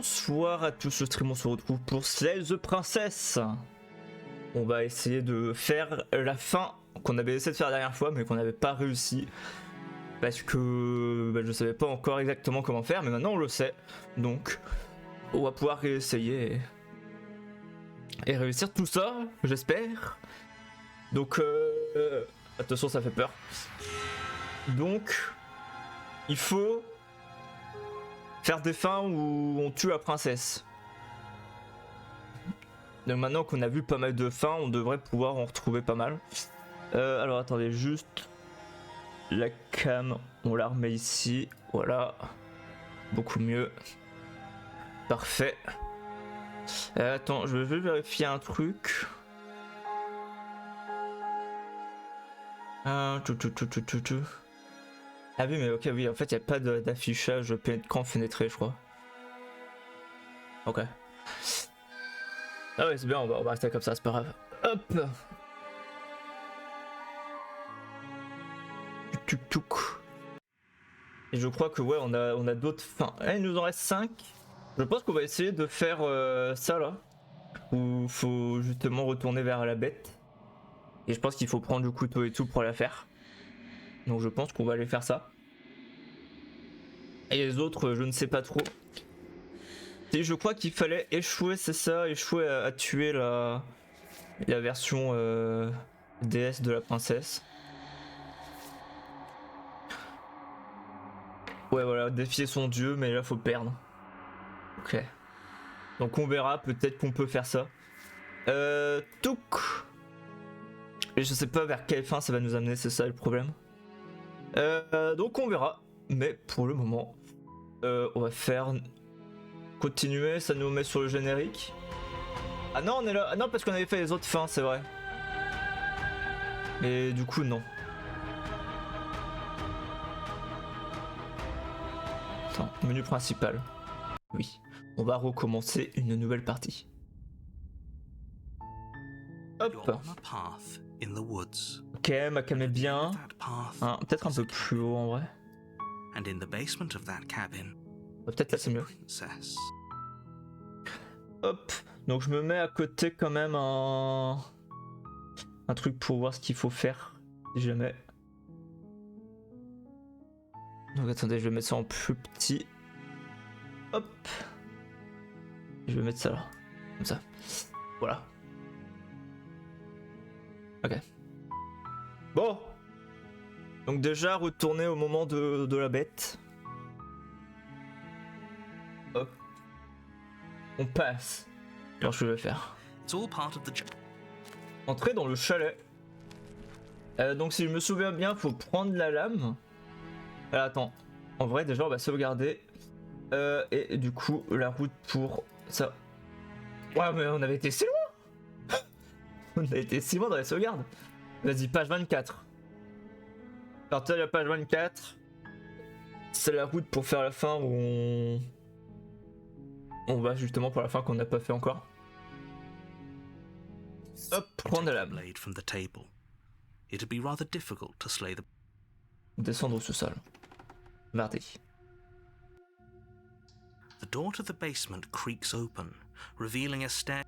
Bonsoir à tous, ce stream on se retrouve pour Slay the Princess. On va essayer de faire la fin qu'on avait essayé de faire la dernière fois mais qu'on n'avait pas réussi. Parce que je savais pas encore exactement comment faire, mais maintenant on le sait. Donc on va pouvoir réessayer et réussir tout ça, j'espère. Donc attention, ça fait peur. Donc il faut faire des fins où on tue la princesse. Donc maintenant qu'on a vu pas mal de fins, on devrait pouvoir en retrouver pas mal. Alors attendez, juste la cam, on la remet ici, voilà, beaucoup mieux, parfait. Attends, je vais vérifier un truc. Ah oui, mais ok, oui, en fait il n'y a pas d'affichage d'écran fenêtré, je crois. Ok. Ah ouais, c'est bien, on va rester comme ça, c'est pas grave. Hop. Et je crois que ouais, on a d'autres fins. Il nous en reste 5. Je pense qu'on va essayer de faire ça là. Où faut justement retourner vers la bête. Et je pense qu'il faut prendre le couteau et tout pour la faire. Donc je pense qu'on va aller faire ça. Et les autres, je ne sais pas trop. Et je crois qu'il fallait échouer, c'est ça, échouer à tuer la version déesse de la princesse. Ouais, voilà, défier son dieu, mais là faut perdre. Ok. Donc on verra, peut-être qu'on peut faire ça. Touk. Et je sais pas vers quelle fin ça va nous amener, c'est ça le problème. Donc on verra. Mais pour le moment, on va faire continuer, ça nous met sur le générique. Ah non, on est là. Ah non, parce qu'on avait fait les autres fins, c'est vrai. Et du coup, non. Attends, menu principal. Oui, on va recommencer une nouvelle partie. Hop. Ok, ma cam est bien. Hein, peut-être un peu plus haut en vrai. Peut-être là c'est mieux. Hop. Donc je me mets à côté quand même un truc pour voir ce qu'il faut faire si jamais. Donc attendez, je vais mettre ça en plus petit. Hop. Je vais mettre ça là. Comme ça. Voilà. Ok. Bon. Donc déjà retourner au moment de la bête. Hop. On passe. Alors je vais faire. Entrer dans le chalet. Donc si je me souviens bien, faut prendre la lame. Alors attends. En vrai déjà on va sauvegarder. Et du coup la route pour ça. Ouais mais on avait été si loin. On a été si loin dans la sauvegarde. Vas-y, page 24. Partir de la page 24. C'est la route pour faire la fin où on va justement pour la fin qu'on n'a pas fait encore. Hop, prendre la lame. Descendre au sous-sol. Mardi. The door to the basement creaks open, revealing a stair.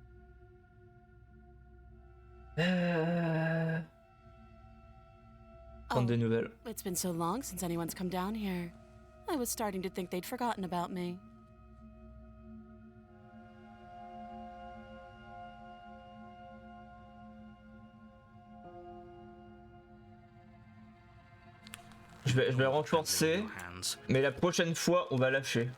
Prendre des nouvelles. It's been so long since anyone's come down here. I was starting to think they'd forgotten about me. Je vais renforcer, mais la prochaine fois on va lâcher.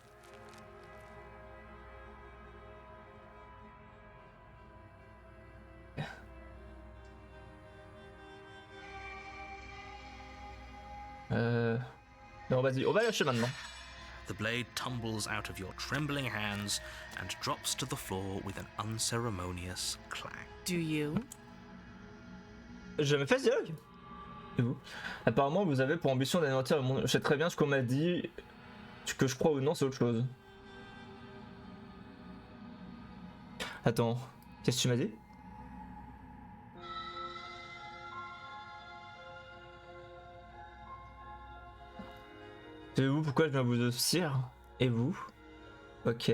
Non, vas-y, on va lâcher maintenant. The blade tumbles out of your trembling hands and drops to the floor with an unceremonious clang. Do you? J'ai jamais fait ce dialogue. Et vous? Apparemment, vous avez pour ambition d'anéantir le monde. Je sais très bien ce qu'on m'a dit. Que je crois ou non, c'est autre chose. Attends, qu'est-ce que tu m'as dit? Savez-vous pourquoi je viens vous offrir? Et vous? Ok.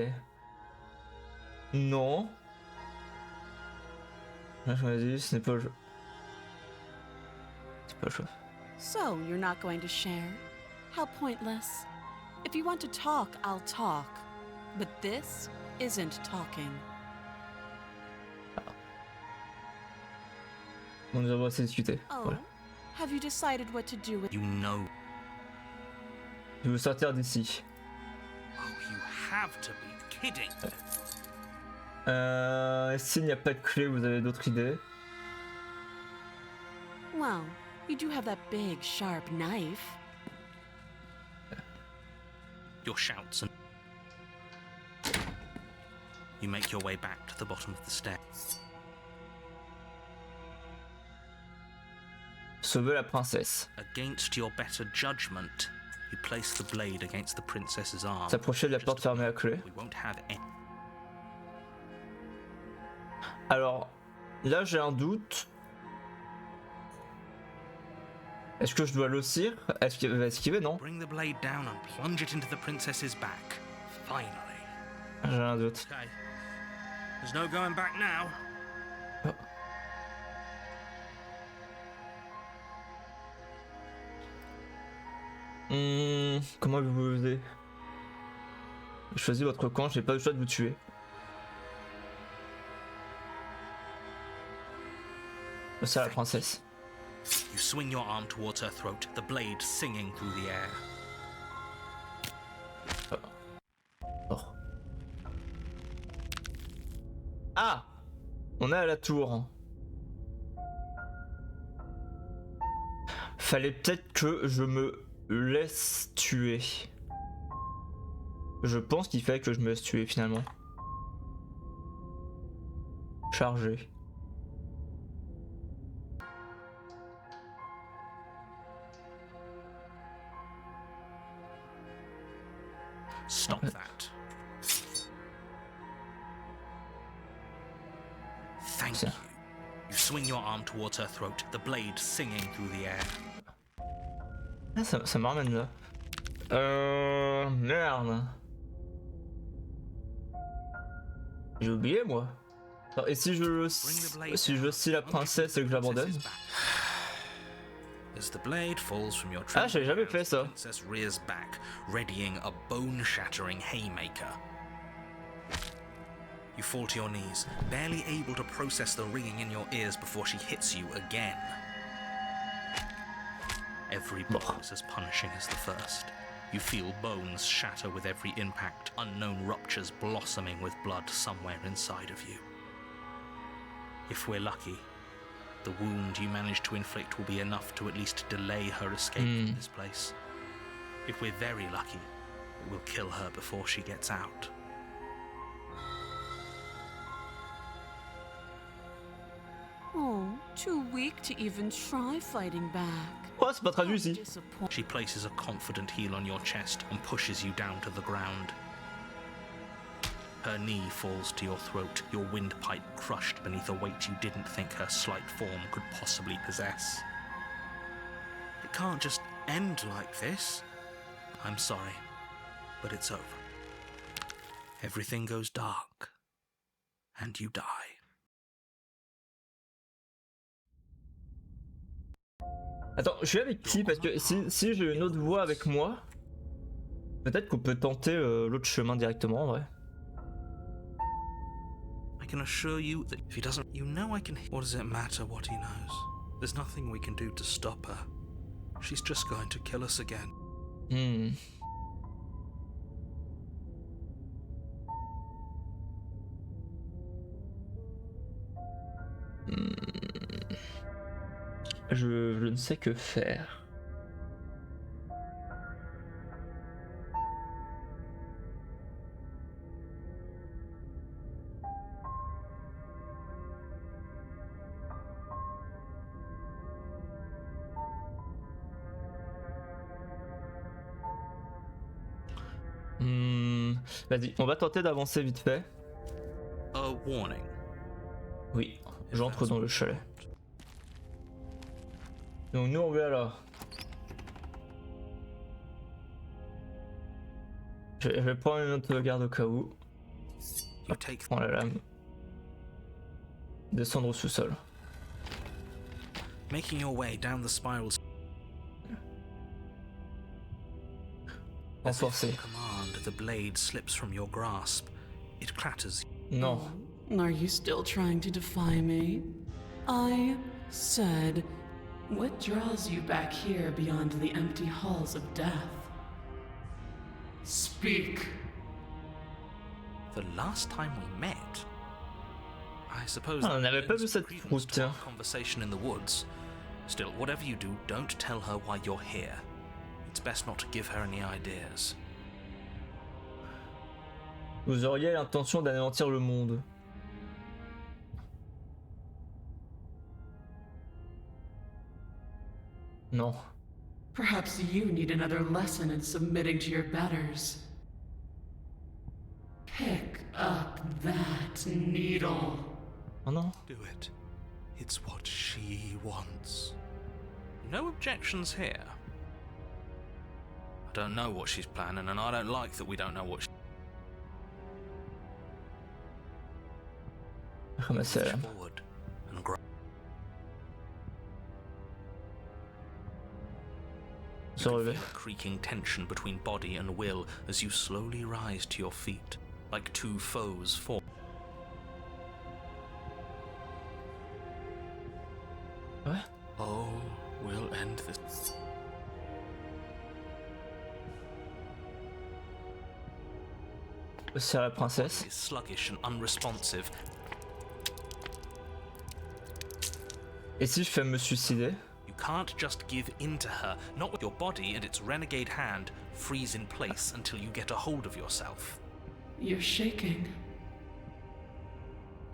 Non. Là, je m'ai dit, ce n'est pas le jeu. C'est pas le jeu. So, you're not going to share? How pointless. If you want to talk, I'll talk. But this isn't talking. On devrait assez discuter. Oh, Voilà. have you decided what to do with... You know. Je veux sortir d'ici. Oh, you have to be kidding. S'il n'y a pas de clé, vous avez d'autres idées? Well, you do have that big, sharp knife. Your shouts and you make your way back to the bottom of the stairs. Sauver la princesse. Against your better judgment, you place the blade against the princess's arm. S'approcher de la porte fermée à clé. We won't have any. Alors, là j'ai un doute. Est-ce que je dois l'ossir? Est-ce qu'il va esquiver? Non. Bring the blade down and plunge it into the princess's back. Finally. J'ai un doute. Okay. There's no going back now. Oh. Comment vous aider? Choisissez votre camp, j'ai pas le choix de vous tuer. C'est la princesse. You swing your arm towards her throat, the blade singing through the air. Oh. Ah! On est à la tour. Fallait peut-être que je me laisse tuer. Je pense qu'il fallait que je me laisse tuer finalement. Chargé. Stop that. Thank you. You swing your arm towards her throat, the blade singing through the air. Ah, ça me ramène là. Merde. J'ai oublié moi. Alors, et si je scie la princesse et que je l'abandonne? As the blade falls from your Ah, j'avais jamais fait ça. the princess rears back, readying a bone-shattering haymaker. You fall to your knees, barely able to process the ringing in your ears before she hits you again. Every blow is as punishing as the first. You feel bones shatter with every impact, unknown ruptures blossoming with blood somewhere inside of you. If we're lucky, the wound you manage to inflict will be enough to at least delay her escape from this place. If we're very lucky, it will kill her before she gets out. Oh, too weak to even try fighting back. Oh, c'est pas traduit ici. She places a confident heel on your chest and pushes you down to the ground. Her knee falls to your throat, your windpipe crushed beneath a weight you didn't think her slight form could possibly possess. It can't just end like this. I'm sorry, but it's over. Everything goes dark, and you die. Attends, je suis avec qui? Parce que si j'ai une autre voix avec moi, peut-être qu'on peut tenter l'autre chemin directement en vrai. I can assure you that if he doesn't, you know I can. What does it matter what he knows? There's nothing we can do to stop her. She's just going to kill us again. Je ne sais que faire. Vas-y, on va tenter d'avancer vite fait. A warning. Oui, j'entre dans le chalet. Donc nous on va là. Je vais prendre une autre garde au cas où. You take Prends la lame. Descendre au sous-sol. making your way down the spirals. As if Renforcer. on command, the blade slips from your grasp. It clatters. Non. Are you still trying to defy me? I said, what draws you back here beyond the empty halls of death? Speak. The last time we met, I suppose. Ah, on n'avait pas vu lends cette credence route, to our tiens. conversation in the woods. Still, whatever you do, don't tell her why you're here. It's best not to give her any ideas. Vous auriez l'intention d'anéantir le monde. Non. Perhaps you need another lesson in submitting to your betters. Pick up that needle. Oh non. Do it. It's what she wants. No objections here. I don't know what she's planning, and I don't like that we don't know what Ramasser la lame. forward and grab. Se relever. Feel a creaking tension between body and will as you slowly rise to your feet, like two foes fall. Ouais. Oh, we'll end this. C'est la princesse. Is sluggish and unresponsive. Et si je fais me suicider? You can't just give in to her, not with your body and its renegade hand freeze in place until you get a hold of yourself. You're shaking.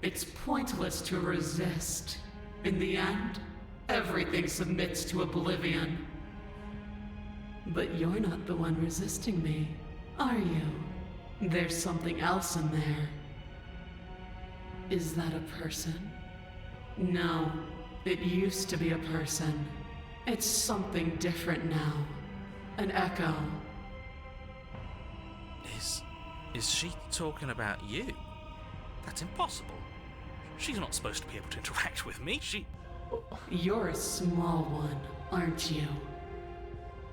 It's pointless to resist. In the end, everything submits to oblivion. But you're not the one resisting me, are you? There's something else in there. Is that a person? No, it used to be a person. It's something different now. An echo. Is she talking about you? That's impossible. She's not supposed to be able to interact with me. You're a small one, aren't you?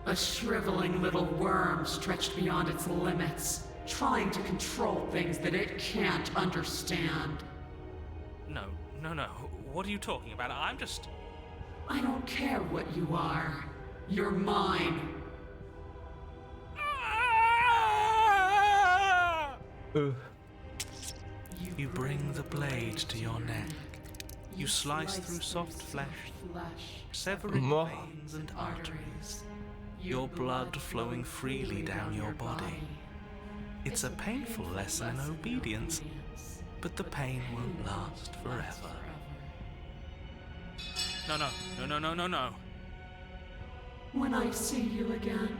A shriveling little worm stretched beyond its limits, trying to control things that it can't understand. No. What are you talking about? I'm just... I don't care what you are. You're mine. You bring the blade to your neck. You slice through soft flesh, severing Mort. veins and arteries. Your blood flowing freely down your body. It's a painful lesson in obedience, but the pain won't last forever. No. When I see you again,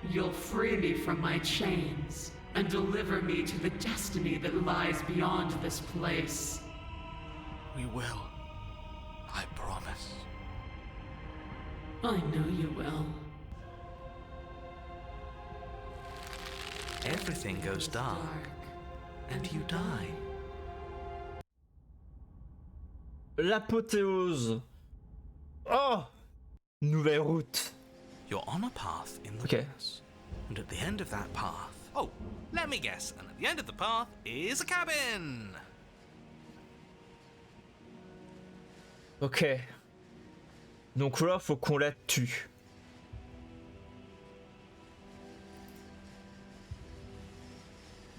you'll free me from my chains and deliver me to the destiny that lies beyond this place. We will. I promise. I know you will. Everything goes dark, and you die. L'apothéose. Oh. Nouvelle route. You're on a path in the Okay. woods, and at the end of that path... Oh, let me guess. And at the end of the path is a cabin! Ok. Donc là, faut qu'on la tue.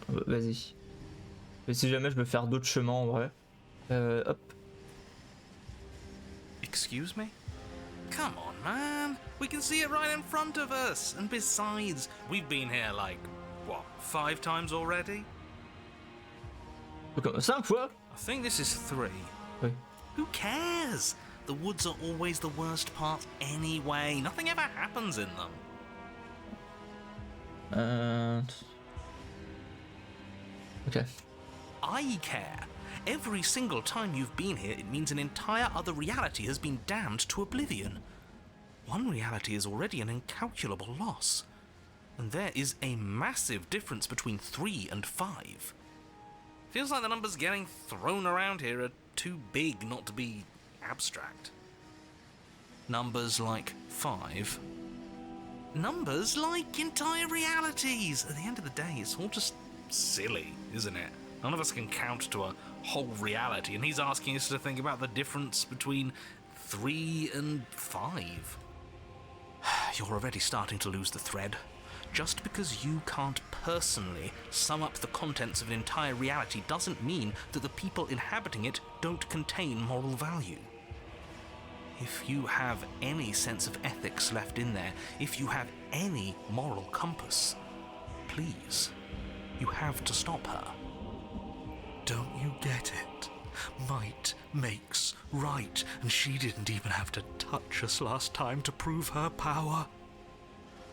Vas-y. Et si jamais je veux faire d'autres chemins en vrai. Hop. Excuse me? Come on, man. We can see it right in front of us. And besides, we've been here like, what, 5 times already? Comme 5 fois? I think this is 3. Oui. Who cares? The woods are always the worst part anyway. Nothing ever happens in them. Ok. I care. Every single time you've been here, it means an entire other reality has been damned to oblivion. One reality is already an incalculable loss. And there is a massive difference between 3 and 5. Feels like the numbers getting thrown around here are too big not to be abstract. Numbers like 5. Numbers like entire realities. At the end of the day, it's all just silly, isn't it? None of us can count to a whole reality, and he's asking us to think about the difference between 3 and 5. You're already starting to lose the thread. Just because you can't personally sum up the contents of an entire reality doesn't mean that the people inhabiting it don't contain moral value. If you have any sense of ethics left in there, if you have any moral compass, please, you have to stop her. Don't you get it? Might makes right, and she didn't even have to touch us last time to prove her power.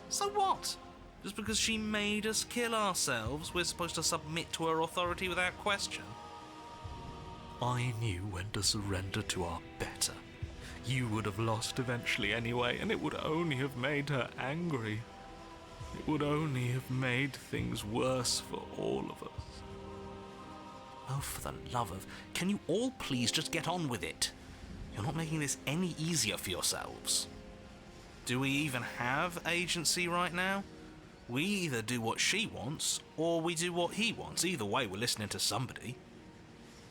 So what? Just because she made us kill ourselves, we're supposed to submit to her authority without question? I knew when to surrender to our better. You would have lost eventually anyway, and it would only have made her angry. It would only have made things worse for all of us. Oh, for the love of... Can you all please just get on with it? You're not making this any easier for yourselves. Do we even have agency right now? We either do what she wants, or we do what he wants. Either way, we're listening to somebody.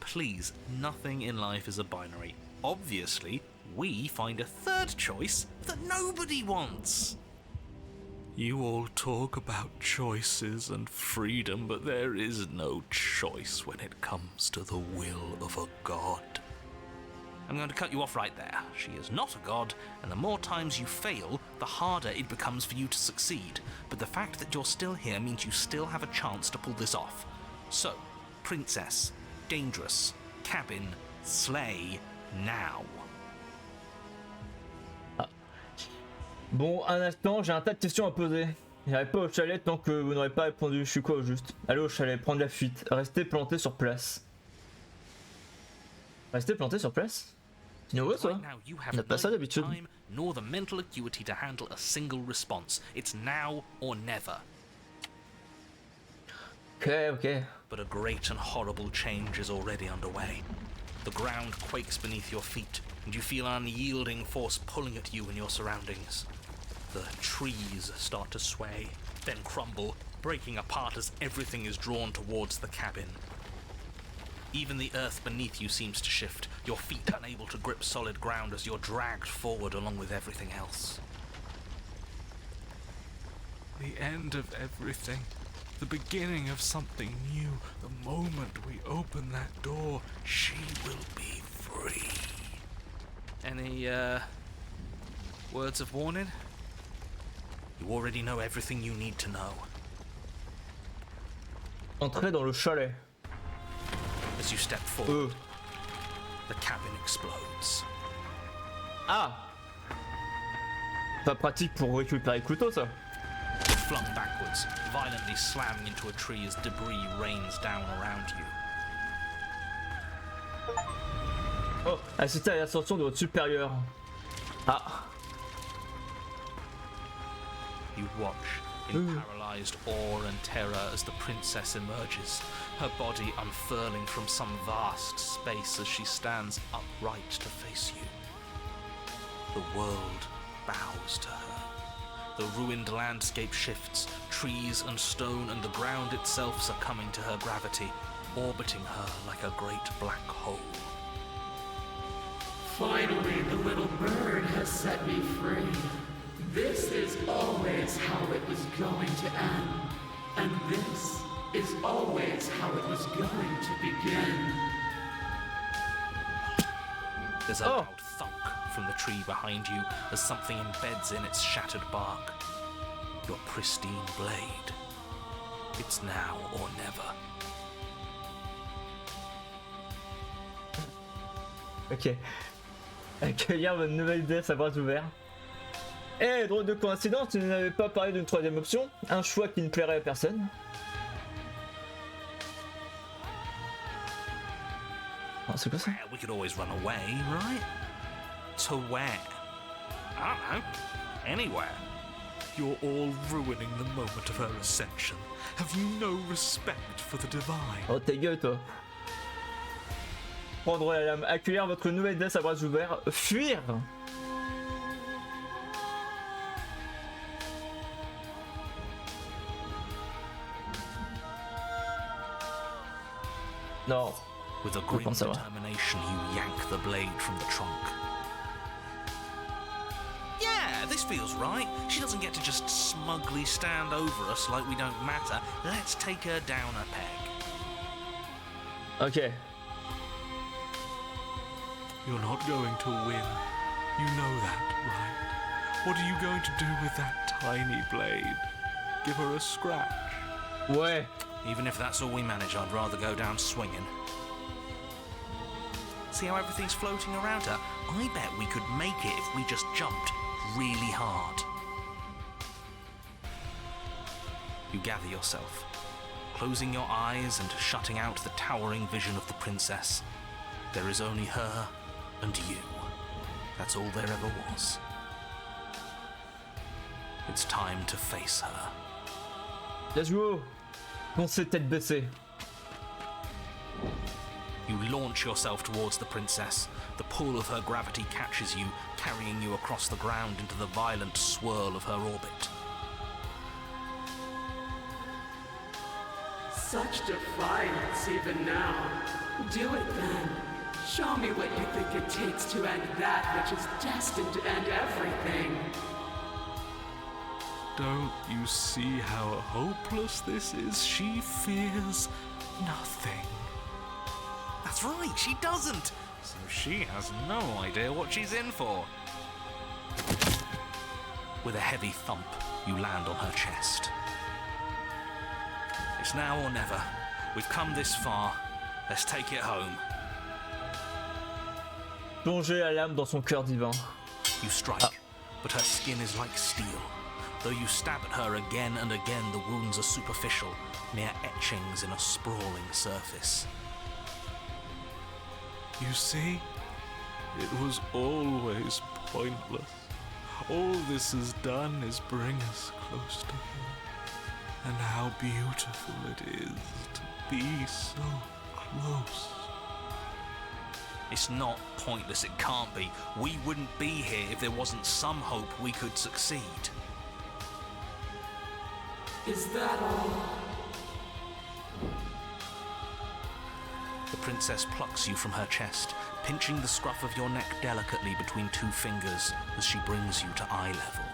Please, nothing in life is a binary. Obviously, we find a third choice that nobody wants. You all talk about choices and freedom, but there is no choice when it comes to the will of a god. I'm going to cut you off right there. She is not a god, and the more times you fail, the harder it becomes for you to succeed. But the fact that you're still here means you still have a chance to pull this off. So, princess, dangerous, cabin, slay, now. Bon, un instant, j'ai un tas de questions à poser. J'irai pas au chalet tant que vous n'aurez pas répondu. Je suis quoi au juste? Allez au chalet, prendre la fuite. Restez planté sur place. Restez planté sur place? C'est nouveau ça? On n'a pas ça d'habitude. Nor the mental acuity to handle a single response. It's now or never. Okay. But a great and horrible change is already underway. The ground quakes beneath your feet, and you feel an unyielding force pulling at you and your surroundings. The trees start to sway, then crumble, breaking apart as everything is drawn towards the cabin. Even the earth beneath you seems to shift, your feet unable to grip solid ground as you're dragged forward along with everything else. The end of everything. The beginning of something new. The moment we open that door, she will be free. Any, words of warning? You already know everything you need to know. Entrez dans le chalet. As you step forward, the cabin explodes. Ah! Pas pratique pour récupérer le couteau ça. You're flung backwards, violently slamming into a tree as debris rains down around you. Oh, assistez à l'ascension de votre supérieur. Ah. You watch in paralyzed awe and terror as the princess emerges, her body unfurling from some vast space as she stands upright to face you. The world bows to her. The ruined landscape shifts, trees and stone and the ground itself succumbing to her gravity, orbiting her like a great black hole. Finally, the little bird has set me free. This is always how it was going to end. And this is always how it was going to begin. There's a loud thunk from the tree behind you as something embeds in its shattered bark. Your pristine blade. It's now or never. Ok. Accueillir votre nouvelle déesse à bras ouverts. Eh, drôle de coïncidence, tu n'avais pas parlé d'une troisième option? Un choix qui ne plairait à personne? Oh, c'est quoi ça? Well, we could always run away, right? To where? I don't know. Anywhere. You're all ruining the moment of her ascension. Have you no respect for the divine? Oh, ta gueule, toi. Prendre la lame, accueillir votre nouvelle déesse à bras ouverts, fuir. Non. With a grim determination, you yank the blade from the trunk. Yeah, this feels right. She doesn't get to just smugly stand over us like we don't matter. Let's take her down a peg. Ok. You're not going to win. You know that, right? What are you going to do with that tiny blade? Give her a scratch? Ouais. Even if that's all we manage, I'd rather go down swinging. See how everything's floating around her? I bet we could make it if we just jumped really hard. You gather yourself, closing your eyes and shutting out the towering vision of the princess. There is only her and you. That's all there ever was. It's time to face her. Let's go. Foncez tête baissée. You launch yourself towards the princess. The pull of her gravity catches you, carrying you across the ground into the violent swirl of her orbit. Such defiance even now. Do it then. Show me what you think it takes to end that which is destined to end everything. Don't you see how hopeless this is? She fears nothing. That's right, she doesn't. So she has no idea what she's in for. With a heavy thump, you land on her chest. It's now or never. We've come this far. Let's take it home. Plonger la lame dans son cœur divin. You strike, but her skin is like steel. Though you stab at her again and again, the wounds are superficial, mere etchings in a sprawling surface. You see? It was always pointless. All this has done is bring us close to her. And how beautiful it is to be so close. It's not pointless, it can't be. We wouldn't be here if there wasn't some hope we could succeed. Is that all? The princess plucks you from her chest, pinching the scruff of your neck delicately between two fingers as she brings you to eye level.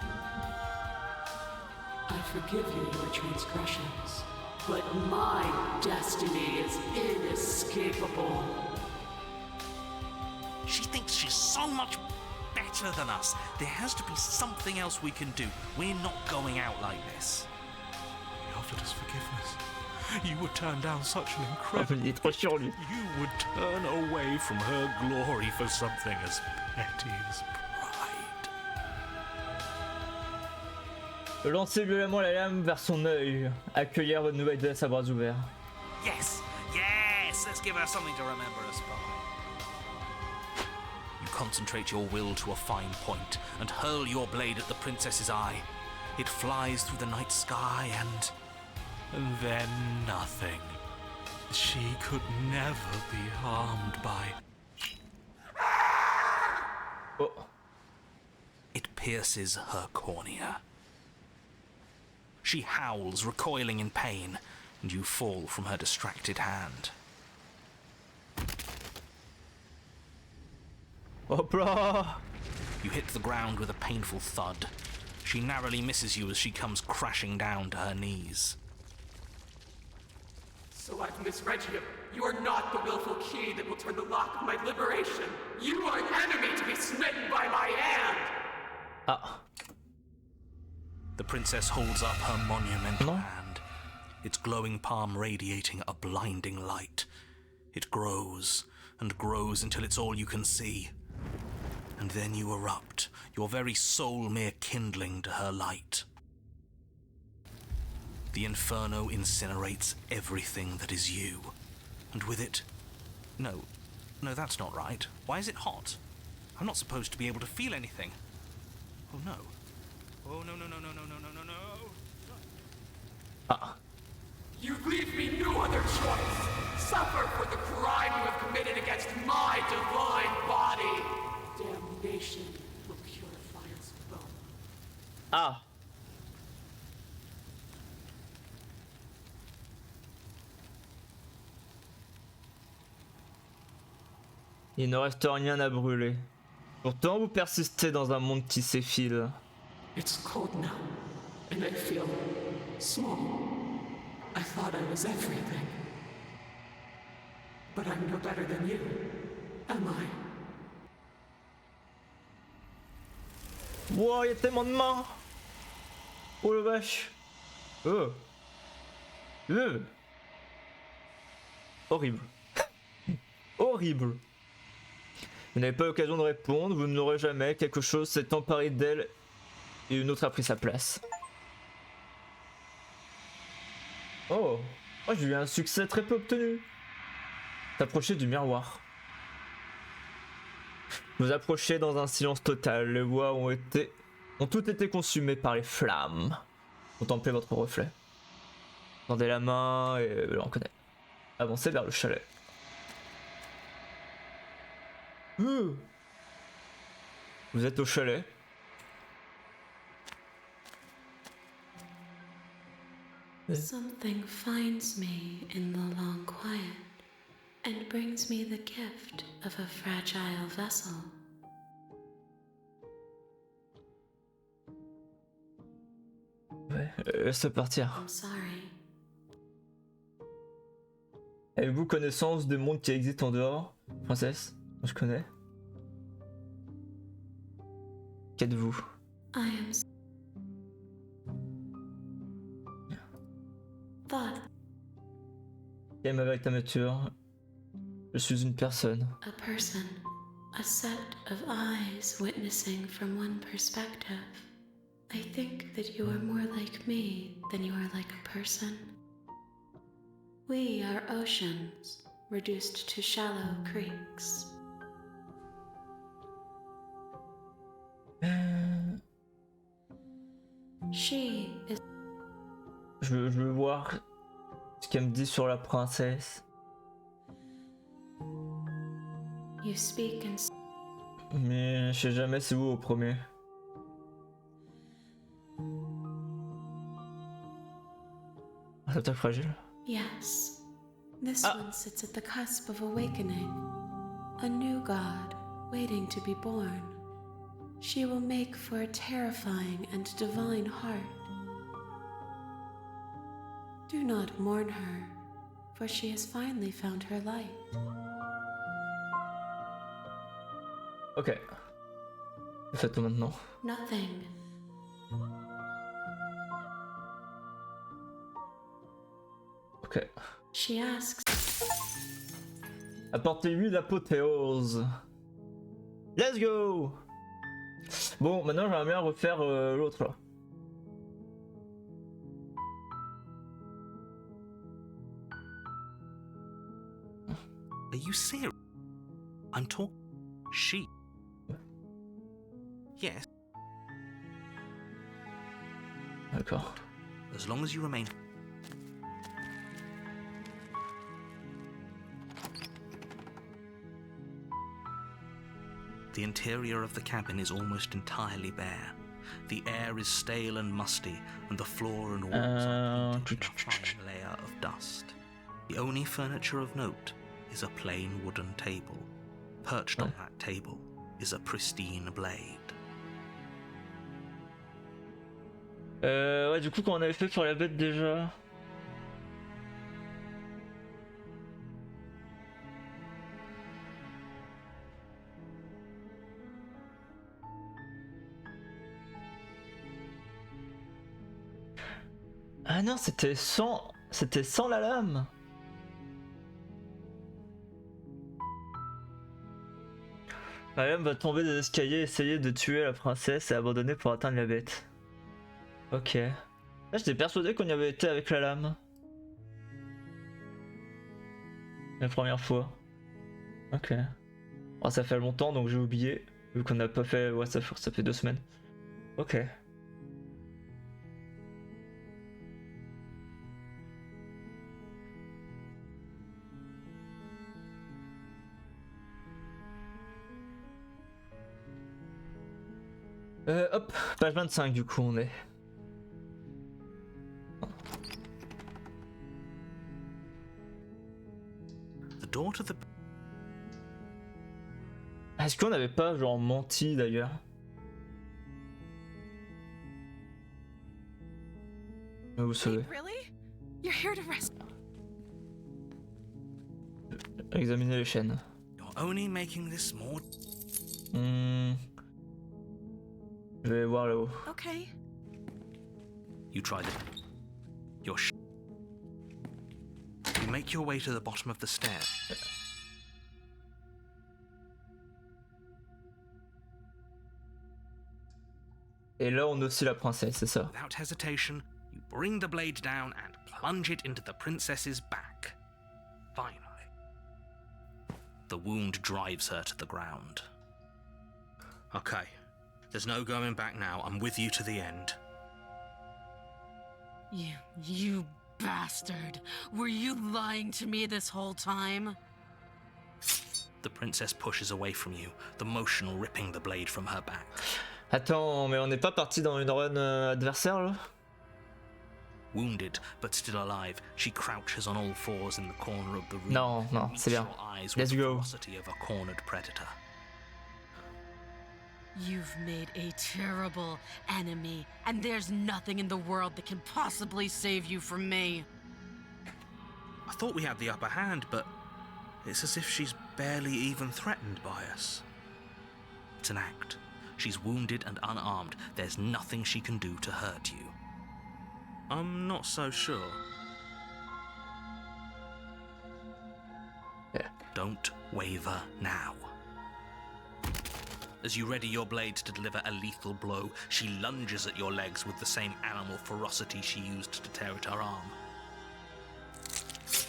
I forgive you your transgressions, but my destiny is inescapable. She thinks she's so much better than us. There has to be something else we can do. We're not going out like this. He offered us forgiveness. You would turn down such an incredible... Il est trop chiant, lui. You would turn away from her glory for something as petty as pride. Lancez violemment la lame vers son œil. Accueillir votre nouvelle déesse à bras ouverts. Yes! Yes! Let's give her something to remember us by. You concentrate your will to a fine point and hurl your blade at the princess's eye. It flies through the night sky and then nothing. She could never be harmed by... Oh. It pierces her cornea. She howls, recoiling in pain, and you fall from her distracted hand. Hopla! You hit the ground with a painful thud. She narrowly misses you as she comes crashing down to her knees. So I've misread you. You are not the willful key that will turn the lock of my liberation. You are an enemy to be smitten by my hand. Ah. The princess holds up her monumental No. hand, its glowing palm radiating a blinding light. It grows and grows until it's all you can see. And then you erupt, your very soul mere kindling to her light. The inferno incinerates everything that is you. And with it... No, that's not right. Why is it hot? I'm not supposed to be able to feel anything. Oh no. Oh no no no no no no no no no! Ah. You leave me no other choice. Suffer for the crime you have committed against my divine body. Damnation will purify us both. Ah. Il ne reste rien à brûler. Pourtant, vous persistez dans un monde qui s'effile. It's cold now, and I feel small. I thought I was everything. But I'm no better than you, am I? Wow, il y a tellement de mains. Oh le vache. Horrible. Horrible. Vous n'avez pas l'occasion de répondre, vous ne l'aurez jamais. Quelque chose s'est emparé d'elle et une autre a pris sa place. Oh, j'ai eu un succès très peu obtenu. T'approchez du miroir. Vous approchez dans un silence total. Les voix ont toutes été consumées par les flammes. Contemplez votre reflet. Tendez la main et on connaît. Avancez vers le chalet. Vous êtes au chalet. Something finds me in the long quiet and brings me the gift of a fragile vessel. Ouais, laisse partir. I'm sorry. Avez-vous connaissance des mondes qui existent en dehors, princesse? Je connais. Qu'êtes-vous? I am thought Quelle est ma véritable nature? Je suis une personne. a person, a set of eyes witnessing from one perspective. I think that you are more like me than you are like a person. We are oceans, reduced to shallow creeks. She is Je veux voir ce qu'elle me dit sur la princesse. you speak in Mais je sais jamais c'est où au premier. Réceptacle fragile. yes. This Ah. one sits at the cusp of awakening. A new god waiting to be born. She will make for a terrifying and divine heart. Do not mourn her, for she has finally found her light. Ok. Faites-toi maintenant. Nothing. Ok. She asks, Apportez-lui l'apothéose. Let's go. Bon, maintenant j'aimerais bien refaire l'autre là. Are you serious? I'm talking. She. Yes, D'accord. as long as you remain. The interior of the cabin is almost entirely bare. The air is stale and musty, and the floor and walls are painted in a fine layer of dust. The only furniture of note is a plain wooden table. Perched on that table is a pristine blade. Ouais, du coup, quand on avait fait pour la bête déjà. Ah non, c'était sans la lame. La lame va tomber des escaliers, essayer de tuer la princesse et abandonner pour atteindre la bête. Ok. Là, j'étais persuadé qu'on y avait été avec la lame. La première fois. Ok. Oh, ça fait longtemps donc j'ai oublié. Vu qu'on n'a pas fait. Ouais, ça fait 2 semaines. Ok. Hop, page 25 du coup on est. The door to the Est-ce qu'on n'avait pas genre menti d'ailleurs? Vous savez. Really? You're here to rest. Examiner les chaînes. You're only making this more. Je vais voir là-haut. Okay. You tried it. You're You make your way to the bottom of the stairs. Et là on a aussi la princesse, c'est ça. Without hesitation, you bring the blade down and plunge it into the princess's back. Finally. The wound drives her to the ground. Okay. There's no going back now. I'm with you to the end. You bastard! Were you lying to me this whole time? The princess pushes away from you, the motion ripping the blade from her back. Attends, mais on n'est pas parti dans une run adversaire là? Wounded, but still alive, she crouches on all fours in the corner of the room. Non, non, meets c'est bien. your eyes Let's with the go. ferocity of a cornered predator. You've made a terrible enemy, and there's nothing in the world that can possibly save you from me. I thought we had the upper hand, but it's as if she's barely even threatened by us. It's an act. She's wounded and unarmed. There's nothing she can do to hurt you. I'm not so sure. Yeah. Don't waver now. As you ready your blade to deliver a lethal blow, she lunges at your legs with the same animal ferocity she used to tear at her arm.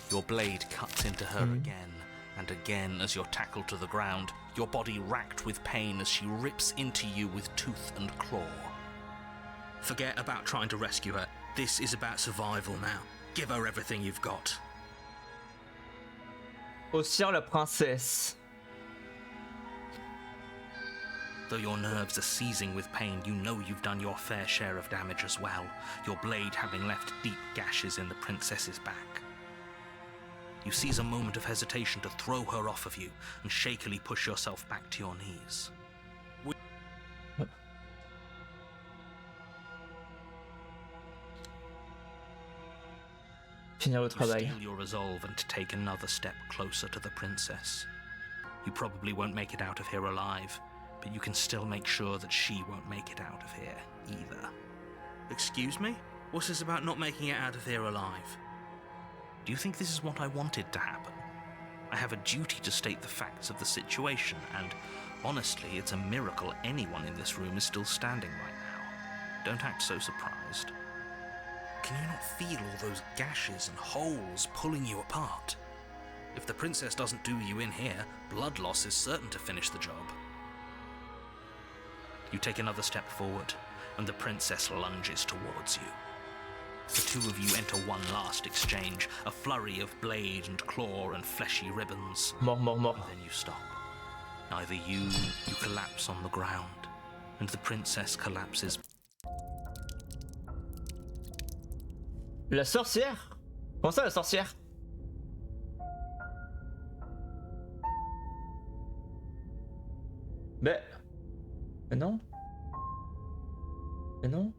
Your blade cuts into her again and again as you're tackled to the ground, your body racked with pain as she rips into you with tooth and claw. Forget about trying to rescue her. This is about survival now. Give her everything you've got. Haussière la princesse. Though your nerves are seizing with pain, you know you've done your fair share of damage as well, your blade having left deep gashes in the princess's back. You seize a moment of hesitation to throw her off of you and shakily push yourself back to your knees. Finir le You travail. steel your resolve and take another step closer to the princess. You probably won't make it out of here alive, but you can still make sure that she won't make it out of here either. Excuse me? What's this about not making it out of here alive? Do you think this is what I wanted to happen? I have a duty to state the facts of the situation, and honestly, it's a miracle anyone in this room is still standing right now. Don't act so surprised. Can you not feel all those gashes and holes pulling you apart? If the princess doesn't do you in here, blood loss is certain to finish the job. You take another step forward, and the princess lunges towards you. The two of you enter one last exchange, a flurry of blade and claw and fleshy ribbons. Mort, mort, mort. And then you stop. Neither you collapse on the ground, and the princess collapses. La sorcière? Comment ça la sorcière? Mais non. Mais non.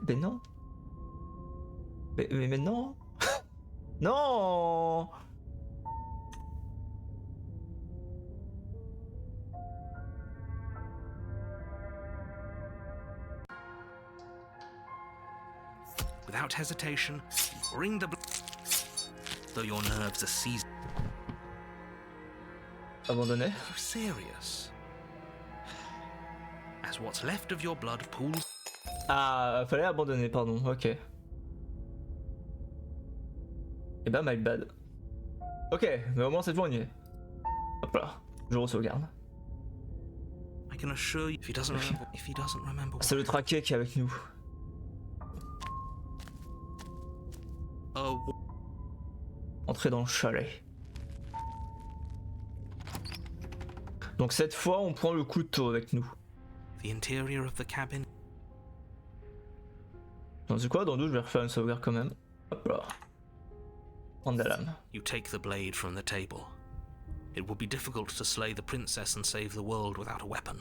Mais non. Mais non. Non. Without hesitation, you bring the though your nerves are seized. Abandonné. Are you serious? As what's left of your blood pools. Ah, fallait abandonner, pardon, ok. Et bah, my bad. Ok, mais au moins cette fois on y est. Hop là, je re-sauvegarde. I can assure you, if he doesn't remember. C'est le traqué qui est avec nous. Oh, Entrer dans le chalet. Donc cette fois on prend le couteau avec nous. The interior of the cabin. Donc c'est quoi, dans deux je vais refaire une sauvegarde quand même. Hop là. Prendre la lame. You take the blade from the table. It would be difficult to slay the princess and save the world without a weapon.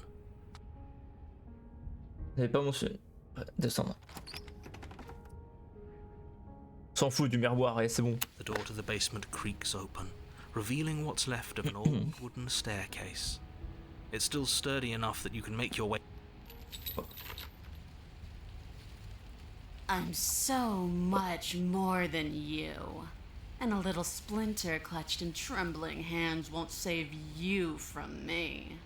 J'avais pas mentionné. Ouais, descendre. S'en fout du miroir et c'est bon. The door to the basement creaks open, revealing what's left of an old wooden staircase. It's still sturdy enough that you can make your way. I'm so much more than you. And a little splinter clutched in trembling hands won't save you from me.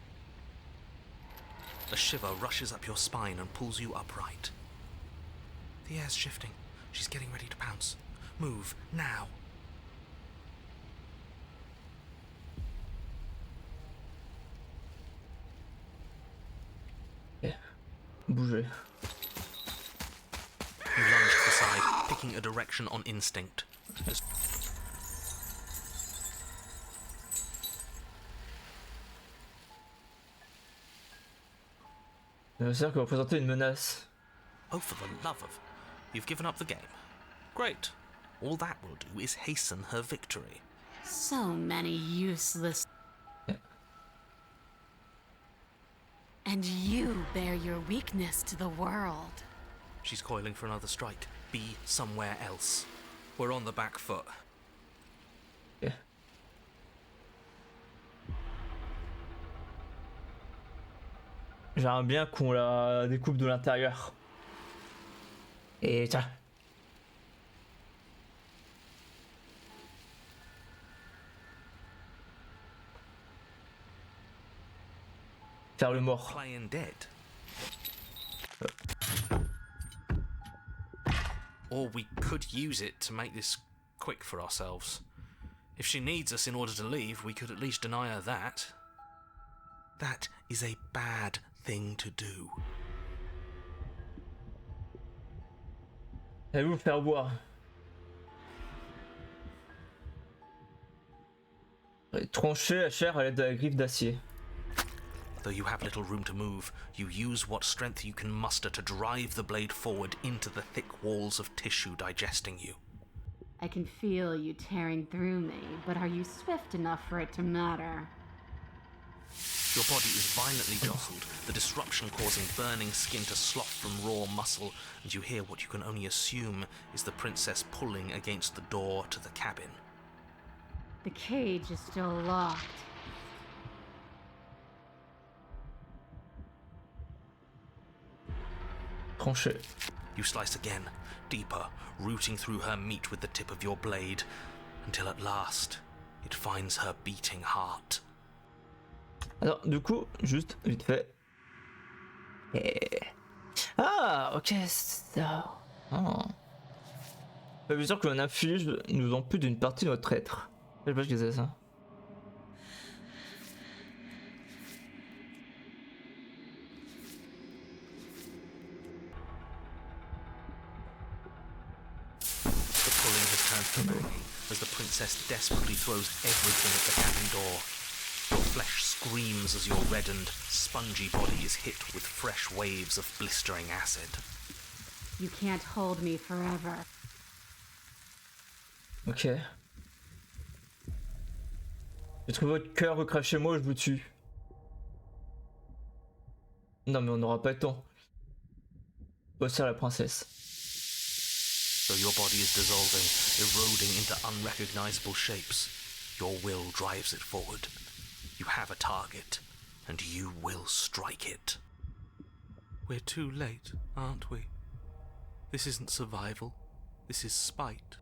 A shiver rushes up your spine and pulls you upright. The air's shifting. She's getting ready to pounce. Move, now. Yeah. Bouger. You lunge to the side, picking a direction on instinct. C'est-à-dire que représenter une menace. Oh, for the love of... You've given up the game. Great. All that will do is hasten her victory. So many useless... Yeah. And you bear your weakness to the world. She's coiling for another strike. Be somewhere else. We're on the back foot. Yeah. J'aimerais bien qu'on la découpe de l'intérieur. Et tiens. Faire le mort. Playing dead. Or we could use it to make this quick for ourselves. If she needs us in order to leave, we could at least deny her that. That is a bad thing to do. Allez vous faire boire. Trancher la chair à l'aide de la griffe d'acier. Though you have little room to move, you use what strength you can muster to drive the blade forward into the thick walls of tissue digesting you. I can feel you tearing through me, but are you swift enough for it to matter? Your body is violently jostled, the disruption causing burning skin to slough from raw muscle, and you hear what you can only assume is the princess pulling against the door to the cabin. The cage is still locked. Trancher. You slice again, deeper, rooting through her meat with the tip of your blade, until at last it finds her beating heart. Alors, du coup, juste vite fait. Ah, ok, c'est ça. Oh. Ça veut dire qu'on inflige nous en plus d'une partie de notre être. Je sais pas ce que c'est ça. The pulling has turned to fury as the princess desperately throws everything at the cabin door. Your flesh screams as your reddened, spongy body is hit with fresh waves of blistering acid. You can't hold me forever. Ok. J'ai trouvé votre cœur, recrachez-moi, je vous tue. Non mais on n'aura pas le temps. Bosser la princesse. Though your body is dissolving, eroding into unrecognizable shapes, your will drives it forward. You have a target, and you will strike it. We're too late, aren't we? This isn't survival. This is spite.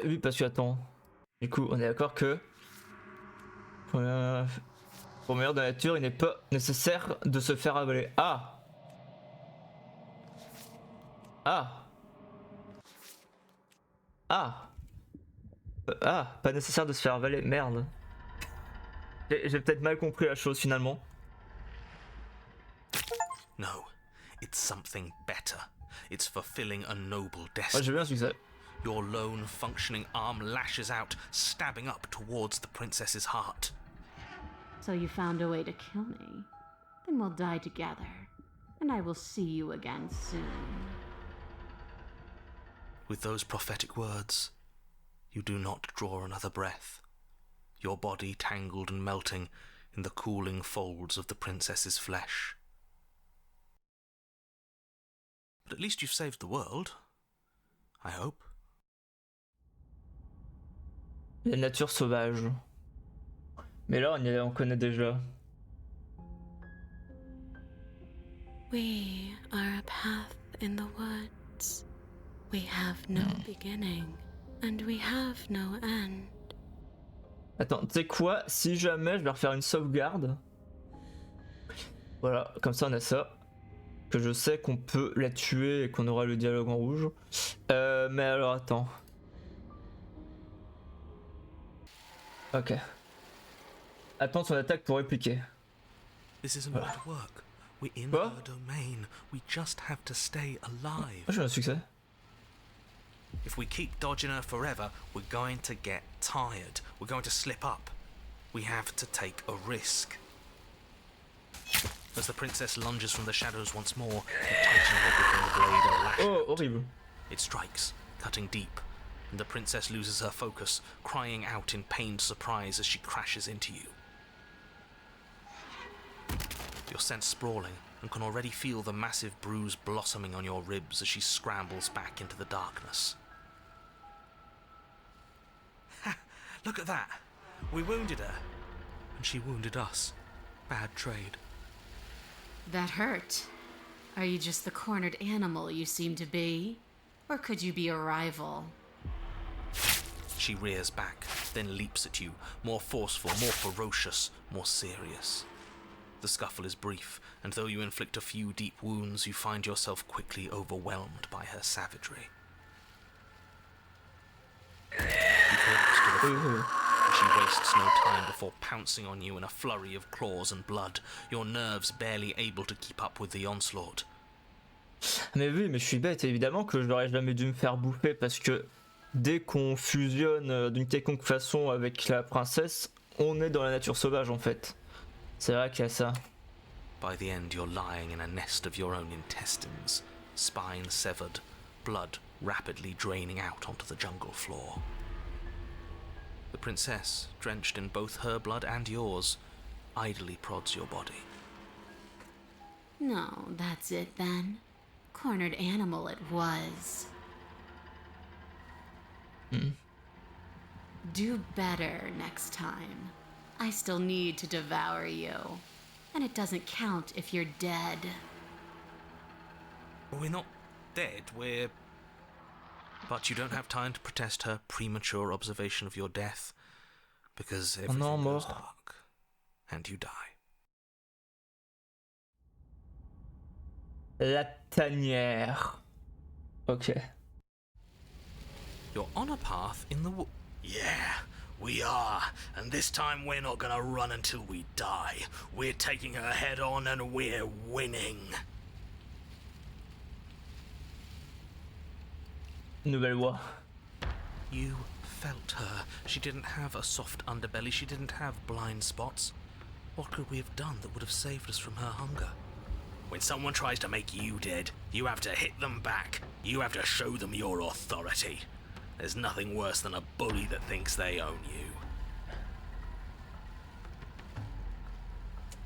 Oui, parce que attends. Du coup, on est d'accord que pour meilleur de la nature, il n'est pas nécessaire de se faire avaler. Ah. Ah. Ah. Ah, pas nécessaire de se faire avaler. Merde. J'ai peut-être mal compris la chose finalement. No, it's something better. It's fulfilling a noble Ouais, destiny. j'ai bien su que ça. Your lone functioning arm lashes out, stabbing up towards the princess's heart. So you found a way to kill me. then we'll die together, and I will see you again soon. With those prophetic words, you do not draw another breath, your body tangled and melting in the cooling folds of the princess's flesh. But at least you've saved the world, I hope. La nature sauvage. Mais là, on connaît déjà. We are a path in the woods. We have no beginning, and we have no end. Attends, tu sais quoi? Si jamais je vais refaire une sauvegarde. Voilà, comme ça on a ça. Que je sais qu'on peut la tuer et qu'on aura le dialogue en rouge. Mais alors attends. Ok. Attends son attaque pour répliquer. This isn't going to work. We're in Quoi? her domain. We just have to stay alive. J'ai un succès. If we keep dodging her forever, we're going to get tired. We're going to slip up. We have to take a risk. As the princess lunges from the shadows once more, you tighten her grip on the blade and lash Oh, out. horrible. It strikes, cutting deep, and the princess loses her focus, crying out in pained surprise as she crashes into you. You're sent sprawling and can already feel the massive bruise blossoming on your ribs as she scrambles back into the darkness. Ha! Look at that! We wounded her, and she wounded us. Bad trade. That hurt. Are you just the cornered animal you seem to be? Or could you be a rival? She rears back, then leaps at you, more forceful, more ferocious, more serious. The scuffle is brief, and though you inflict a few deep wounds, you find yourself quickly overwhelmed by her savagery. You collapse to the floor, and she wastes no time before pouncing on you in a flurry of claws and blood, your nerves barely able to keep up with the onslaught. Mais oui, mais je suis bête, évidemment que je n'aurais jamais dû me faire bouffer parce que dès qu'on fusionne d'une quelconque façon avec la princesse, on est dans la nature sauvage en fait. C'est vrai qu'il y a ça. By the end, you're lying in a nest of your own intestines, spine severed, blood rapidly draining out onto the jungle floor. The princess, drenched in both her blood and yours, idly prods your body. No, that's it then. Cornered animal it was. Do better next time. I still need to devour you. And it doesn't count if you're dead. We're not dead, we're... But you don't have time to protest her premature observation of your death, because everything goes mort. dark, and you die. La tanière. Ok. You're on a path in the Yeah, we are. And this time we're not gonna run until we die. We're taking her head on and we're winning. Nouvelle voix. You felt her. She didn't have a soft underbelly. She didn't have blind spots. What could we have done that would have saved us from her hunger? When someone tries to make you dead, you have to hit them back. You have to show them your authority. There's nothing worse than a bully that thinks they own you.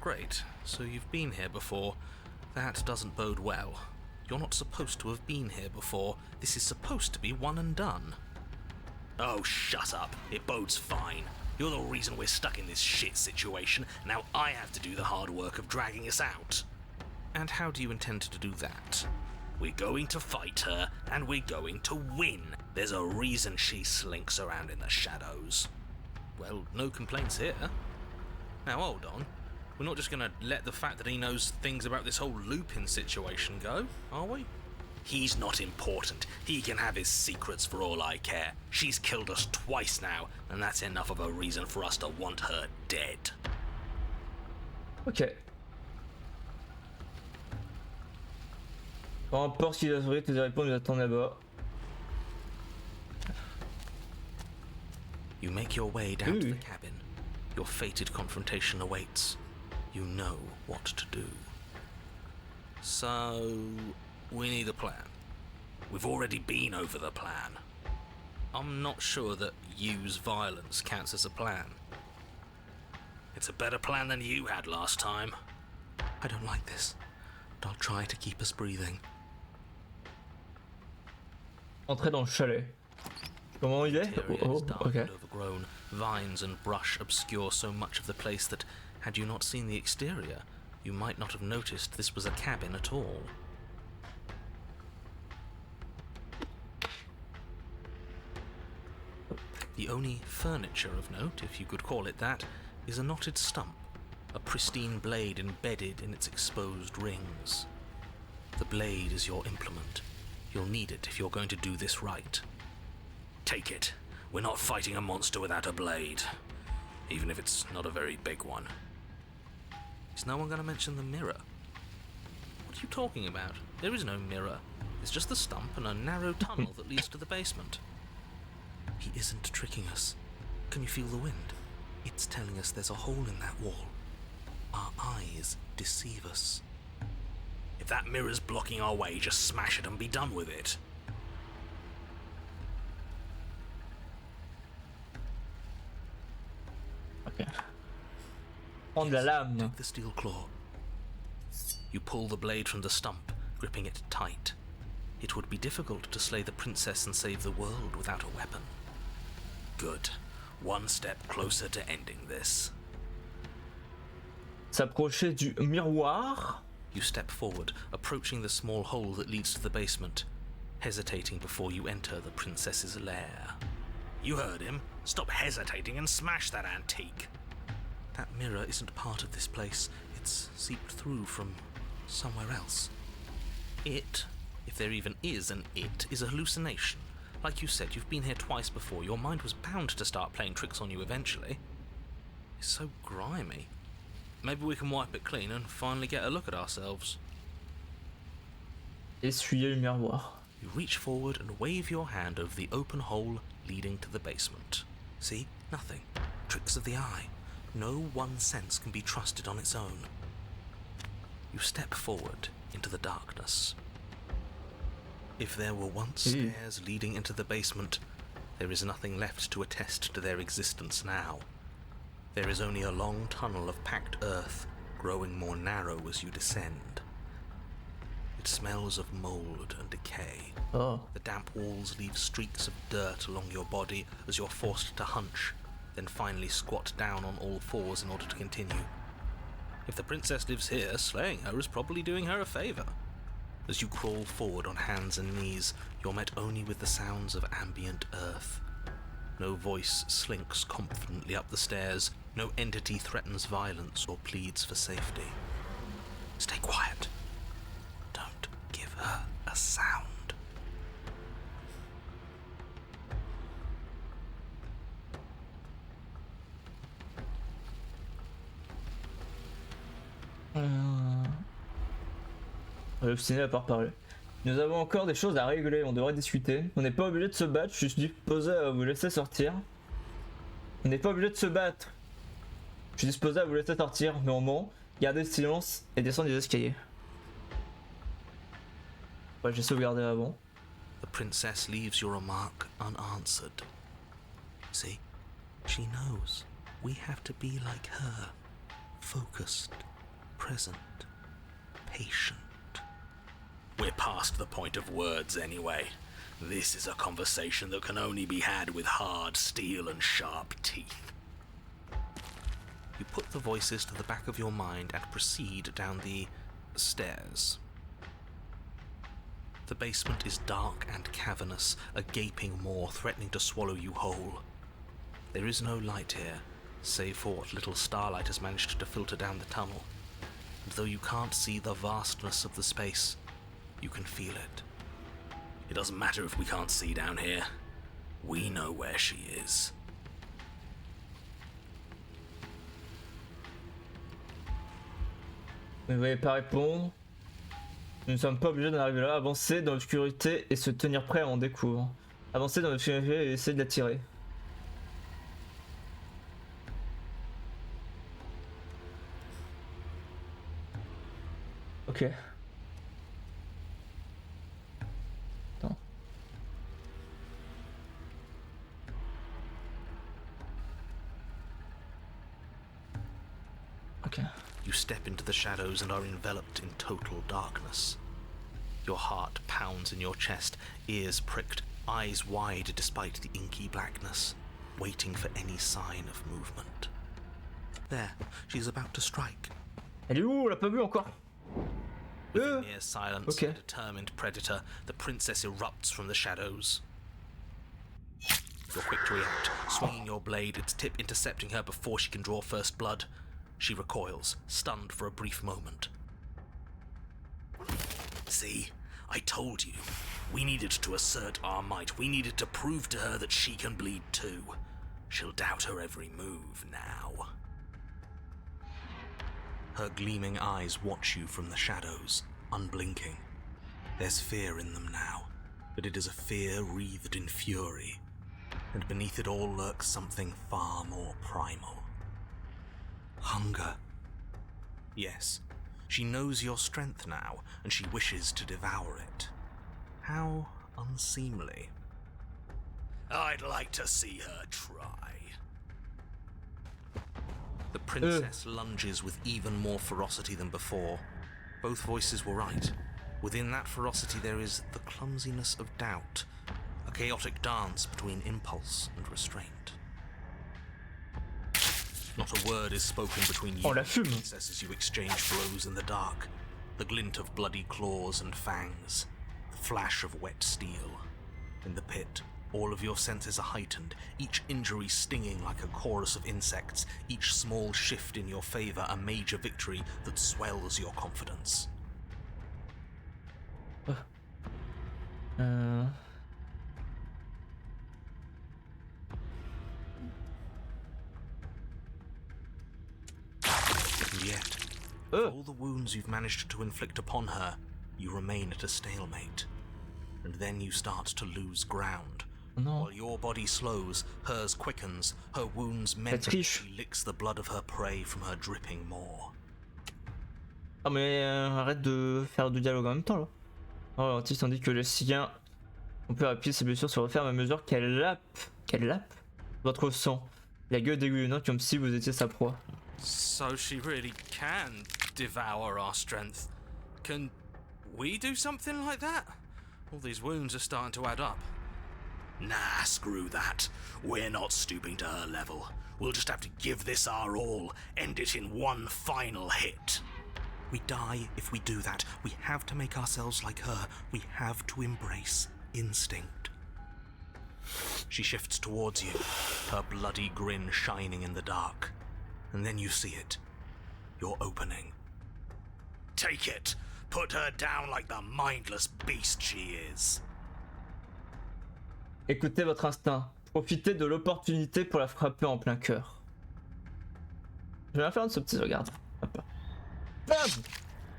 Great. So you've been here before. That doesn't bode well. You're not supposed to have been here before. This is supposed to be one and done. Oh, shut up. It bodes fine. You're the reason we're stuck in this shit situation. Now I have to do the hard work of dragging us out. And how do you intend to do that? We're going to fight her, and we're going to win. There's a reason she slinks around in the shadows. Well, no complaints here. Now hold on. We're not just gonna let the fact that he knows things about this whole Lupin situation go, are we? He's not important. He can have his secrets for all I care. She's killed us twice now, and that's enough of a reason for us to want her dead. Ok. Peu importe ce qu'il a trouvé, tes réponses nous attendent là-bas. You make your way down to the cabin. Your fated confrontation awaits. You know what to do. So, we need a plan. We've already been over the plan. I'm not sure that use violence counts as a plan. It's a better plan than you had last time. I don't like this, but I'll try to keep us breathing. Entrer dans le chalet. Comment il est? Interior Oh, is dark ok. and overgrown. Vines and brush obscure so much of the place that, had you not seen the exterior, you might not have noticed this was a cabin at all. The only furniture of note, if you could call it that, is a knotted stump, a pristine blade embedded in its exposed rings. The blade is your implement. You'll need it if you're going to do this right. Take it. We're not fighting a monster without a blade, even if it's not a very big one. Is no one going to mention the mirror? What are you talking about? There is no mirror. It's just the stump and a narrow tunnel that leads to the basement. He isn't tricking us. Can you feel the wind? It's telling us there's a hole in that wall. Our eyes deceive us. If that mirror's blocking our way, just smash it and be done with it. Ok. Prendre la lame. Take the steel claw. You pull the blade from the stump, gripping it tight. It would be difficult to slay the princess and save the world without a weapon. Good. One step closer to ending this. S'approcher du miroir. You step forward, approaching the small hole that leads to the basement, hesitating before you enter the princess's lair. You heard him. Stop hesitating and smash that antique. That mirror isn't part of this place. It's seeped through from somewhere else. It, if there even is an it, is a hallucination. Like you said, you've been here twice before. Your mind was bound to start playing tricks on you eventually. It's so grimy. Maybe we can wipe it clean and finally get a look at ourselves. Essuyer le miroir. You reach forward and wave your hand over the open hole leading to the basement. See? Nothing. Tricks of the eye. No one sense can be trusted on its own. You step forward into the darkness. If there were once stairs leading into the basement, there is nothing left to attest to their existence now. There is only a long tunnel of packed earth, growing more narrow as you descend. It smells of mold and decay. Oh. The damp walls leave streaks of dirt along your body as you're forced to hunch, then finally squat down on all fours in order to continue. If the princess lives here, slaying her is probably doing her a favor. As you crawl forward on hands and knees, you're met only with the sounds of ambient earth. No voice slinks confidently up the stairs. No entity threatens violence or pleads for safety. Stay quiet. Don't give her a sound. On est obstiné à part parler. Nous avons encore des choses à régler, on devrait discuter. On n'est pas obligé de se battre, je suis disposé à vous laisser sortir. On n'est pas obligé de se battre. Je suis disposé à vous laisser sortir, mais au moins, gardez le silence et descendre les escaliers. Ouais, j'ai sauvegardé avant. The princess leaves your remark unanswered. See? She knows. We have to be like her. Focused, present, patient. We're past the point of words anyway. This is a conversation that can only be had with hard steel and sharp teeth. You put the voices to the back of your mind and proceed down the stairs. The basement is dark and cavernous, a gaping maw threatening to swallow you whole. There is no light here, save for what little starlight has managed to filter down the tunnel. And though you can't see the vastness of the space, you can feel it. It doesn't matter if we can't see down here. We know where she is. Vous ne voyez pas répondre. Nous ne sommes pas obligés d'en arriver là. Avancer dans l'obscurité et se tenir prêt à en découvrir. Avancer dans l'obscurité et essayer de la tirer. Ok. Attends. Ok. You step into the shadows and are enveloped in total darkness. Your heart pounds in your chest, ears pricked, eyes wide despite the inky blackness, waiting for any sign of movement. There, she's about to strike. Elle est où? On l'a pas vu encore. With near silence, Okay. a determined predator, the princess erupts from the shadows. You're quick to react, swinging your blade, its tip intercepting her before she can draw first blood. She recoils, stunned for a brief moment. See, I told you. We needed to assert our might. We needed to prove to her that she can bleed too. She'll doubt her every move now. Her gleaming eyes watch you from the shadows, unblinking. There's fear in them now, but it is a fear wreathed in fury, and beneath it all lurks something far more primal. Hunger. Yes, she knows your strength now, and she wishes to devour it. How unseemly. I'd like to see her try. The princess lunges with even more ferocity than before. Both voices were right. Within that ferocity there is the clumsiness of doubt, a chaotic dance between impulse and restraint. Not a word is spoken between you Oh, la and the fume. princess as you exchange blows in the dark. The glint of bloody claws and fangs, the flash of wet steel. In the pit, all of your senses are heightened, each injury stinging like a chorus of insects, each small shift in your favor a major victory that swells your confidence. And yet, for all the wounds you've managed to inflict upon her, you remain at a stalemate. And then you start to lose ground. Non. While your body slows, hers quickens, her wounds mend as triche. she licks the blood of her prey from her dripping maw. Ah mais arrête de faire du dialogue en même temps là. Oh, l'artiste indique que le sien, on peut appuyer ses blessures se referment à mesure qu'elle lappe votre sang. La gueule dégoulinante comme si vous étiez sa proie. So she really can devour our strength. Can we do something like that? All these wounds are starting to add up. Nah, screw that. We're not stooping to her level. We'll just have to give this our all, end it in one final hit. We die if we do that. We have to make ourselves like her. We have to embrace instinct. She shifts towards you, her bloody grin shining in the dark. And then you see it. Your opening. Take it. Put her down like the mindless beast she is. Écoutez votre instinct. Profitez de l'opportunité pour la frapper en plein cœur. Je vais la faire de ce petit regard. Hop là. Bam!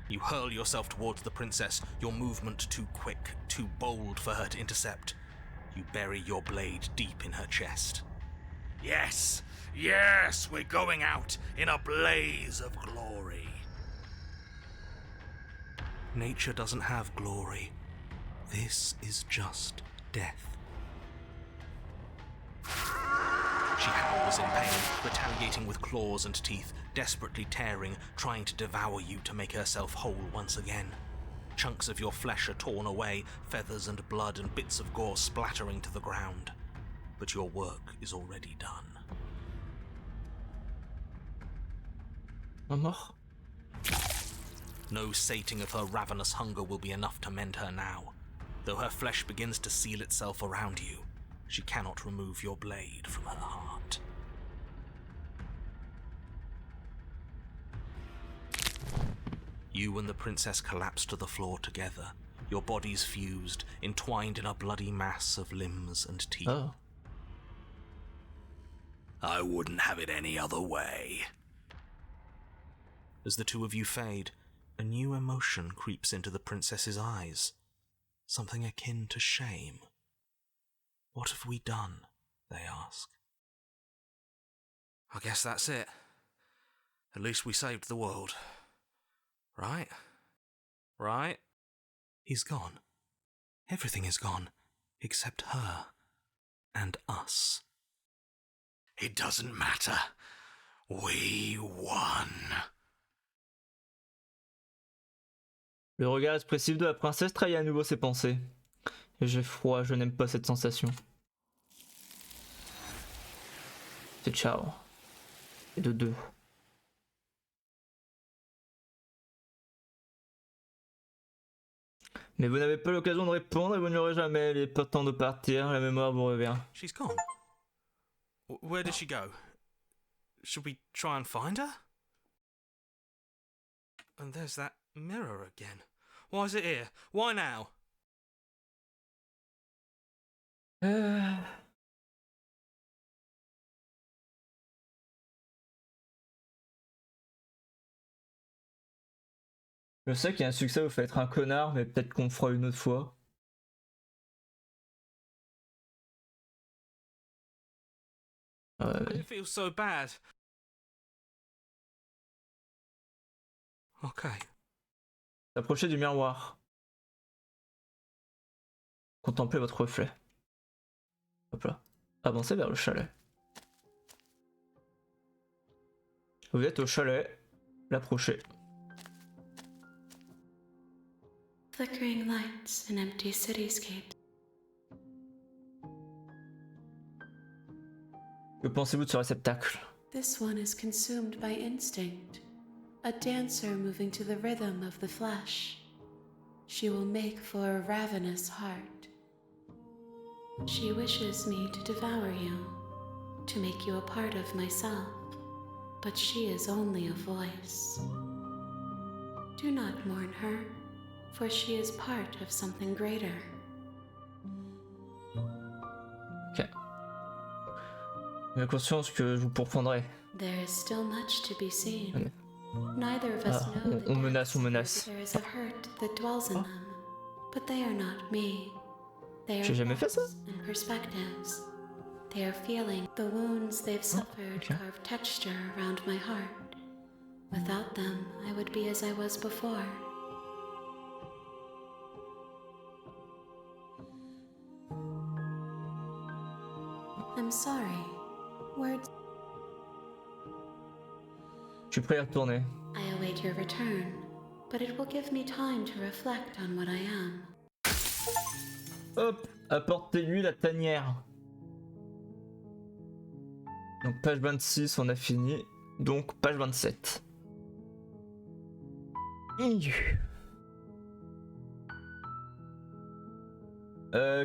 You hurl yourself towards the princess, your movement too quick, too bold for her to intercept. You bury your blade deep in her chest. Yes, yes, we're going out in a blaze of glory. Nature doesn't have glory. This is just death. She howls in pain, retaliating with claws and teeth, desperately tearing, trying to devour you to make herself whole once again. Chunks of your flesh are torn away, feathers and blood and bits of gore splattering to the ground. But your work is already done. Mort. No sating of her ravenous hunger will be enough to mend her now. Though her flesh begins to seal itself around you, she cannot remove your blade from her heart. You and the princess collapse to the floor together, your bodies fused, entwined in a bloody mass of limbs and teeth. Oh. I wouldn't have it any other way. As the two of you fade, a new emotion creeps into the princess's eyes. Something akin to shame. What have we done? They ask. I guess that's it. At least we saved the world. Right? right? He's gone. Everything is gone, except her and us. It doesn't matter. We won. Le regard expressif de la princesse trahit à nouveau ses pensées. Et j'ai froid, je n'aime pas cette sensation. C'est ciao. Et de deux. Mais vous n'avez pas l'occasion de répondre et vous ne l'aurez jamais. Il est pas temps de partir, la mémoire vous revient. She's gone. Where did she go? Should we try and find her? And there's that mirror again. Why is it here? Why now? Je sais qu'il y a un succès, vous faites être un connard, mais peut-être qu'on le fera une autre fois. It feels so bad. Okay. Approchez du miroir. Contemplez votre reflet. Hop là. Avancez vers le chalet. Vous êtes au chalet. L'approchez. Flickering lights in empty cityscapes. Que pensez-vous de ce réceptacle? This one is consumed by instinct, a dancer moving to the rhythm of the flesh. She will make for a ravenous heart. She wishes me to devour you, to make you a part of myself, but she is only a voice. Do not mourn her, for she is part of something greater. Ok. J'ai conscience que je vous pourfendrai. There is still much to be seen. Okay. Neither of us know the on menace, on depths menace. there is of hurt that dwells in them, but they are not me. They are J'ai jamais fait ça. thoughts and perspectives. They are feeling the wounds they've suffered okay. carve texture around my heart. Without them, I would be as I was before. I'm sorry. Words. Je suis prêt à retourner. I await your return, but it will give me time to reflect on what I am. Hop, apportez-lui la tanière. Donc page 26, on a fini. Donc page 27.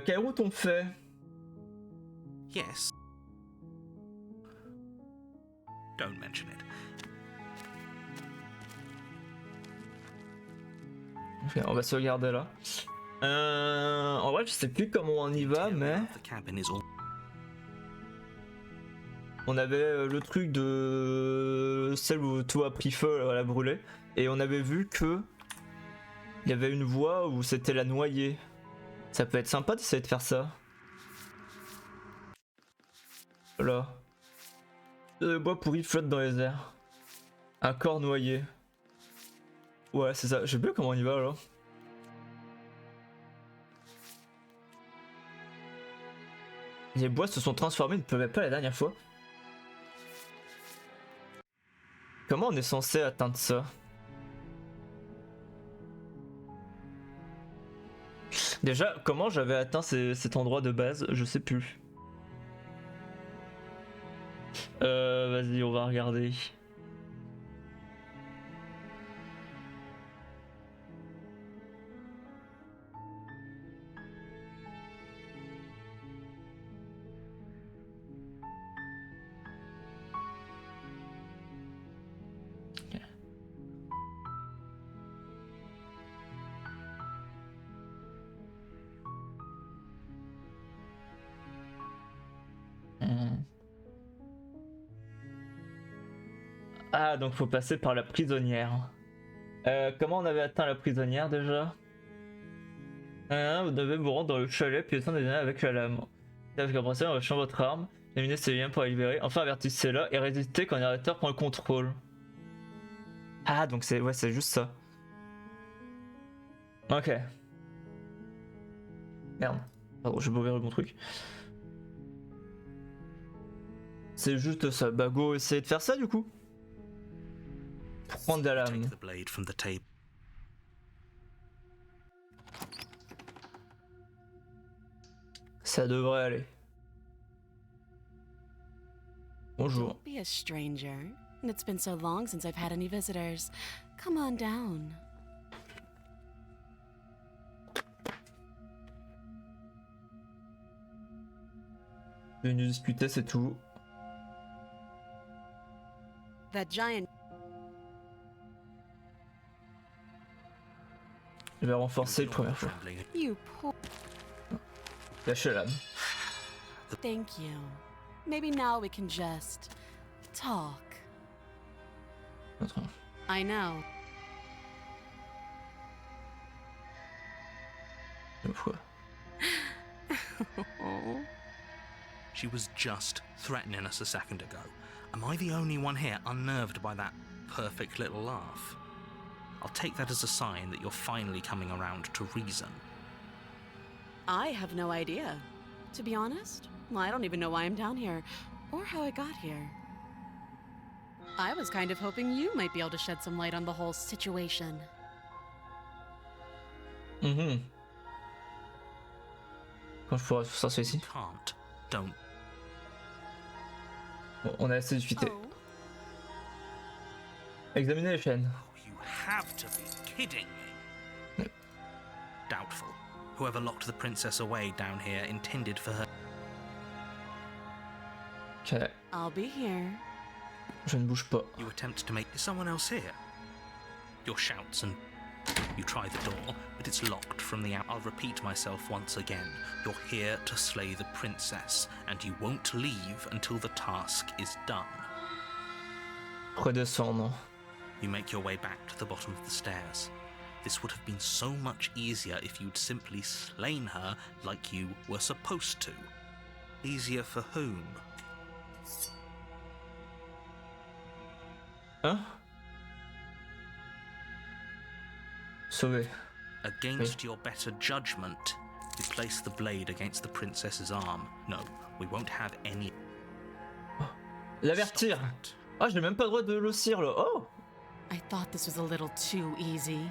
Quelle route on fait? Yes. Don't mention it. Ok, on va se regarder là. En vrai, je sais plus comment on y va, mais The cabin is all. on avait le truc de celle où tout a pris feu, elle a brûlé, et on avait vu que il y avait une voie où c'était la noyée. Ça peut être sympa d'essayer de faire ça. Voilà. Le bois pourri flotte dans les airs. Un corps noyé. Ouais, c'est ça. Je sais plus comment on y va là. Les bois se sont transformés, ils ne pouvaient pas la dernière fois. Comment on est censé atteindre ça? Déjà, comment j'avais atteint cet endroit de base? Je sais plus. Vas-y, on va regarder. Ah, donc faut passer par la prisonnière. Comment on avait atteint la prisonnière déjà? Vous devez vous rendre dans le chalet puis descendre des avec la lame. Avec un bracelet en lâchant votre arme, éliminez ces liens pour la libérer. Enfin avertissez-la et résistez quand le narrateur prend le contrôle. Ah, donc c'est juste ça. Ok. Merde. Pardon, j'ai pas ouvert le bon truc. C'est juste ça. Bah go, essayer de faire ça du coup. Prendre de la lame. Take the blade from the table. Ça devrait aller. Bonjour. Don't be a stranger. It's been so long since I've had any visitors. Come on down. Venu discuter, c'est tout. That giant. Je vais renforcer la première fois. You poor. Lâchez la lame. Thank you. Maybe now we can just talk. Attends. I know. Une fois. She was just threatening us a second ago. Am I the only one here unnerved by that perfect little laugh? I'll take that as a sign that you're finally coming around to reason. I have no idea. To be honest, I don't even know why I'm down here, or how I got here. I was kind of hoping you might be able to shed some light on the whole situation. Quand je pourrai sortir ici. Can't. Don't. Bon, on a assez discuté. Oh. Examiner les chaînes. You have to be kidding me. Doubtful. Whoever locked the princess away down here intended for her. Ok. I'll be here. Je ne bouge pas. You attempt to make someone else here. Your shouts and you try the door, but it's locked from the out. I'll repeat myself once again. You're here to slay the princess, and you won't leave until the task is done. Redescendre. You make your way back to the bottom of the stairs. This would have been so much easier if you'd simply slain her like you were supposed to. Easier for whom? Hein? Sauver. Against your better judgment, you place the blade against the princess's arm. No, we won't have any. L'avertir. Stop it. Ah, j'ai même pas le droit de l'ossir là. Oh! I thought this was a little too easy.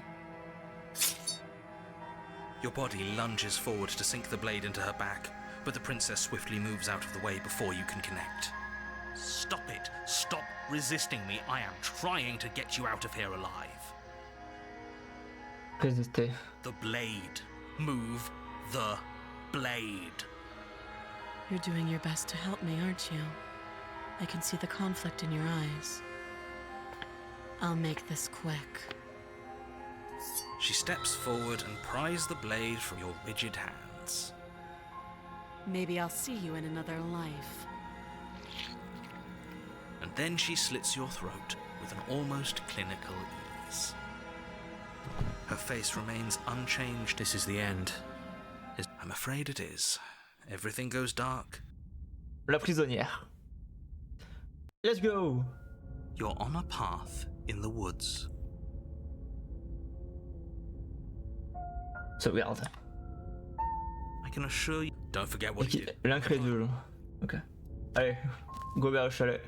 Your body lunges forward to sink the blade into her back, but the princess swiftly moves out of the way before you can connect. Stop it! Stop resisting me! I am trying to get you out of here alive. Résister. The blade. Move the blade. You're doing your best to help me, aren't you? I can see the conflict in your eyes. I'll make this quick. She steps forward and pries the blade from your rigid hands. Maybe I'll see you in another life. And then she slits your throat with an almost clinical ease. Her face remains unchanged. This is the end. I'm afraid it is. Everything goes dark. La prisonnière. Let's go! You're on a path in the woods. Sauvegarde. I can assure you. Don't forget what you did. L'incrédule. Ok. Allez, go vers le chalet.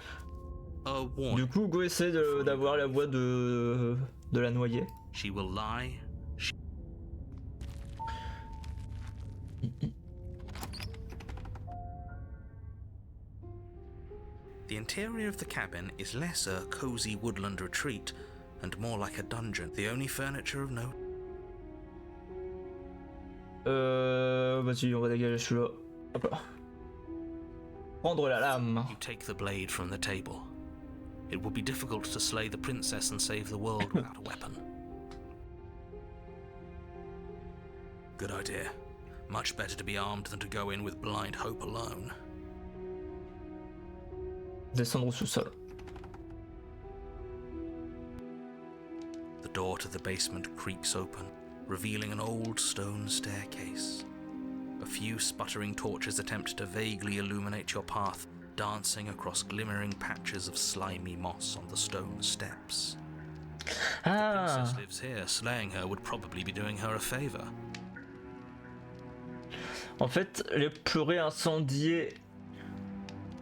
A warning. Du coup, go essaie d'avoir la voix de la noyée. She will lie. The interior of the cabin is less a cozy woodland retreat and more like a dungeon. The only furniture of note. Vas-y, on va dégager celui-là. Hop là. Prendre la lame. You take the blade from the table. It would be difficult to slay the princess and save the world without a weapon. Good idea. Much better to be armed than to go in with blind hope alone. Descendre au sous-sol. The door to the basement creaks open, revealing an old stone staircase. A few sputtering torches attempt to vaguely illuminate your path, dancing across glimmering patches of slimy moss on the stone steps. Ah, Princess lives here. Slaying her would probably be doing her a favor. en fait, les plurées incendiées,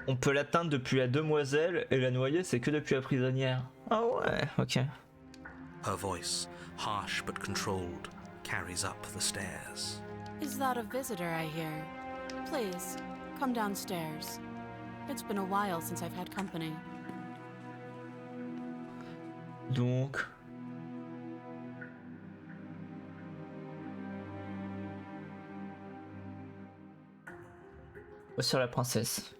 on peut l'atteindre depuis la demoiselle et la noyer, c'est que depuis la prisonnière. Ah ouais, ok. Her voice, harsh but controlled, carries up the stairs. Is that a visitor I hear? Please, come downstairs. It's been a while since I've had company. Donc... sur la princesse.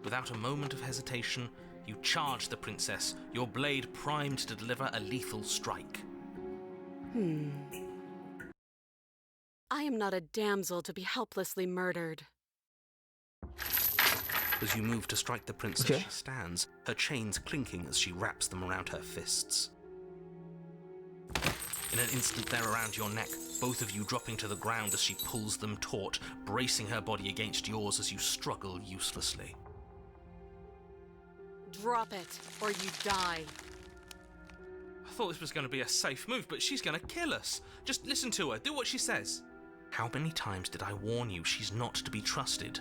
Without a moment of hesitation, you charge the princess, your blade primed to deliver a lethal strike. I am not a damsel to be helplessly murdered. As you move to strike the princess, Okay. she stands, her chains clinking as she wraps them around her fists. In an instant, they're around your neck, both of you dropping to the ground as she pulls them taut, bracing her body against yours as you struggle uselessly. Drop it, or you die. I thought this was going to be a safe move, but she's going to kill us. Just listen to her, do what she says. How many times did I warn you she's not to be trusted?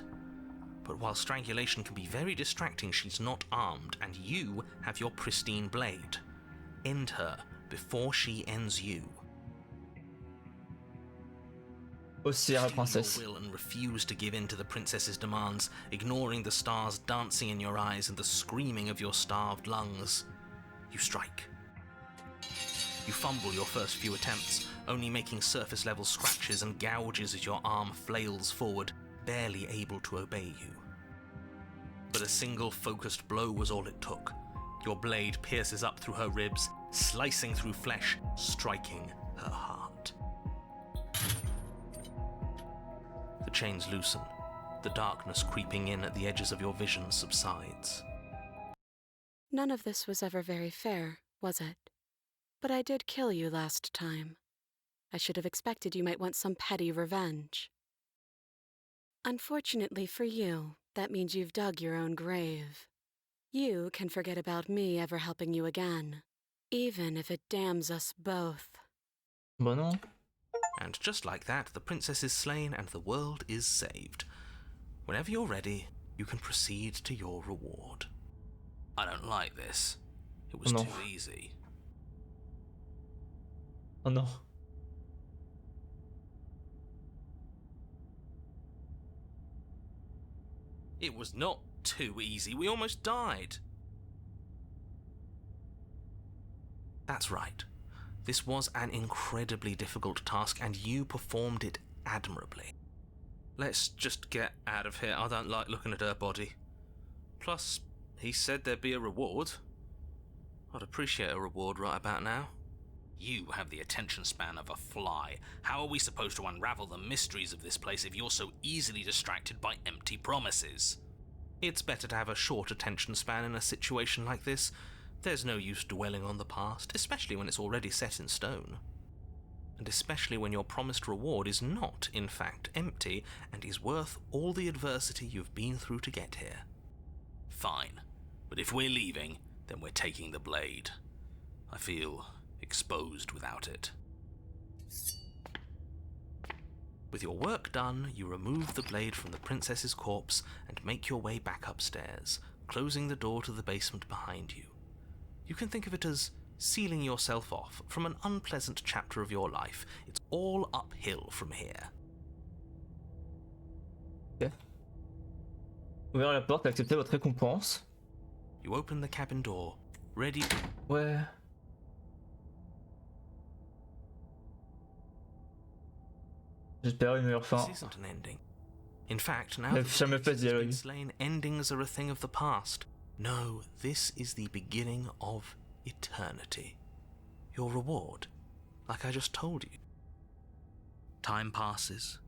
But while strangulation can be very distracting, she's not armed, and you have your pristine blade. End her before she ends you. Aussi à la Steel princesse. your will and refuse to give in to the princess's demands, ignoring the stars dancing in your eyes and the screaming of your starved lungs. You strike. You fumble your first few attempts, only making surface-level scratches and gouges as your arm flails forward, barely able to obey you. But a single focused blow was all it took. Your blade pierces up through her ribs, slicing through flesh, striking her heart. The chains loosen. The darkness creeping in at the edges of your vision subsides. None of this was ever very fair, was it? But I did kill you last time. I should have expected you might want some petty revenge. Unfortunately for you, that means you've dug your own grave. You can forget about me ever helping you again, even if it damns us both. Bah non. And just like that, the princess is slain and the world is saved. Whenever you're ready, you can proceed to your reward. I don't like this. It was No. too easy. Oh non. It was not too easy. We almost died. That's right. This was an incredibly difficult task, and you performed it admirably. Let's just get out of here. I don't like looking at her body. Plus, he said there'd be a reward. I'd appreciate a reward right about now. You have the attention span of a fly. How are we supposed to unravel the mysteries of this place if you're so easily distracted by empty promises? It's better to have a short attention span in a situation like this. There's no use dwelling on the past, especially when it's already set in stone. And especially when your promised reward is not, in fact, empty and is worth all the adversity you've been through to get here. Fine, but if we're leaving, then we're taking the blade. I feel exposed without it. With your work done, you remove the blade from the princess's corpse and make your way back upstairs, closing the door to the basement behind you. You can think of it as sealing yourself off from an unpleasant chapter of your life. It's all uphill from here. Ok. Ouvrir la porte, accepter votre récompense. You open the cabin door, ready. Ouais. J'espère une meilleure fin. This isn't an ending. In fact, now Mais that jamais the fait princess has been dialogue. slain, endings are a thing of the past. No, this is the beginning of eternity. Your reward, like I just told you. Time passes.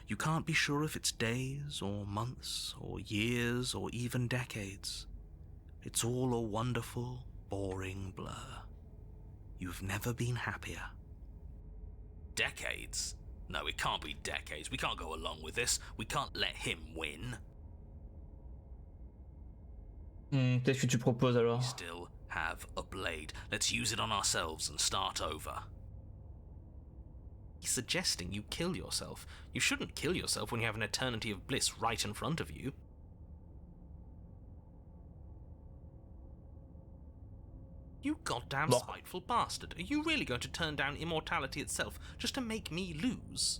You can't be sure if it's days or months or years or even decades. It's all a wonderful, boring blur. You've never been happier. Decades? No, it can't be decades. We can't go along with this. We can't let him win. Qu'est-ce que tu proposes alors? We still have have a blade. Let's use it on ourselves and start over. He's suggesting you kill yourself. You shouldn't kill yourself when you have an eternity of bliss right in front of you. You goddamn spiteful bastard. Are you really going to turn down immortality itself just to make me lose?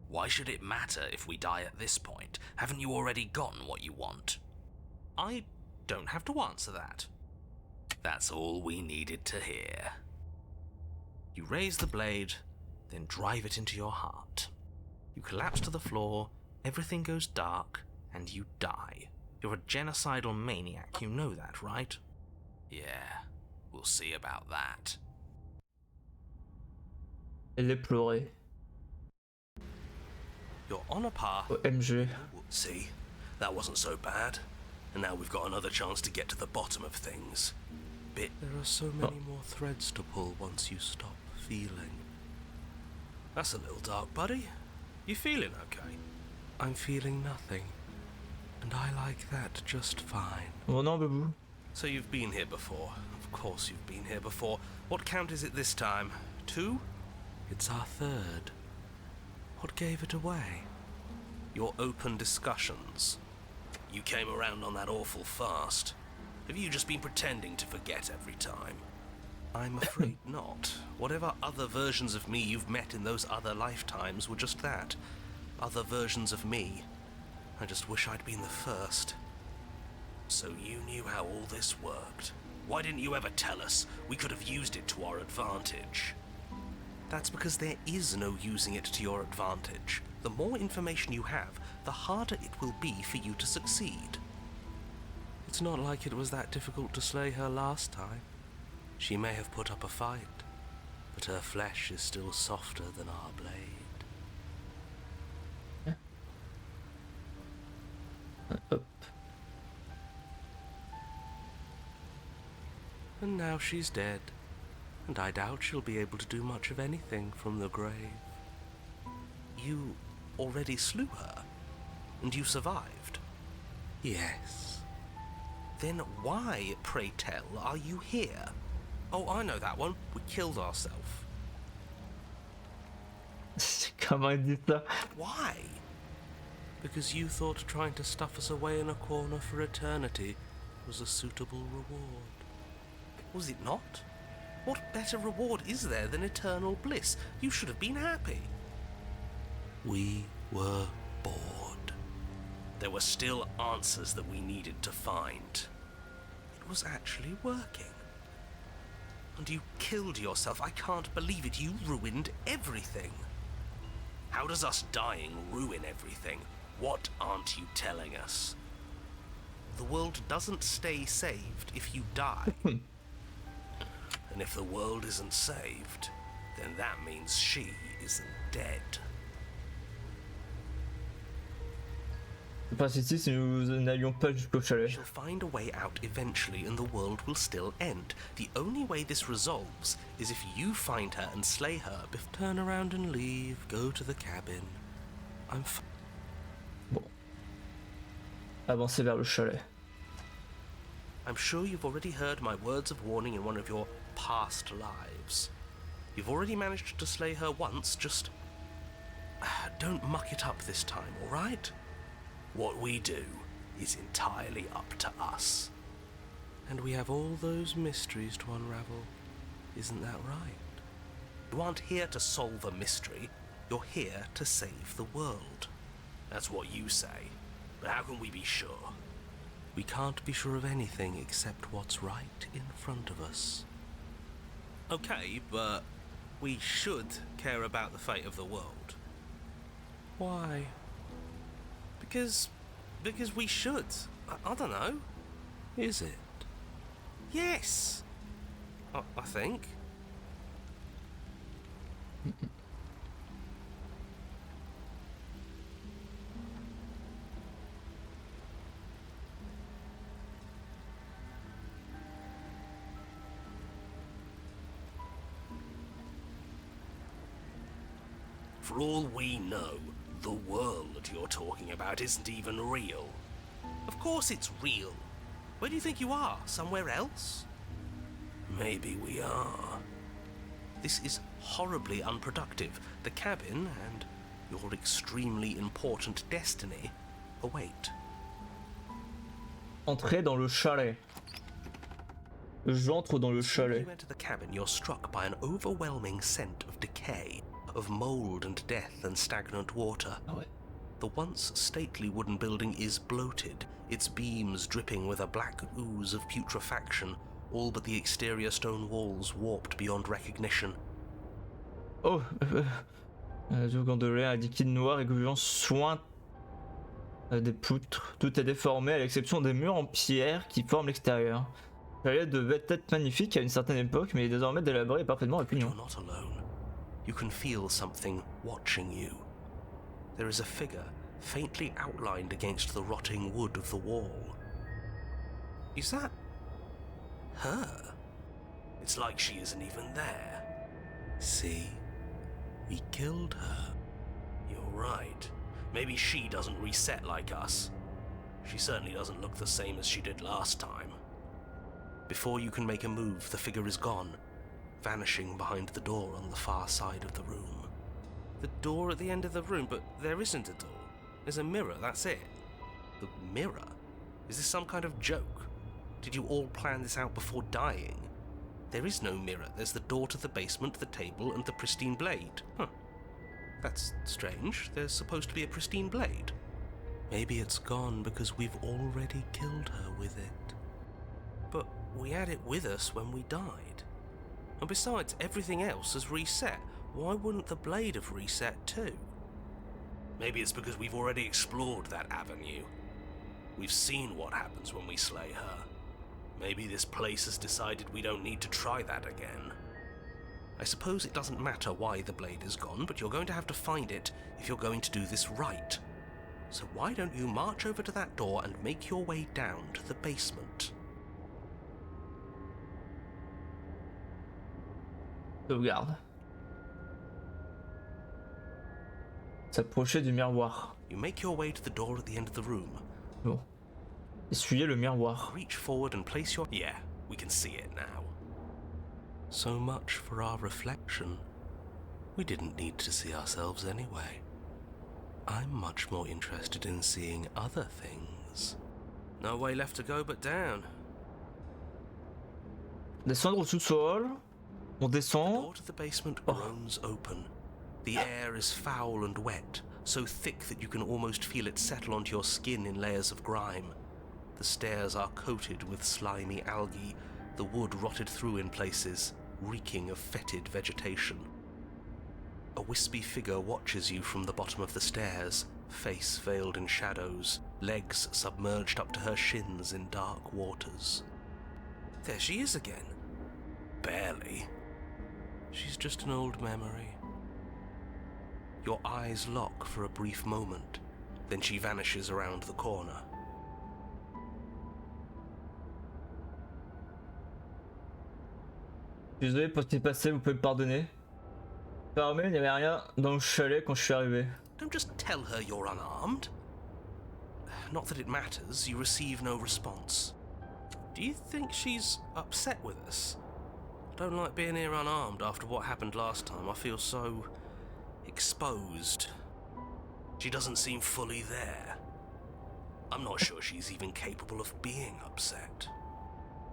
Why should it matter if we die at this point? Haven't you already gotten what you want? I don't have to answer that. That's all we needed to hear. You raise the blade, then drive it into your heart. You collapse to the floor, everything goes dark, and you die. You're a genocidal maniac, you know that, right? Yeah, we'll see about that. Elle est pleurée. You're on a path. OMG. See, that wasn't so bad. And now we've got another chance to get to the bottom of things. There are so many more threads to pull once you stop feeling. That's a little dark, buddy. You feeling okay? I'm feeling nothing. And I like that just fine. Oh non, Babou. So you've been here before. Of course you've been here before. What count is it this time? 2? It's our third. What gave it away? Your open discussions. You came around on that awful fast. Have you just been pretending to forget every time? I'm afraid Not. Whatever other versions of me you've met in those other lifetimes were just that. Other versions of me. I just wish I'd been the first. So you knew how all this worked. Why didn't you ever tell us? We could have used it to our advantage. That's because there is no using it to your advantage. The more information you have, the harder it will be for you to succeed. It's not like it was that difficult to slay her last time. She may have put up a fight, but her flesh is still softer than our blade. Hop. And now she's dead, and I doubt she'll be able to do much of anything from the grave. You already slew her, and you survived. Yes. Then why, pray tell, are you here? Oh, I know that one. We killed ourselves. Comment il dit ça? Why? Because you thought trying to stuff us away in a corner for eternity was a suitable reward. Was it not? What better reward is there than eternal bliss? You should have been happy. We were bored. There were still answers that we needed to find. It was actually working. And you killed yourself. I can't believe it. You ruined everything. How does us dying ruin everything? What aren't you telling us? The world doesn't stay saved if you die. And if the world isn't saved, then that means she isn't dead. C'est pas ici si nous n'allions pas jusqu'au chalet. She'll find a way out eventually and the world will still end. The only way this resolves is if you find her and slay her before... Turn around and leave, go to the cabin. Bon. Avancer vers le chalet. I'm sure you've already heard my words of warning in one of your past lives. You've already managed to slay her once, just... don't muck it up this time, alright? What we do is entirely up to us. And we have all those mysteries to unravel. Isn't that right? You aren't here to solve a mystery. You're here to save the world. That's what you say. But how can we be sure? We can't be sure of anything except what's right in front of us. Okay, but we should care about the fate of the world. Why? Because we should. I don't know. Is it? Yes. I think. For all we know, the world you're talking about isn't even real. Of course it's real. Where do you think you are? Somewhere else? Maybe we are. This is horribly unproductive. The cabin and your extremely important destiny await. Entrer dans le chalet. J'entre dans le When chalet. you enter the cabin, you're struck by an overwhelming scent of decay, of mold and death and stagnant water. Ah ouais. The once stately wooden building is bloated, its beams dripping with a black ooze of putrefaction, all but the exterior stone walls warped beyond recognition. Oh, du gondolier, un liquide noir égoulant soin des poutres. Tout est déformé à l'exception des murs en pierre qui forment l'extérieur. Le chalet devait être magnifique à une certaine époque, mais il est désormais délabré et parfaitement répugnant. You're not alone. You can feel something watching you. There is a figure faintly outlined against the rotting wood of the wall. Is that her? It's like she isn't even there. See? We killed her. You're right. Maybe she doesn't reset like us. She certainly doesn't look the same as she did last time. Before you can make a move, the figure is gone, vanishing behind the door on the far side of the room. The door at the end of the room, but there isn't a door. There's a mirror, that's it. The mirror? Is this some kind of joke? Did you all plan this out before dying? There is no mirror. There's the door to the basement, the table, and the pristine blade. Huh. That's strange. There's supposed to be a pristine blade. Maybe it's gone because we've already killed her with it. But we had it with us when we died. And besides, everything else has reset. Why wouldn't the blade have reset too? Maybe it's because we've already explored that avenue. We've seen what happens when we slay her. Maybe this place has decided we don't need to try that again. I suppose it doesn't matter why the blade is gone, but you're going to have to find it if you're going to do this right. So why don't you march over to that door and make your way down to the basement? Sauvegarde. S'approcher du miroir. You make your way to the door at the end of the room. Bon. Essuyer le miroir. Reach forward and place your... Yeah, we can see it now. So much for our reflection. We didn't need to see ourselves anyway. I'm much more interested in seeing other things. No way left to go but down. Descendre au sous-sol. On The descend. door to the basement groans open. The air is foul and wet, so thick that you can almost feel it settle onto your skin in layers of grime. The stairs are coated with slimy algae, the wood rotted through in places, reeking of fetid vegetation. A wispy figure watches you from the bottom of the stairs, face veiled in shadows, legs submerged up to her shins in dark waters. There she is again. Barely. She's just an old memory. Your eyes lock for a brief moment, then she vanishes around the corner. Désolé pour ce qui est passé, vous pouvez me pardonner. Par il n'y avait rien dans le chalet quand je suis arrivé. Don't just tell her you're unarmed. Not that it matters, you receive no response. Do you think she's upset with us? I don't like being here unarmed after what happened last time. I feel so exposed. She doesn't seem fully there. I'm not sure she's even capable of being upset.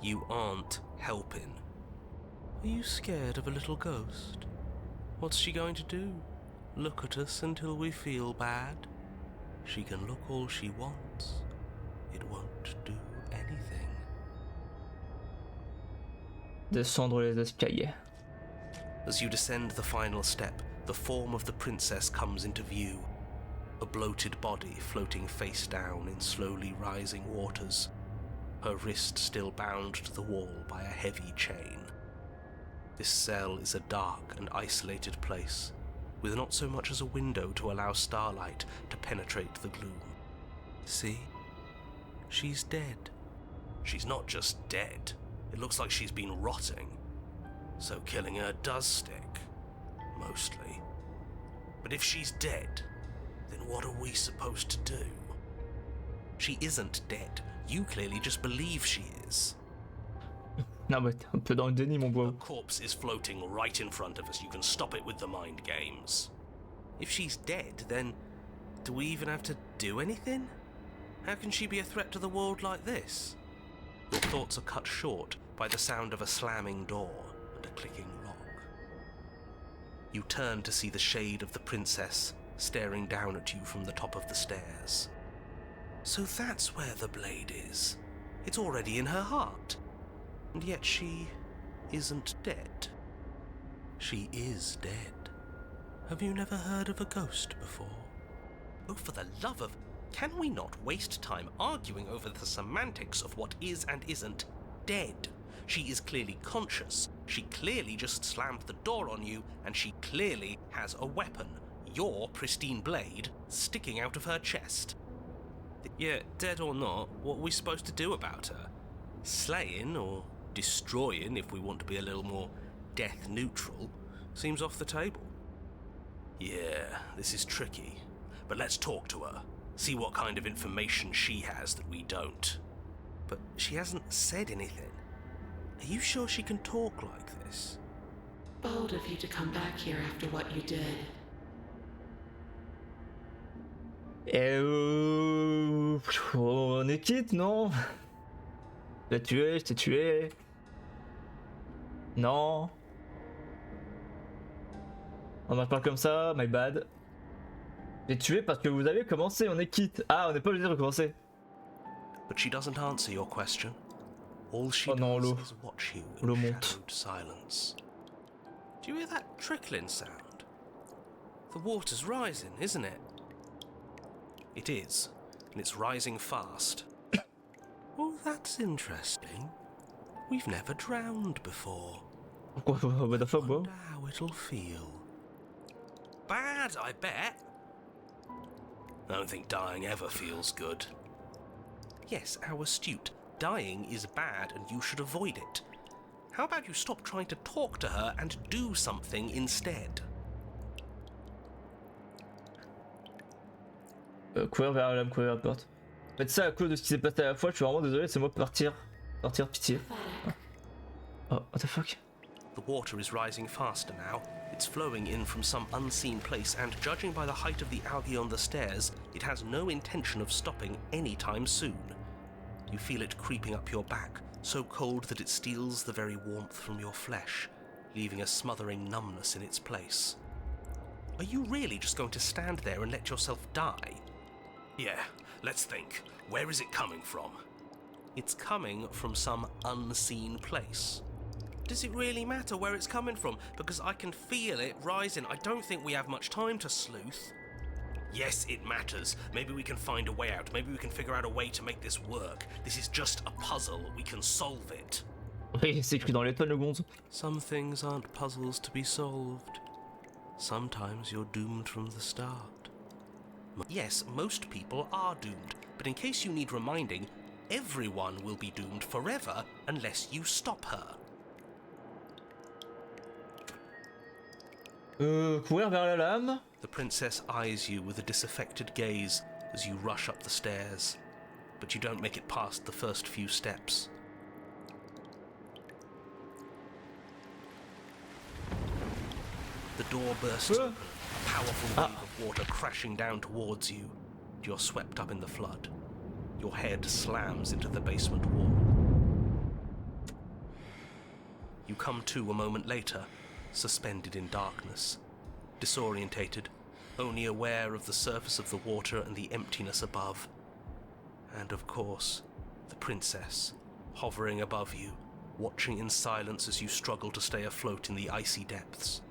You aren't helping. Are you scared of a little ghost? What's she going to do? Look at us until we feel bad? She can look all she wants. It won't do anything. Descendre les escaliers. As you descend the final step, the form of the princess comes into view. A bloated body floating face down in slowly rising waters, her wrist still bound to the wall by a heavy chain. This cell is a dark and isolated place, with not so much as a window to allow starlight to penetrate the gloom. See? She's dead. She's not just dead. It looks like she's been rotting. So killing her does stick. Mostly. But if she's dead, then what are we supposed to do? She isn't dead. You clearly just believe she is. Non mais t'es un peu dans le déni mon A beau. corpse is floating right in front of us. You can stop it with the mind games. If she's dead, then do we even have to do anything? How can she be a threat to the world like this? Your thoughts are cut short by the sound of a slamming door and a clicking lock. You turn to see the shade of the princess staring down at you from the top of the stairs. So that's where the blade is. It's already in her heart. And yet she isn't dead. She is dead. Have you never heard of a ghost before? Oh, for the love of... Can we not waste time arguing over the semantics of what is and isn't dead? She is clearly conscious. She clearly just slammed the door on you, and she clearly has a weapon. Your pristine blade sticking out of her chest. Yeah, dead or not, what are we supposed to do about her? Slaying, or destroying, if we want to be a little more death neutral, seems off the table. Yeah, this is tricky. But let's talk to her. See what kind of information she has that we don't. But she hasn't said anything. Are you sure she can talk like this? Bold of you to come back here after what you did. On est quitte, non? Je t'ai tué. Non. On marche pas comme ça, my bad. J'ai tué parce que vous avez commencé, on est quitte. Ah, on n'est pas obligé de recommencer. But she doesn't answer your question. All she Oh non, does l'eau. is watch you L'eau in monte. shadowed silence. Do you hear that trickling sound? The water's rising, isn't it? It is, and it's rising fast. Oh, that's interesting. We've never drowned before. What the fuck, bro? Wonder how it'll feel. Bad, I bet. I don't think dying ever feels good. Yes, how astute. Dying is bad and you should avoid it. How about you stop trying to talk to her and do something instead? Courir vers la lame, courir vers la porte. Faites ça à cause de ce qui s'est passé à la fois, je suis vraiment désolé, c'est moi partir. Partir, pitié. Oh, what the fuck? The water is rising faster now. It's flowing in from some unseen place, and judging by the height of the algae on the stairs, it has no intention of stopping anytime soon. You feel it creeping up your back, so cold that it steals the very warmth from your flesh, leaving a smothering numbness in its place. Are you really just going to stand there and let yourself die? Yeah, let's think. Where is it coming from? It's coming from some unseen place. Does it really matter where it's coming from? Because I can feel it rising. I don't think we have much time to sleuth. Yes, it matters. Maybe we can find a way out. Maybe we can figure out a way to make this work. This is just a puzzle. We can solve it. Oui, c'est écrit dans les tonnes le gonze. Some things aren't puzzles to be solved. Sometimes you're doomed from the start. Yes, most people are doomed. But in case you need reminding, everyone will be doomed forever unless you stop her. Courir vers la lame. The princess eyes you with a disaffected gaze as you rush up the stairs, but you don't make it past the first few steps. The door bursts open, a powerful wave of water crashing down towards you. You're swept up in the flood. Your head slams into the basement wall. You come to a moment later, suspended in darkness, disorientated, only aware of the surface of the water and the emptiness above. And of course, the princess, hovering above you, watching in silence as you struggle to stay afloat in the icy depths.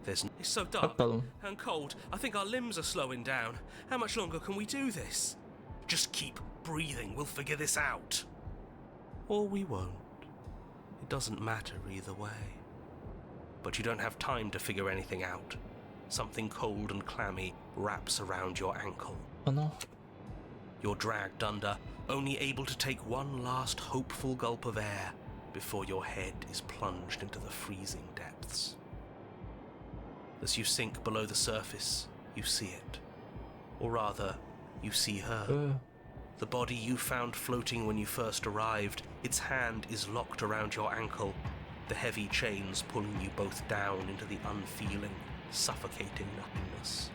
It's so dark and cold. I think our limbs are slowing down. How much longer can we do this? Just keep breathing. We'll figure this out. Or we won't. It doesn't matter either way. But you don't have time to figure anything out. Something cold and clammy wraps around your ankle. Oh non. You're dragged under, only able to take one last hopeful gulp of air before your head is plunged into the freezing depths. As you sink below the surface, you see it. Or rather, you see her. The body you found floating when you first arrived, its hand is locked around your ankle, the heavy chains pulling you both down into the unfeeling, suffocating nothingness.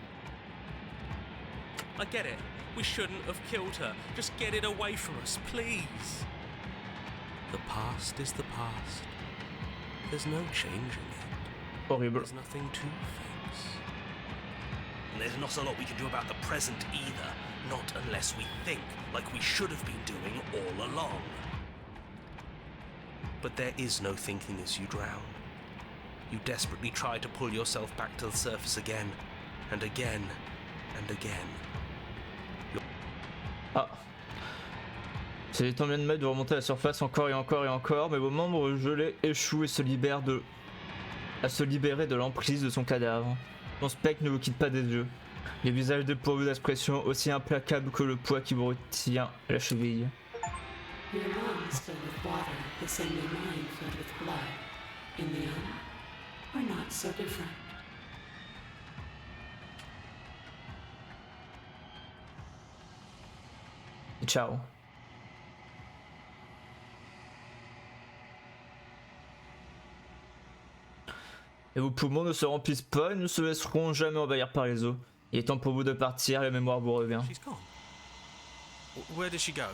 I get it. We shouldn't have killed her. Just get it away from us, please. The past is the past. There's no changing it. Horrible. There's nothing to fix. And there's not a lot we can do about the present either. Not unless we think like we should have been doing all along. But there is no thinking as you drown. You desperately try to pull yourself back to the surface again, and again, and again. Ah. C'est tant bien de mettre de remonter à la surface encore et encore et encore, mais vos membres gelés échouent et se libèrent à se libérer de l'emprise de son cadavre. Son spectre ne vous quitte pas des yeux. Les visages dépourvus d'expression aussi implacables que le poids qui vous retient à la cheville. Your lungs filled with water, the same as mine filled with blood. In the end, we're not so different. Ciao. Et vos poumons ne se remplissent pas et ne se laisseront jamais envahir par les eaux. Il est temps pour vous de partir, la mémoire vous revient. She's gone. Where did she go?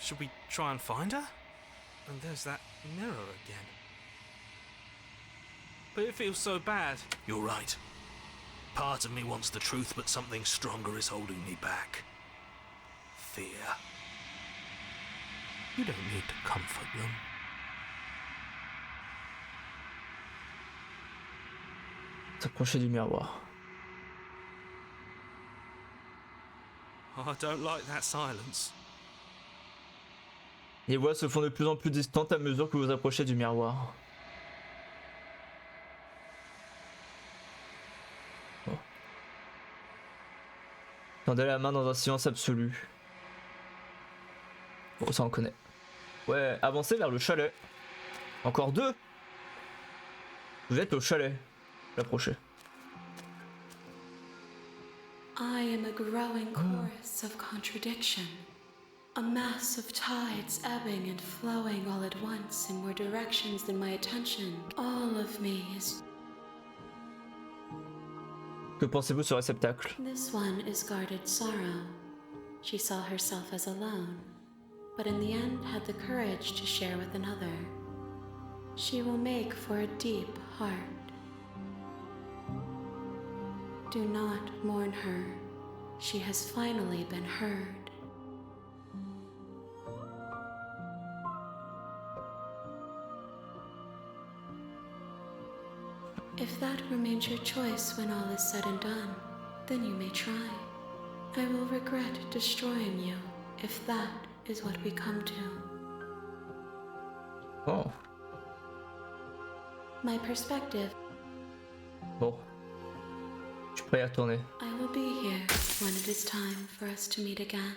Should we try and find her? And there's that mirror again. But it feels so bad. You're right. Part of me wants the truth, but something stronger is holding me back. Fear. You don't need to comfort them. S'approcher du miroir. Oh, I don't like that silence. Les voix se font de plus en plus distantes à mesure que vous vous approchez du miroir. Oh. Tendez la main dans un silence absolu. Oh, ça on connaît. Ouais, avancez vers le chalet. Encore deux. Vous êtes au chalet. Approchez. I am a growing chorus of contradiction, a mass of tides ebbing and flowing all at once in more directions than my attention. All of me is... Que pensez-vous de ce réceptacle? This one is guarded sorrow. She saw herself as alone, but in the end had the courage to share with another. She will make for a deep heart. Do not mourn her. She has finally been heard. If that remains your choice when all is said and done, then you may try. I will regret destroying you if that is what we come to. Oh. My perspective. Bon. Je suis prêt à tourner. I will be here when it is time for us to meet again.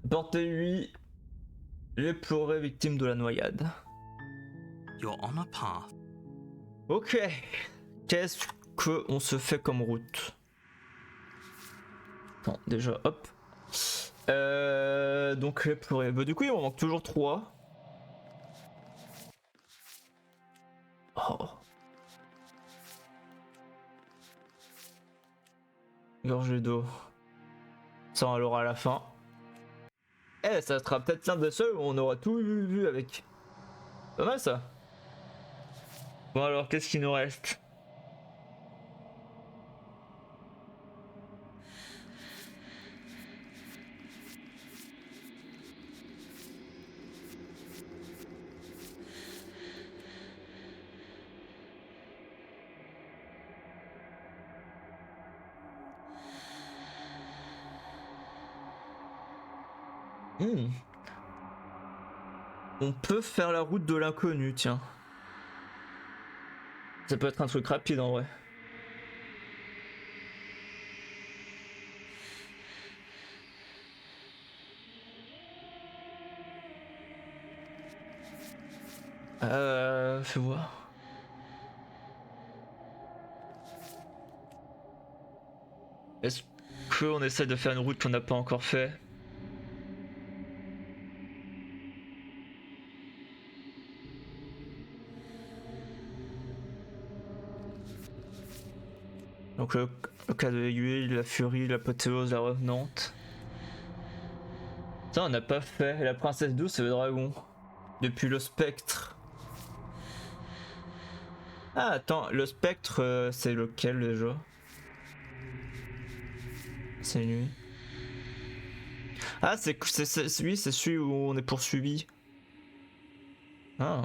Portez-lui les pleurés victimes de la noyade. You're on a path. Ok. Qu'est-ce qu'on se fait comme route? Attends, déjà, hop. Donc les pleurés. Bah, du coup, il m'en manque toujours 3. Oh. Gorgée d'eau. Ça on l'aura à la fin. Eh, ça sera peut-être l'un des seuls où on aura tout vu avec. Pas mal ça. Bon alors, qu'est-ce qu'il nous reste? On peut faire la route de l'inconnu, tiens. Ça peut être un truc rapide en vrai. Fais voir. Est-ce qu'on essaie de faire une route qu'on n'a pas encore fait. Donc le cas de l'aiguille, la furie, l'apothéose, la revenante. Ça on n'a pas fait. La princesse douce et le dragon. Depuis le spectre. Ah attends, le spectre c'est lequel déjà? C'est lui. Ah c'est oui, c'est celui où on est poursuivi. Ah.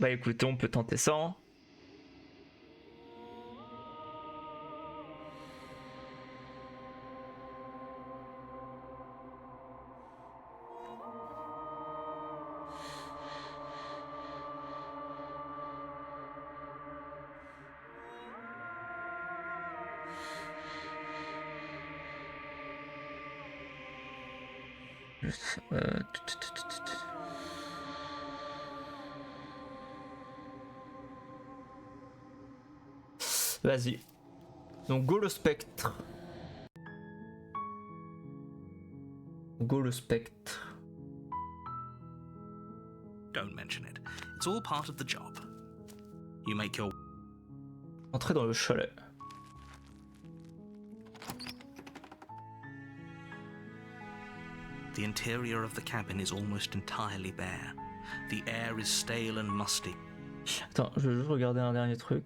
Bah écoutez, on peut tenter ça. Hein. Vas-y. Donc go le spectre. Go le spectre. Don't mention it. It's all part of the job. You make your... Entrez dans le chalet. The interior of the cabin is almost entirely bare. The air is stale and musty. Attends, je veux juste regarder un dernier truc.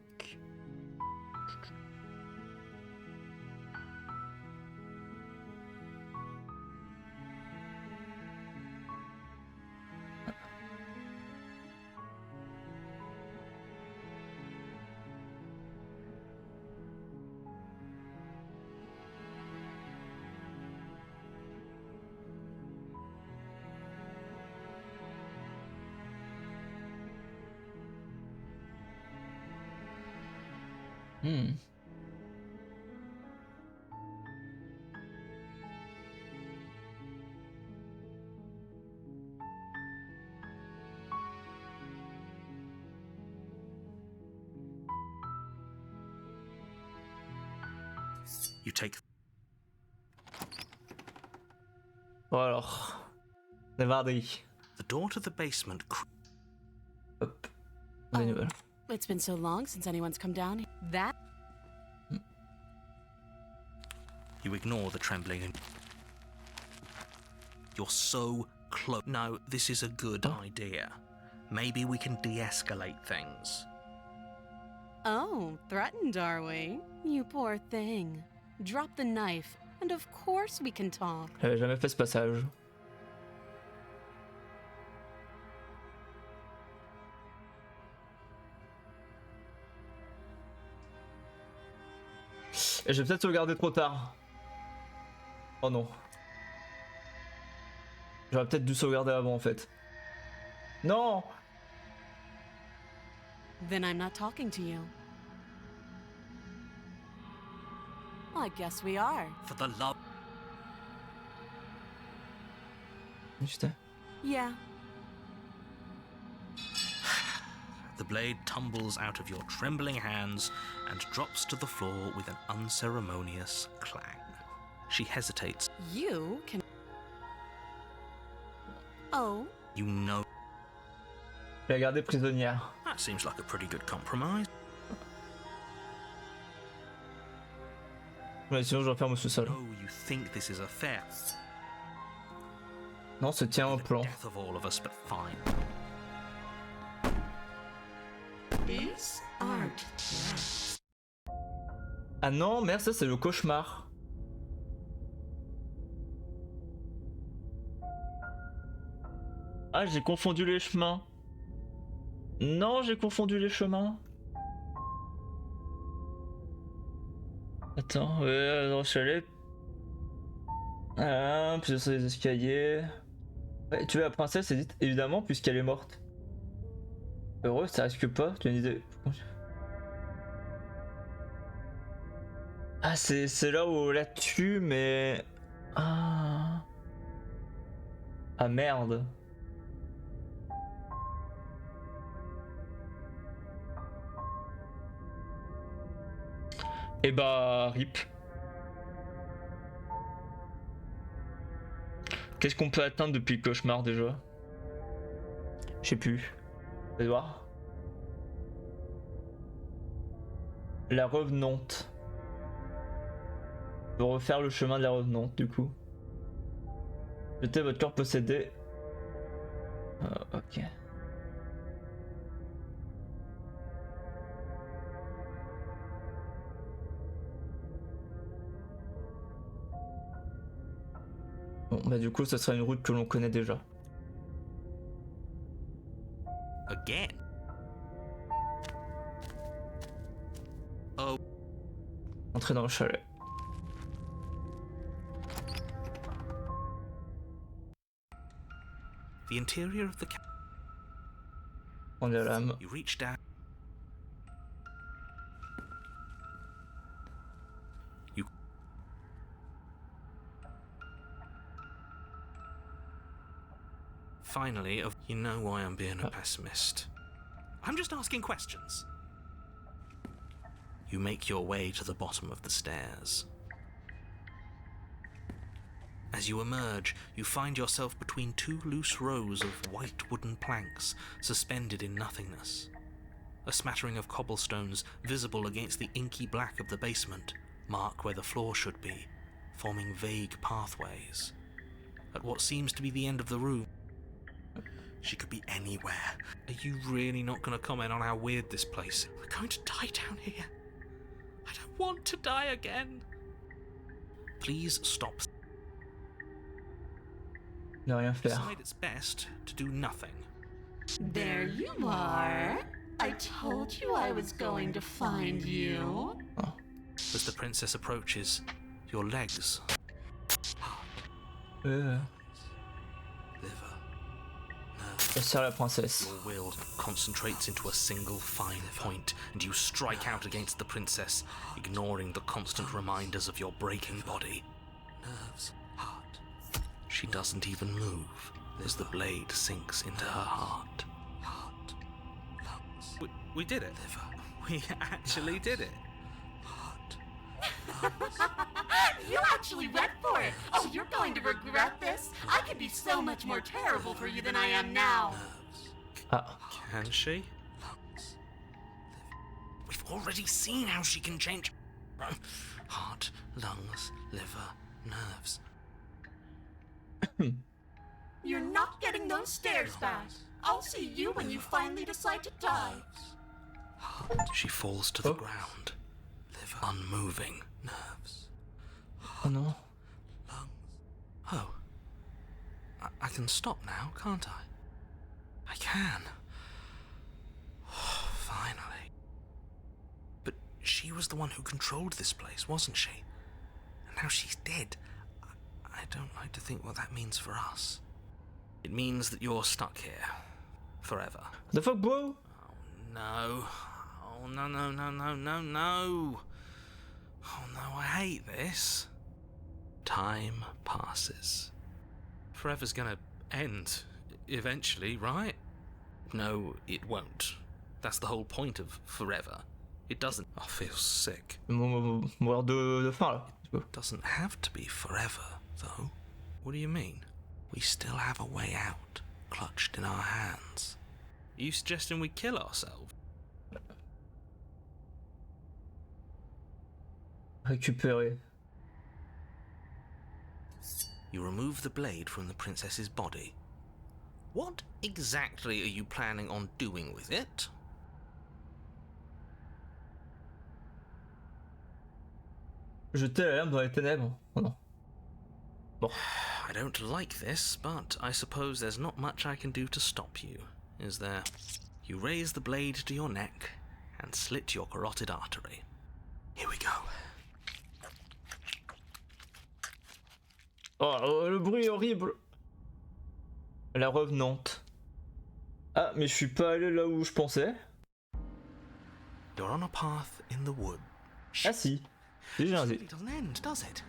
You take... Bon alors, c'est mardi. The door to the basement... Hop, des nouvelles. It's been so long since anyone's come down here. That You ignore the trembling and... You're so close. No, this is a good idea. Maybe we can de-escalate things. Oh, threatened, are we? You poor thing. Drop the knife, and of course we can talk. J'avais jamais fait ce passage. Et j'ai peut-être sauvegardé trop tard. Oh non. J'aurais peut-être dû sauvegarder avant en fait. Non! Then I'm not talking to you. I guess we are. For the love... Juste. Yeah. The blade tumbles out of your trembling hands and drops to the floor with an unceremonious clang. She hesitates. You can... Oh, You know... Je l'ai gardée prisonnière. That seems like a pretty good compromise. Ouais, sinon je referme au sous-sol. Oh, you think this is a fair... Non, se tient au The plan. death of all of us, but fine. Is art. Ah non, merde, ça c'est le cauchemar. Ah, j'ai confondu les chemins. Non, j'ai confondu les chemins. Attends, ouais, dans le chalet. Ah, puis sur les escaliers. Ouais, tu veux la princesse, évidemment, puisqu'elle est morte. Heureux, ça risque pas, tu as une idée. Ah, c'est là où on la tue, mais... Ah... Ah merde. Et bah, rip. Qu'est-ce qu'on peut atteindre depuis le cauchemar déjà? Je sais plus. On va voir. La revenante. On peut refaire le chemin de la revenante du coup. Jetez votre corps possédé. Ok. Bon bah du coup ce sera une route que l'on connaît déjà. Again? Oh. Entrer dans le chalet. The interior of the cabin. On est à l'âme. You reach down. You. Finally, you know why I'm being a pessimist. I'm just asking questions. You make your way to the bottom of the stairs. As you emerge, you find yourself between two loose rows of white wooden planks suspended in nothingness. A smattering of cobblestones visible against the inky black of the basement mark where the floor should be, forming vague pathways. At what seems to be the end of the room, she could be anywhere. Are you really not going to comment on how weird this place is? We're going to die down here. I don't want to die again. Please stop. Ne rien faire. Decide it's best to do nothing. There you are. I told you I was going to find you. As the princess approaches, your legs, Euh. liver, Elle sert la princesse. your will concentrates into a single fine point, and you strike out against the princess, ignoring the constant reminders of your breaking body. Nerves, heart. She doesn't even move as the blade sinks into her heart. Heart, lungs. We did it. Liver. We actually did it. You actually went for it. Oh, you're going to regret this. I could be so much more terrible for you than I am now. Ah. Can she? We've already seen how she can change. Heart, lungs, liver, nerves. You're not getting those stairs back. I'll see you when you finally decide to die. She falls to the ground, liver unmoving, nerves, Oh non. lungs. Oh, I can stop now, can't I? I can. Finally. But she was the one who controlled this place, wasn't she? And now she's dead. I don't like to think what that means for us. It means that you're stuck here. Forever. The fuck, bro? No. Oh, no, no, no, no, no, no. Oh, no, I hate this. Time passes. Forever's gonna end eventually, right? No, it won't. That's the whole point of forever. It doesn't. I feel sick. Mourir de faim là. Doesn't have to be forever, though. What do you mean? We still have a way out, clutched in our hands. Are you suggesting we kill ourselves? Récupérer. You remove the blade from the princess's body. What exactly are you planning on doing with it? Jeter la lame dans les ténèbres. Oh non. Bon. I don't like this, but I suppose there's not much I can do to stop you, is there? You raise the blade to your neck and slit your carotid artery. Here we go. Oh, le bruit est horrible. La revenante. Ah, mais je suis pas allé là où je pensais. You're on a path in the wood. Ah si. J'ai un It doesn't end, does it?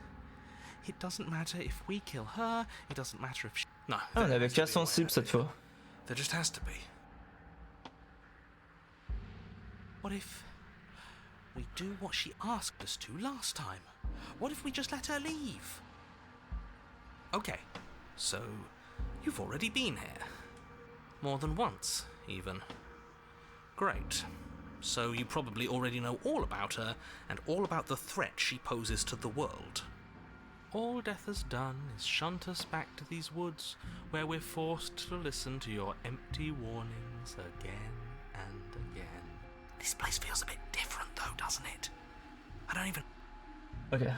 It doesn't matter if we kill her. It doesn't matter if she... No. Ah, on there avait has to qu'à be a way sensible out cette of it. fois. There just has to be. What if we do what she asked us to last time? What if we just let her leave? Okay, so you've already been here. More than once, even. Great. So you probably already know all about her and all about the threat she poses to the world. All death has done is shunt us back to these woods where we're forced to listen to your empty warnings again and again. This place feels a bit different though, doesn't it? I don't even... Ok.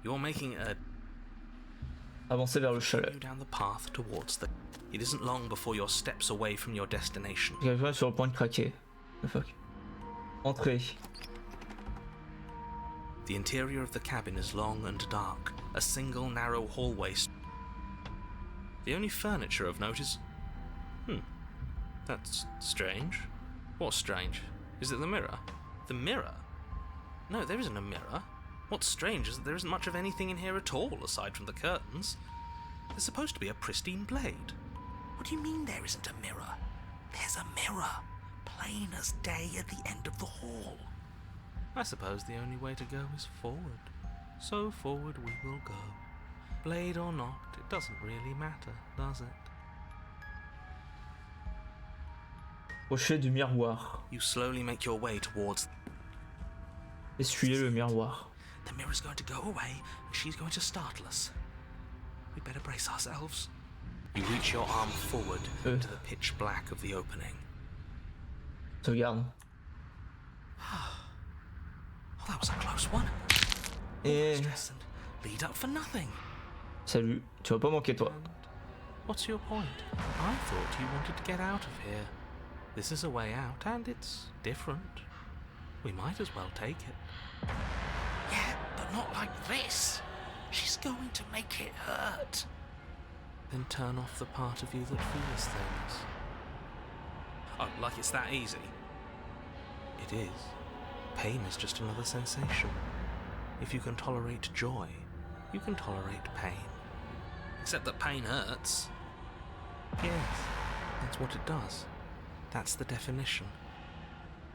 You're making a... Avancer vers le chalet. You down the path towards the... It isn't long before you're steps away from your destination. Quelqu'un est sur le point de craquer. The fuck. Entrée. The interior of the cabin is long and dark, a single narrow hallway. The only furniture of note is... That's strange. What's strange? Is it the mirror? The mirror? No, there isn't a mirror. What's strange is that there isn't much of anything in here at all, aside from the curtains. There's supposed to be a pristine blade. What do you mean there isn't a mirror? There's a mirror, plain as day at the end of the hall. I suppose the only way to go is forward. So forward we will go. Blade or not, it doesn't really matter, does it? Crochet du miroir. You slowly make your way towards... Essuyer le miroir. The mirror's going to go away, and she's going to startle us. We better brace ourselves. You reach your arm forward into the pitch black of the opening. Sauvegarde. Oh, that was a close one. Et... Stress and lead up for nothing. Salut, tu vas pas manquer toi. And what's your point? I thought you wanted to get out of here. This is a way out, and it's different. We might as well take it. Yeah, but not like this. She's going to make it hurt. Then turn off the part of you that feels things. Oh, like it's that easy? It is. Pain is just another sensation. If you can tolerate joy, you can tolerate pain. Except that pain hurts. Yes, that's what it does. That's the definition.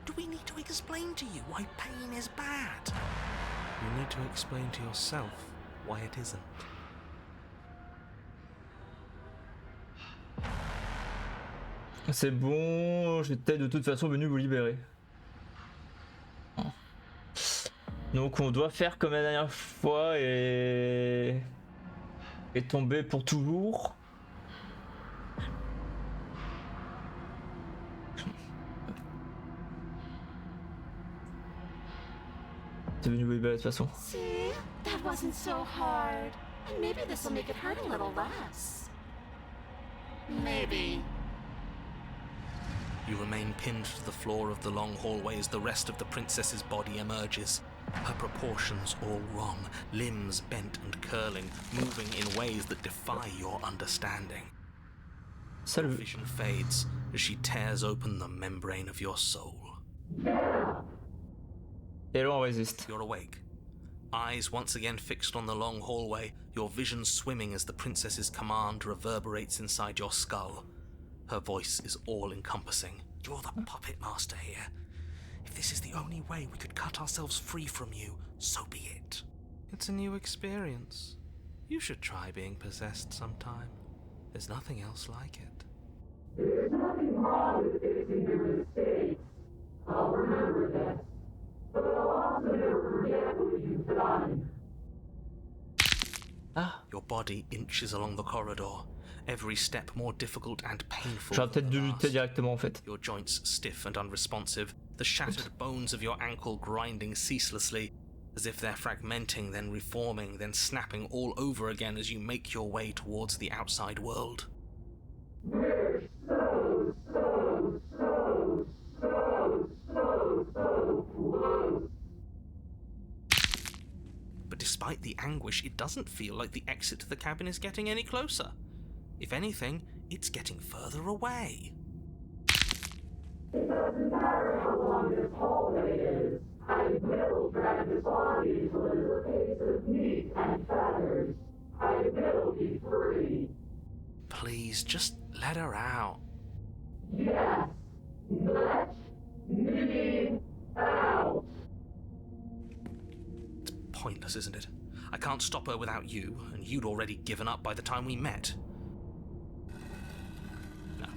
Do we need to explain to you why pain is bad? You need to explain to yourself why it isn't. C'est bon, j'étais de toute façon venu vous libérer. Donc on doit faire comme la dernière fois et tomber pour toujours. T'es venu vous libérer de toute façon. See? That wasn't so hard. And maybe this'll make it hurt a little less. Maybe. You remain pinned to the floor of the long hallway as the rest of the princess's body emerges. Her proportions all wrong, limbs bent and curling, moving in ways that defy your understanding. Your Salut. vision fades as she tears open the membrane of your soul. Et là on résiste. You're awake. Eyes once again fixed on the long hallway, your vision swimming as the princess's command reverberates inside your skull. Her voice is all-encompassing. You're the puppet master here. If this is the only way we could cut ourselves free from you, so be it. It's a new experience. You should try being possessed sometime. There's nothing else like it. There's nothing wrong with fixing your mistakes. I'll remember that. But I'll also never forget what you've done. Ah, Your body inches along the corridor, every step more difficult and painful. j'aurais peut-être than dû the lutter last. directement en fait. Your joints stiff and unresponsive, the shattered bones of your ankle grinding ceaselessly, as if they're fragmenting, then reforming, then snapping all over again as you make your way towards the outside world. We're so close. But despite the anguish, it doesn't feel like the exit to the cabin is getting any closer. If anything, it's getting further away. It doesn't matter this hallway is, I will drag this body till it is a piece of meat and feathers. I will be free. Please, just let her out. Yes, let me out. It's pointless, isn't it? I can't stop her without you, and you'd already given up by the time we met.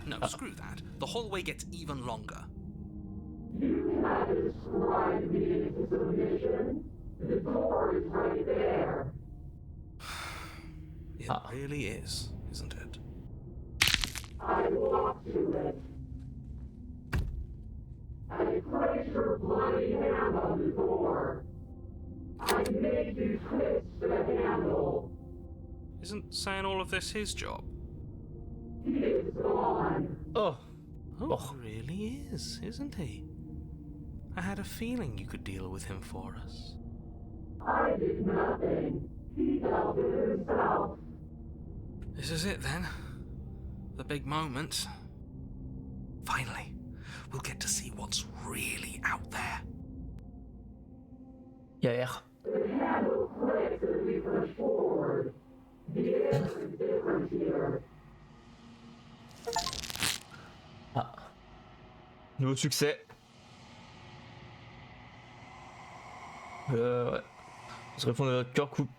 No, screw that. The hallway gets even longer. You have described me into submission. The door is right there. It really is, isn't it? I walk to it. I place your bloody hand on the door. I make you twist the handle. Isn't saying all of this his job? He is gone. Oh. Oh, he really is, isn't he? I had a feeling you could deal with him for us. I did nothing. He dealt with himself. This is it then. The big moment. Finally, we'll get to see what's really out there. Yeah. The handle clicks as we push forward. The air is different here. Ah. Nouveau succès. Ouais. Se répondre à votre cœur coupe.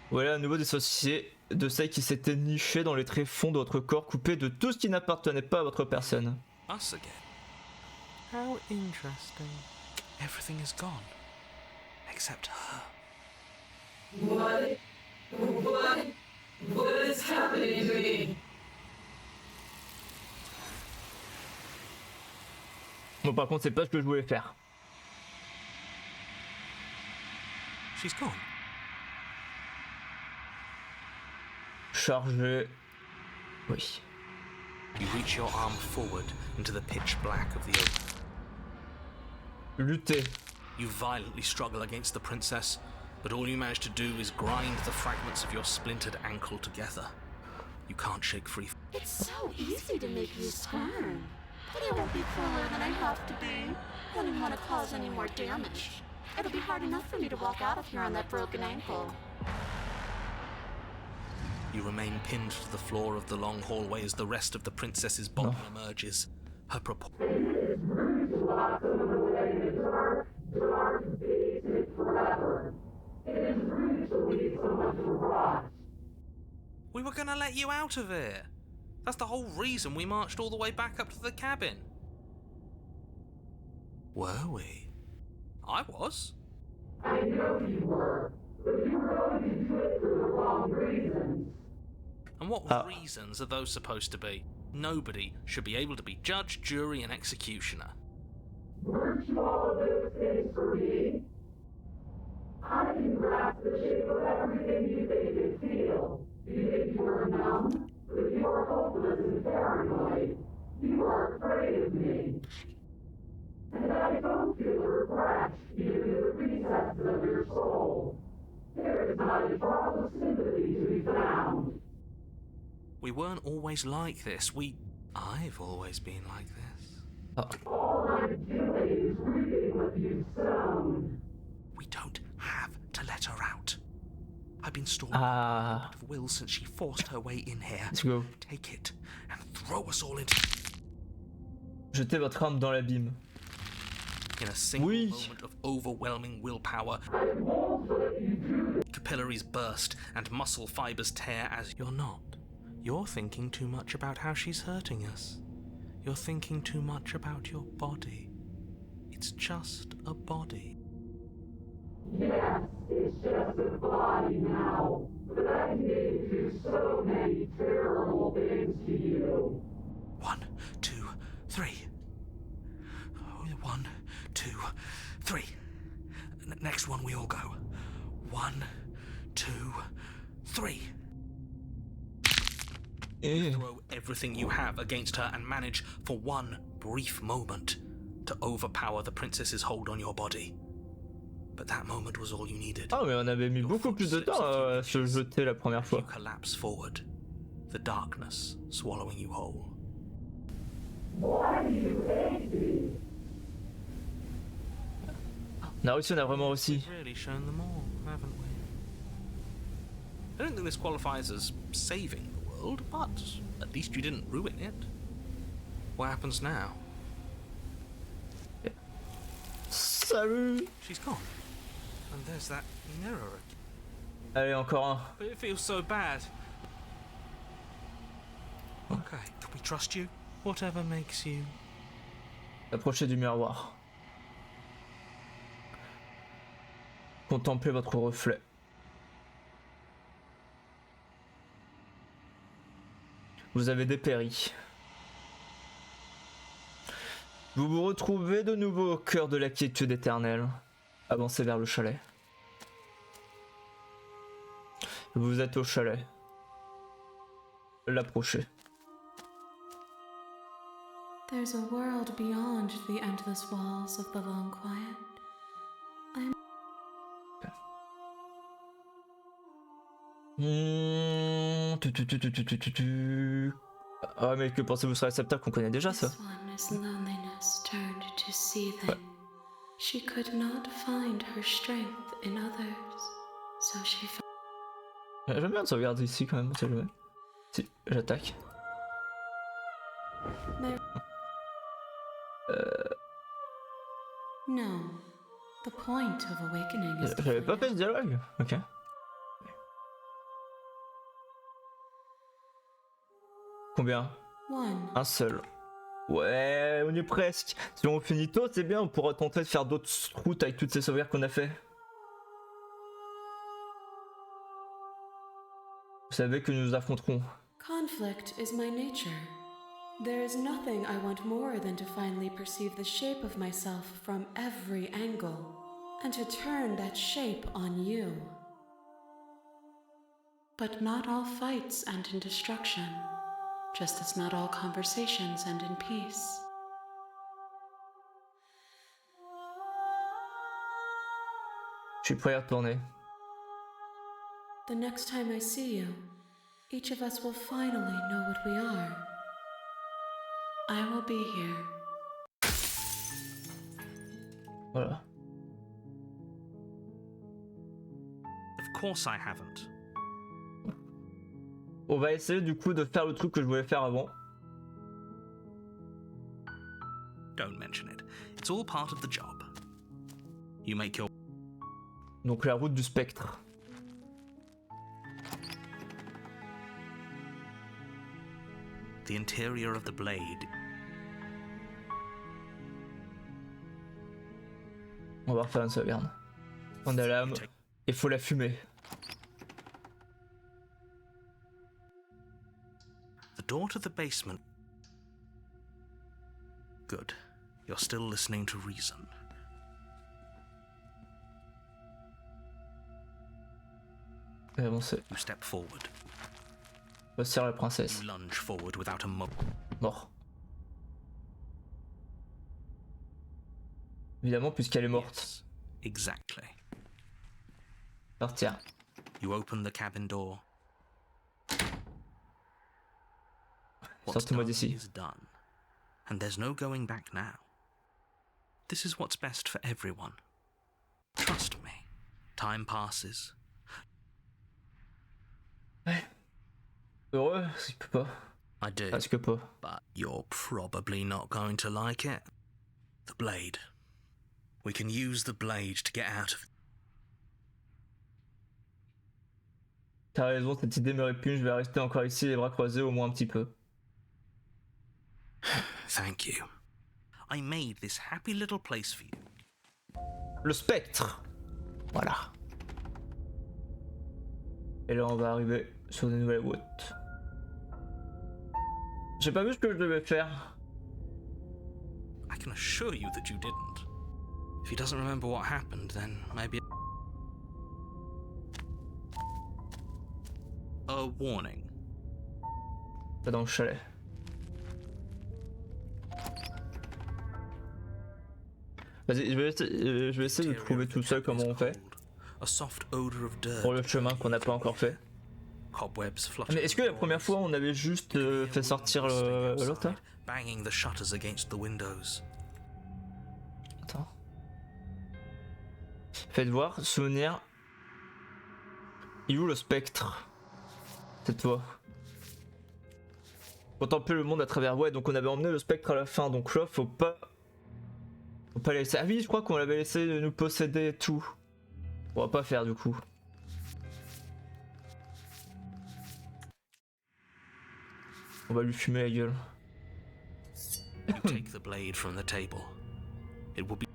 Voilà à nouveau dissocié de celle qui s'était nichée dans les tréfonds de votre corps, coupé de tout ce qui n'appartenait pas à votre personne. Us again. How interesting. Everything is gone. Except her. What is happening to me? Bon, par contre, c'est pas ce que je voulais faire. She's gone. Charger. Oui. You reach your arm forward into the pitch black of the open. Lutter. You violently struggle against the princess, but all you manage to do is grind the fragments of your splintered ankle together. You can't shake free. It's so easy to make you squirm. But I won't be crueler than I have to be. I don't want to cause any more damage. It'll be hard enough for me to walk out of here on that broken ankle. You remain pinned to the floor of the long hallway as the rest of the princess's body emerges. Her It is rude to lock someone away in the dark basement forever. It is rude to leave someone to rot. We were gonna let you out of here. That's the whole reason we marched all the way back up to the cabin. Were we? I was. I know you were, but you were going to do it for the wrong reasons. And what reasons are those supposed to be? Nobody should be able to be judge, jury, and executioner. Weren't you all of those things for me? I can grasp the shape of everything you think and feel. You think you are numb, but you are hopeless and paranoid. You are afraid of me. And I don't feel regret, even in the recesses of your soul. There is not a drop of sympathy to be found. We weren't always like this. I've always been like this. All I'm doing is reaping what you've sown. We don't have to let her out. I've been storing of will since she forced her way in here. Let's go. Take it and throw us all into. Jetez votre arme dans l'abîme. In a single moment of overwhelming willpower, capillaries burst and muscle fibers tear as you're not. You're thinking too much about how she's hurting us. You're thinking too much about your body. It's just a body. Yes, it's just a body now, but I did do so many terrible things to you. 1, 2, 3. 1, 2, 3. Next one, we all go. 1, 2, 3. Throw everything you have against her and manage, for one brief moment, to overpower the princess's hold on your body. But that moment was all you needed. Ah, mais on avait mis beaucoup plus de temps à se jeter la première fois. You collapse forward, the darkness swallowing you whole. Why do you hate me? On a réussi, on a vraiment réussi. We've really shown them all, haven't we? I don't think this qualifies as saving the world, but at least you didn't ruin it. What happens now? Salut. She's gone. And there's that mirror again. Allez, encore un. But it feels so bad. Okay, can we trust you? Whatever makes you... Approchez du miroir. Contemplez votre reflet. Vous avez dépéri. Vous vous retrouvez de nouveau au cœur de la quiétude éternelle. Avancez vers le chalet. Vous êtes au chalet. L'approchez. There's a world beyond the endless walls of the long quiet. Ah mais que pensez-vous sur acceptable qu'on connaît déjà ça? This one is loneliness turned to seething. She could not find her strength in others, so she found... J'aime bien de sauvegarder ici quand même, c'est jamais. Si, j'attaque. No, the point of awakening is... J'avais pas fait ce dialogue? Ok. Combien? One. Un seul. Ouais, on y est presque. Si on finit tôt, c'est bien, on pourra tenter de faire d'autres routes avec toutes ces sauvegardes qu'on a fait. Vous savez que nous nous affronterons. Conflict is my nature. There is nothing I want more than to finally perceive the shape of myself from every angle, and to turn that shape on you. But not all fights end in destruction, just as not all conversations end in peace. Je suis prêt à retourner. The next time I see you, each of us will finally know what we are. I will be here. Voilà. Of course I haven't. On va essayer du coup de faire le truc que je voulais faire avant. Don't mention it. It's all part of the job. You make your... Donc la route du spectre. The interior of the blade. On va refaire une sauvegarde. On a l'âme, il faut la fumer. The door to the basement. Good. You're still listening to reason. Et avancer. You step forward. Voici la princesse. You lunge forward without a Mort. Évidemment, puisqu'elle est morte. Yes, exactly. Partir. You open the cabin door. What's Sortez-moi done d'ici. is done, and there's no going back now. This is what's best for everyone. Trust me. Time passes. Ouais. Heureux, je peux pas. I do. Presque pas. But you're probably not going to like it. The blade. We can use the blade to get out of... T'as raison, cette idée me répugne, je vais rester encore ici les bras croisés au moins un petit peu. Thank you. I made this happy little place for you. Le spectre. Voilà. Et là on va arriver sur des nouvelles routes. J'ai pas vu ce que je devais faire. I can assure you that you didn't. If he doesn't remember what happened, then maybe... A warning. Pas dans le chalet. Vas-y, je vais essayer de trouver tout seul comment on fait. A soft odor of dirt. Pour le chemin qu'on n'a pas encore fait. Cobwebs fluttering. Mais est-ce que la première fois on avait juste fait sortir l'autre là? Banging the shutters against the windows. Attends. Faites voir, souvenir. Il est où le spectre? C'est toi. Contempler le monde à travers. Ouais, donc on avait emmené le spectre à la fin, donc là faut pas laisser. Ah oui, je crois qu'on l'avait laissé nous posséder et tout. On va pas faire du coup. On va lui fumer la gueule. You take the blade from the table. It will be.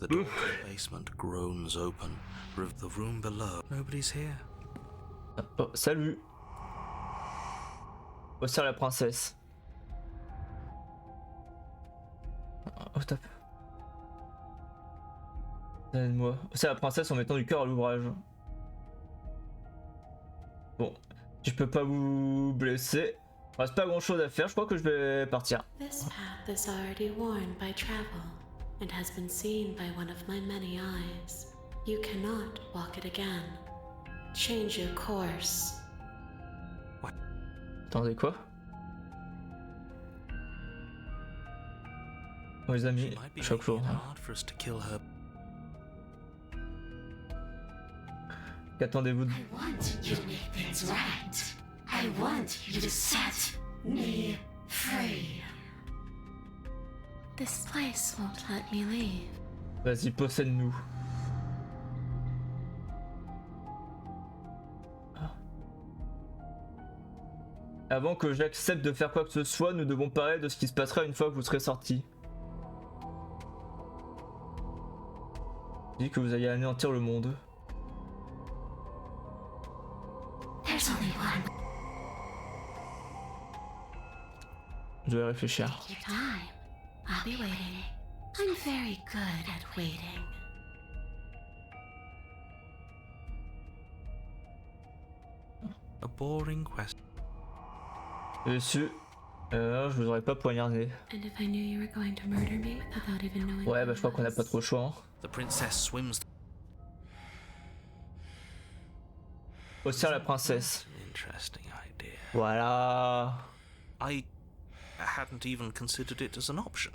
The door to the basement groans open. The room below. Nobody's here. Oh, salut. Oh, c'est la princesse. Oh, top. Aide-moi. C'est la princesse en mettant du cœur à l'ouvrage. Bon, je peux pas vous blesser. Il reste pas grand chose à faire, je crois que je vais partir. This path is already worn by travel and has been seen by one of my many eyes. You cannot walk it again. Change your course. Attendez, quoi? Oh, les amis, chaque jour. Qu'attendez-vous de... I want you to make things right. I want you to set me free. This place won't let me leave. Vas-y, possède-nous. Avant que j'accepte de faire quoi que ce soit, nous devons parler de ce qui se passera une fois que vous serez sortis. Je dis que vous allez anéantir le monde. There's only one. Je vais réfléchir. Take your time. I'll be waiting. I'm very good at waiting. A boring question. Dessus, je vous aurais pas poignardé. And if I knew you were going to murder me without even knowing. Ouais, bah je crois qu'on a pas trop le choix. Hein. The princess swims. Aussi la princesse. Interesting idea. Voilà. I hadn't even considered it as an option.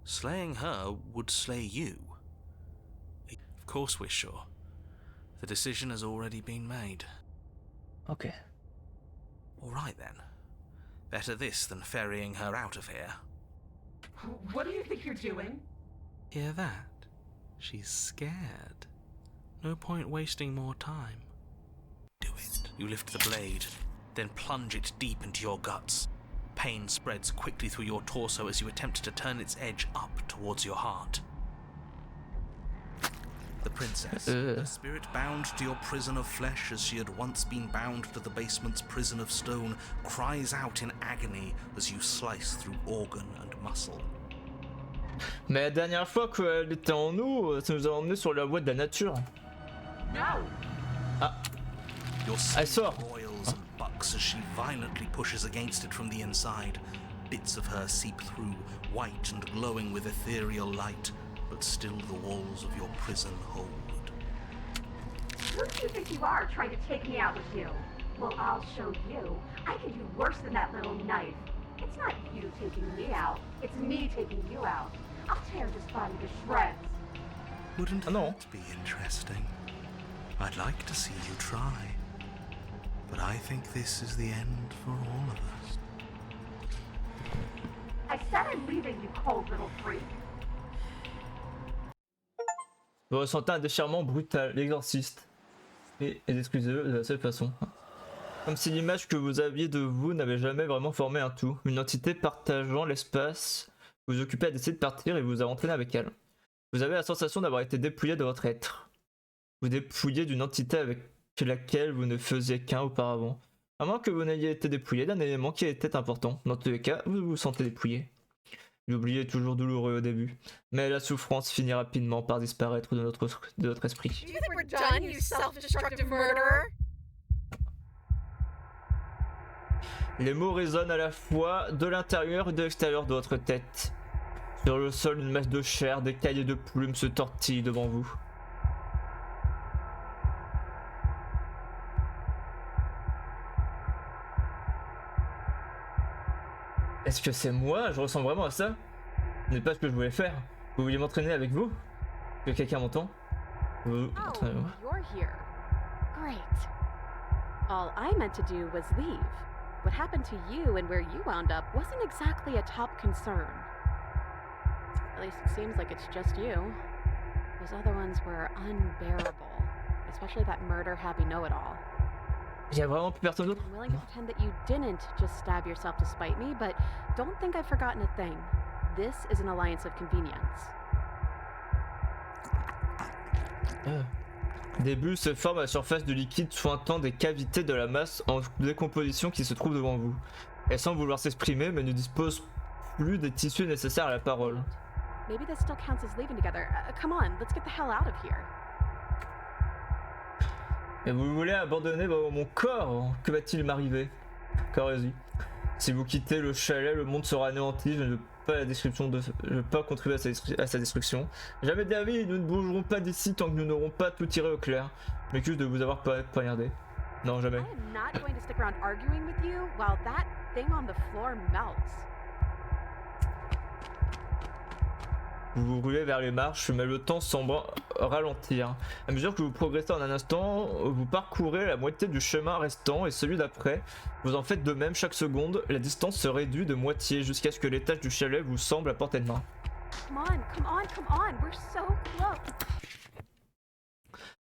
Slaying her would slay you. Of course we're sure. The decision has already been made. Ok. All right then. Better this than ferrying her out of here. What do you think you're doing? Hear that? She's scared. No point wasting more time. Do it. You lift the blade, then plunge it deep into your guts. Pain spreads quickly through your torso as you attempt to turn its edge up towards your heart. The princess, her spirit bound to your prison of flesh as she had once been bound to the basement's prison of stone, cries out in agony as you slice through organ and muscle. Mais la dernière fois qu'elle était en nous, ça nous a emmené sur la voie de la nature. No! Ah, Your elle skin sort. boils and bucks as she violently pushes against it from the inside. Bits of her seep through, white and glowing with ethereal light, but still the walls of your prison hold. Who do you think you are, trying to take me out with you? Well, I'll show you. I can do worse than that little knife. It's not you taking me out, it's me taking you out. I'll tear this body to shreds. Wouldn't no. that be interesting? I'd like to see you try. But I think this is the end for all of us. I said I'm leaving, you cold little freak. Vous ressentez un déchirement brutal, l'exorciste. Et excusez-le de la seule façon. Comme si l'image que vous aviez de vous n'avait jamais vraiment formé un tout. Une entité partageant l'espace. Vous vous occupez à décider de partir et vous a entraîné avec elle. Vous avez la sensation d'avoir été dépouillé de votre être. Vous dépouillé d'une entité avec laquelle vous ne faisiez qu'un auparavant. À moins que vous n'ayez été dépouillé d'un élément qui était important. Dans tous les cas, vous vous sentez dépouillé. L'oublier est toujours douloureux au début, mais la souffrance finit rapidement par disparaître de notre esprit. Do you think we're done, you self-destructive murderer? Les mots résonnent à la fois de l'intérieur et de l'extérieur de votre tête. Sur le sol, une masse de chair, d'écailles et de plumes se tortille devant vous. Est-ce que c'est moi? Je ressemble vraiment à ça? Ce n'est pas ce que je voulais faire. Vous vouliez m'entraîner avec vous? Que quelqu'un m'entend? Vous m'entraînez avec moi? You're here. Great. All I meant to do was leave. What happened to you and where you wound up wasn't exactly a top concern. At least it seems like it's just you. Those other ones were unbearable. Especially that murder-happy know-it-all. Il y a vraiment plus personne d'autre? I'm willing to pretend that you didn't just stab yourself to spite me, but don't think I've forgotten a thing. This is an alliance of convenience. Des bulles se forment à la surface du liquide sointant des cavités de la masse en décomposition qui se trouve devant vous. Elles semblent vouloir s'exprimer mais ne disposent plus des tissus nécessaires à la parole. Maybe this still counts as leaving together. Come on, let's get the hell out of here. Et vous voulez abandonner mon corps? Que va-t-il m'arriver? Correzi. Si vous quittez le chalet, le monde sera anéanti. Je ne veux pas contribuer à sa destruction. Jamais d'avis, nous ne bougerons pas d'ici tant que nous n'aurons pas tout tiré au clair. Je m'excuse de vous avoir poignardé. Non, jamais. I am not going to stick around arguing with you while that thing on the floor melts. Vous vous ruez vers les marches, mais le temps semble ralentir. À mesure que vous progressez en un instant, vous parcourez la moitié du chemin restant et celui d'après. Vous en faites de même chaque seconde, la distance se réduit de moitié jusqu'à ce que l'étage du chalet vous semble à portée de main. Come on, come on, come on, we're so close.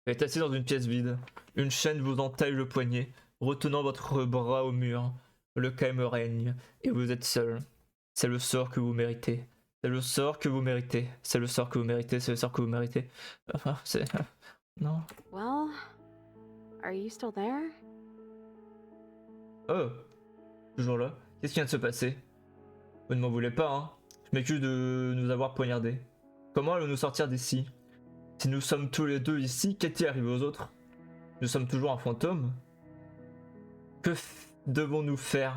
Vous êtes assis dans une pièce vide. Une chaîne vous entaille le poignet, retenant votre bras au mur. Le calme règne, et vous êtes seul. C'est le sort que vous méritez. C'est le sort que vous méritez. C'est le sort que vous méritez. C'est le sort que vous méritez. Enfin, c'est... Non. Well, are you still there? Oh. Toujours là. Qu'est-ce qui vient de se passer? Vous ne m'en voulez pas, hein? Je m'excuse de nous avoir poignardés. Comment allons-nous sortir d'ici? Si nous sommes tous les deux ici, qu'est-il arrivé aux autres? Nous sommes toujours un fantôme? Que devons-nous faire?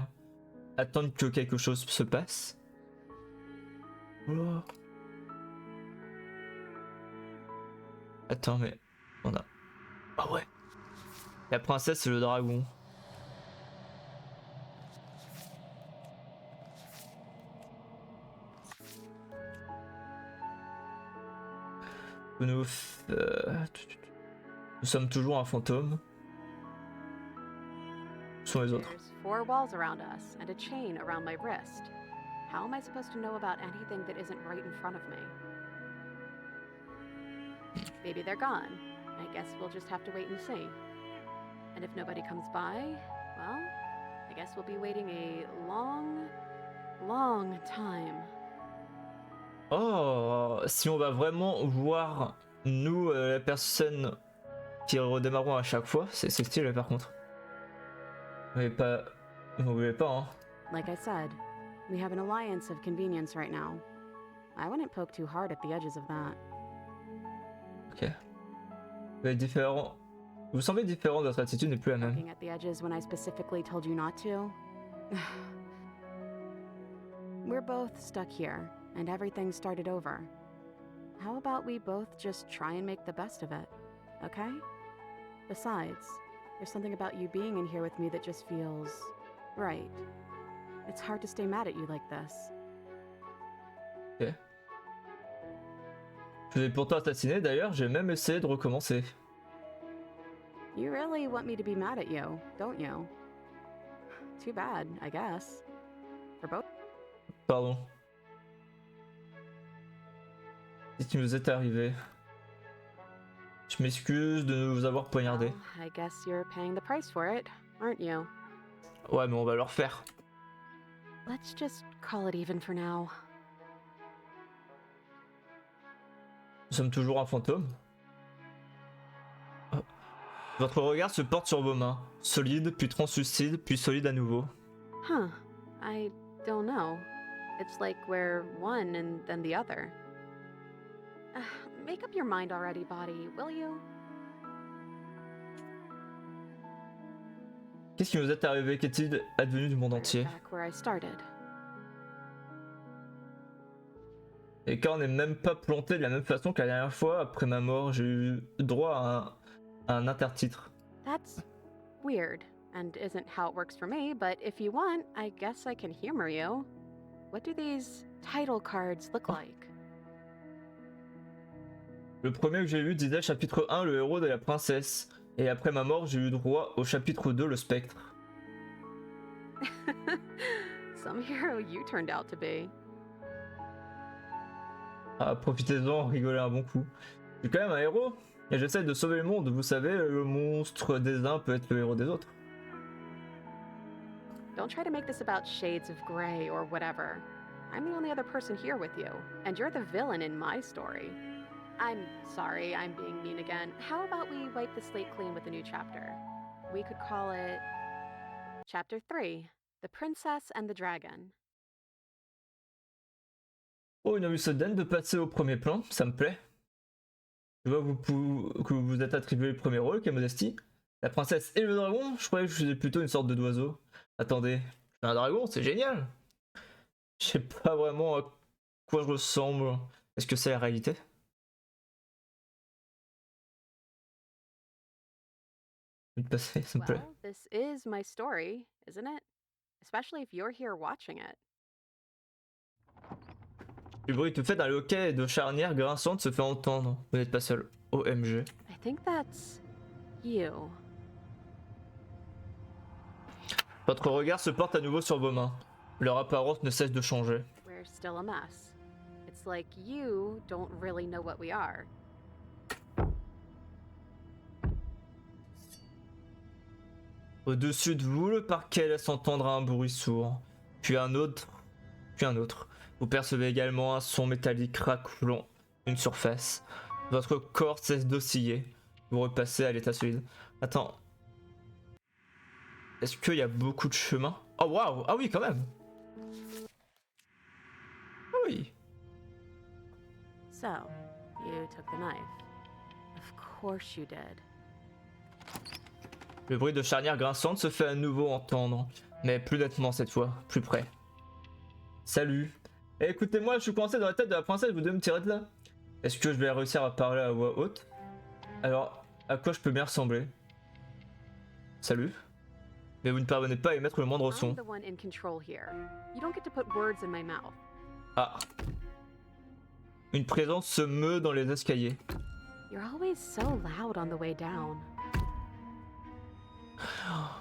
Attendre que quelque chose se passe? Oh. Attends, mais on a... Ah ouais. La princesse et le dragon. Nous sommes toujours un fantôme. Ce sont les autres. There's 4 walls around us and a chain around my wrist. How am I supposed to know about anything that isn't right in front of me? Maybe they're gone. I guess we'll just have to wait and see. And if nobody comes by, well, I guess we'll be waiting a long, long time. Oh, si on va vraiment voir, nous, la personne qui redémarrons à chaque fois, c'est stylé par contre. Mais pas... Vous voulez pas, hein. Like I said, we have an alliance of convenience right now. I wouldn't poke too hard at the edges of that. Ok. Vous êtes différent. Vous semblez différent, votre attitude n'est plus la même. Poking at the edges when I specifically told you not to? We're both stuck here, and everything started over. How about we both just try and make the best of it, okay? Besides, there's something about you being in here with me that just feels right. It's hard to stay mad at you like this. Ok. Je vous ai pourtant assassiné, d'ailleurs, j'ai même essayé de recommencer. You really want me to be mad at you, don't you? Too bad, I guess. For both. Pardon. Qu'est-ce qui nous est arrivé? Je m'excuse de vous avoir poignardé. Well, I guess you're paying the price for it, aren't you? Ouais, mais on va le refaire. Let's just call it even for now. Nous sommes toujours un fantôme. Oh. Votre regard se porte sur vos mains, solide, puis translucide, puis solide à nouveau. Huh. I don't know. It's like we're one and then the other. Make up your mind already, body, will you? Qu'est-ce qui nous est arrivé? Qu'est-il advenu du monde entier? Back where I started. Et quand on n'est même pas planté de la même façon que la dernière fois, après ma mort, j'ai eu droit à un intertitre. That's weird, and isn't how it works for me, but if you want, I guess I can humor you. What do these title cards look like? Le premier que j'ai lu disait chapitre 1, le héros de la princesse. Et après ma mort, j'ai eu droit au chapitre 2, le spectre. Some hero you turned out to be. Ah, profitez-en, rigolez un bon coup. Je suis quand même un héros. Et j'essaie de sauver le monde. Vous savez, le monstre des uns peut être le héros des autres. Don't try to make this about shades of gray or whatever. I'm the only other person here with you, and you're the villain in my story. I'm sorry, I'm being mean again. How about we wipe the slate clean with a new chapter? We could call it Chapter 3, The Princess and the Dragon. Oh, une rue soudaine de passer au premier plan, ça me plaît. Je vois que vous vous êtes attribué le premier rôle, quelle modestie. La princesse et le dragon, je croyais que je faisais plutôt une sorte d'oiseau. Attendez, je suis un dragon, c'est génial. Je sais pas vraiment à quoi je ressemble. Est-ce que c'est la réalité? Vite passer, ça me plaît. Well, this is my story, isn't it? Especially if you're here watching it. Le bruit tout fait d'un loquet de charnière grinçante se fait entendre. Vous n'êtes pas seul. OMG. I think that's you. Votre regard se porte à nouveau sur vos mains. Leur apparence ne cesse de changer. We're still a mess. It's like you don't really know what we are. Au-dessus de vous, le parquet laisse entendre un bruit sourd. Puis un autre. Puis un autre. Vous percevez également un son métallique craquelant une surface. Votre corps cesse d'osciller. Vous repassez à l'état solide. Attends. Est-ce qu'il y a beaucoup de chemin? Oh waouh! Ah oui, quand même! Ah oui! So, you took the knife. Of course you did. Le bruit de charnière grinçante se fait à nouveau entendre, mais plus nettement cette fois, plus près. Salut! Eh, écoutez-moi, je suis coincé dans la tête de la princesse, vous devez me tirer de là. Est-ce que je vais réussir à parler à voix haute? Alors, à quoi je peux bien ressembler? Salut? Mais vous ne parvenez pas à émettre le moindre son. I'm the one in control here. You don't get to put words in my mouth. Ah. Une présence se meut dans les escaliers. You're always so loud on the way down.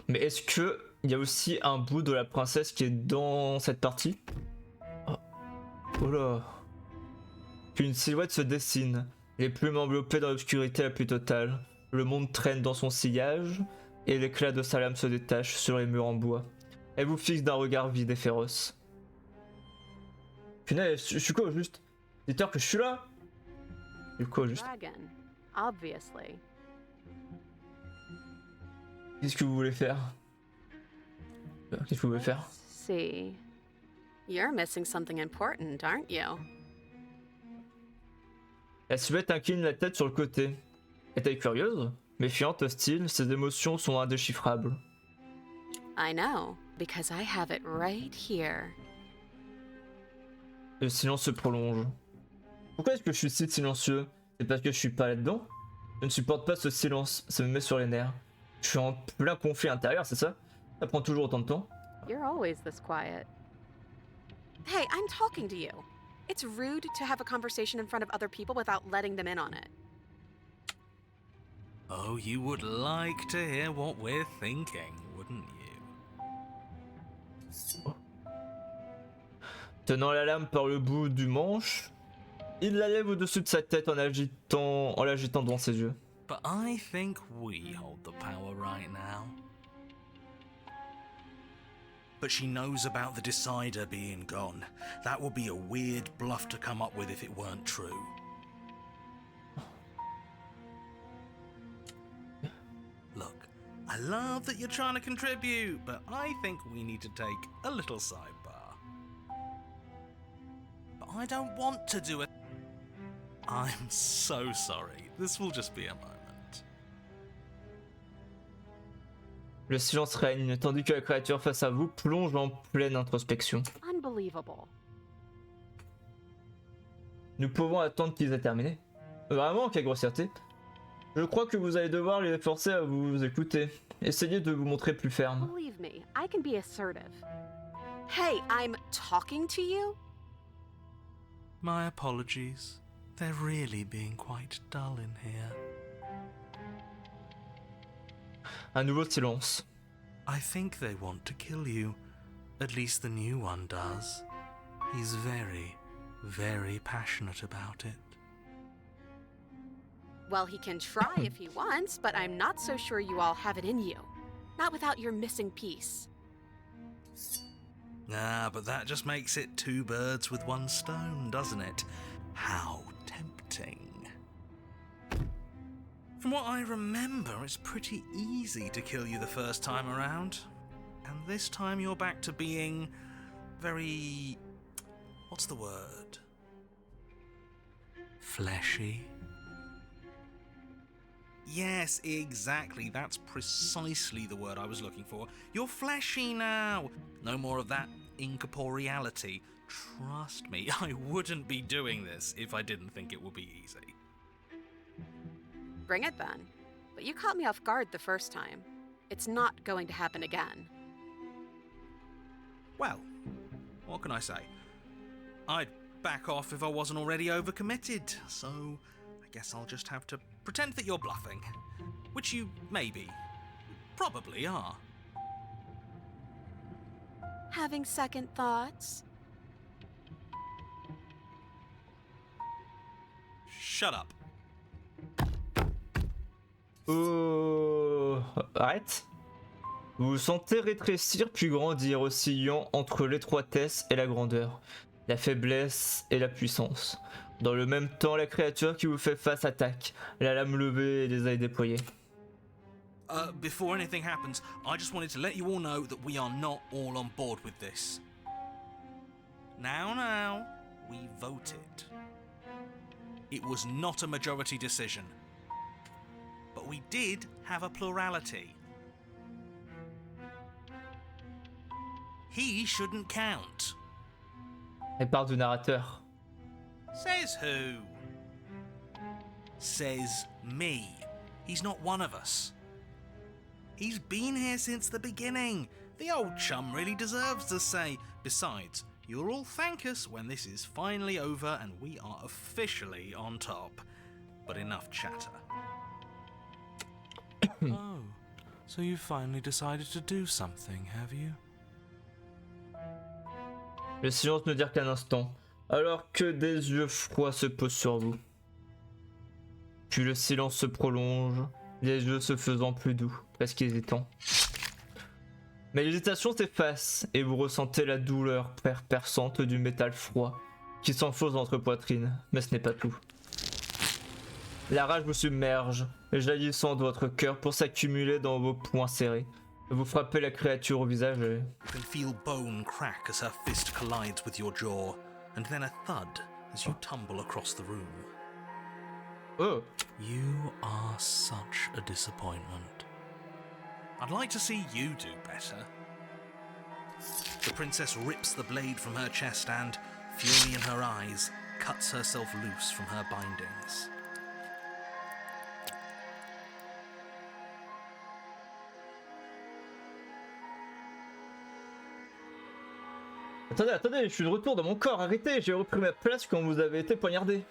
Mais est-ce que il y a aussi un bout de la princesse qui est dans cette partie? Oh, oh là. Puis une silhouette se dessine, les plumes enveloppées dans l'obscurité la plus totale. Le monde traîne dans son sillage, et l'éclat de sa lame se détache sur les murs en bois. Elle vous fixe d'un regard vide et féroce. Punaise, je suis quoi au juste? Dites-leur que je suis là? Je suis quoi au juste? Dragon, obviously. Qu'est-ce que vous voulez faire? Qu'est-ce que vous voulez faire? Let's see. You're missing something important, aren't you? La silhouette incline la tête sur le côté. Est-elle curieuse? Méfiante, hostile, ses émotions sont indéchiffrables. I know, because I have it right here. Le silence se prolonge. Pourquoi est-ce que je suis si silencieux? C'est parce que je suis pas là-dedans? Je ne supporte pas ce silence, ça me met sur les nerfs. Je suis en plein conflit intérieur, c'est ça? Ça prend toujours autant de temps? You're always this quiet. Hey, I'm talking to you. It's rude to have a conversation in front of other people without letting them in on it. Oh, you would like to hear what we're thinking, wouldn't you? Tenant la lame par le bout du manche, il la lève au-dessus de sa tête en l'agitant devant ses yeux. But I think we hold the power right now. But she knows about the Decider being gone. That would be a weird bluff to come up with if it weren't true. Look, I love that you're trying to contribute, but I think we need to take a little sidebar. But I don't want to do it. I'm so sorry. This will just be a moment. Le silence règne, tandis que la créature face à vous plonge en pleine introspection. Unbelievable. Nous pouvons attendre qu'ils aient terminé. Vraiment, quelle grossièreté. Je crois que vous allez devoir les forcer à vous écouter. Essayez de vous montrer plus ferme. Believe me, I can be assertive. Hey, I'm talking to you? My apologies. They're really being quite dull in here. Un nouveau silence. I think they want to kill you. At least the new one does. He's very, very passionate about it. Well, he can try if he wants, but I'm not so sure you all have it in you. Not without your missing piece. Ah, but that just makes it two birds with one stone, doesn't it? How tempting. From what I remember, it's pretty easy to kill you the first time around. And this time you're back to being very... what's the word? Fleshy? Yes, exactly. That's precisely the word I was looking for. You're fleshy now. No more of that incorporeality. Trust me, I wouldn't be doing this if I didn't think it would be easy. Bring it then. But you caught me off guard the first time. It's not going to happen again. Well, what can I say? I'd back off if I wasn't already overcommitted, so I guess I'll just have to pretend that you're bluffing. Which you maybe, probably are. Having second thoughts? Shut up. Arrête. Vous vous sentez rétrécir puis grandir, oscillant entre l'étroitesse et la grandeur, la faiblesse et la puissance. Dans le même temps, la créature qui vous fait face attaque, la lame levée et les ailes déployées. Before anything happens, I just wanted to let you all know that we are not all on board with this. Now, we voted. It was not a majority decision. But we did have a plurality. He shouldn't count. Elle part du narrateur. Says who? Says me. He's not one of us. He's been here since the beginning. The old chum really deserves a say. Besides, you'll all thank us when this is finally over and we are officially on top. But enough chatter. Oh, so you finally decided to do something, have you? Le silence ne dure qu'un instant, alors que des yeux froids se posent sur vous. Puis le silence se prolonge, les yeux se faisant plus doux, presque hésitants. Mais l'hésitation s'efface et vous ressentez la douleur perçante du métal froid qui s'enfonce dans votre poitrine, mais ce n'est pas tout. La rage vous submerge, jaillissant de votre cœur pour s'accumuler dans vos poings serrés. Vous frappez la créature au visage et... You can feel bone crack as her fist collides with your jaw, and then a thud as you tumble across the room. Oh! You are such a disappointment. I'd like to see you do better. The princess rips the blade from her chest and, fury in her eyes, cuts herself loose from her bindings. Attendez, je suis de retour dans mon corps, arrêtez, j'ai repris ma place quand vous avez été poignardé.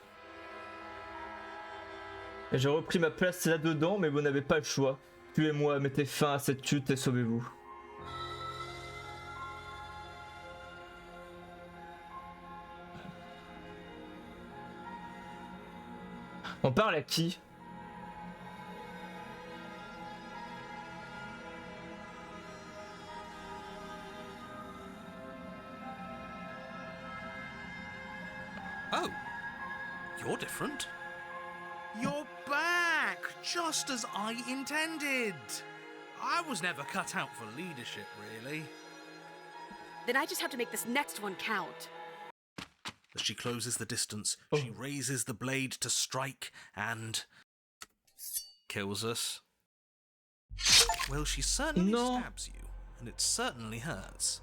J'ai repris ma place là-dedans, mais vous n'avez pas le choix. Tuez-moi, mettez fin à cette chute et sauvez-vous. On parle à qui? Oh, you're different. You're back, just as I intended. I was never cut out for leadership, really. Then I just have to make this next one count. As she closes the distance, she raises the blade to strike and... kills us. Well, she certainly stabs you, and it certainly hurts.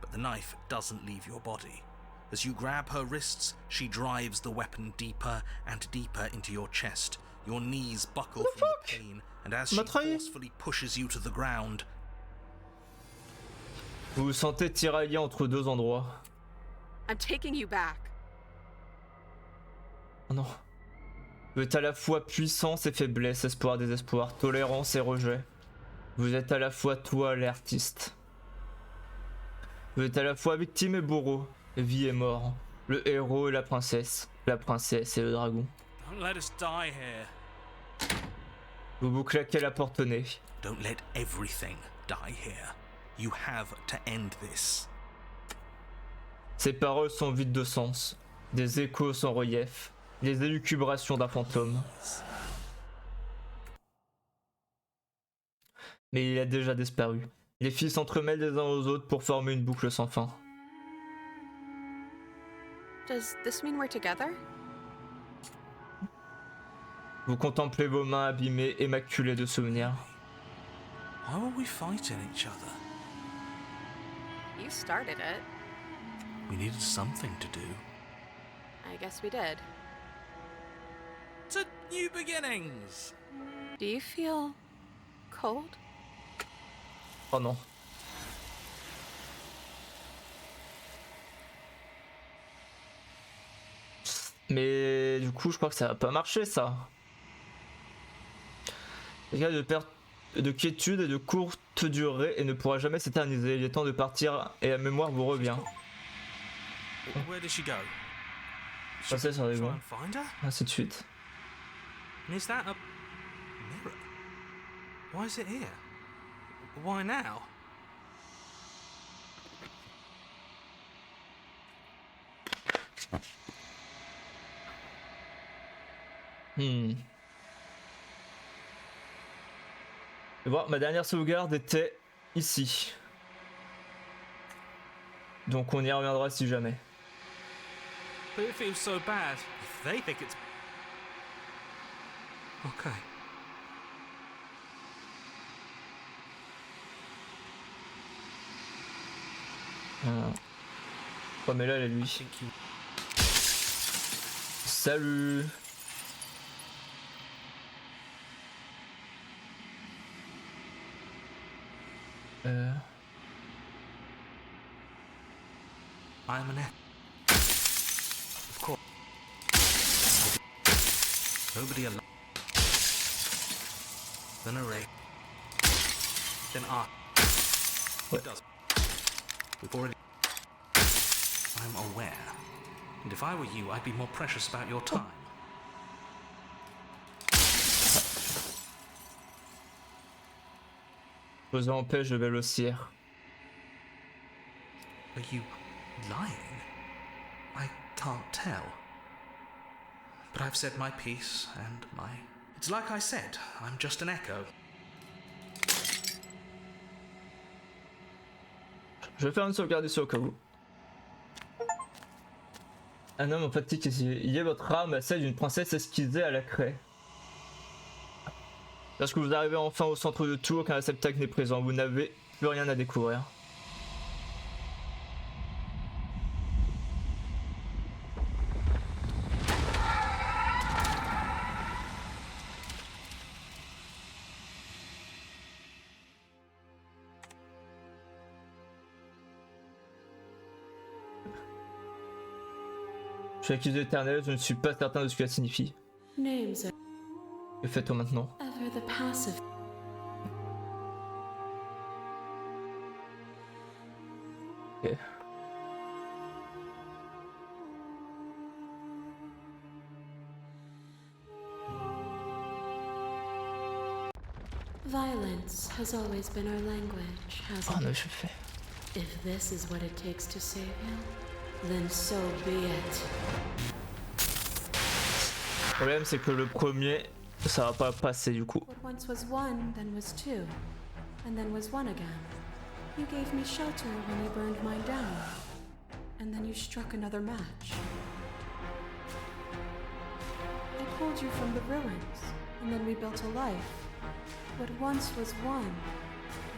But the knife doesn't leave your body. As you grab her wrists, she drives the weapon deeper and deeper into your chest. Your knees buckle from the pain, and as she forcefully pushes you to the ground, Vous vous sentez tiraillé entre deux endroits. I'm taking you back. Oh non. Vous êtes à la fois puissance et faiblesse, espoir, désespoir, tolérance et rejet. Vous êtes à la fois toi et artiste. Vous êtes à la fois victime et bourreau, vie et mort, le héros et la princesse et le dragon. Don't let us die here. Vous vous claquez la porte au nez. Don't let everything die here. You have to end this. Ces paroles sont vides de sens, des échos sans relief, les élucubrations d'un fantôme. Mais il a déjà disparu. Les filles s'entremêlent les uns aux autres pour former une boucle sans fin. Does this mean we're together? Vous contemplez vos mains abîmées, immaculées de souvenirs. Why were we fighting each other? You started it. We needed something to do. I guess we did. To new beginnings. Do you feel cold? Oh non. Mais du coup, je crois que ça va pas marcher, ça. Les gars de perte de quiétude et de courte durée et ne pourra jamais s'éterniser. Il est temps de partir et la mémoire vous revient. Where did she go? Passez sur les Try bons. and find her? Ainsi de suite. And is that a mirror? Why is it here? Why now? Et bon, ma dernière sauvegarde était ici. Donc on y reviendra si jamais. But it feels so bad. If they think it's... Okay. Oh mais là, elle est lui. Salut. I'm an Of course. Nobody alive. Then a ray. Then art. It does. We've already... I'm aware. And if I were you, I'd be more precious about your time. Posant en paix, je vais l'ossière. Are you lying? I can't tell. But I've said my piece, and my... It's like I said, I'm just an echo. Je vais faire une sauvegarde ici au cas où. Un homme empathique ici. Il est votre âme, celle d'une princesse esquissée à la craie. Lorsque vous arrivez enfin au centre de tout, aucun réceptacle n'est présent. Vous n'avez plus rien à découvrir. Je suis accusé éternel, je ne suis pas certain de ce que ça signifie. Names are Que faites-on maintenant? ever the passive. Ok. Violence has always been our language, Oh hasn't non, it? je fais. If this is what it takes to save you, then so be it. Le problème c'est que le premier, ça va pas passer du coup. What once was one, then was two, and then was one again. You gave me shelter when you burned mine down, and then you struck another match. I pulled you from the ruins, and then we built a life. What once was one,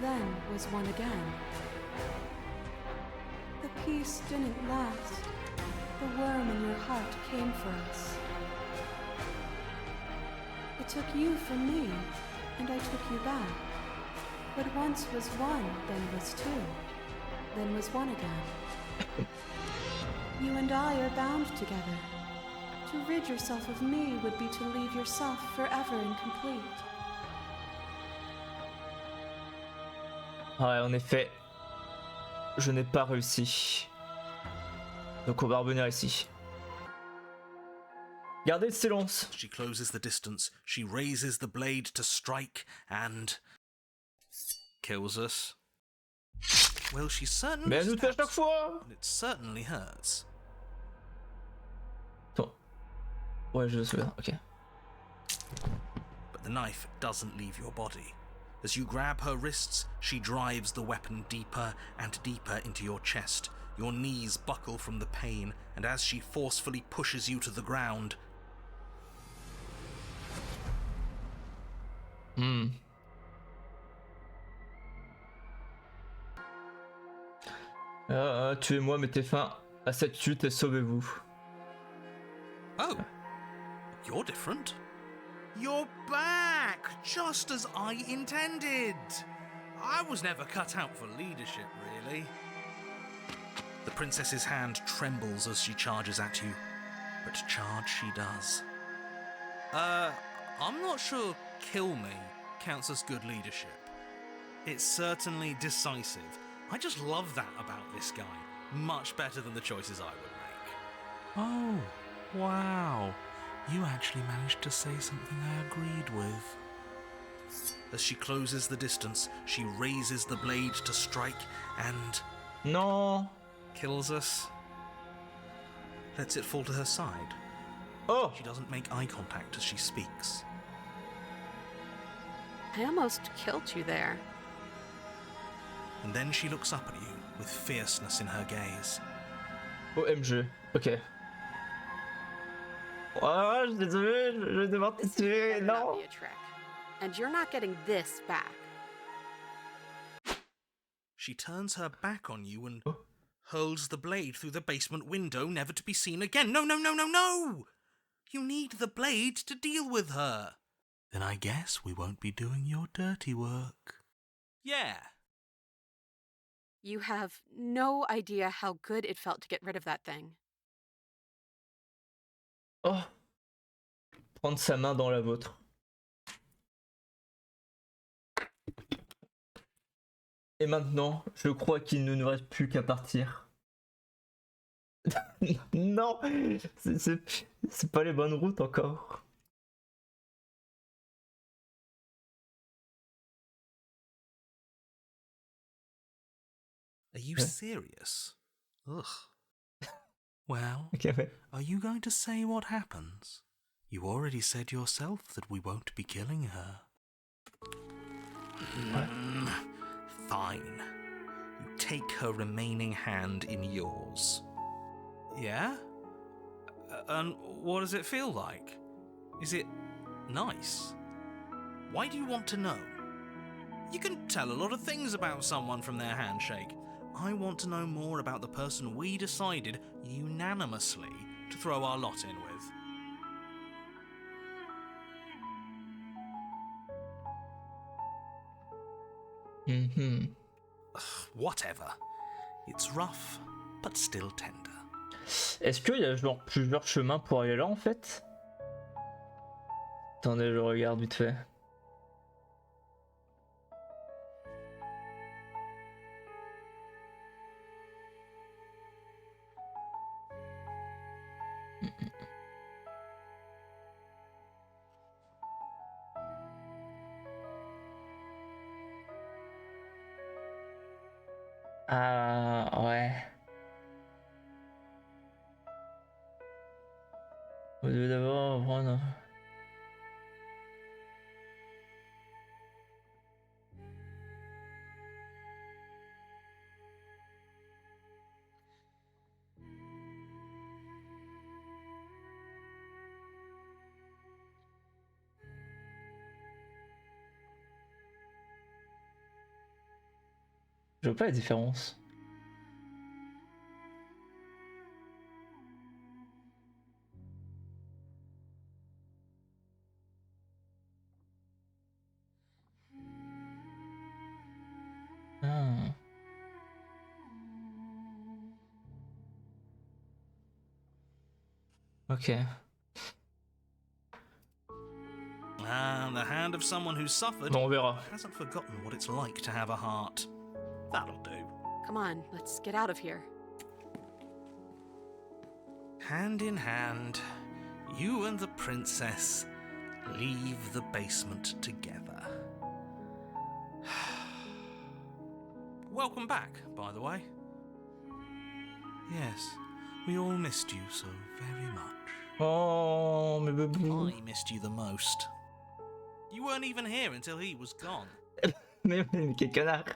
then was one again. The peace didn't last. The worm in your heart came for us. It took you from me, and I took you back. What once was one, then was two, then was one again. You and I are bound together. To rid yourself of me would be to leave yourself forever incomplete. Ouais, en effet, je n'ai pas réussi. Donc on va revenir ici. Gardez le silence. She closes the distance. She raises the blade to strike and kills us. Well, she certainly Mais elle nous tue à chaque stabs, fois. and it certainly hurts. Attends. Ouais, je le souviens, ok. But the knife doesn't leave your body. As you grab her wrists, she drives the weapon deeper and deeper into your chest. Your knees buckle from the pain, and as she forcefully pushes you to the ground, tuez-moi, mettez fin à cette chute et sauvez-vous. oh, you're different. You're back, just as I intended. I was never cut out for leadership, really. The princess's hand trembles as she charges at you, but charge she does. I'm not sure kill me counts as good leadership. It's certainly decisive. I just love that about this guy. Much better than the choices I would make. Oh, wow. You actually managed to say something I agreed with. As she closes the distance, she raises the blade to strike and Non. kills us. Lets it fall to her side. Oh. She doesn't make eye contact as she speaks. I almost killed you there. And then she looks up at you with fierceness in her gaze. OMG. Ok. Oh, je suis désolé, je vais devoir te tuer. Better not Non. be a trick. And you're not getting this back. She turns her back on you and Oh. hurls the blade through the basement window, never to be seen again. No, no, no, no, no! You need the blade to deal with her. Then I guess we won't be doing your dirty work. Yeah. You have no idea how good it felt to get rid of that thing. Oh. Prendre sa main dans la vôtre. Et maintenant, je crois qu'il ne nous reste plus qu'à partir. Non, c'est pas les bonnes routes encore. Are you Yeah. serious? Ugh. Well, Ok, ouais. Are you going to say what happens? You already said yourself that we won't be killing her. Fine. You take her remaining hand in yours. Yeah? And what does it feel like? Is it nice? Why do you want to know? You can tell a lot of things about someone from their handshake. I want to know more about the person we decided unanimously to throw our lot in with. Mhm. Whatever. It's rough, but still tender. Est-ce qu'il y a genre plusieurs chemins pour aller là en fait? Attendez, je regarde vite fait. Ah ouais. Vous devez d'abord prendre. Je vois pas la différence. Ah. Ok. Ah, the hand of someone who suffered Bon, on verra. hasn't forgotten what it's like to have a heart. That'll do. Come on, let's get out of here. Hand in hand, you and the princess leave the basement together. Welcome back, by the way. Yes, we all missed you so very much. Oh, mais bébé. I missed you the most. You weren't even here until he was gone. mais quel connard.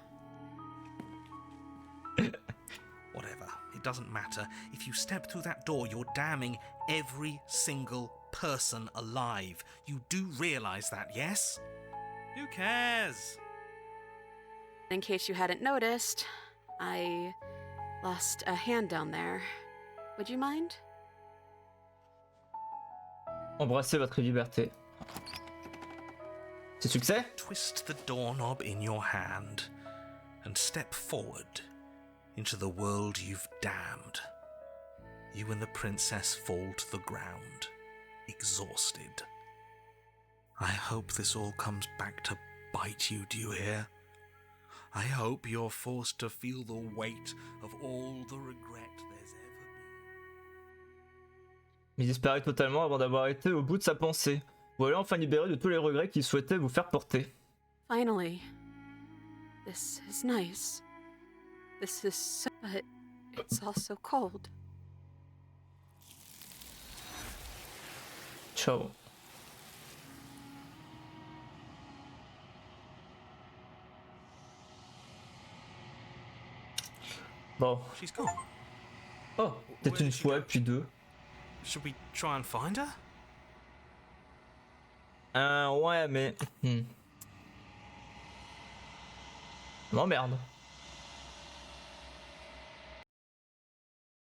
Whatever, it doesn't matter. If you step through that door, you're damning every single person alive. You do realize that, yes? Who cares? In case you hadn't noticed, I lost a hand down there. Would you mind? Embrassez votre liberté. C'est succès? Twist the doorknob in your hand and step forward into the world you've damned. You and the princess fall to the ground, exhausted. I hope this all comes back to bite you, do you hear? I hope you're forced to feel the weight of all the regret there's ever been. Il disparaît totalement avant d'avoir été au bout de sa pensée. Voilà enfin libéré de tous les regrets qu'il souhaitait vous faire porter. Finally. This is nice. This is so... but it's also cold. Ciao. Bon. She's gone. Oh, peut-être une fois, puis deux. Should we try and find her? Ouais, mais... M'emmerde.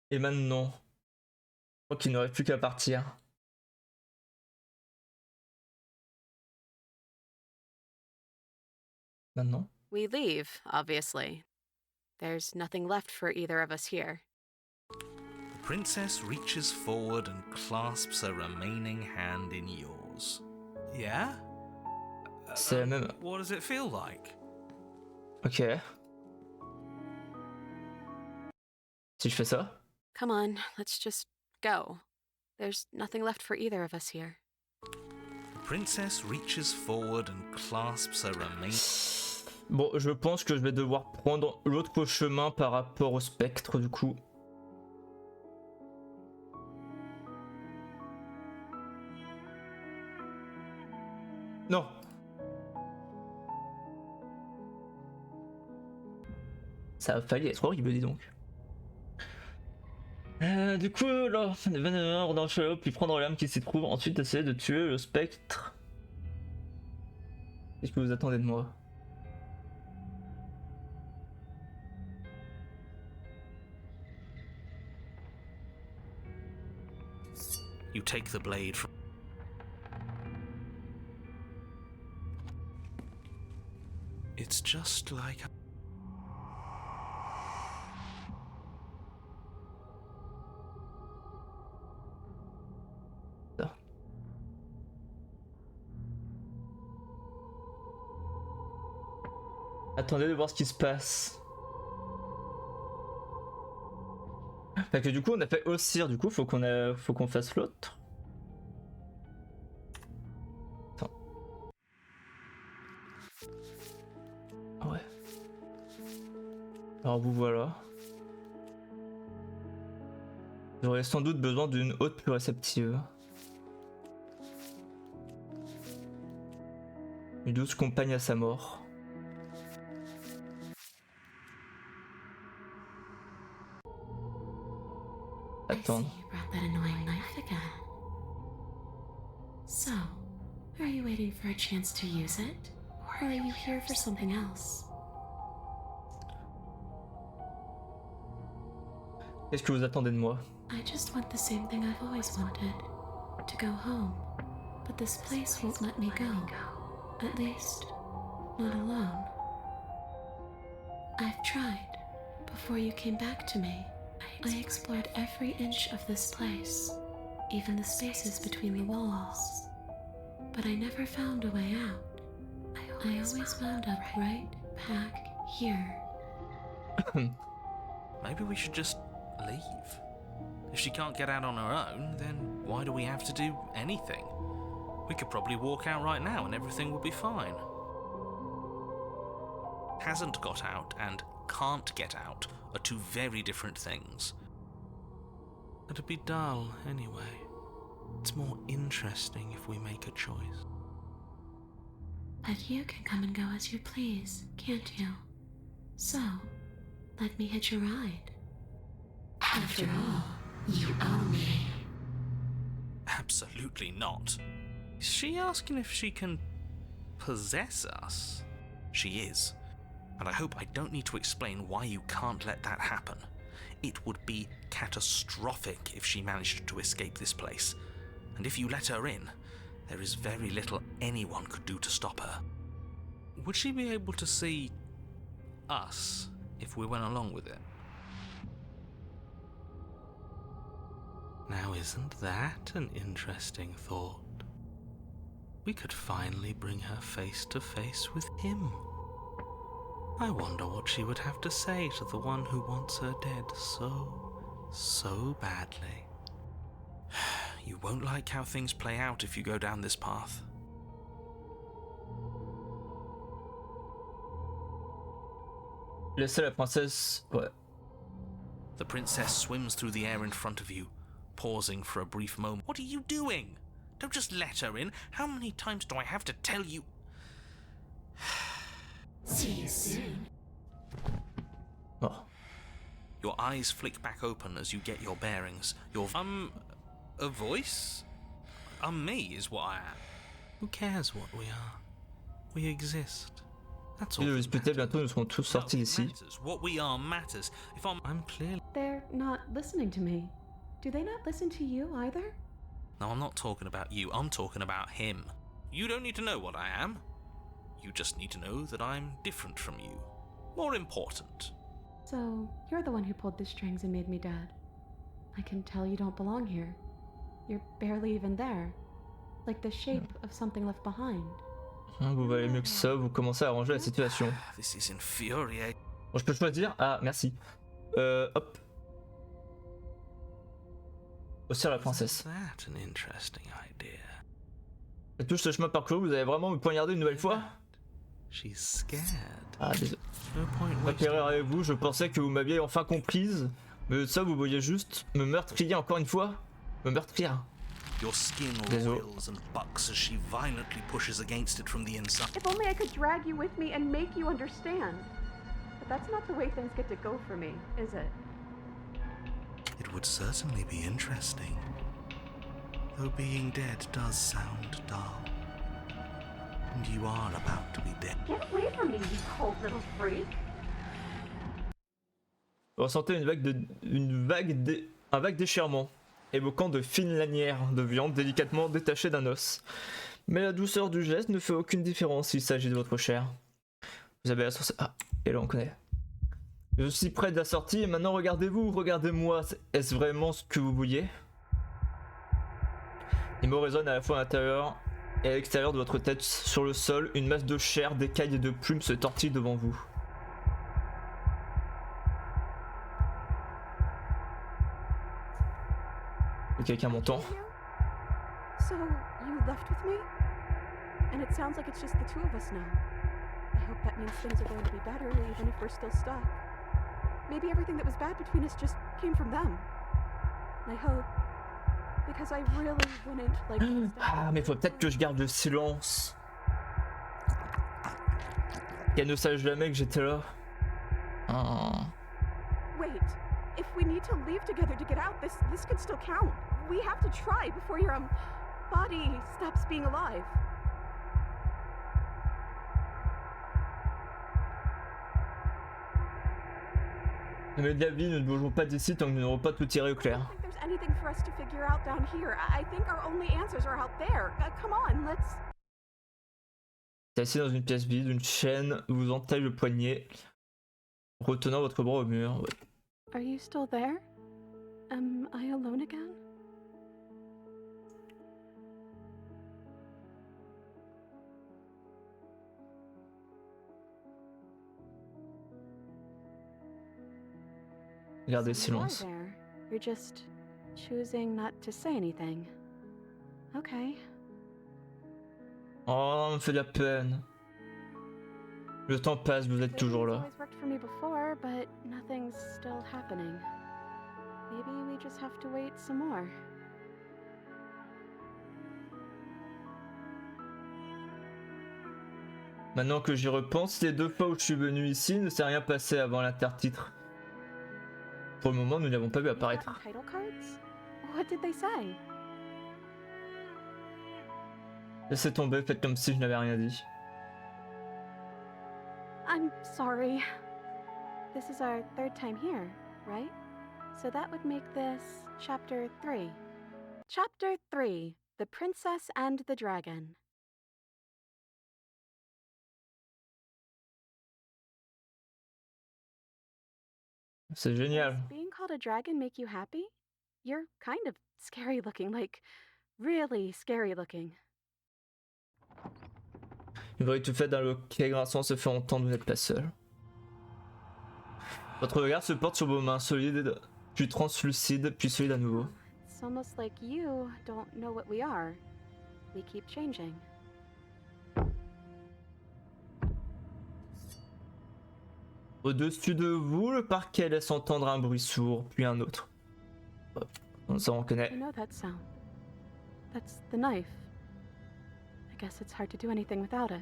Et maintenant, je crois qu'il n'aurait plus qu'à partir. Maintenant. We leave, obviously. There's nothing left for either of us here. The princess reaches forward and clasps a remaining hand in yours. Yeah? C'est la même. What does it feel like? Ok. Si je fais ça? Come on, let's just go. There's nothing left for either of us here. The princess reaches forward and clasps a remaining... Bon, je pense que je vais devoir prendre l'autre chemin par rapport au spectre, du coup. Non. Ça a failli être horrible, dis donc. Du coup, là, on dans le chalot, puis prendre l'âme qui s'y trouve, ensuite essayer de tuer le spectre. Qu'est-ce que vous attendez de moi? You take the blade from... It's just like... Attendez de voir ce qui se passe. Fait que du coup on a fait Ossir, du coup faut qu'on fasse l'autre. Attends. Ouais. Alors vous voilà. J'aurais sans doute besoin d'une hôte plus réceptive. Une douce compagne à sa mort. Attends. You brought that annoying knife again. So, are you waiting for a chance to use it? Or are you here for something else? Qu'est-ce que vous attendez de moi? I just want the same thing I've always wanted. To go home. But this place won't let me go. At least, not alone. I've tried. Before you came back to me, I explored every inch of this place. even the spaces between the walls. But I never found a way out. I always wound up right back here. Maybe we should just leave. If she can't get out on her own, then why do we have to do anything? We could probably walk out right now and everything would be fine. Hasn't got out and can't get out are two very different things. It'd be dull anyway. It's more interesting if we make a choice. But you can come and go as you please, can't you? So, let me hitch a ride. After all, you own me. Absolutely not. Is she asking if she can possess us? She is. And I hope I don't need to explain why you can't let that happen. It would be catastrophic if she managed to escape this place. And if you let her in, there is very little anyone could do to stop her. Would she be able to see us if we went along with it? Now, isn't that an interesting thought? We could finally bring her face to face with him. I wonder what she would have to say to the one who wants her dead so badly. You won't like how things play out if you go down this path. Laissez la princesse. Ouais. The princess swims through the air in front of you, pausing for a brief moment. What are you doing? Don't just let her in. How many times do I have to tell you? See you soon. Oh. Your eyes flick back open as you get your bearings. A voice? Me is what I am. Who cares what we are? We exist. That's all. Le hospital, bientôt nous serons tous sortis d'ici. What we are matters. If I'm clearly. They're not listening to me. Do they not listen to you either? No, I'm not talking about you. I'm talking about him. You don't need to know what I am. You just need to know that I'm different from you. More important. So, you're the one who pulled the strings and made me dead. I can tell you don't belong here. You're barely even there. Like the shape of something left behind. Vous valez mieux que ça, vous commencez à arranger la situation. This is infuriating. Bon, je peux choisir? Ah, merci. Hop. Aussi la princesse. That's an interesting idea. Et tout ce chemin parcouru, vous allez vraiment me poignarder une nouvelle fois? She's scared. Ah, désolé. No point Pas pire avec vous, je pensais que vous m'aviez enfin comprise. Mais de ça, vous vouliez juste me meurtrier encore une fois? Me meurtrir. Your skin roils and bucks as she violently pushes against it from the inside. If only I could drag you with me and make you understand. But that's not the way things get to go for me, is it? It would certainly be interesting. Though being dead does sound dull. And you are about to be dead. Get away from me, you cold little freak. Vous ressentez un vague déchirement, évoquant de fines lanières de viande délicatement détachées d'un os. Mais la douceur du geste ne fait aucune différence s'il s'agit de votre chair. Vous avez la source... Ah, et là on connaît. Je suis près de la sortie et maintenant regardez-vous, regardez-moi. Est-ce vraiment ce que vous vouliez? Les mots résonnent à la fois à l'intérieur et à l'extérieur de votre tête. Sur le sol, une masse de chair, d'écailles et de plumes se tortille devant vous. Et quelqu'un m'entend? So, you left with me? And it sounds like it's just the two of us now. I hope that means things are going to be better, even if we're still stuck. Maybe everything that was bad between us just came from them. I hope. Because I really wouldn't like to stay. Ah, mais faut peut-être que je garde le silence. Qu'elle ne sache jamais que j'étais là. Oh. Wait, if we need to leave together to get out, this could still count. We have to try before your body stops being alive. Mais Gabi, nous ne bougeons pas d'ici tant que nous n'aurons pas tout tiré au clair. I don't think there's anything for us to figure out down here. I think our only answers are out there. Come on, let's... T'es assis dans une pièce vide, une chaîne vous entaille le poignet, retenant votre bras au mur. Ouais. Are you still there? Am I alone again? Gardez So you are silence. there. You're just choosing not to say anything. Okay. Oh, on me fait de la peine. Le temps passe, vous êtes toujours It's là. always worked for me before, but nothing's still happening. Maybe we just have to wait some more. Maintenant que j'y repense, les 2 fois où je suis venu ici, il ne s'est rien passé avant l'intertitre. Pour le moment, nous n'avons pas vu You've apparaître. gotten title cards? What did they say? Laissez tomber, faites comme si je n'avais rien dit. I'm sorry. This is our 3rd time here, right? So that would make this chapter 3. Chapter 3, The Princess and the Dragon. C'est génial. Does being called a dragon make you happy? You're kind of scary looking, like really scary looking. Une voix étouffée d'un loquet grinçant se fait entendre, vous n'êtes pas seul. Votre regard se porte sur vos mains solides, puis translucides, puis solides à nouveau. It's almost like you don't know what we are. We keep changing. Au-dessus de vous, le parquet laisse entendre un bruit sourd, puis un autre. Hop, on s'en reconnaît. I know that sound. That's the knife. I guess it's hard to do anything without it.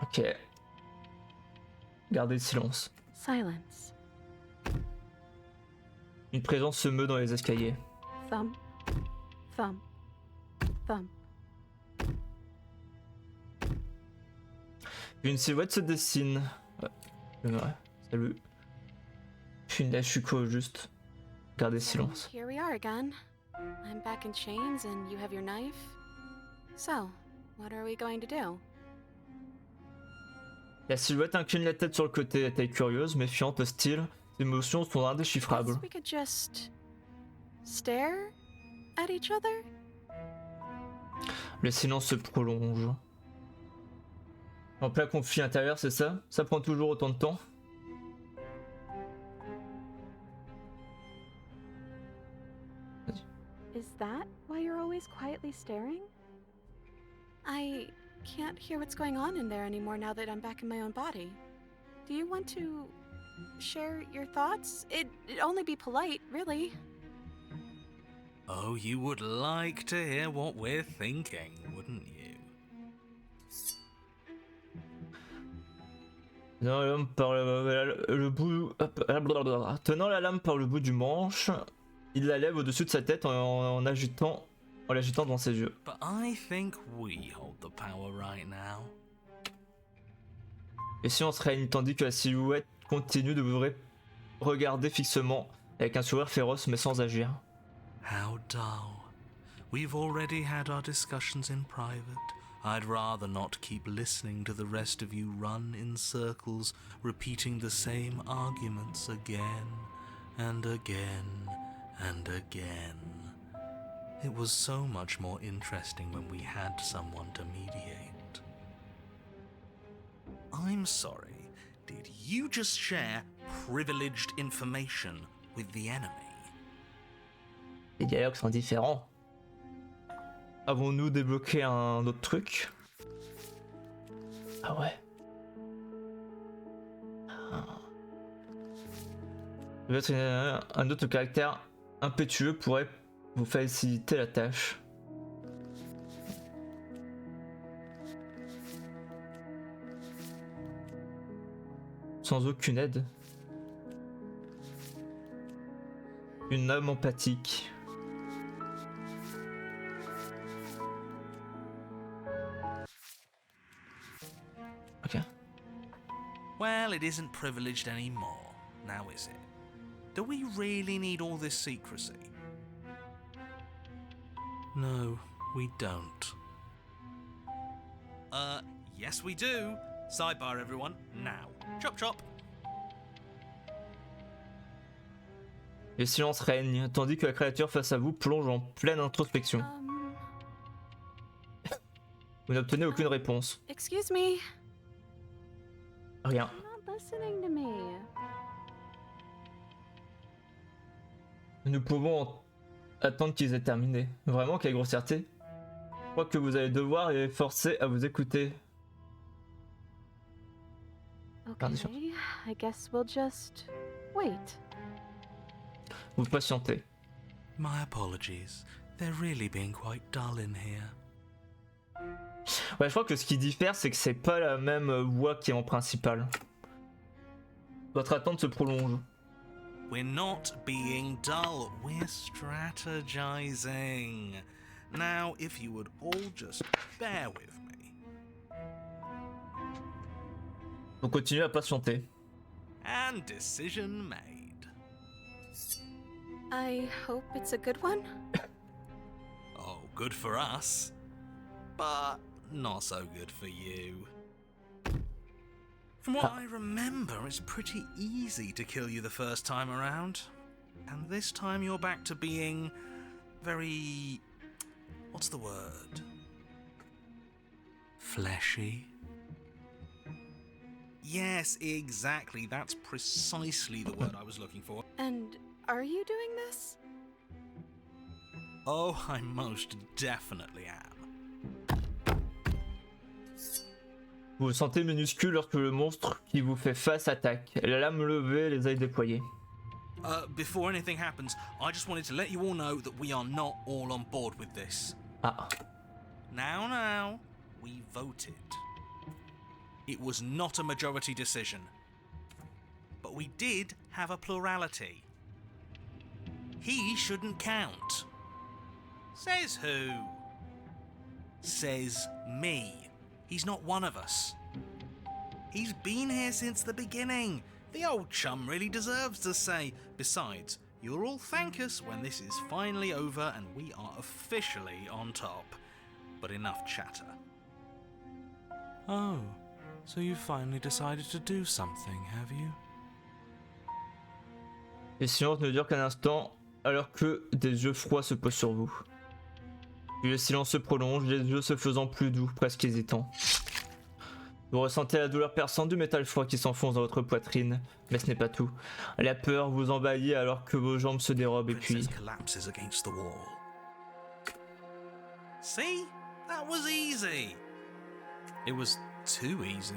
Ok. Gardez le silence. Silence. Une présence se meut dans les escaliers. Thump. Thump. Thump. Une silhouette se dessine. Ouais, salut. Puis là, je suis quoi au juste. Gardez silence. Here we are again. I'm back in chains and you have your knife. So, what are we going to do? La silhouette incline la tête sur le côté, la taille curieuse, méfiante, hostile. Ses émotions sont indéchiffrables. Guess we could just stare at each other? Le silence se prolonge. En plein conflit intérieur, c'est ça? Ça prend toujours autant de temps? Is that why you're always quietly staring? I can't hear what's going on in there anymore now that I'm back in my own body. Do you want to share your thoughts? It'd only be polite, really. Oh, you would like to hear what we're thinking, wouldn't you? Tenant la lame par le bout, tenant la lame par le bout du manche, il la lève au-dessus de sa tête en l'agitant devant ses yeux. But I think we hold the power right now. Le silence règne tandis que la silhouette continue de vous regarder fixement avec un sourire féroce mais sans agir. How dull. We've already had our discussions in private. I'd rather not keep listening to the rest of you run in circles, repeating the same arguments again and again and again. It was so much more interesting when we had someone to mediate. I'm sorry, did you just share privileged information with the enemy? Les dialogues sont différents. Avons-nous débloqué un autre truc? Ah ouais. Peut-être un autre caractère impétueux pourrait vous faciliter la tâche. Sans aucune aide. Une âme empathique. Ok. Well, it isn't privileged anymore, now is it? Do we really need all this secrecy? No, we don't. Yes we do. Sidebar everyone, now. Chop chop. Le silence règne, tandis que la créature face à vous plonge en pleine introspection. Vous n'obtenez aucune réponse. Excuse me. Rien. You're not listening to me. Nous pouvons attendre qu'ils aient terminé. Vraiment, quelle grossièreté. Je crois que vous allez devoir les forcer à vous écouter. Okay, I guess we'll just wait. Vous patientez. My apologies. They're really being quite dull in here. Ouais, je crois que ce qui diffère, c'est que c'est pas la même voix qui est en principal. Votre attente se prolonge. We're not being dull, we're strategizing. Now, if you would all just bear with me. On continue à patienter. And decision made. I hope it's a good one. Oh, good for us. But not so good for you. From what I remember, it's pretty easy to kill you the first time around. And this time you're back to being very... what's the word? Fleshy? Yes, exactly. That's precisely the word I was looking for. And are you doing this? Oh, I most definitely am. Vous vous sentez minuscule lorsque le monstre qui vous fait face attaque. La lame levée, les ailes déployées. Before anything happens, I just wanted to let you all know that we are not all on board with this. Ah. Now, we voted. It was not a majority decision. But we did have a plurality. He shouldn't count. Says who? Says me. He's not one of us. He's been here since the beginning. The old chum really deserves to say. Besides, you'll all thank us when this is finally over and we are officially on top. But enough chatter. Oh, so you finally decided to do something, have you? Le silence ne dure qu'un instant, alors que des yeux froids se posent sur vous. Puis le silence se prolonge, les yeux se faisant plus doux, presque hésitants. Vous ressentez la douleur perçante du métal froid qui s'enfonce dans votre poitrine, mais ce n'est pas tout. La peur vous envahit alors que vos jambes se dérobent et puis... collapses against the wall. See? That was easy. It was too easy.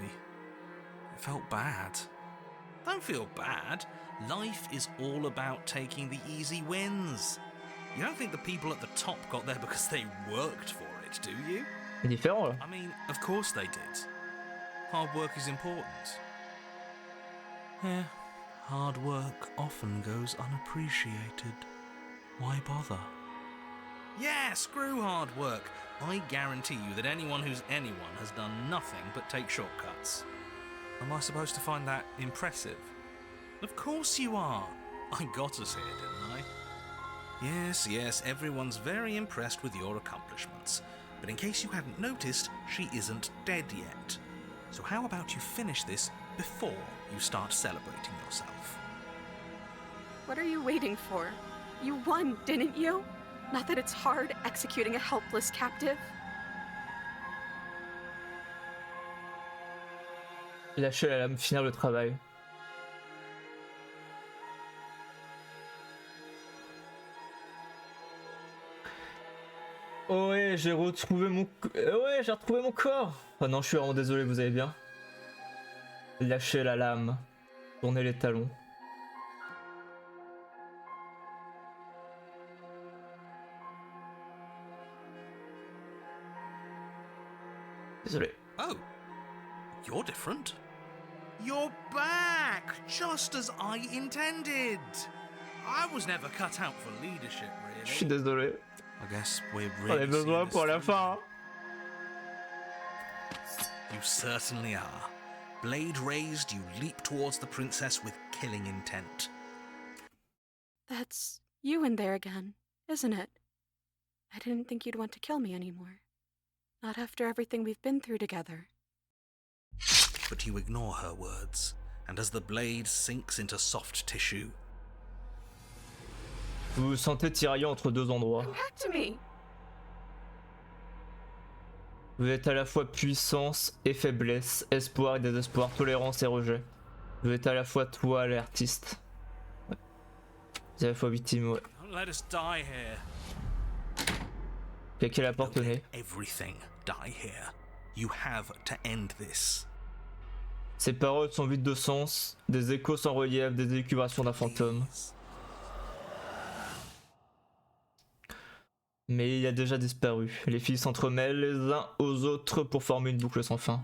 It felt bad. Don't feel bad. Life is all about taking the easy wins. You don't think the people at the top got there because they worked for it, do you? C'est différent là. I mean, of course they did. Hard work is important. Yeah, hard work often goes unappreciated. Why bother? Yeah, screw hard work. I guarantee you that anyone who's anyone has done nothing but take shortcuts. Am I supposed to find that impressive? Of course you are. I got us here, didn't I? Yes, everyone's very impressed with your accomplishments. But in case you hadn't noticed, she isn't dead yet. So how about you finish this before you start celebrating yourself? What are you waiting for? You won, didn't you? Not that it's hard executing a helpless captive. Lâchez la lame, finir le travail. Oh ouais, j'ai retrouvé mon... Ouais, j'ai retrouvé mon corps. Oh non, je suis vraiment désolé, vous allez bien. Lâchez la lame. Tournez les talons. Désolé. Oh, you're different. You're back, just as I intended. I was never cut out for leadership, Je suis really. désolé. I guess we're On a really besoin seeing this pour la through. fin. You certainly are. Blade raised, you leap towards the princess with killing intent. That's you in there again, isn't it? I didn't think you'd want to kill me anymore. Not after everything we've been through together. But you ignore her words, and as the blade sinks into soft tissue, Vous vous sentez tiraillé entre deux endroits. Come back to me! Vous êtes à la fois puissance et faiblesse, espoir et désespoir, tolérance et rejet. Vous êtes à la fois toile et artiste. Ouais. Vous êtes à la fois victime, ouais. Don't let us die here. Quelqu'un la porte au Don't nez. let everything die here. You have to end this. Ces paroles sont vides de sens, des échos sans relief, des élucubrations d'un fantôme. Please. Mais il a déjà disparu. Les fils s'entremêlent les uns aux autres pour former une boucle sans fin.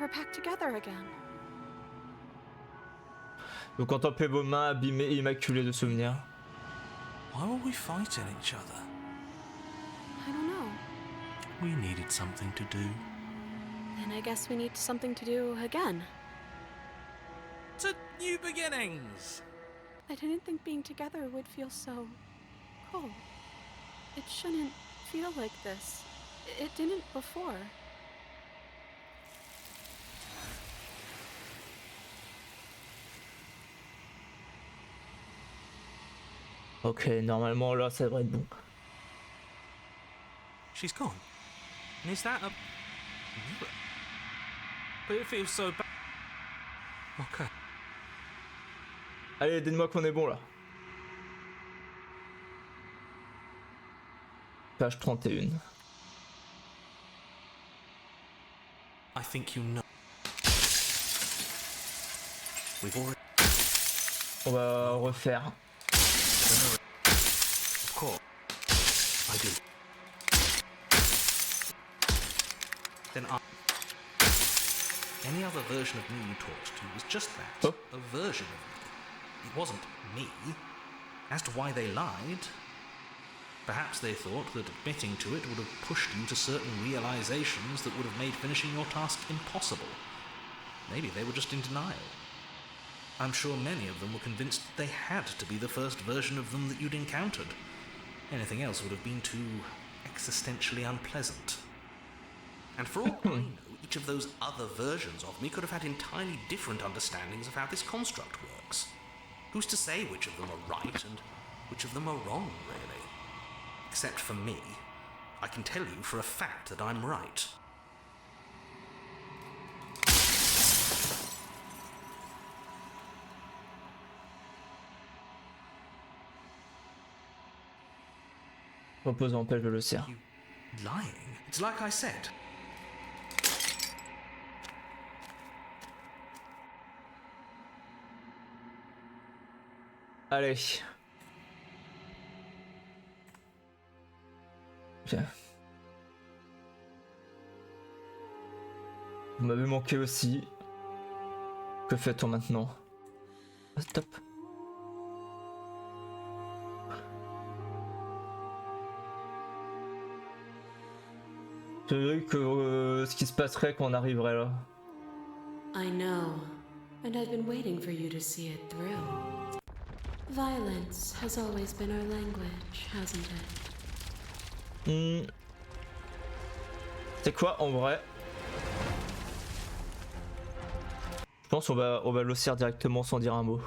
We're back together again. Vous contemplez vos mains abîmées et immaculées de souvenirs. Why were we fighting each other? I don't know. We needed something to do. Then I guess we need something to do again. To new beginnings! I didn't think being together would feel so cold. It shouldn't feel like this. It didn't before. Ok, normalement là ça devrait être bon. She's gone. And is that a mirror? But it feels so bad. Okay. Allez, dites-moi qu'on est bon là. Page 31. I think you know. We've already. On va refaire. Of course. I do. Then any other version of me you talked to was just that. Oh. A version of me. It wasn't me. As to why they lied, perhaps they thought that admitting to it would have pushed you to certain realizations that would have made finishing your task impossible. Maybe they were just in denial. I'm sure many of them were convinced that they had to be the first version of them that you'd encountered. Anything else would have been too existentially unpleasant. And for all I know, each of those other versions of me could have had entirely different understandings of how this construct works. Who's to say which of them are right and which of them are wrong, really? Except for me, I can tell you for a fact that I'm right. Reposant en paix, je le sers. You lying? It's like I said. Allez. Bien. Vous m'avez manqué aussi. Que fait-on maintenant? Stop. J'ai vu que ce qui se passerait quand on arriverait là. I know, and I've been waiting for you to see it through. Violence has always been our language, hasn't it? C'est quoi en vrai? Je pense qu'on va l'ossir directement sans dire un mot.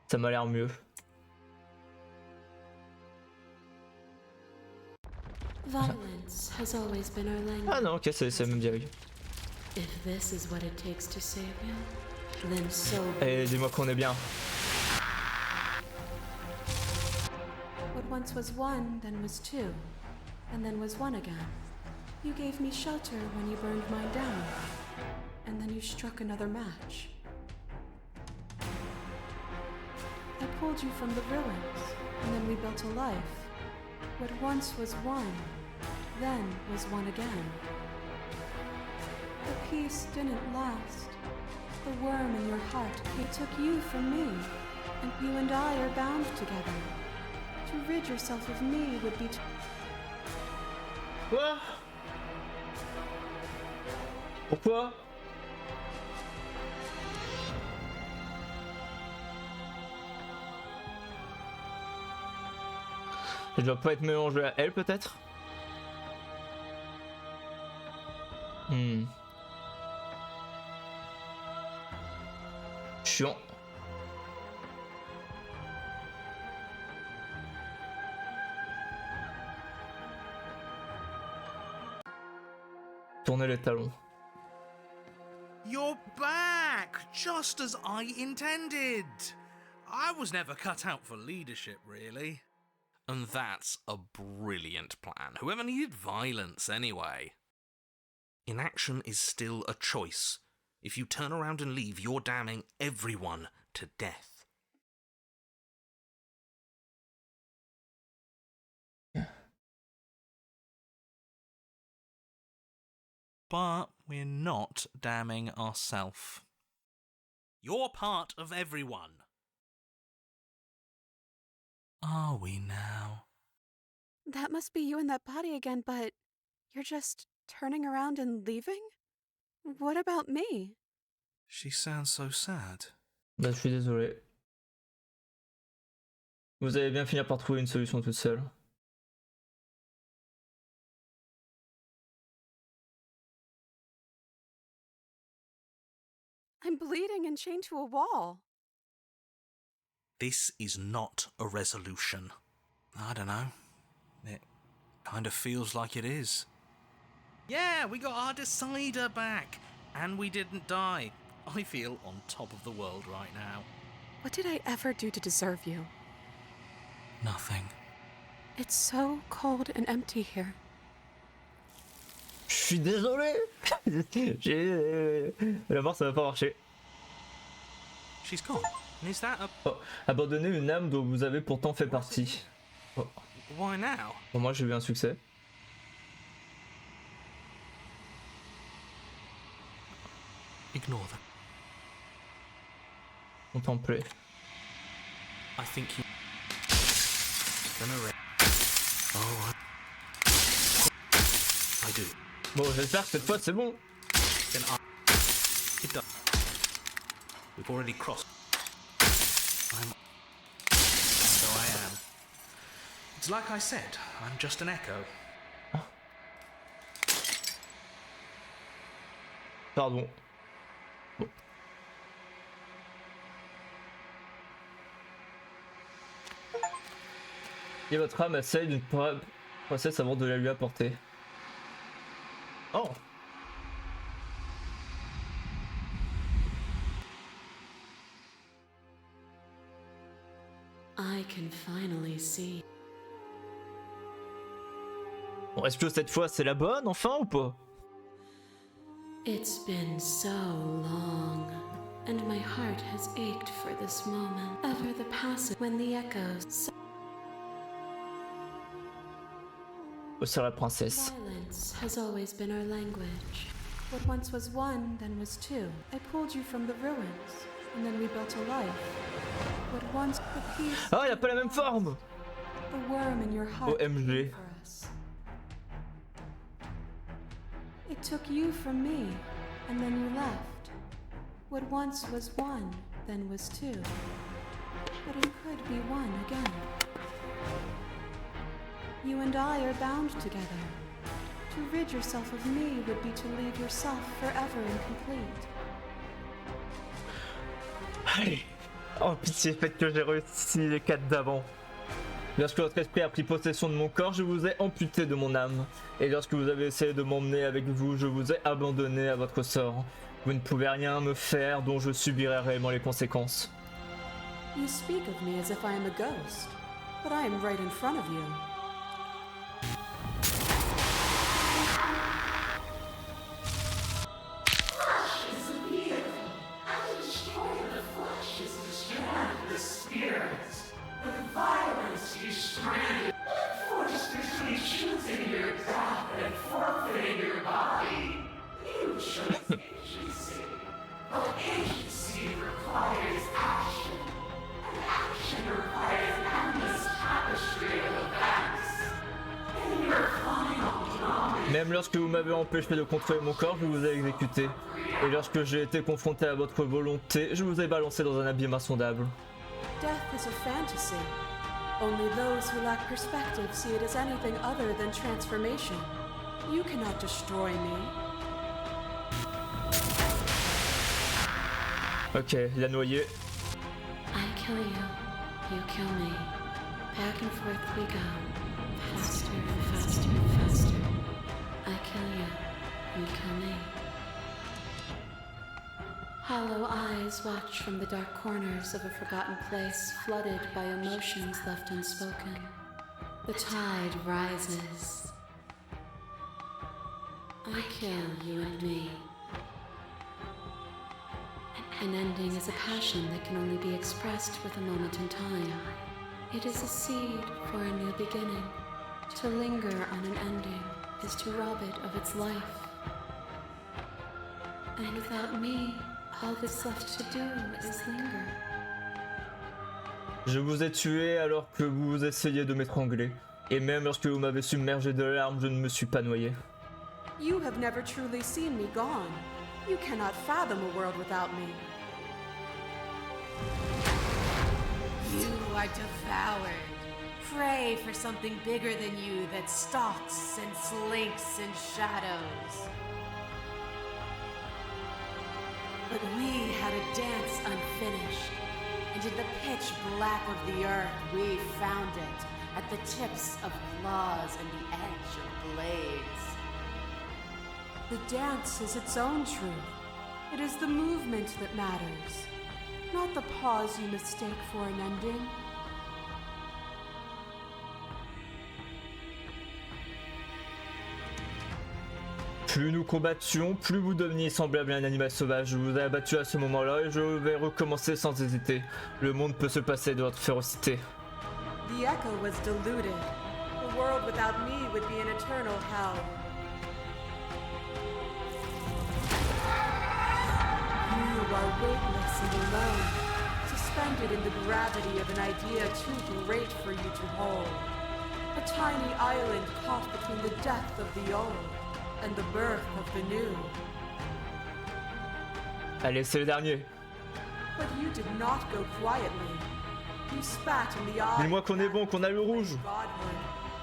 Ça m'a l'air mieux. Violence has always been our language. Ah non, ok, c'est le même dialogue. If this is what it takes to save you, then so be Allez, it. dis-moi qu'on est bien. What once was one, then was two, and then was one again. You gave me shelter when you burned mine down, and then you struck another match. I pulled you from the ruins, and then we built a life. What once was one, then was one again. The peace didn't last. The worm in your heart, it took you from me, and you and I are bound together. To rid yourself of me would be Quoi? Pourquoi? Je dois pas être mélangé à elle peut-être? Chiant. tourner les talons. You're back, just as I intended. I was never cut out for leadership, really. And that's a brilliant plan. Whoever needed violence, anyway? Inaction is still a choice. If you turn around and leave, you're damning everyone to death. But we're not damning ourselves. You're part of everyone. Are we now? That must be you in that body again, but you're just turning around and leaving? What about me? She sounds so sad. Bah, je suis désolé. Vous allez bien finir par trouver une solution toute seule. I'm bleeding and chained to a wall. This is not a resolution. I don't know. It kind of feels like it is. Yeah, we got our decider back. And we didn't die. I feel on top of the world right now. What did I ever do to deserve you? Nothing. It's so cold and empty here. Je suis désolé. La mort, ça va pas marcher. She's gone. Is that a... Oh, abandonner une âme dont vous avez pourtant fait partie. Oh. Why now? Pour moi, j'ai eu un succès. Ignore them. Contempler. I think you... Oh. I do. Bon, j'espère que cette fois c'est bon. Then it does. We've already crossed. So I am. It's like I said, I'm just an echo. Pardon. Bon. Et votre âme essaye d'une princesse avant de la lui apporter. Oh! I can finally see. Bon, est-ce que cette fois c'est la bonne enfin ou pas? It's been so long, and my heart has ached for this moment. Ever the passage when the echoes. Sur la princesse. Violence has always been our language. What once was one, then was two. I pulled you from the ruins, and then we built a life. What once the peace. Ah, il a pas la même forme! The worm in your heart. OMG. For us. It took you from me, and then you left. What once was one, then was two. But it could be one again. You and I are bound together. To rid yourself of me would be to leave yourself forever incomplete. Allez! Oh pitié, faites que j'ai réussi les 4 d'avant. Lorsque votre esprit a pris possession de mon corps, je vous ai amputé de mon âme. Et lorsque vous avez essayé de m'emmener avec vous, je vous ai abandonné à votre sort. Vous ne pouvez rien me faire dont je subirai réellement les conséquences. You speak of me as if I am a ghost, but I am right in front of you. Même lorsque vous m'avez empêché de contrôler mon corps, je vous ai exécuté. Et lorsque j'ai été confronté à votre volonté, je vous ai balancé dans un abîme insondable. Death is a fantasy. Only those who lack perspective see it as anything other than transformation. You cannot destroy me. Ok, il a noyé. I kill you. You kill me. Back and forth we go. Faster and faster and faster. I kill you. me kill me. Hollow eyes watch from the dark corners of a forgotten place flooded by emotions left unspoken. The tide rises. I kill you and me. An ending is a passion that can only be expressed with a moment in time. It is a seed for a new beginning. To linger on an ending is to rob it of its life. And without me, all that's left to do is linger. Je vous ai tué alors que vous essayez de m'étrangler. Et même lorsque vous m'avez submergé de larmes, je ne me suis pas noyé. You have never truly seen me gone. You cannot fathom a world without me. You are devoured. Pray for something bigger than you that stalks and slinks in shadows. But we had a dance unfinished, and in the pitch black of the earth we found it, at the tips of claws and the edge of blades. The dance is its own truth. It is the movement that matters, not the pause you mistake for an ending. Plus nous combattions, plus vous deveniez semblable à un animal sauvage. Je vous ai abattu à ce moment-là et je vais recommencer sans hésiter. Le monde peut se passer de votre férocité. The echo was diluted. A world without me would be an eternal hell. You are weightless and alone, suspended in the gravity of an idea too great for you to hold. A tiny island caught between the death of the old and the birth of the new. Allez, c'est le dernier. But you did not go quietly. You spat in the eye. Dis-moi qu'on est bon, qu'on a le rouge. Godhood,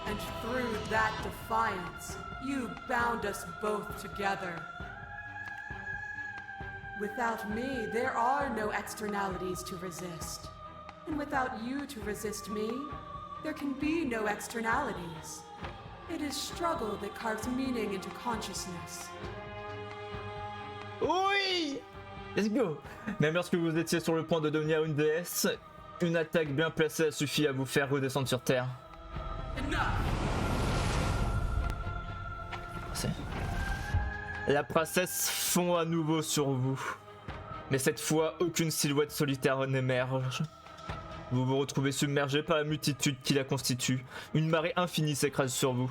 and through that defiance, you bound us both together. Without me, there are no externalities to resist. And without you to resist me, there can be no externalities. It is struggle that carves meaning into consciousness. Oui! Let's go! Même lorsque vous étiez sur le point de devenir une déesse, une attaque bien placée a suffi à vous faire redescendre sur Terre. La princesse fond à nouveau sur vous. Mais cette fois, aucune silhouette solitaire n'émerge. Vous vous retrouvez submergé par la multitude qui la constitue. Une marée infinie s'écrase sur vous.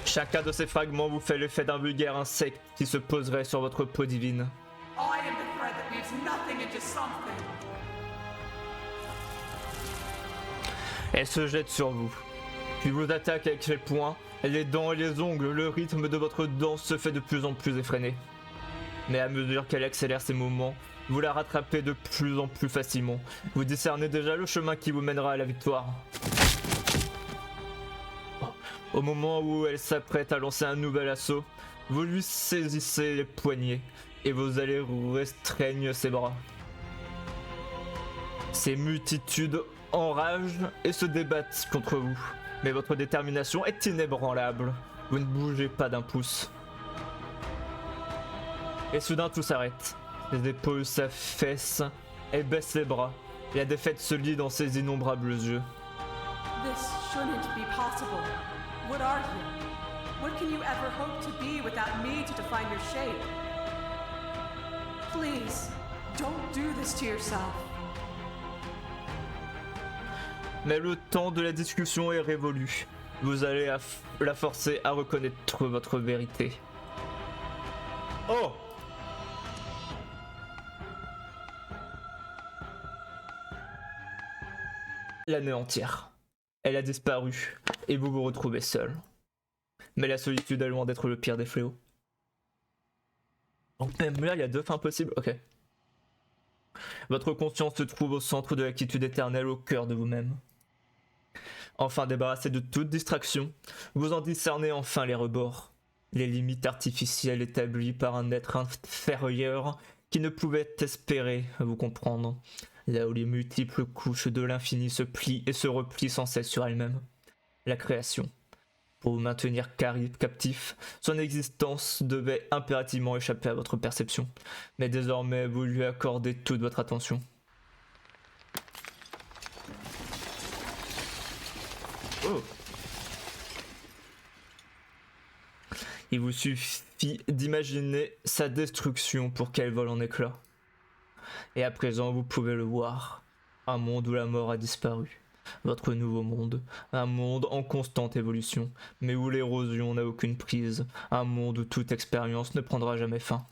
Chacun de ces fragments vous fait l'effet d'un vulgaire insecte qui se poserait sur votre peau divine. Elle se jette sur vous, puis vous attaque avec les poings, les dents et les ongles. Le rythme de votre danse se fait de plus en plus effréné. Mais à mesure qu'elle accélère ses mouvements, vous la rattrapez de plus en plus facilement. Vous discernez déjà le chemin qui vous mènera à la victoire. Au moment où elle s'apprête à lancer un nouvel assaut, vous lui saisissez les poignets et vos allées restreignent ses bras. Ces multitudes enragent et se débattent contre vous, mais votre détermination est inébranlable. Vous ne bougez pas d'un pouce. Et soudain tout s'arrête. Les épaules s'affaissent, elle baisse les bras. La défaite se lit dans ses innombrables yeux. This shouldn't be possible. What are you? What can you ever hope to be without me to define your shape? Please, don't do this to yourself. Mais le temps de la discussion est révolu. Vous allez la forcer à reconnaître votre vérité. Oh! L'année entière. Elle a disparu et vous vous retrouvez seul. Mais la solitude est loin d'être le pire des fléaux. Donc même là, il y a deux fins possibles. Ok. Votre conscience se trouve au centre de la quiétude éternelle, au cœur de vous-même. Enfin débarrassé de toute distraction, vous en discernez enfin les rebords. Les limites artificielles établies par un être inférieur qui ne pouvait espérer vous comprendre. Là où les multiples couches de l'infini se plient et se replient sans cesse sur elles-mêmes. la création. Pour vous maintenir captif, son existence devait impérativement échapper à votre perception. Mais désormais, vous lui accordez toute votre attention. Oh. Il vous suffit d'imaginer sa destruction pour qu'elle vole en éclats. Et à présent, vous pouvez le voir. Un monde où la mort a disparu. Votre nouveau monde, un monde en constante évolution, mais où l'érosion n'a aucune prise, un monde où toute expérience ne prendra jamais fin.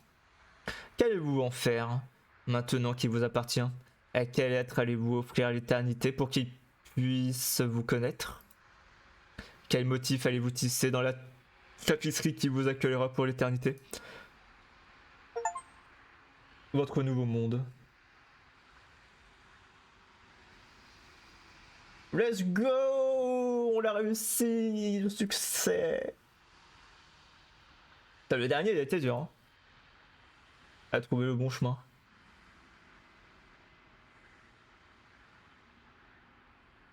Qu'allez-vous en faire, maintenant qu'il vous appartient? À quel être allez-vous offrir l'éternité pour qu'il puisse vous connaître? Quel motif allez-vous tisser dans la tapisserie qui vous accueillera pour l'éternité? Votre nouveau monde. Let's go! On l'a réussi! Le succès! Putain, le dernier, il a été dur. Hein. À trouver le bon chemin.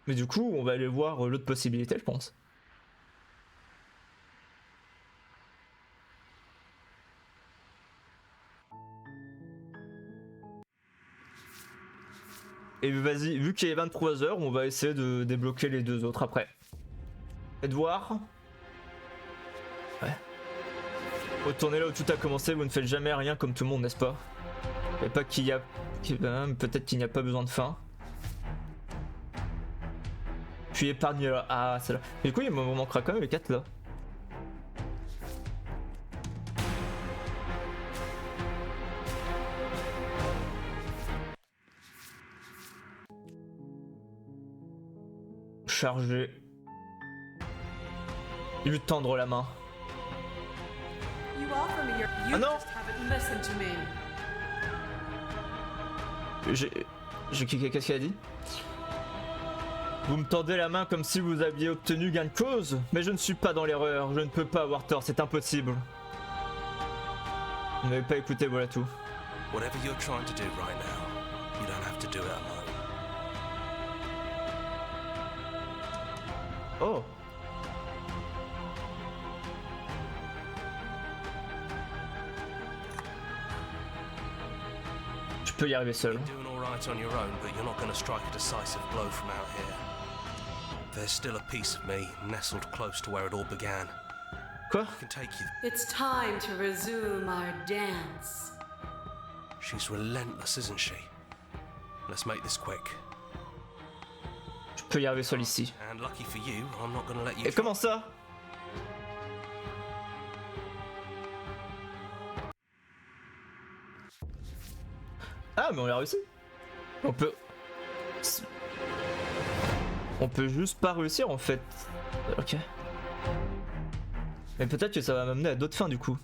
Mais du coup, on va aller voir l'autre possibilité, je pense. Et vas-y, vu qu'il est 23h, on va essayer de débloquer les deux autres après. Faites voir. Ouais. Retournez là où tout a commencé, vous ne faites jamais rien comme tout le monde, n'est-ce pas? Et pas qu'il y a... peut-être qu'il n'y a pas besoin de fin. Puis épargnez là. Ah, c'est là. Et du coup, il me manquera quand même les 4 là. Charger. Lui tendre la main. Ah non! Qu'est-ce qu'elle a dit? Vous me tendez la main comme si vous aviez obtenu gain de cause, mais je ne suis pas dans l'erreur, je ne peux pas avoir tort, c'est impossible. Vous n'avez pas écouté, voilà tout. Whatever you're trying to do right now, you don't have to do it alone. Oh! Je peux y arriver seul. You're doing all right on your own, but you're not going to strike a decisive blow from out here. There's still a piece of me nestled close to where it all began. Quoi? I can take you. It's time to resume our dance. She's relentless, isn't she? Let's make this quick. Je peux y arriver seul ici. And lucky for you, I'm not going to let you. Et comment ça? Ah, mais on l'a réussi. On peut... On peut juste pas réussir en fait. Ok. Mais peut-être que ça va m'amener à d'autres fins du coup.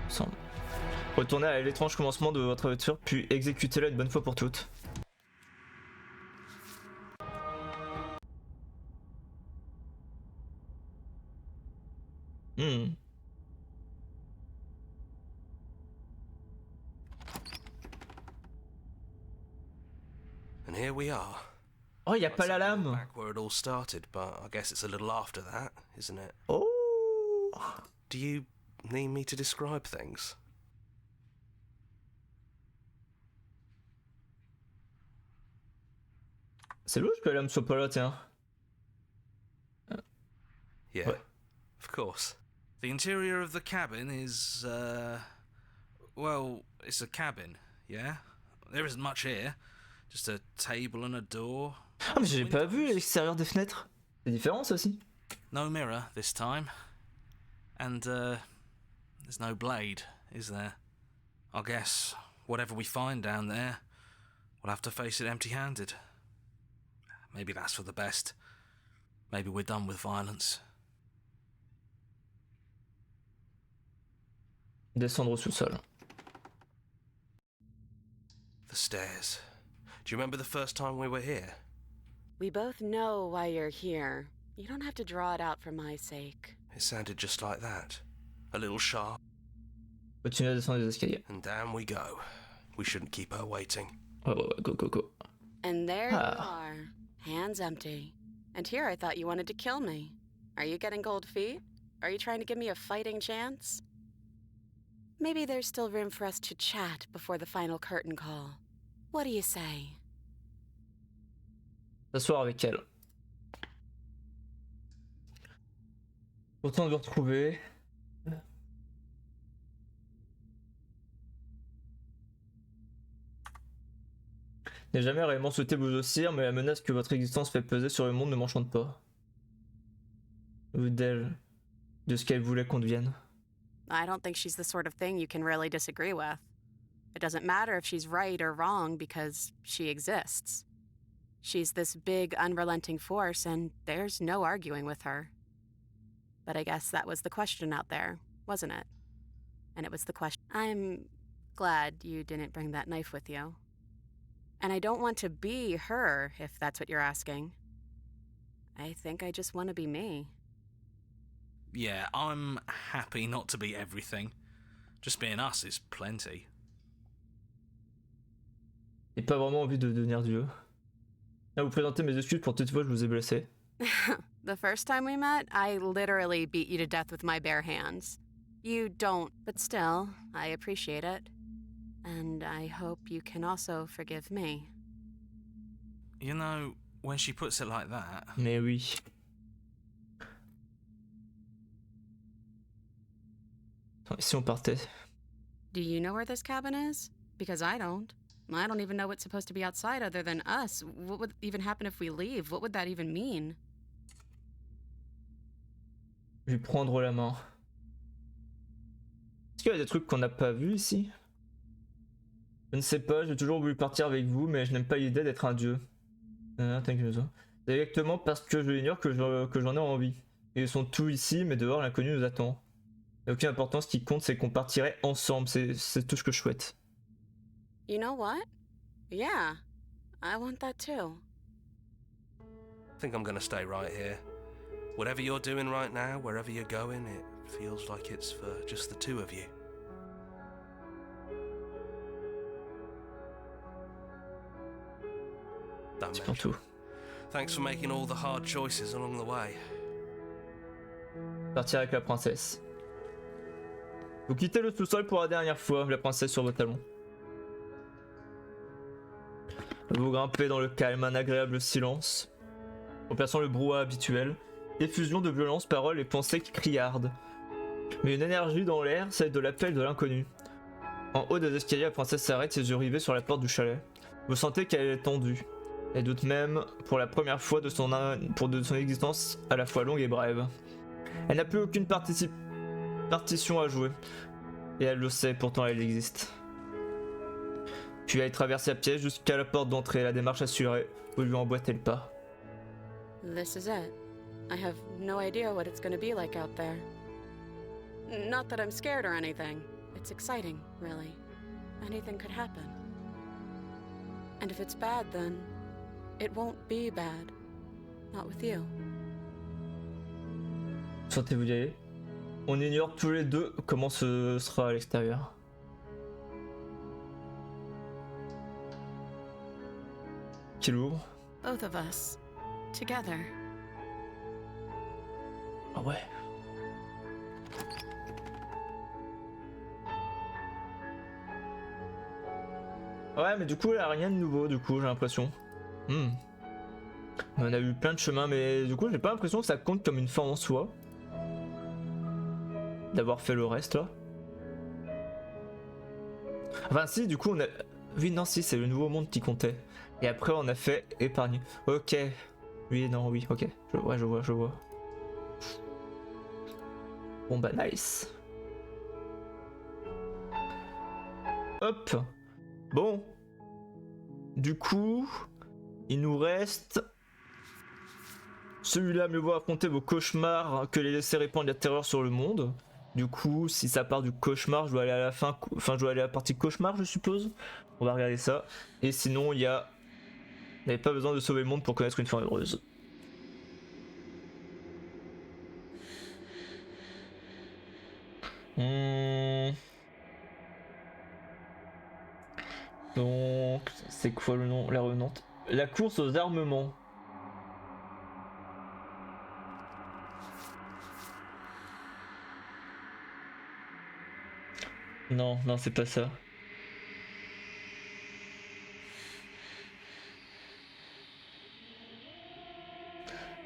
Semble. Retournez à l'étrange commencement de votre aventure, puis exécutez-la une bonne fois pour toutes. And here we are. Oh, y a pas la lame. Back where it all started, but I guess it's a little after that, isn't it? Oh. Do you need me to describe things? C'est louche que la lame soit pas là, tiens. Yeah, Ouais. Of course. The interior of the cabin is, well, it's a cabin, yeah? There isn't much here. Just a table and a door. Ah, mais j'ai pas vu l'extérieur des fenêtres. C'est différent ça aussi. No mirror this time. And, there's no blade, is there? I guess whatever we find down there, we'll have to face it empty-handed. Maybe that's for the best. Maybe we're done with violence. Descendre au sous-sol. The stairs. Do you remember the first time we were here? We both know why you're here. You don't have to draw it out for my sake. It sounded just like that. A little sharp. Continuez à descendre les escaliers. And down we go. We shouldn't keep her waiting. Ouais, go, go, go. And there you are, hands empty. And here I thought you wanted to kill me. Are you getting cold feet? Are you trying to give me a fighting chance? Maybe there's still room for us to chat before the final curtain call. What do you say? S'asseoir avec elle. Content de vous retrouver. N'ai jamais réellement souhaité vous grossir, mais la menace que votre existence fait peser sur le monde ne m'enchante pas. Ou d'elle, de ce qu'elle voulait qu'on devienne. I don't think she's the sort of thing you can really disagree with. It doesn't matter if she's right or wrong because she exists. She's this big, unrelenting force, and there's no arguing with her. But I guess that was the question out there, wasn't it? And it was the question. I'm glad you didn't bring that knife with you. And I don't want to be her, if that's what you're asking. I think I just want to be me. Yeah, I'm happy not to be everything. Just being us is plenty. J'ai pas vraiment envie de devenir Dieu. À vous présenter mes excuses pour toute fois je vous ai blessé. The first time we met, I literally beat you to death with my bare hands. You don't, but still, I appreciate it. And I hope you can also forgive me. You know, when she puts it like that... Mais oui. Attends, si on partait. Do you know where this cabin is? Because I don't. I don't even know what's supposed to be outside other than us. What would even happen if we leave? What would that even mean? Je vais lui prendre la main. Est-ce qu'il y a des trucs qu'on n'a pas vus ici? Je ne sais pas, j'ai toujours voulu partir avec vous, mais je n'aime pas l'idée d'être un dieu. C'est exactement parce que je l'ignore que j'en ai envie. Ils sont tous ici, mais dehors l'inconnu nous attend. Il n'y a aucune importance, ce qui compte c'est qu'on partirait ensemble, c'est tout ce que je souhaite. You know what? Yeah, I want that too. I think I'm gonna stay right here. Whatever you're doing right now, wherever you're going, it feels like it's for just the two of you. C'est pour tout. Thanks for making all the hard choices along the way. Partir avec la princesse. Vous quittez le sous-sol pour la dernière fois, la princesse sur vos talons. Vous grimpez dans le calme, un agréable silence, remplaçant le brouhaha habituel, effusion de violence, paroles et pensées qui criardent. Mais une énergie dans l'air, celle de l'appel de l'inconnu. En haut des escaliers, la princesse s'arrête, ses yeux rivés sur la porte du chalet. Vous sentez qu'elle est tendue. Elle doute même, pour la première fois de son existence à la fois longue et brève. Elle n'a plus aucune partition à jouer. Et elle le sait, pourtant elle existe. Puis elle traverse la pièce jusqu'à la porte d'entrée, la démarche assurée, vous lui emboîtez le pas. This is it. I have no idea what it's going to be like out there. Not that I'm scared or anything. It's exciting, really. Anything could happen. And if it's bad, then it won't be bad. Not with you. Sentez-vous y aller? On ignore tous les deux comment ce sera à l'extérieur. Qui l'ouvre? Both of us. Together. Ah ouais. Ouais, mais du coup, il n'y a rien de nouveau, du coup, j'ai l'impression. On a eu plein de chemins, mais du coup, j'ai pas l'impression que ça compte comme une fin en soi. D'avoir fait le reste, là. Enfin, si, du coup, on a... Oui, non, si, c'est le nouveau monde qui comptait. Et après, on a fait épargner. Ok. Oui, non, oui, ok. Je vois. Bon, bah, nice. Hop. Bon. Du coup, il nous reste... Celui-là, mieux vaut affronter vos cauchemars que les laisser répandre la terreur sur le monde. Du coup, si ça part du cauchemar, je dois aller à la fin... Enfin, je dois aller à la partie cauchemar, je suppose. On va regarder ça. Et sinon, il y a... Vous n'avez pas besoin de sauver le monde pour connaître une fin heureuse. Donc, c'est quoi le nom? La revenante. La course aux armements. Non, non, c'est pas ça.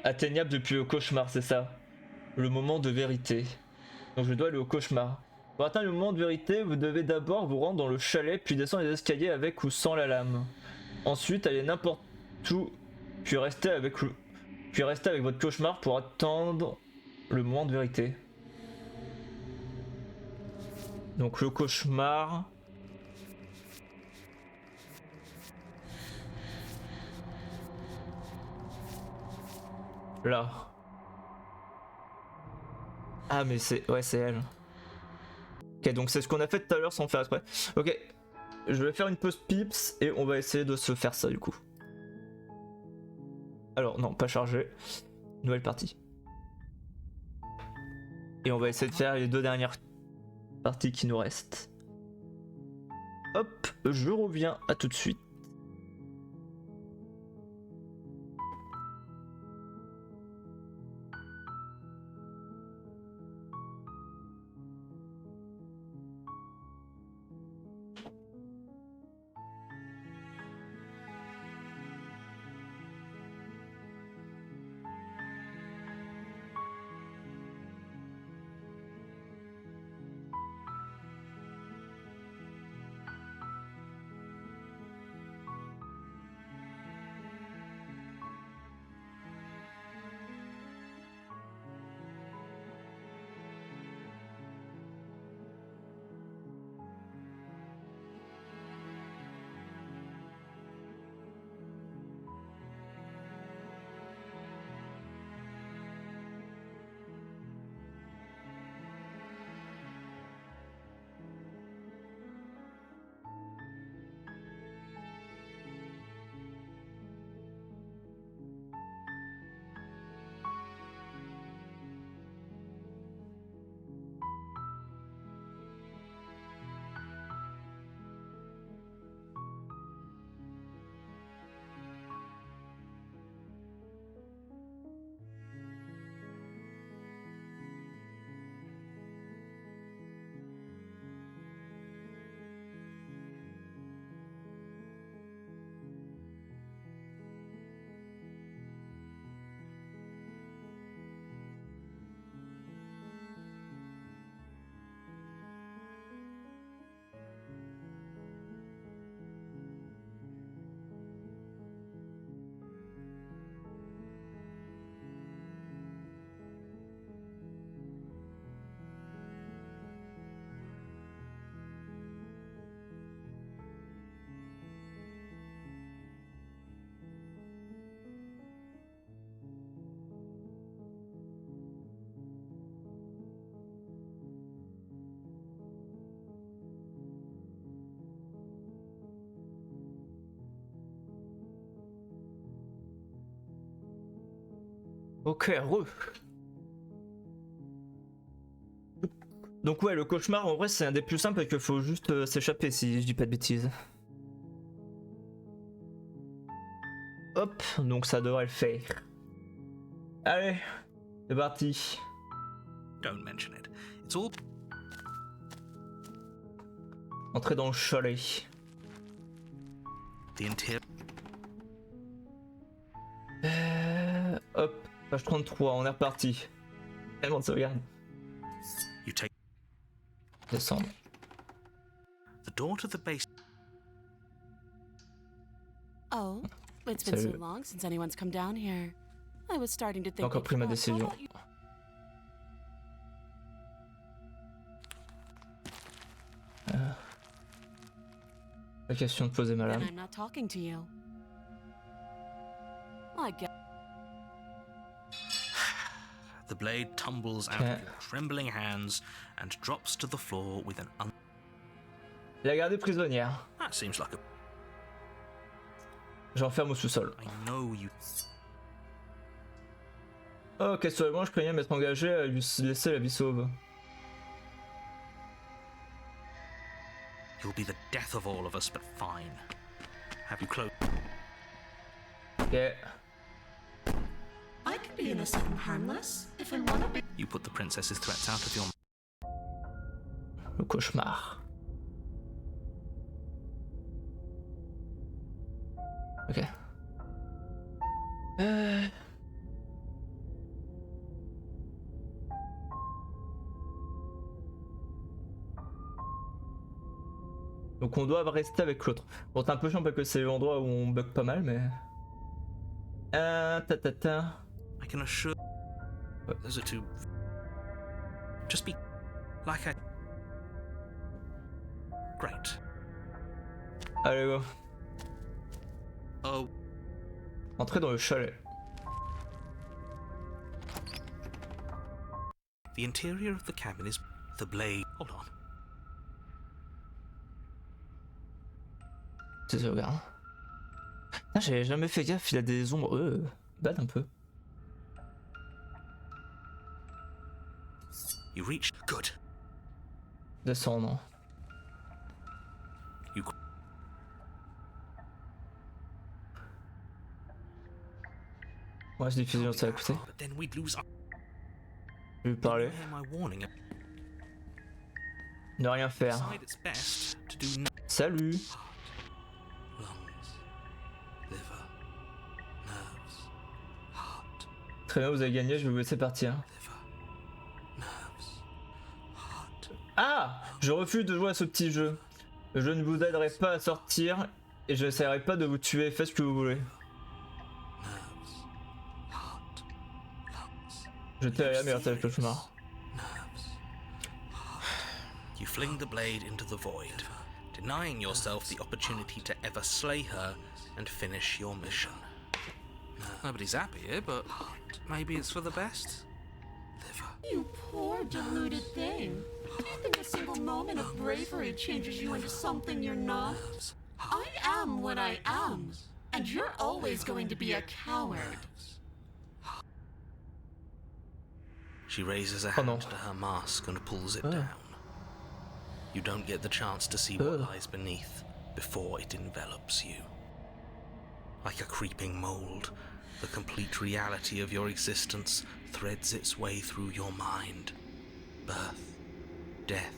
Atteignable depuis le cauchemar, c'est ça. Le moment de vérité. Donc je dois aller au cauchemar. Pour atteindre le moment de vérité, vous devez d'abord vous rendre dans le chalet, puis descendre les escaliers avec ou sans la lame. Ensuite, allez n'importe où, puis restez avec votre cauchemar pour attendre le moment de vérité. Donc le cauchemar. Là. Ah mais c'est... Ouais, c'est elle. Ok, donc c'est ce qu'on a fait tout à l'heure sans faire exprès. Ok, je vais faire une pause pips et on va essayer de se faire ça du coup. Alors non, pas chargé. Nouvelle partie. Et on va essayer de faire les 2 dernières parties qui nous restent. Hop, je reviens, à tout de suite. Ok, re. Donc ouais, le cauchemar en vrai c'est un des plus simples parce qu'il faut juste s'échapper si je dis pas de bêtises. Hop, donc ça devrait le faire. Allez, c'est parti. Don't mention it. It's all... Entrer dans le chalet. The interior... Hop, page 33, on est reparti. Tellement de sauvegarde. You take Descendre. the door to the base. Oh, it's been so Salut. long since anyone's come down here. I was starting to J'ai think. encore pris ma décision. Pas question de poser ma And lame. I'm not talking to you. I guess. The blade tumbles out Okay. of your trembling hands and drops to the floor with an Il a gardé prisonnière. That seems like a... J'enferme au sous-sol. I know you... Oh, casuellement, je craignais m'être engagé à lui laisser la vie sauve. You'll be the death of all of us, but fine. Have you closed... Ok. I could be innocent and harmless if I want to be. You put the princess's threats out of your... Le cauchemar. Ok. Donc on doit rester avec l'autre. Bon, c'est un peu chiant parce que c'est l'endroit où on bug pas mal, mais... Ta. I can assure those are two. Just be like I. Great. Allez, go. Oh, Entrez dans le chalet. the interior of the cabin is the blade. Hold on. C'est ça, regarde. Ah, j'avais jamais fait gaffe, il a des ombres. Bad un peu. You reach. Good. Descendre. You. Ouais, c'est difficile, ça à écouter. But then we'd lose. Je vais lui parler. Hear my warning. Ne rien faire. Decide it's best to do no- Salut. lungs, liver, nerves, heart, Très bien, vous avez gagné, je vais vous laisser partir. liver, nerves, heart. Ah! Je refuse de jouer à ce petit jeu. Je ne vous aiderai pas à sortir et je n'essaierai pas de vous tuer. Faites ce que vous voulez. Nerves, heart, lungs, Je t'ai rien, mais avec le cauchemar. nerves, heart. You fling the blade into the void, denying yourself the opportunity to ever slay her and finish your mission. Nobody's happy here, but maybe it's for the best. Liver. You poor deluded thing. Do you think a single moment of bravery changes you into something you're not? I am what I am, and you're always going to be a coward. She raises a Oh, no. hand to her mask and pulls it down. You don't get the chance to see what lies beneath before it envelops you. Like a creeping mold, the complete reality of your existence threads its way through your mind. Birth, death,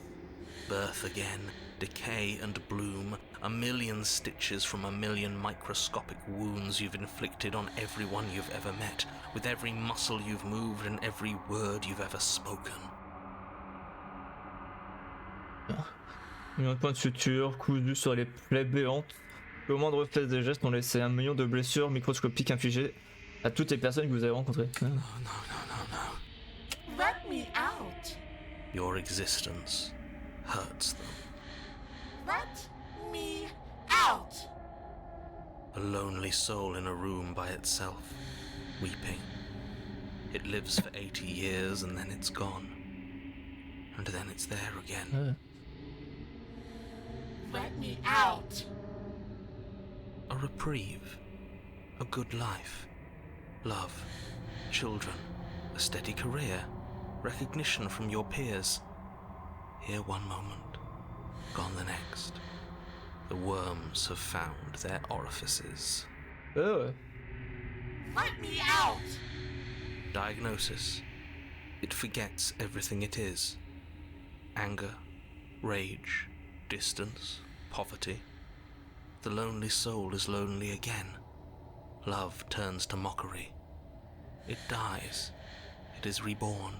birth again, decay and bloom, a million stitches from a million microscopic wounds you've inflicted on everyone you've ever met, with every muscle you've moved and every word you've ever spoken. Millions de points de suture, cousus sur les plaies béantes. Le moindre fait des gestes ont laissé 1 million de blessures microscopiques infligées à toutes les personnes que vous avez rencontrées. Let me out. Your existence hurts them. Let me out. A lonely soul in a room by itself, weeping. It lives for 80 years and then it's gone. And then it's there again. Let me out. A reprieve. A good life. Love. Children. A steady career. Recognition from your peers. Here one moment, gone the next. The worms have found their orifices. Ouais. Let me out. Diagnosis. It forgets everything it is. Anger, rage, distance, poverty. The lonely soul is lonely again. Love turns to mockery. It dies. It is reborn.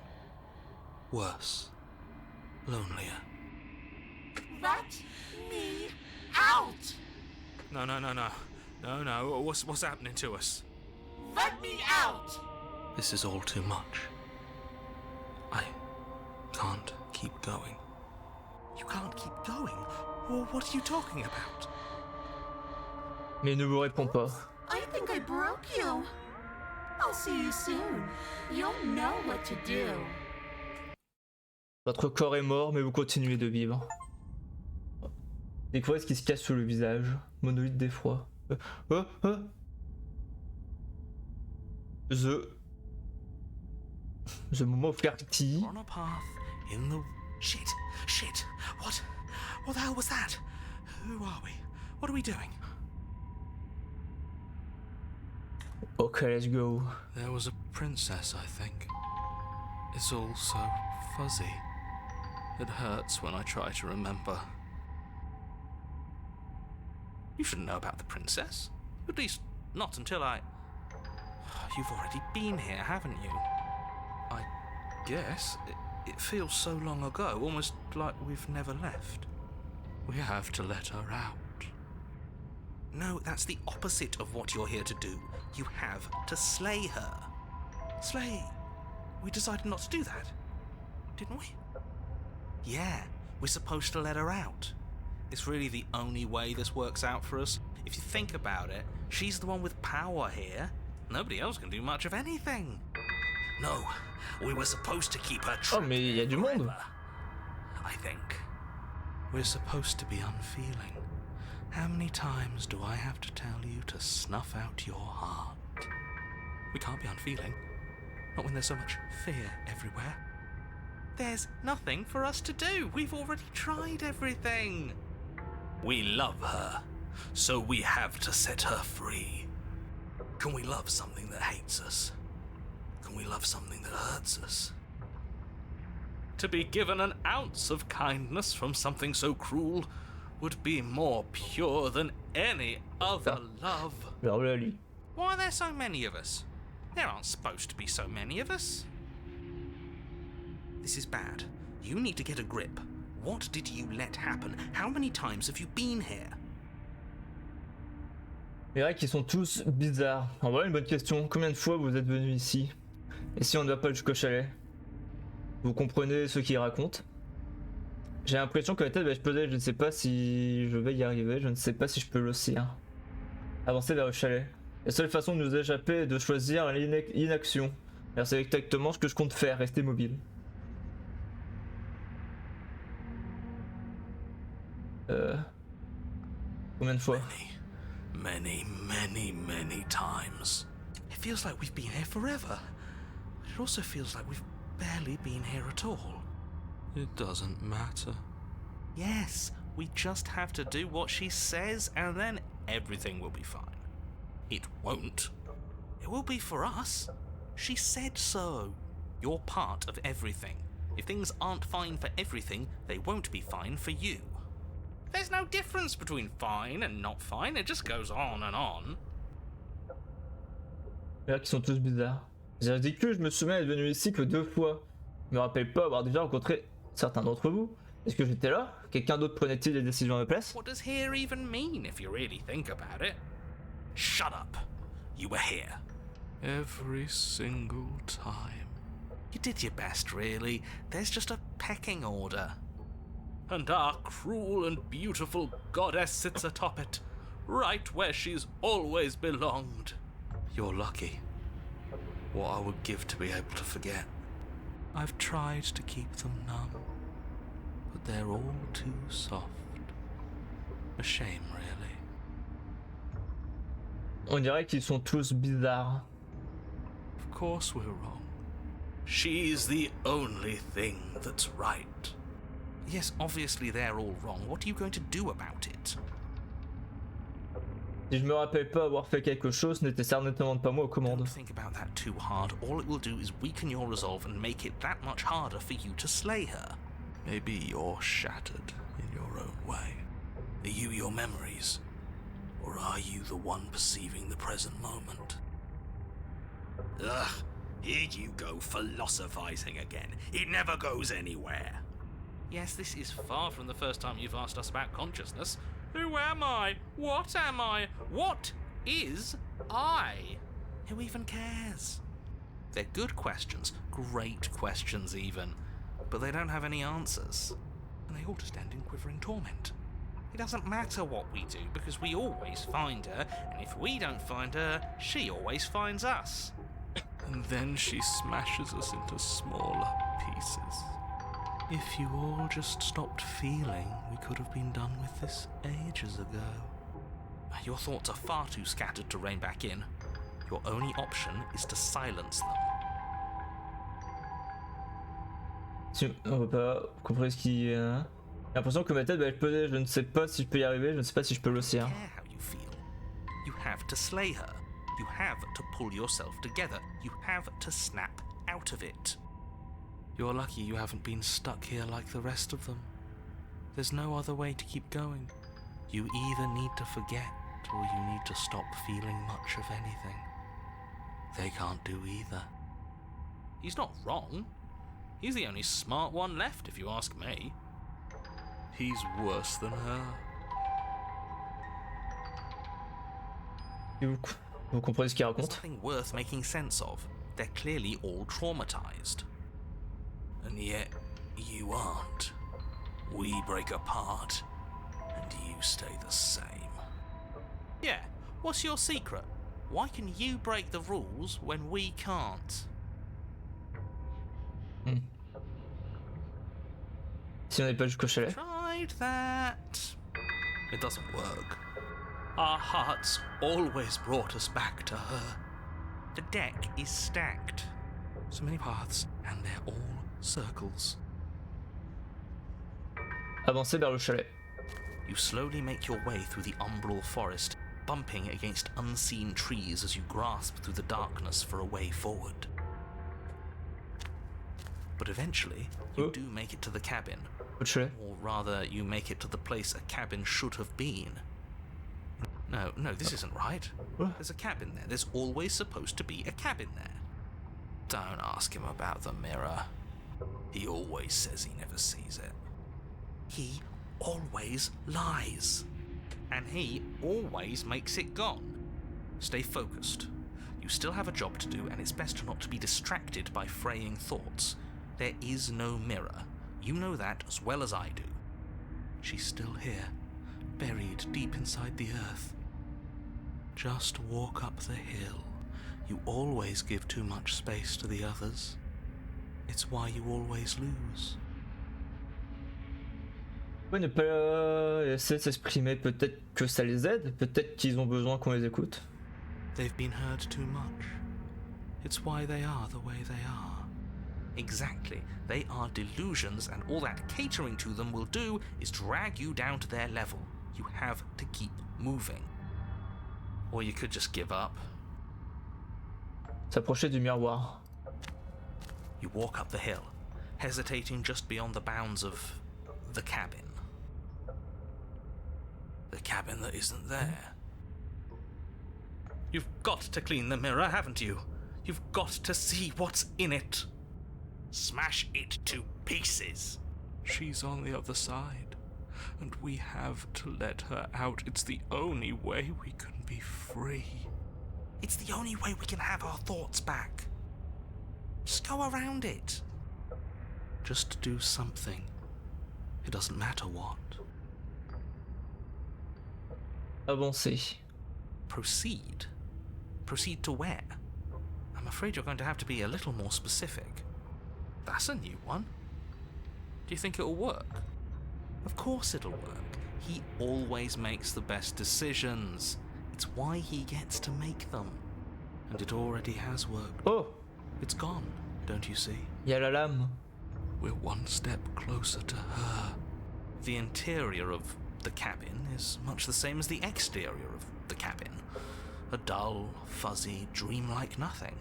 Worse. Lonelier. Let me out. No. What's happening to us? Let me out. This is all too much. I can't keep going. You can't keep going? Well, what are you talking about? Mais il ne vous répond pas. I think I broke you. I'll see you soon. You'll know what to do. Votre corps est mort, mais vous continuez de vivre. Découvrez ce qui se cache sous le visage. Monolithe d'effroi. The moment of clarity. On a path in the... Shit! What the hell was that? Who are we? What are we doing? Okay, let's go. There was a princess, I think. It's all so fuzzy. It hurts when I try to remember. You shouldn't know about the princess. At least, not until I... You've already been here, haven't you? I guess. It feels so long ago, almost like we've never left. We have to let her out. No, that's the opposite of what you're here to do. You have to slay her. Slay? We decided not to do that, didn't we? Yeah, we're supposed to let her out. It's really the only way this works out for us. If you think about it, she's the one with power here. Nobody else can do much of anything. No, we were supposed to keep her trapped. Oh, mais il y a du monde. I think. We're supposed to be unfeeling. How many times do I have to tell you to snuff out your heart? We can't be unfeeling. Not when there's so much fear everywhere. There's nothing for us to do. We've already tried everything. We love her, so we have to set her free. Can we love something that hates us? Can we love something that hurts us? To be given an ounce of kindness from something so cruel would be more pure than any other love. Why are there so many of us? There aren't supposed to be so many of us. This is bad. You need to get a grip. What did you let happen? How many times have you been here? C'est vrai qu'ils sont tous bizarres. En vrai, une bonne question. Combien de fois vous êtes venus ici? Et si on ne va pas jusqu'au chalet? Vous comprenez ce qu'ils racontent? J'ai l'impression que la tête va exploser. Je ne sais pas si je vais y arriver. Je ne sais pas si je peux l'ossir. Avancer vers le chalet. La seule façon de nous échapper est de choisir l'inaction. Alors c'est exactement ce que je compte faire. Rester mobile. Combien de fois? Many times. It feels like we've been here forever. But it also feels like we've barely been here at all. It doesn't matter. Yes, we just have to do what she says and then everything will be fine. It won't. It will be for us. She said so. You're part of everything. If things aren't fine for everything, they won't be fine for you. There's no difference between fine and not fine, it just goes on and on. Là, qui sont tous bizarres. J'ai dit que je me souviens être venu ici que 2 fois. Je me rappelle pas avoir déjà rencontré certains d'entre vous. Est-ce que j'étais là? Quelqu'un d'autre prenait-il les décisions à ma place? What does here even mean if you really think about it? Shut up. You were here. Every single time. You did your best, really. There's just a pecking order. And our cruel and beautiful goddess sits atop it, right where she's always belonged. You're lucky. What I would give to be able to forget. I've tried to keep them numb, but they're all too soft. A shame, really. On dirait qu'ils sont tous bizarres. Of course we're wrong. She's the only thing that's right. Yes, obviously they're all wrong. What are you going to do about it? Si je me rappelle pas avoir fait quelque chose, ce n'était certainement pas moi aux commandes. Don't think about that too hard. All it will do is weaken your resolve and make it that much harder for you to slay her. Maybe you're shattered in your own way. Are you your memories? Or are you the one perceiving the present moment? Ugh, here you go philosophizing again. It never goes anywhere. Yes, this is far from the first time you've asked us about consciousness. Who am I? What am I? What is I? Who even cares? They're good questions, great questions even, but they don't have any answers. And they all just end in quivering torment. It doesn't matter what we do, because we always find her, and if we don't find her, she always finds us. And then she smashes us into smaller pieces. If you all just stopped feeling, we could have been done with this ages ago. Your thoughts are far too scattered to rein back in. Your only option is to silence them. Si on va pas comprendre ce qui... J'ai l'impression que ma tête va exploser. Je ne sais pas si je peux y arriver. Je ne sais pas si je peux l'ossir. I don't care how you feel. You have to slay her. You have to pull yourself together. You have to snap out of it. You're lucky you haven't been stuck here like the rest of them. There's no other way to keep going. You either need to forget or you need to stop feeling much of anything. They can't do either. He's not wrong. He's the only smart one left, if you ask me. He's worse than her. Vous comprenez ce qu'il There's raconte? nothing worth making sense of. They're clearly all traumatized. And yet, you aren't. We break apart, and you stay the same. Yeah, what's your secret? Why can you break the rules when we can't? Si on n'est pas jusqu'au chalet. Tried that. It doesn't work. Our hearts always brought us back to her. The deck is stacked. So many paths, and they're all circles. Avancez vers le chalet. You slowly make your way through the umbral forest, bumping against unseen trees as you grasp through the darkness for a way forward. But eventually, you do make it to the cabin. Votre chalet. Or rather, you make it to the place a cabin should have been. No, this isn't right. There's a cabin there. There's always supposed to be a cabin there. Don't ask him about the mirror. He always says he never sees it. He always lies. And he always makes it gone. Stay focused. You still have a job to do, and it's best not to be distracted by fraying thoughts. There is no mirror. You know that as well as I do. She's still here, buried deep inside the earth. Just walk up the hill. You always give too much space to the others. It's why you always lose. Pourquoi ne pas essayer de s'exprimer? Peut-être que ça les aide, peut-être qu'ils ont besoin qu'on les écoute. They've been hurt too much. It's why they are the way they are. Exactly. They are delusions, and all that catering to them will do is drag you down to their level. You have to keep moving. Or you could just give up. S'approcher du miroir. You walk up the hill, hesitating just beyond the bounds of the cabin. The cabin that isn't there. You've got to clean the mirror, haven't you? You've got to see what's in it. Smash it to pieces. She's on the other side, and we have to let her out. It's the only way we can be free. It's the only way we can have our thoughts back. Just go around it. Just do something. It doesn't matter what. Avancer. Proceed. Proceed to where? I'm afraid you're going to have to be a little more specific. That's a new one. Do you think it'll work? Of course it'll work. He always makes the best decisions. It's why he gets to make them. And it already has worked. Oh! It's gone, don't you see? Il y a la lame. We're one step closer to her. The interior of the cabin is much the same as the exterior of the cabin. A dull, fuzzy, dreamlike nothing.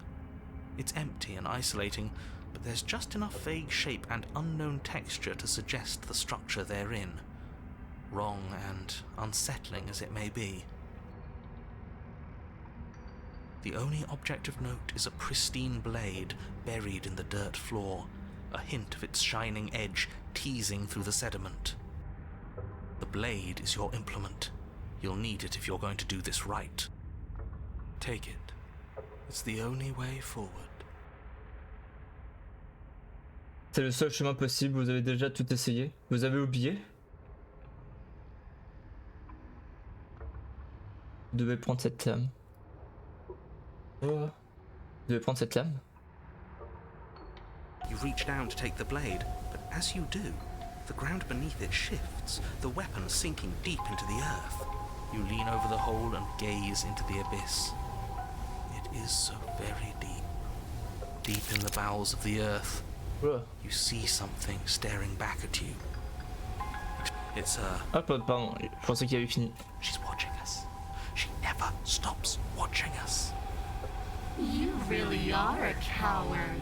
It's empty and isolating, but there's just enough vague shape and unknown texture to suggest the structure they're in. Wrong and unsettling as it may be. The only object of note is a pristine blade buried in the dirt floor, a hint of its shining edge teasing through the sediment. The blade is your implement. You'll need it if you're going to do this right. Take it. It's the only way forward. C'est le seul chemin possible, vous avez déjà tout essayé. Vous avez oublié? Vous devez prendre cette lame. Oh. Vous devez prendre cette lame. You reach down to take the blade, but as you do, the ground beneath it shifts, the weapon sinking deep into the earth. You lean over the hole and gaze into the abyss. It is so very deep. Deep in the bowels of the earth, Oh. you see something staring back at you. It's her. Ah, pardon, je pensais qu'il avait fini. She's watching us. She never stops watching us. You really are a coward.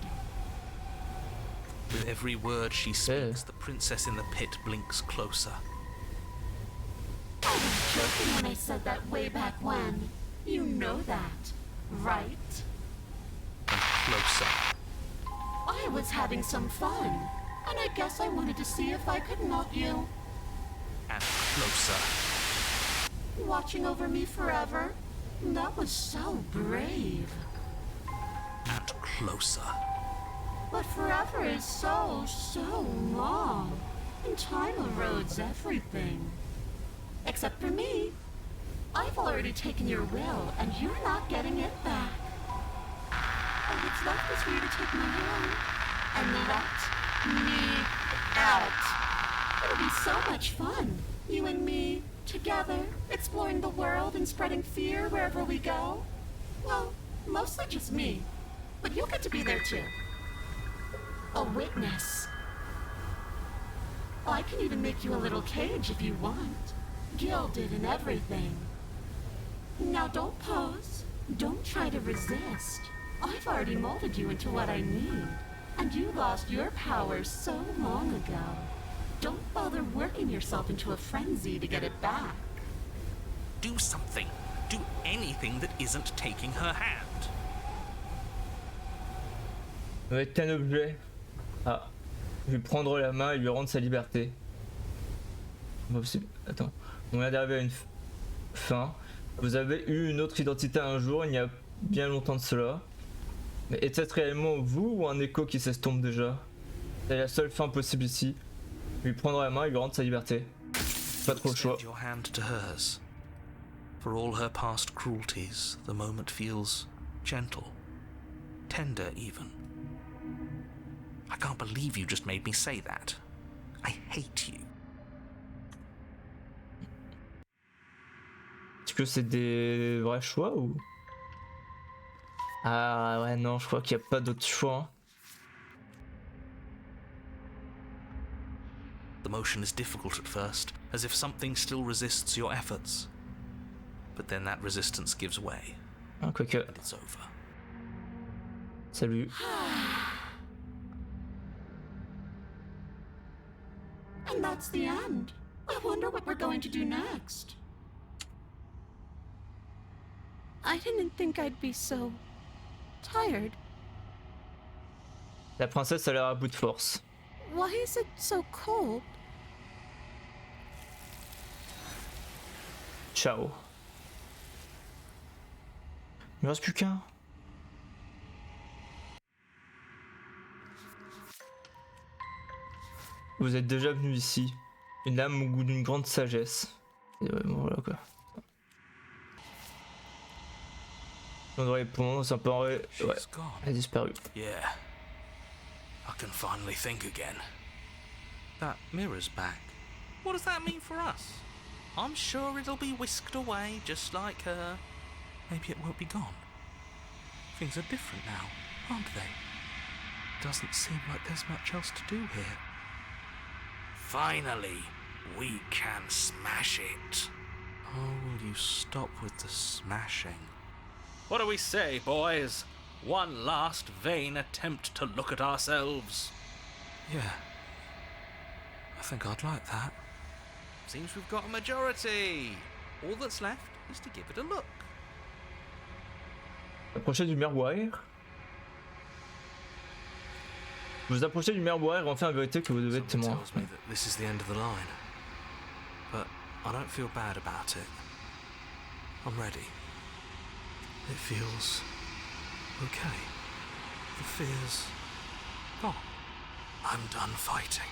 With every word she speaks, the princess in the pit blinks closer. joking when I said that way back when. You know that, right? And closer. I was having some fun, and I guess I wanted to see if I could melt you. And closer. Watching over me forever? That was so brave. And closer. But forever is so long. And time erodes everything. Except for me. I've already taken your will, and you're not getting it back. All that's left is for you to take my hand and let me out. It'll be so much fun. You and me, together, exploring the world and spreading fear wherever we go. Well, mostly just me. But you'll get to be there too. A witness. I can even make you a little cage if you want. Gilded and everything. Now don't pose. Don't try to resist. I've already molded you into what I need. And you lost your powers so long ago. Don't bother working yourself into a frenzy to get it back. Do something. Do anything that isn't taking her hand. Avec un objet. Ah. Lui prendre la main et lui rendre sa liberté. Bon, attends. On vient d'arriver à une fin. Vous avez eu une autre identité un jour, il y a bien longtemps de cela. Mais est-ce réellement vous ou un écho qui s'estompe déjà? C'est la seule fin possible ici. Lui prendre la main et lui rendre sa liberté. Pas trop le choix. Extend your hand to hers. For all her past cruelties, the moment feels gentle, tender even. I can't believe you just made me say that. I hate you. Est-ce que c'est des vrais choix ou... Ah ouais non, je crois qu'il n'y a pas d'autre choix. The motion is difficult at first, as if something still resists your efforts. But then that resistance gives way, Ah, quoique. and it's over. Salut. And that's the end. I wonder what we're going to do next. I didn't think I'd be so tired. La princesse a l'air à bout de force. Why is it so cold? Ciao. Il ne reste plus qu'un. Vous êtes déjà venu ici. Une âme au goût d'une grande sagesse. Et ouais, bon, voilà quoi. On doit répondre, ça paraît. Ouais, She's gone. elle a disparu. Yeah. I can finally think again. That mirror's back. What does that mean for us? I'm sure it'll be whisked away just like her. Maybe it won't be gone. Things are different now, aren't they? Doesn't seem like there's much else to do here. Finally, we can smash it. Oh, will you stop with the smashing? What do we say, boys? One last vain attempt to look at ourselves. Yeah. I think I'd like that. Seems we've got a majority. All that's left is to give it a look. Approchez du miroir. Vous approchez du miroir et enfin la vérité que vous devez être témoin. Tells me that this is the end of the line. But I don't feel bad about it. I'm ready. It feels okay. The fear's gone. I'm done fighting.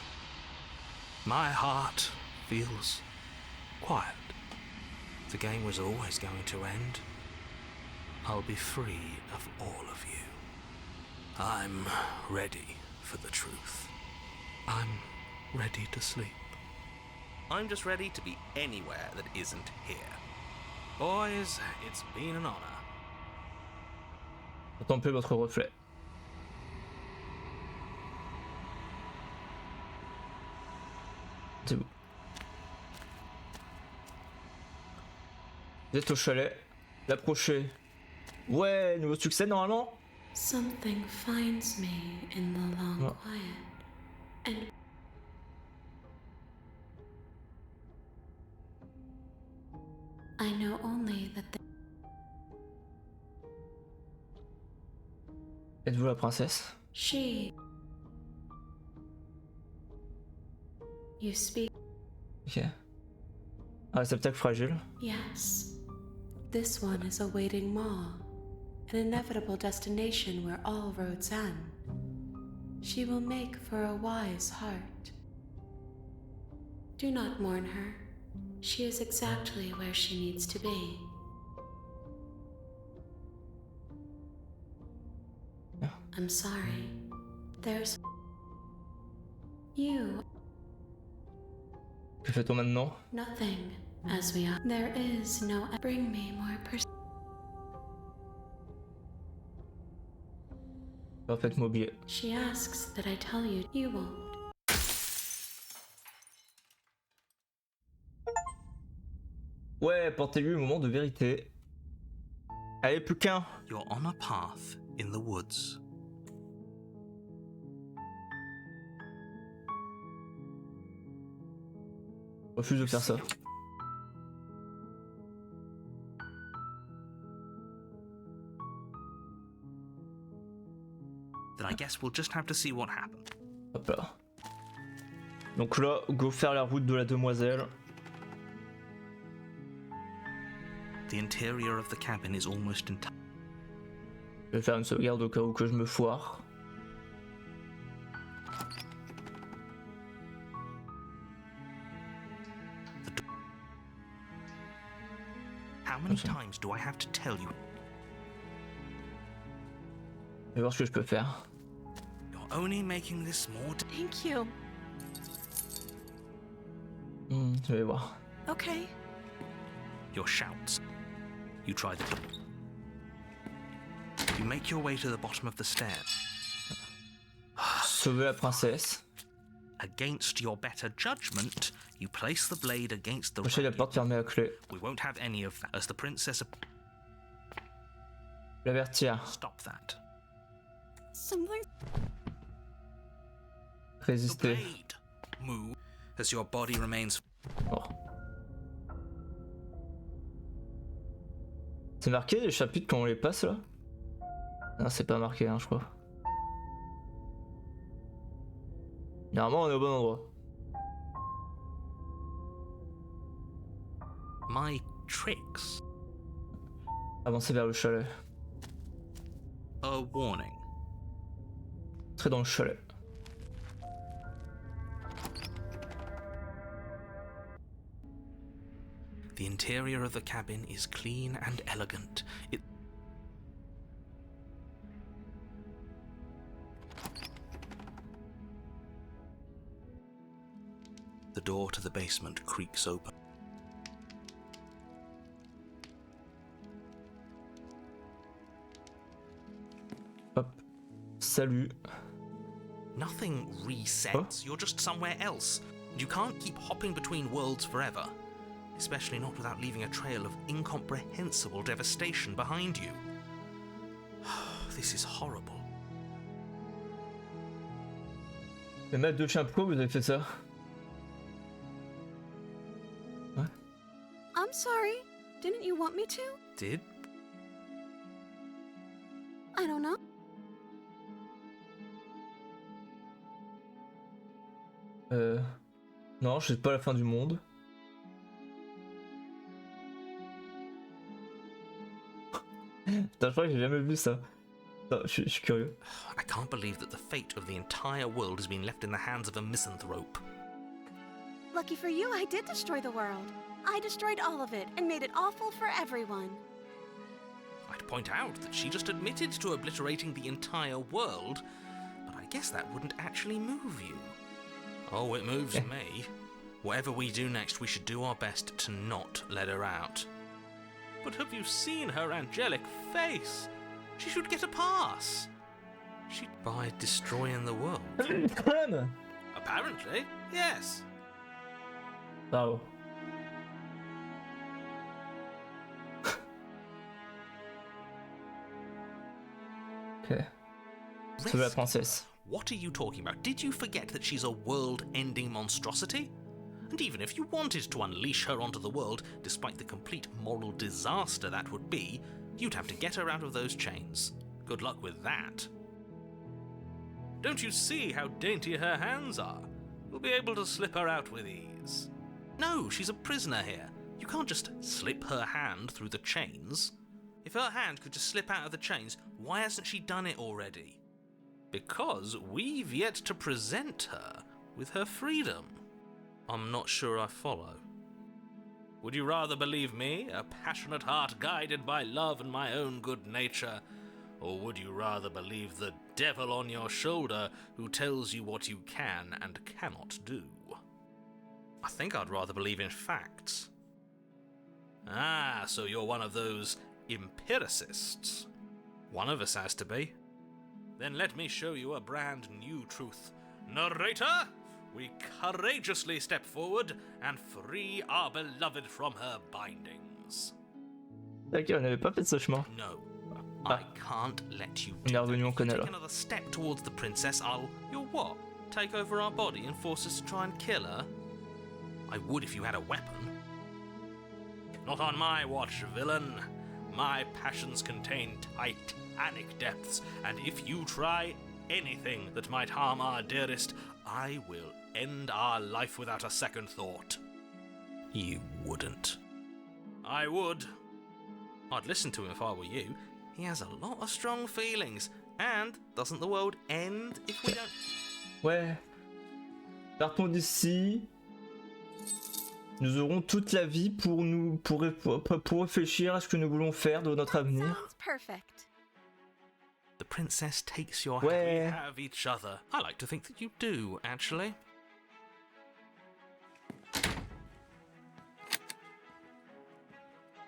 My heart feels quiet. The game was always going to end. I'll be free of all of you. I'm ready for the truth. I'm ready to sleep. I'm just ready to be anywhere that isn't here. Boys, it's been an honor. Contemplez votre reflet. C'est vous. Vous êtes au chalet. L'approchez. Ouais, nouveau succès normalement. Something finds me in the long Oh. quiet, and Êtes-vous la princesse? She. You speak. Ok. Un réceptacle fragile. Yes. This one is awaiting Ma, an inevitable destination where all roads end. She will make for a wise heart. Do not mourn her. She is exactly where she needs to be. Yeah. I'm sorry. There's... You. Que fait-on maintenant? Nothing, as we are. There is no... Bring me more Parfaitement oublié. She asks that I tell you. You won't. Ouais, portez-lui le moment de vérité. Allez, plus qu'un. You're on a path in the woods. Refuse de faire ça. Then I guess we'll just have to see what happens. Hop là. Donc là, go faire la route de la demoiselle. The interior of the cabin is almost entirely. Je vais faire une sauvegarde au cas où que je me foire. How many times do I have to tell you? Je vais voir ce que je peux faire. You're only making this more. Thank you. Je vais voir. Okay. Your shouts. You try the door. You make your way to the bottom of the stairs. Sauver la princesse. Against your better judgment, you place the blade against the Lâchez la porte fermée à clé. We won't have any of that, as the princess. L'avertir. Stop that. Something. The Résister. blade. Move as your body remains. Oh. C'est marqué les chapitres quand on les passe là? Non, c'est pas marqué, hein, je crois. Normalement, on est au bon endroit. My tricks. Avancer vers le chalet. A warning. Entrer dans le chalet. The interior of the cabin is clean and elegant. The door to the basement creaks open. Hop. Salut. Nothing resets. Huh? You're just somewhere else. You can't keep hopping between worlds forever. Especially not without leaving a trail of incomprehensible devastation behind you. This is horrible. Le maître de chien, pourquoi vous avez fait ça? Ouais. I'm sorry. Didn't you want me to? Did? I don't know. Non, je sais pas la fin du monde. Putain, je crois que j'ai jamais vu ça. Attends, je suis curieux. I can't believe that the fate of the entire world has been left in the hands of a misanthrope. Lucky for you, I did destroy the world. I destroyed all of it and made it awful for everyone. I'd point out that she just admitted to obliterating the entire world, but I guess that wouldn't actually move you. Oh, it moves me. Whatever we do next, we should do our best to not let her out. But have you seen her angelic face? She should get a pass. By destroying the world. Apparently, yes. Bravo. Ok. Sauver la princesse. What are you talking about? Did you forget that she's a world-ending monstrosity? And even if you wanted to unleash her onto the world, despite the complete moral disaster that would be, you'd have to get her out of those chains. Good luck with that. Don't you see how dainty her hands are? We'll be able to slip her out with ease. No, she's a prisoner here. You can't just slip her hand through the chains. If her hand could just slip out of the chains, why hasn't she done it already? Because we've yet to present her with her freedom. I'm not sure I follow. Would you rather believe me, a passionate heart guided by love and my own good nature, or would you rather believe the devil on your shoulder who tells you what you can and cannot do? I think I'd rather believe in facts. Ah, so you're one of those empiricists. One of us has to be. Then let me show you a brand new truth. Narrator, we courageously step forward and free our beloved from her bindings. Ok, on n'avait pas fait ce chemin. No, Ah. I can't let you On est revenu, on connaît take là. another step towards the princess. You'll what? Take over our body and force us to try and kill her? I would if you had a weapon. Not on my watch, villain. My passions contain titanic depths, and if you try anything that might harm our dearest, I will end our life without a second thought. You wouldn't. I would. I'd listen to him if I were you. He has a lot of strong feelings, and doesn't the world end if we don't... Ouais. Partons d'ici. Nous aurons toute la vie pour réfléchir à ce que nous voulons faire de notre avenir. Sounds perfect. The princess takes your Ouais. hand. We have each other. I like to think that you do, actually.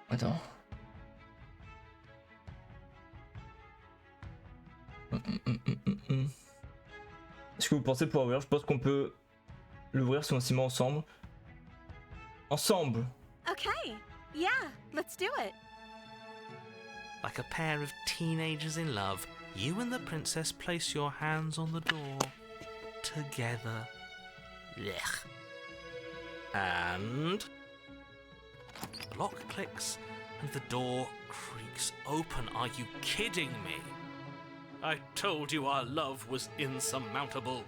Attends. Est-ce que vous pensez pouvoir ouvrir? Je pense qu'on peut l'ouvrir si on s'y met ensemble. Ensemble! Okay, yeah, let's do it. Like a pair of teenagers in love, you and the princess place your hands on the door. Together. Blech. And... the lock clicks and the door creaks open. Are you kidding me? I told you our love was insurmountable.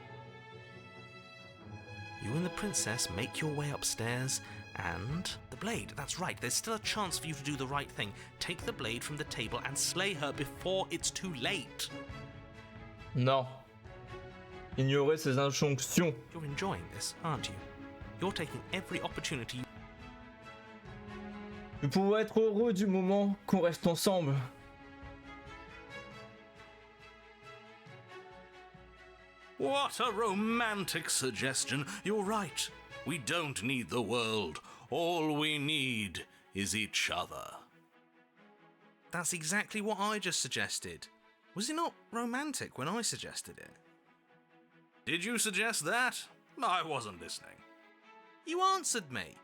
You and the princess make your way upstairs, and the blade, that's right, there's still a chance for you to do the right thing. Take the blade from the table and slay her before it's too late. Non. Ignorer ses injonctions. You're enjoying this, aren't you? You're taking every opportunity. Nous pouvons être heureux du moment qu'on reste ensemble. What a romantic suggestion. You're right. We don't need the world. All we need is each other. That's exactly what I just suggested. Was it not romantic when I suggested it? Did you suggest that? I wasn't listening. You answered me.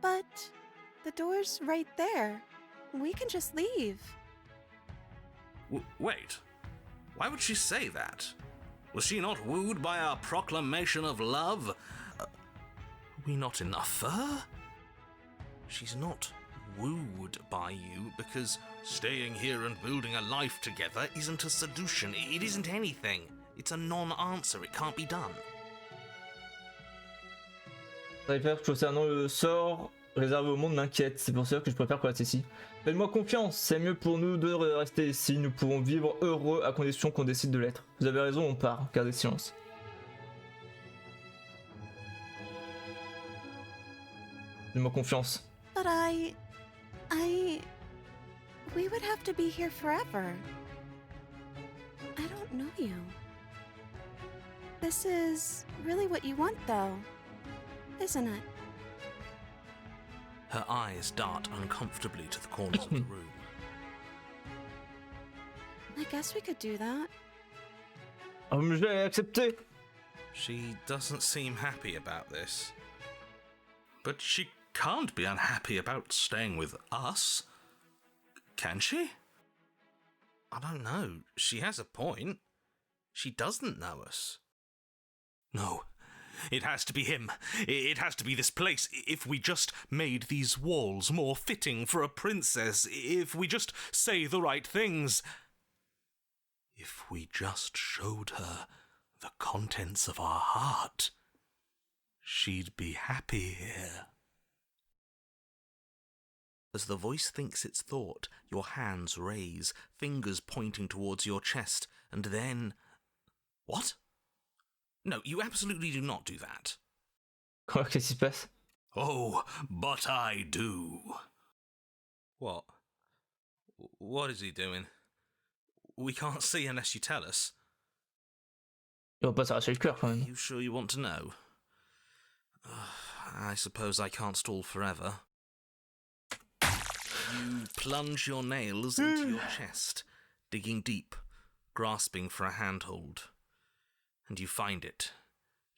But the door's right there. We can just leave. Wait. Why would she say that? Was she not wooed by our proclamation of love? Are we not enough for her? She's not wooed by you because staying here and building a life together isn't a seduction. It isn't anything. It's a non-answer. It can't be done. Préfère concernant le sort réservé au monde m'inquiète, c'est pour ça que je préfère qu'on reste ici. Faites-moi confiance, c'est mieux pour nous de rester ici, nous pourrons vivre heureux à condition qu'on décide de l'être. Vous avez raison, on part, gardez silence. Faites-moi confiance. But we would have to be here forever. I don't know you. This is really what you want, though, isn't it? Her eyes dart uncomfortably to the corners of the room. I guess we could do that. Je vais accepter. She doesn't seem happy about this. But she can't be unhappy about staying with us. Can she? I don't know. She has a point. She doesn't know us. No. It has to be him. It has to be this place. If we just made these walls more fitting for a princess, if we just say the right things. If we just showed her the contents of our heart, she'd be happy here. As the voice thinks its thought, your hands raise, fingers pointing towards your chest, and then... What? No, you absolutely do not do that. Qu'est-ce qui se passe? Oh, but I do. What? What is he doing? We can't see unless you tell us. Il va pas s'arracher le cœur quand même. You sure you want to know? I suppose I can't stall forever. You plunge your nails into your chest, digging deep, grasping for a handhold. And you find it,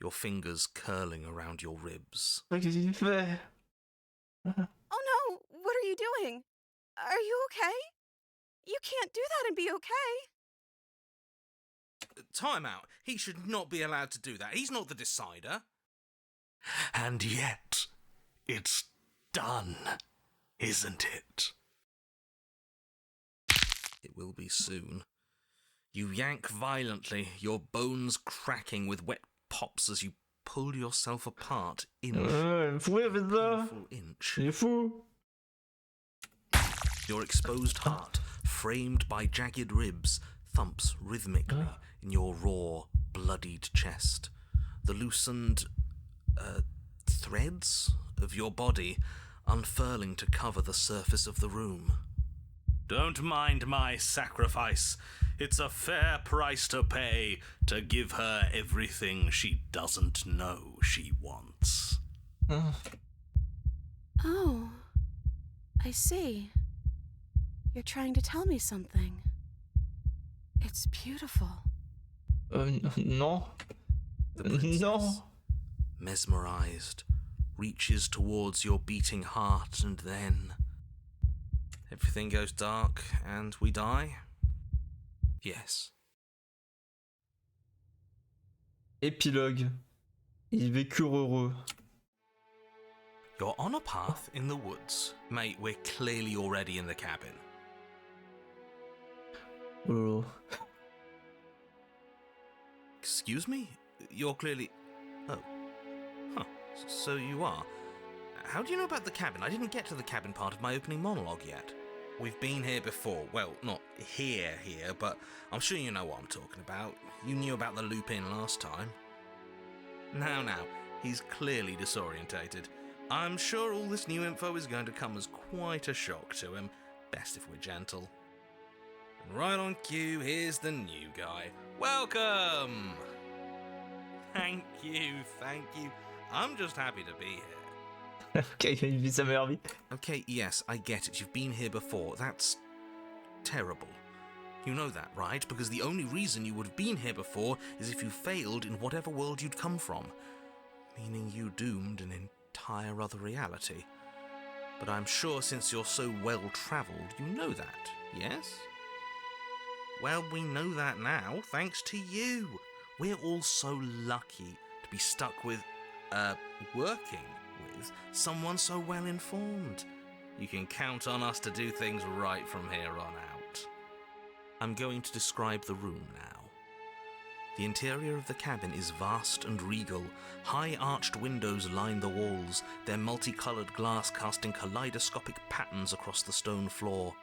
your fingers curling around your ribs. Oh no, what are you doing? Are you okay? You can't do that and be okay. Time out. He should not be allowed to do that. He's not the decider. And yet, it's done, isn't it? It will be soon. You yank violently, your bones cracking with wet pops as you pull yourself apart inch inch. Your exposed heart, framed by jagged ribs, thumps rhythmically in your raw, bloodied chest. The loosened threads of your body unfurling to cover the surface of the room. Don't mind my sacrifice. It's a fair price to pay to give her everything she doesn't know she wants. Oh, I see. You're trying to tell me something. It's beautiful. Non. Non. Mesmerized, reaches towards your beating heart, and then... everything goes dark and we die? Yes. Épilogue. Ils vécurent heureux. You're on a path in the woods. Mate, we're clearly already in the cabin. Oh. Excuse me? You're clearly... Oh. Huh. So you are. How do you know about the cabin? I didn't get to the cabin part of my opening monologue yet. We've been here before. Well, not here, but I'm sure you know what I'm talking about. You knew about the loop in last time. Now, he's clearly disorientated. I'm sure all this new info is going to come as quite a shock to him. Best if we're gentle. And right on cue, here's the new guy. Welcome! Thank you. I'm just happy to be here. Ok, il vit sa meilleure vie. Okay, yes, I get it. You've been here before. That's terrible. You know that, right? Because the only reason you would have been here before is if you failed in whatever world you'd come from. Meaning you doomed an entire other reality. But I'm sure since you're so well-travelled, you know that, yes? Well, we know that now, thanks to you. We're all so lucky to be stuck with, working with someone so well-informed. You can count on us to do things right from here on out. I'm going to describe the room now. The interior of the cabin is vast and regal. High arched windows line the walls, their multicoloured glass casting kaleidoscopic patterns across the stone floor.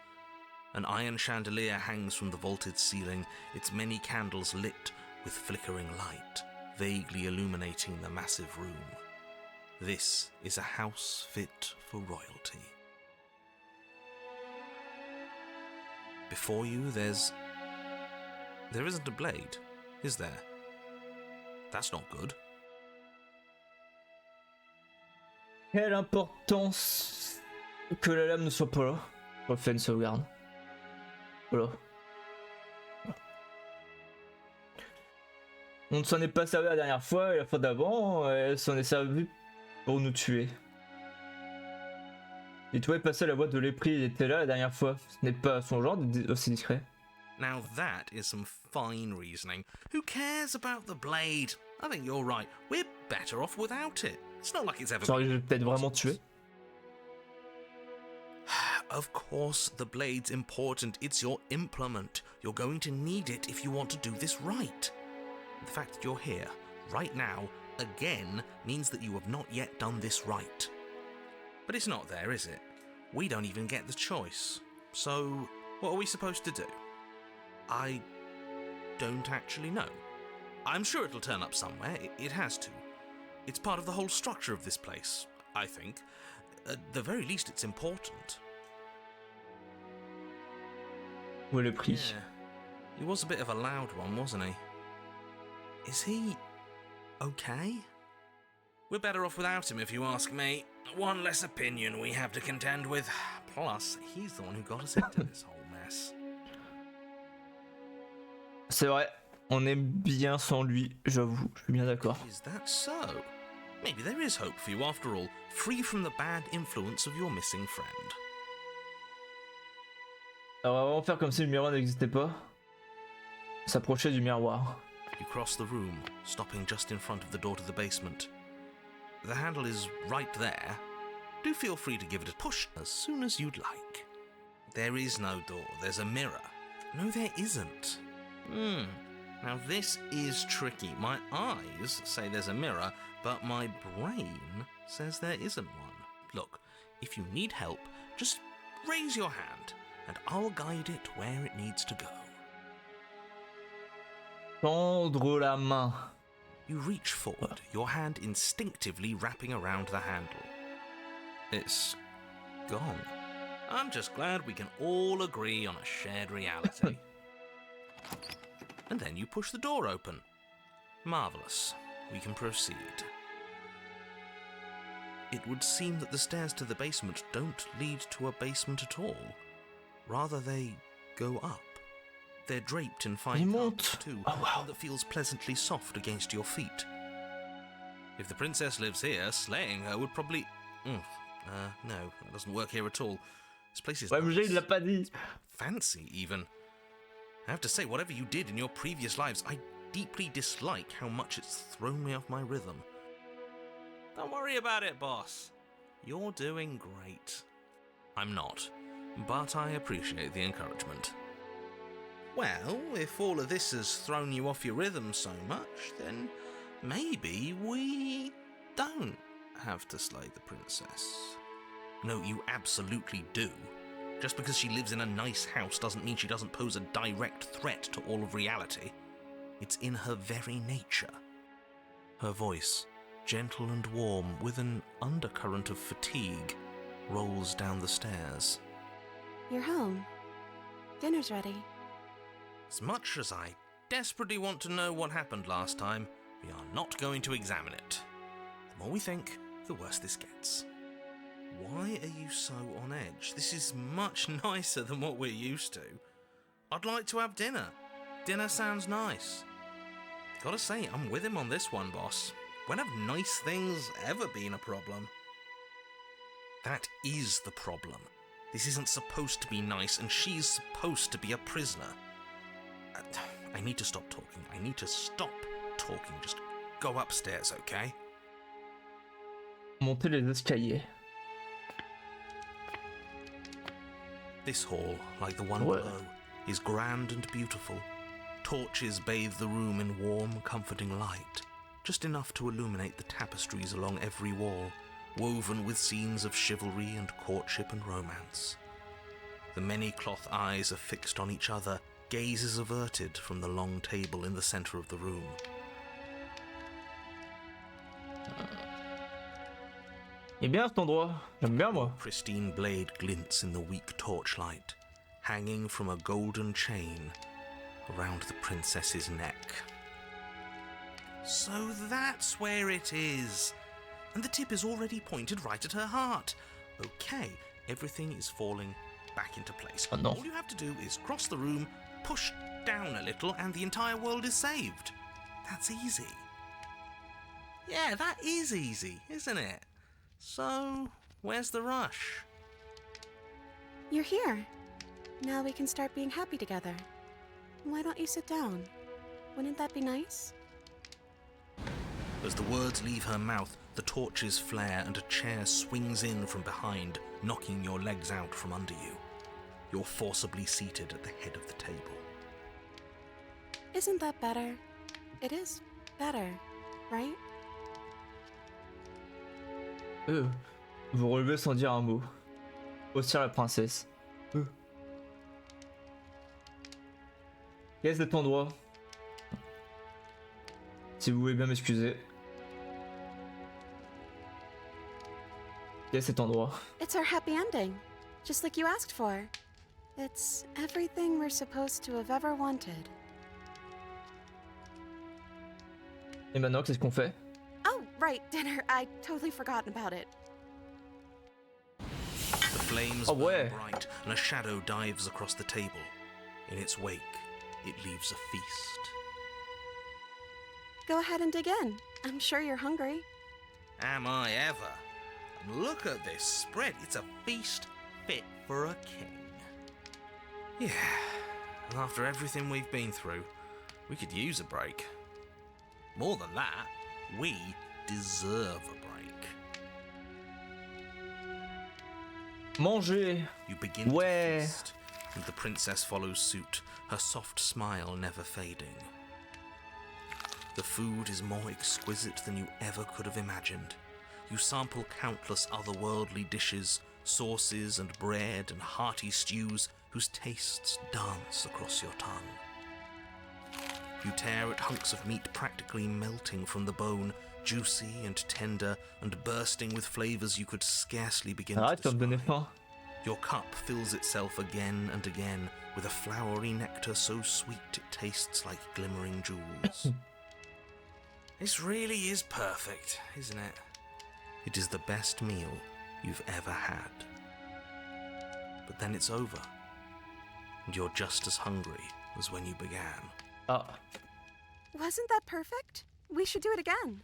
An iron chandelier hangs from the vaulted ceiling, its many candles lit with flickering light, vaguely illuminating the massive room. This is a house fit for royalty. Before you, there isn't a blade, is there? That's not good. Quelle importance que la lame ne soit pas là. On va faire une sauvegarde. Voilà. On ne s'en est pas servi la dernière fois et la fois d'avant, elle s'en est servie pour nous tuer. Et toi, passer la boîte de l'épris, il était là la dernière fois. Ce n'est pas son genre aussi discret. Now that is some fine reasoning. Who cares about the blade? I think you're right. We're better off without it. It's not like it's ever... Genre, je vais peut-être vraiment tuer. Of course, the blade's important. It's your implement. You're going to need it if you want to do this right. The fact that you're here, right now, again, means that you have not yet done this right. But it's not there, is it? We don't even get the choice. So, what are we supposed to do? I don't actually know. I'm sure it'll turn up somewhere. It has to. It's part of the whole structure of this place, I think. At the very least, it's important. Où est le prix? Yeah. He was a bit of a loud one, wasn't he? Is he okay? We're better off without him, if you ask me. One less opinion we have to contend with. Plus, he's the one who got us into this whole mess. C'est vrai, on est bien sans lui, j'avoue, je suis bien d'accord. Is that so? Maybe there is hope for you after all, free from the bad influence of your missing friend. Alors on va vraiment faire comme si le miroir n'existait pas. S'approcher du miroir. You cross the room, stopping just in front of the door to the basement. The handle is right there. Do feel free to give it a push as soon as you'd like. There is no door, there's a mirror. No, there isn't. Now this is tricky. My eyes say there's a mirror, but my brain says there isn't one. Look, if you need help, just raise your hand, and I'll guide it where it needs to go. Tendre la main. You reach forward, your hand instinctively wrapping around the handle. It's gone. I'm just glad we can all agree on a shared reality. And then you push the door open. Marvellous. We can proceed. It would seem that the stairs to the basement don't lead to a basement at all. Rather, they go up. They're draped in fine carpet too, one that feels pleasantly soft against your feet. If the princess lives here, slaying her would probably... no, that doesn't work here at all. This place is nice. Fancy, even. I have to say, whatever you did in your previous lives, I deeply dislike how much it's thrown me off my rhythm. Don't worry about it, boss. You're doing great. I'm not, but I appreciate the encouragement. Well, if all of this has thrown you off your rhythm so much, then maybe we don't have to slay the princess. No, you absolutely do. Just because she lives in a nice house doesn't mean she doesn't pose a direct threat to all of reality. It's in her very nature. Her voice, gentle and warm, with an undercurrent of fatigue, rolls down the stairs. You're home. Dinner's ready. As much as I desperately want to know what happened last time, we are not going to examine it. The more we think, the worse this gets. Why are you so on edge? This is much nicer than what we're used to. I'd like to have dinner. Dinner sounds nice. Gotta say, I'm with him on this one, boss. When have nice things ever been a problem? That is the problem. This isn't supposed to be nice, and she's supposed to be a prisoner. I need to stop talking. I need to stop talking. Just go upstairs, okay? Monter les escaliers. This hall, like the one below, is grand and beautiful. Torches bathe the room in warm, comforting light, just enough to illuminate the tapestries along every wall, woven with scenes of chivalry and courtship and romance. The many cloth eyes are fixed on each other, gazes averted from the long table in the center of the room. Il est bien cet endroit, j'aime bien moi. Pristine blade glints in the weak torchlight, hanging from a golden chain around the princess's neck. So that's where it is. And the tip is already pointed right at her heart. Okay, everything is falling back into place. Oh, no. All you have to do is cross the room, push down a little, and the entire world is saved. That's easy. Yeah, that is easy, isn't it? So, where's the rush? You're here. Now we can start being happy together. Why don't you sit down? Wouldn't that be nice? As the words leave her mouth, the torches flare and a chair swings in from behind, knocking your legs out from under you. You're forcibly seated at the head of the table. Isn't that better? It is better, right? Vous relevez sans dire un mot. Haussir la princesse. Qu'est-ce cet endroit? Si vous voulez bien m'excuser. Qu'est-ce cet endroit? It's our happy ending, just like you asked for. It's everything we're supposed to have ever wanted. Et maintenant, qu'est-ce qu'on fait? Oh, right, dinner. I totally forgotten about it. The flames burn bright and a shadow dives across the table. In its wake, it leaves a feast. Go ahead and dig in. I'm sure you're hungry. Am I ever? And look at this spread. It's a feast fit for a king. Yeah, and after everything we've been through, we could use a break. More than that, we deserve a break. Manger. You begin to feast, and the princess follows suit, her soft smile never fading. The food is more exquisite than you ever could have imagined. You sample countless otherworldly dishes, sauces and bread and hearty stews whose tastes dance across your tongue. You tear at hunks of meat practically melting from the bone, juicy and tender and bursting with flavors you could scarcely begin to describe. Your cup fills itself again and again with a flowery nectar so sweet it tastes like glimmering jewels. This really is perfect, isn't it? It is the best meal you've ever had. But then it's over, and you're just as hungry as when you began. Wasn't that perfect? We should do it again.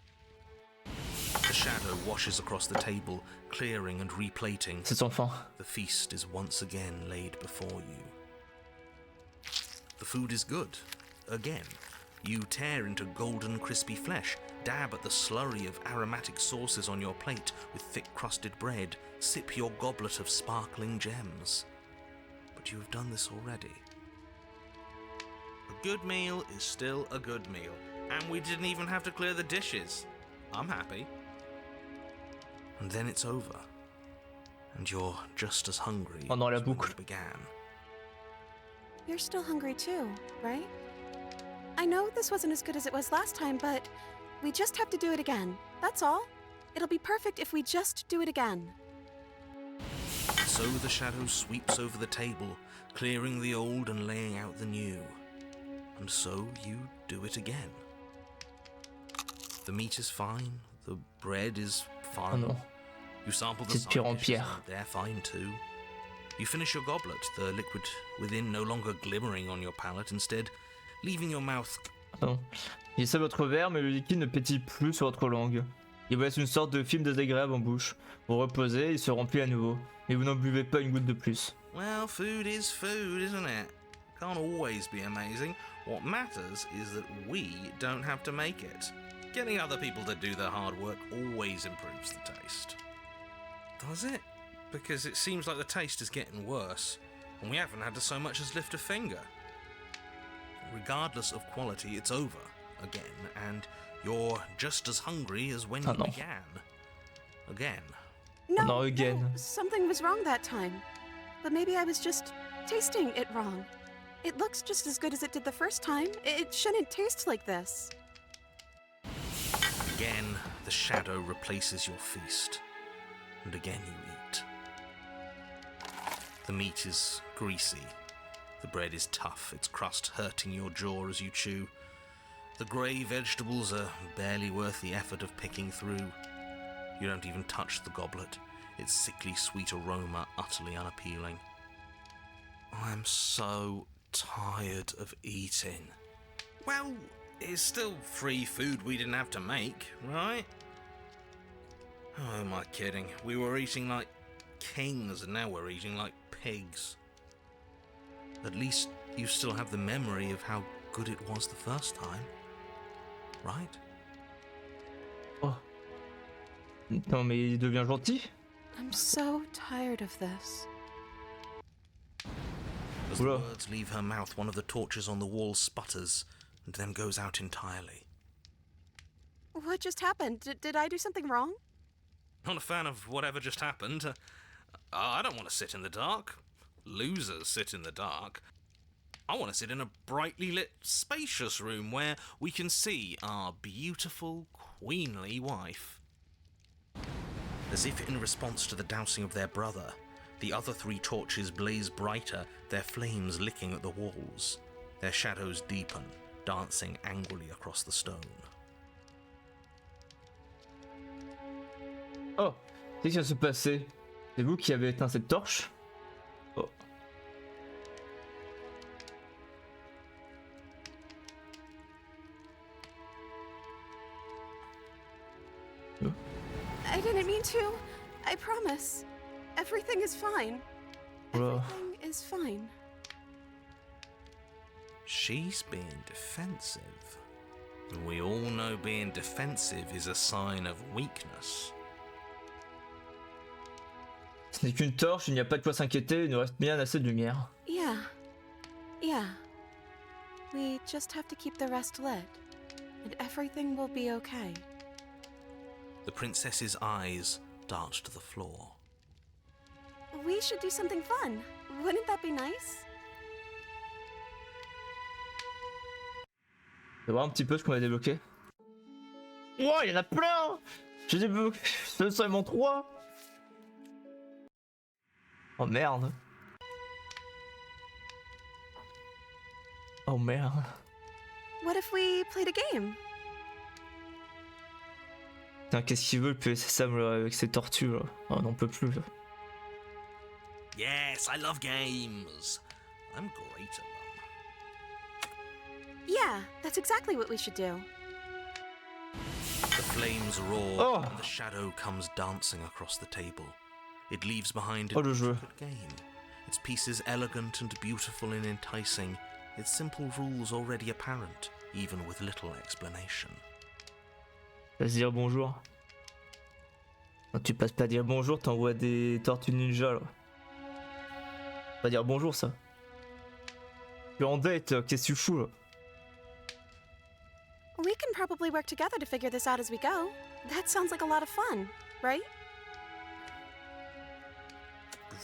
The shadow washes across the table, clearing and replating. The feast is once again laid before you. The food is good. Again. You tear into golden crispy flesh, dab at the slurry of aromatic sauces on your plate with thick-crusted bread, sip your goblet of sparkling gems. But you have done this already. A good meal is still a good meal, and we didn't even have to clear the dishes. I'm happy. And then it's over, and you're just as hungry as when you began. You're still hungry too, right? I know this wasn't as good as it was last time, but we just have to do it again. That's all. It'll be perfect if we just do it again. So the shadow sweeps over the table, clearing the old and laying out the new. And so you do it again. The meat is fine, the bread is fine. Oh no. You sample the side dishes, and they're fine too. You finish your goblet, the liquid within no longer glimmering on your palate, instead leaving your mouth. Pardon. Il essaie votre verre, mais le liquide ne pétille plus sur votre langue. Il vous laisse une sorte de film désagréable en bouche. Vous reposez, il se remplit à nouveau. Et vous n'en buvez pas une goutte de plus. Well, food is food, isn't it? Can't always be amazing. What matters is that we don't have to make it. Getting other people to do their hard work always improves the taste. Does it? Because it seems like the taste is getting worse, and we haven't had to so much as lift a finger. Regardless of quality, it's over again, and you're just as hungry as when you began. Again. No, again. No, something was wrong that time. But maybe I was just tasting it wrong. It looks just as good as it did the first time. It shouldn't taste like this. Again, the shadow replaces your feast, and again you eat. The meat is greasy. The bread is tough, its crust hurting your jaw as you chew. The grey vegetables are barely worth the effort of picking through. You don't even touch the goblet, its sickly sweet aroma utterly unappealing. I'm so tired of eating. Well, it's still free food we didn't have to make, right? Oh, am I kidding? We were eating like kings and now we're eating like pigs. At least you still have the memory of how good it was the first time, right? Oh. Non mais il devient gentil. I'm so tired of this. As the words leave her mouth, one of the torches on the wall sputters and then goes out entirely. What just happened? Did I do something wrong? Not a fan of whatever just happened. I don't want to sit in the dark. Losers sit in the dark. I want to sit in a brightly lit, spacious room where we can see our beautiful, queenly wife. As if in response to the dousing of their brother, the other 3 torches blaze brighter, their flames licking at the walls. Their shadows deepen, dancing angrily across the stone. Oh, qu'est-ce qui va se passer? C'est vous qui avez éteint cette torche? Oh. I didn't mean to. I promise. Everything is fine. Everything is fine. She's being defensive. And we all know being defensive is a sign of weakness. Ce n'est qu'une torche, il n'y a pas de quoi s'inquiéter, il nous reste bien assez de lumière. Yeah. We just have to keep the rest lit, and everything will be okay. The princess's eyes dart to the floor. We should do something fun. Wouldn't that be nice? On va voir un petit peu ce qu'on a débloqué. Oh, il y en a plein! J'ai débloqué seulement 3. Oh merde. Oh merde. What if we played a game? Putain, qu'est-ce qu'il veut le PSS Sam là, avec ses tortues là? Oh, on n'en peut plus là. Yes, I love games. I'm great at them. Yeah, that's exactly what we should do. The flames roar Oh. and the shadow comes dancing across the table. It leaves behind Oh, a le jeu. intricate game. Its pieces elegant and beautiful and enticing. Its simple rules already apparent, even with little explanation. Vas-y dire bonjour. Non, tu passes pas dire bonjour, t'envoies des tortues ninja là. Pas dire bonjour ça. Tu es en date, qu'est-ce que tu fous là? We can probably work together to figure this out as we go. That sounds like a lot of fun, right?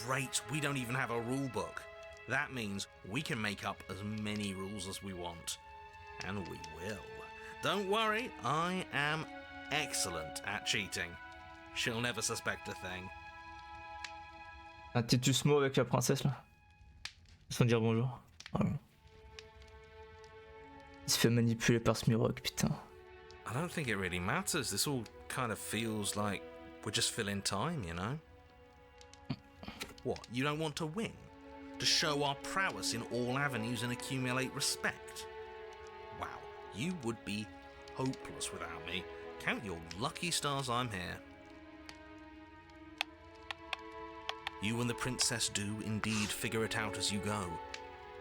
Great, we don't even have a rule book. That means we can make up as many rules as we want. And we will. Don't worry, I am excellent at cheating. She'll never suspect a thing. Un petit mot avec la princesse là. Sans dire bonjour. Voilà. Il se fait manipuler par ce Miroc, putain. I don't think it really matters. This all kind of feels like we're just filling time, you know? What, you don't want to win? To show our prowess in all avenues and accumulate respect? Wow, you would be hopeless without me. Count your lucky stars I'm here. You and the princess do indeed figure it out as you go.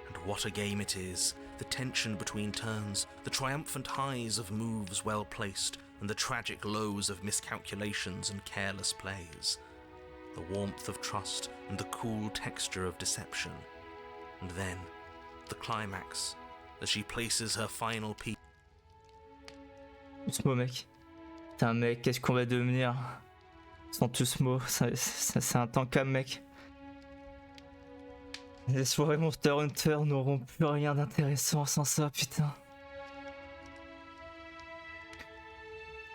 And what a game it is. The tension between turns, the triumphant highs of moves well placed, and the tragic lows of miscalculations and careless plays. The warmth of trust and the cool texture of deception. And then, the climax, as she places her final piece. Tusmo mec. Putain mec, qu'est-ce qu'on va devenir sans Tusmo? C'est un tankam mec. Les soirées Monster Hunter n'auront plus rien d'intéressant sans ça, putain.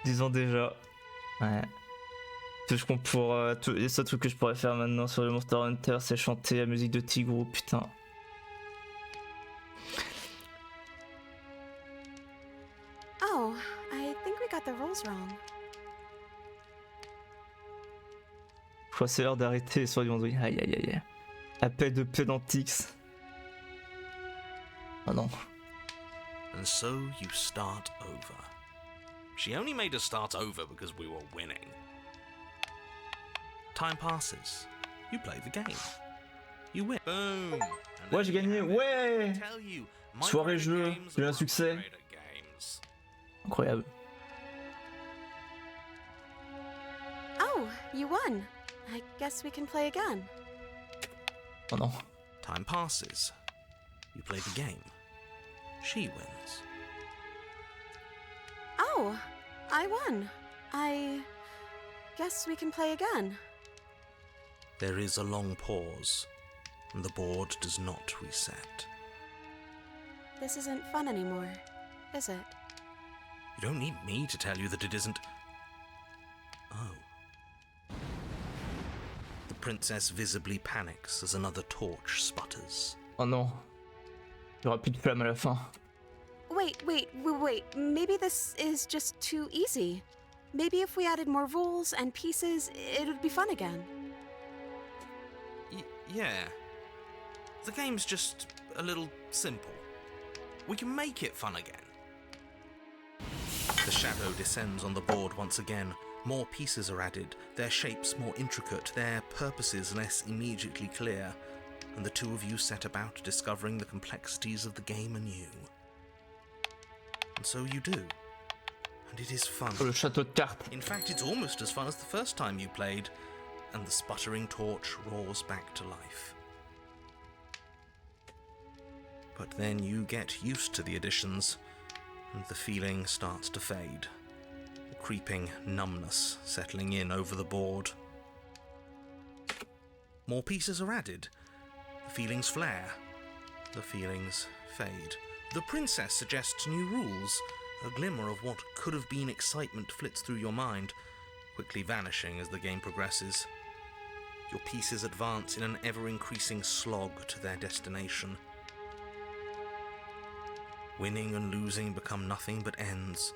Disons déjà. Ouais. Tout ce qu'on pourra, les seuls trucs que je pourrais faire maintenant sur le Monster Hunter, c'est chanter la musique de Tigrou, putain. Oh, I think we got the rules wrong. Je crois que c'est l'heure d'arrêter sur du Aïe aïe aïe aïe. Appel de pédantix. Ah non. And so you start over. She only made us start over because we were winning. Time passes. You play the game. You win. Boom. And Ouais, j'ai gagné. Ouais. tell you, my Soirée favorite jeu, games j'ai eu un are succès. my favorite games. Incroyable. You won. I guess we can play again. Oh non. Time passes. You play the game. She wins. Oh, I won. I guess we can play again. There is a long pause, and the board does not reset. This isn't fun anymore, is it? You don't need me to tell you that it isn't. Oh. The princess visibly panics as another torch sputters. Oh non. Il y aura plus de flamme à la fin. Wait. Maybe this is just too easy. Maybe if we added more rules and pieces, it would be fun again. Yeah. The game's just a little simple. We can make it fun again. The shadow descends on the board once again. More pieces are added, their shapes more intricate, their purposes less immediately clear, and the two of you set about discovering the complexities of the game anew. And so you do. And it is fun. Oh, le château de cartes. In fact, it's almost as fun as the first time you played, and the sputtering torch roars back to life. But then you get used to the additions, and the feeling starts to fade. A creeping numbness settling in over the board. More pieces are added. The feelings flare. The feelings fade. The princess suggests new rules. A glimmer of what could have been excitement flits through your mind, quickly vanishing as the game progresses. Your pieces advance in an ever-increasing slog to their destination. Winning and losing become nothing but ends,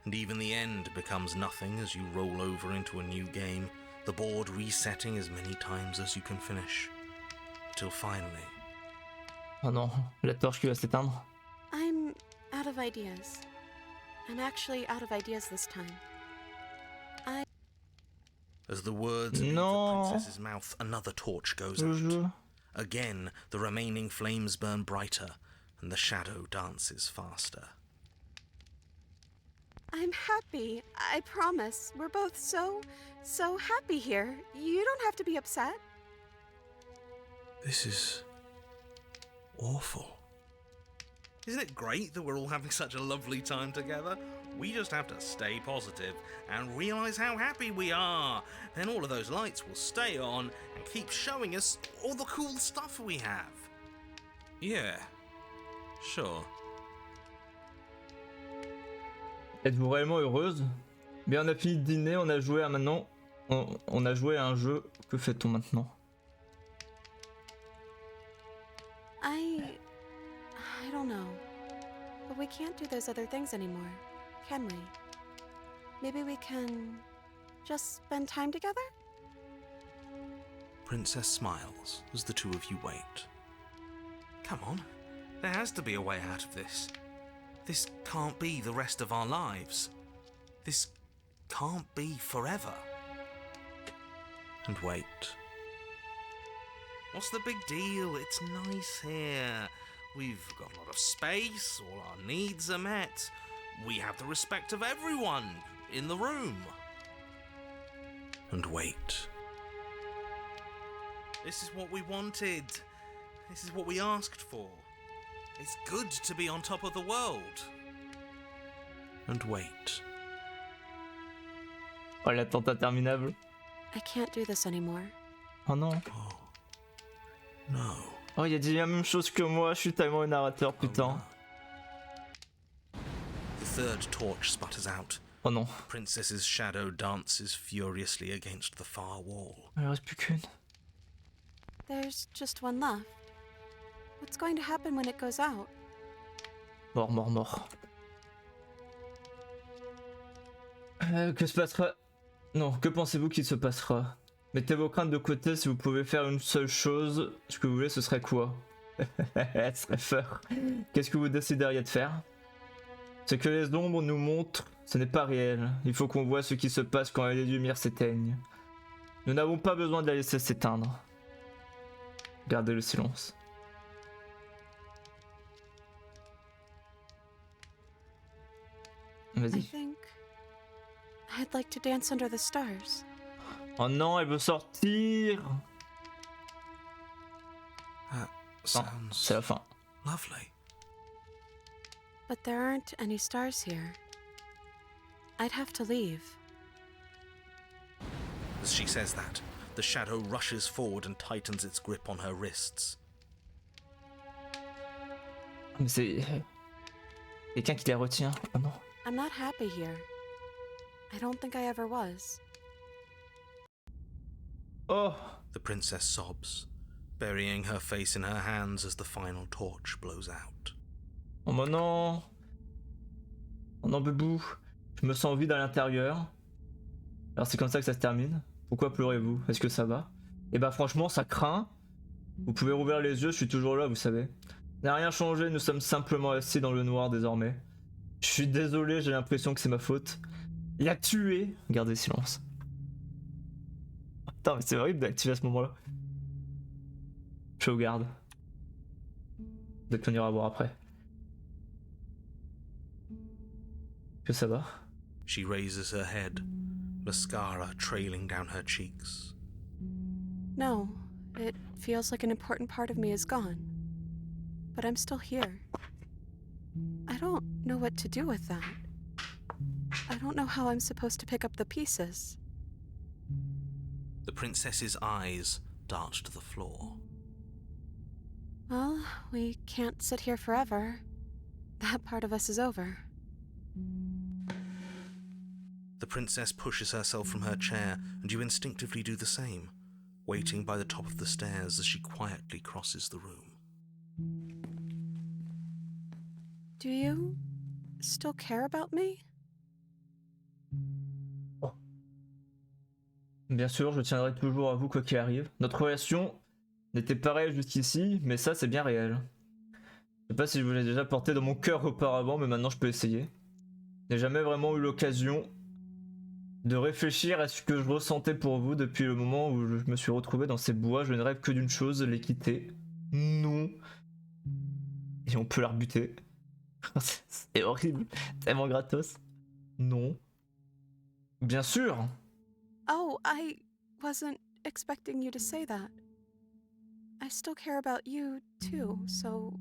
and even the end becomes nothing as you roll over into a new game, the board resetting as many times as you can finish, till finally... Oh non, la torche qui va s'éteindre. I'm out of ideas. I'm actually out of ideas this time. As the words leave the princess's mouth, another torch goes out. Again, the remaining flames burn brighter, and the shadow dances faster. I'm happy. I promise. We're both so happy here. You don't have to be upset. This is awful. Isn't it great that we're all having such a lovely time together? We just have to stay positive and realize how happy we are. Then all of those lights will stay on and keep showing us all the cool stuff we have. Yeah, sure. Êtes-vous réellement heureuse? Bien, on a fini de dîner, on a joué à maintenant. On a joué à un jeu. Que fait-on maintenant? I don't know. But we can't do those other things anymore, can we? Maybe we can just spend time together? Princess smiles as the two of you wait. Come on, there has to be a way out of this. This can't be the rest of our lives. This can't be forever. And wait. What's the big deal? It's nice here. We've got a lot of space, all our needs are met. We have the respect of everyone in the room. And wait. This is what we wanted. This is what we asked for. It's good to be on top of the world. And wait. Oh, l'attente interminable. I can't do this anymore. Oh non. Oh. No. Oh, il a dit la même chose que moi, je suis tellement un narrateur, putain. The third torch sputters out. Oh non. The princess's shadow dances furiously against the far wall. Il en reste plus qu'une. There's just one left. What's going to happen when it goes out? Mort. Que se passera? Non, que pensez-vous qu'il se passera? Mettez vos craintes de côté, si vous pouvez faire une seule chose, ce que vous voulez, ce serait quoi? Ce serait faire. Qu'est-ce que vous décideriez de faire? Ce que les ombres nous montrent, ce n'est pas réel. Il faut qu'on voit ce qui se passe quand les lumières s'éteignent. Nous n'avons pas besoin de la laisser s'éteindre. Gardez le silence. I Vas-y. think I'd like to dance under the stars. Oh non, elle veut sortir. That Non, sounds c'est la fin. lovely. But there aren't any stars here. I'd have to leave. As she says that, the shadow rushes forward and tightens its grip on her wrists. Mais c'est... quelqu'un qui les retient. Oh non. I'm not happy here. I don't think I ever was. Oh. The princess sobs, burying her face in her hands as the final torch blows out. Oh mais non. Oh non, bébou. Je me sens vide à l'intérieur. Alors c'est comme ça que ça se termine. Pourquoi pleurez-vous? Est-ce que ça va? Et bah franchement, ça craint. Vous pouvez rouvrir les yeux, je suis toujours là, vous savez. N'a rien changé, nous sommes simplement assis dans le noir désormais. Je suis désolé, j'ai l'impression que c'est ma faute. Il a tué. Gardez silence. Putain, mais c'est horrible d'activer à ce moment-là. Sauvegarde. Peut-être qu'on ira voir après. Que ça va? She raises her head, mascara trailing down her cheeks. No, it feels like an important part of me is gone. But I'm still here. I don't know what to do with that. I don't know how I'm supposed to pick up the pieces. The princess's eyes dart to the floor. Well, we can't sit here forever. That part of us is over. The princess pushes herself from her chair, and you instinctively do the same, waiting by the top of the stairs as she quietly crosses the room. Do you still care about me? Bien sûr, je tiendrai toujours à vous quoi qu'il arrive. Notre relation n'était pas réelle jusqu'ici, mais ça c'est bien réel. Je sais pas si je vous l'ai déjà porté dans mon cœur auparavant, mais maintenant je peux essayer. Je n'ai jamais vraiment eu l'occasion de réfléchir à ce que je ressentais pour vous depuis le moment où je me suis retrouvé dans ces bois. Je ne rêve que d'une chose, les quitter. Non. Et on peut la rebuter. C'est horrible, tellement gratos. Non. Bien sûr. Oh, I wasn't expecting you to say that. I still care about you, too, so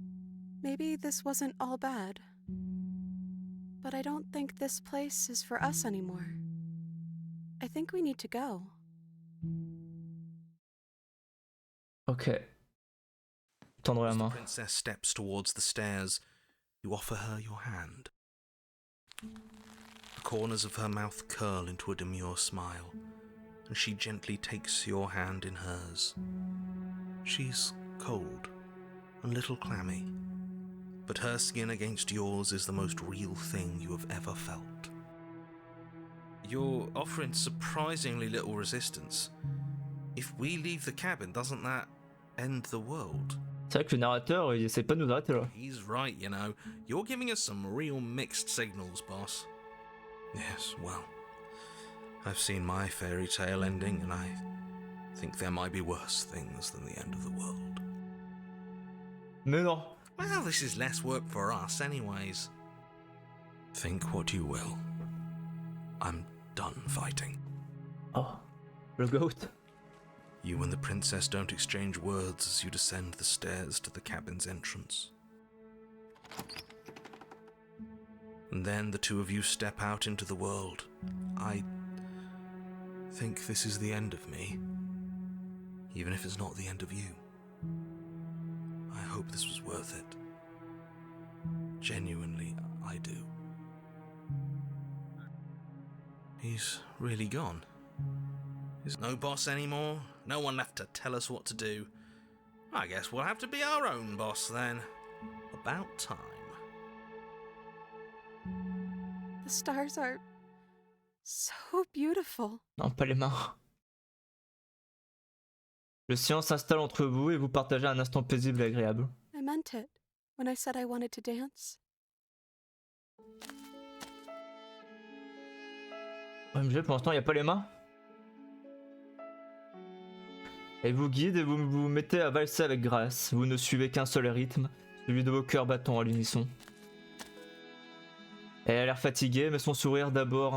maybe this wasn't all bad. But I don't think this place is for us anymore. I think we need to go. Ok. Tendre la As the main. princess steps towards the stairs, you offer her your hand. The corners of her mouth curl into a demure smile, and she gently takes your hand in hers. She's cold and a little clammy, but her skin against yours is the most real thing you have ever felt. You're offering surprisingly little resistance. If we leave the cabin, doesn't that end the world? C'est vrai que le narrateur, il essaie pas de nous arrêter là. He's right, you know. You're giving us some real mixed signals, boss. Yes, well, I've seen my fairy tale ending, and I think there might be worse things than the end of the world. Mais non. Well, this is less work for us anyways. Think what you will. I'm done fighting. Oh, le goat. You and the princess don't exchange words as you descend the stairs to the cabin's entrance. And then the two of you step out into the world. I think this is the end of me, even if it's not the end of you. I hope this was worth it. Genuinely, I do. He's really gone. There's no boss anymore, no one left to tell us what to do. I guess we'll have to be our own boss then. About time. The stars are so beautiful. Non, pas les mains. Le silence s'installe entre vous et vous partagez un instant paisible et agréable. I meant it when I said I wanted to dance. OMG, pour l'instant, il n'y a pas les mains. Elle vous guide et vous vous mettez à valser avec grâce. Vous ne suivez qu'un seul rythme, celui de vos cœurs battant à l'unisson. Elle a l'air fatiguée, mais son sourire d'abord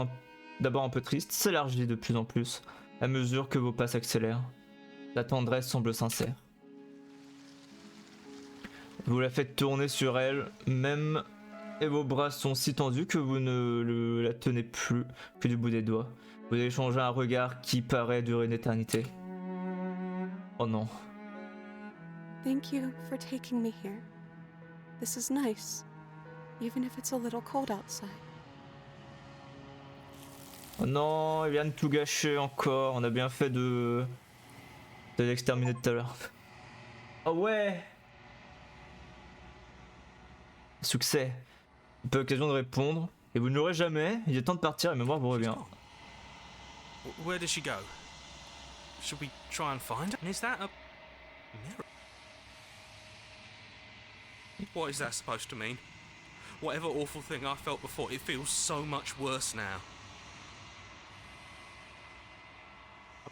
un peu triste s'élargit de plus en plus. à mesure que vos pas s'accélèrent. La tendresse semble sincère. Vous la faites tourner sur elle, même, et vos bras sont si tendus que vous ne la tenez plus que du bout des doigts. Vous échangez un regard qui paraît durer une éternité. Oh non. Thank you for taking me here. This is nice, even if it's a little cold outside. Oh non, il vient de tout gâcher encore. On a bien fait de l'exterminer tout à l'heure. Oh ouais. Succès. Pas l'occasion de répondre. Et vous ne l'aurez jamais. Il est temps de partir et mémoire vous revient. Where did she go? Should we try and find her? And is that a mirror? What is that supposed to mean? Whatever awful thing I felt before, it feels so much worse now.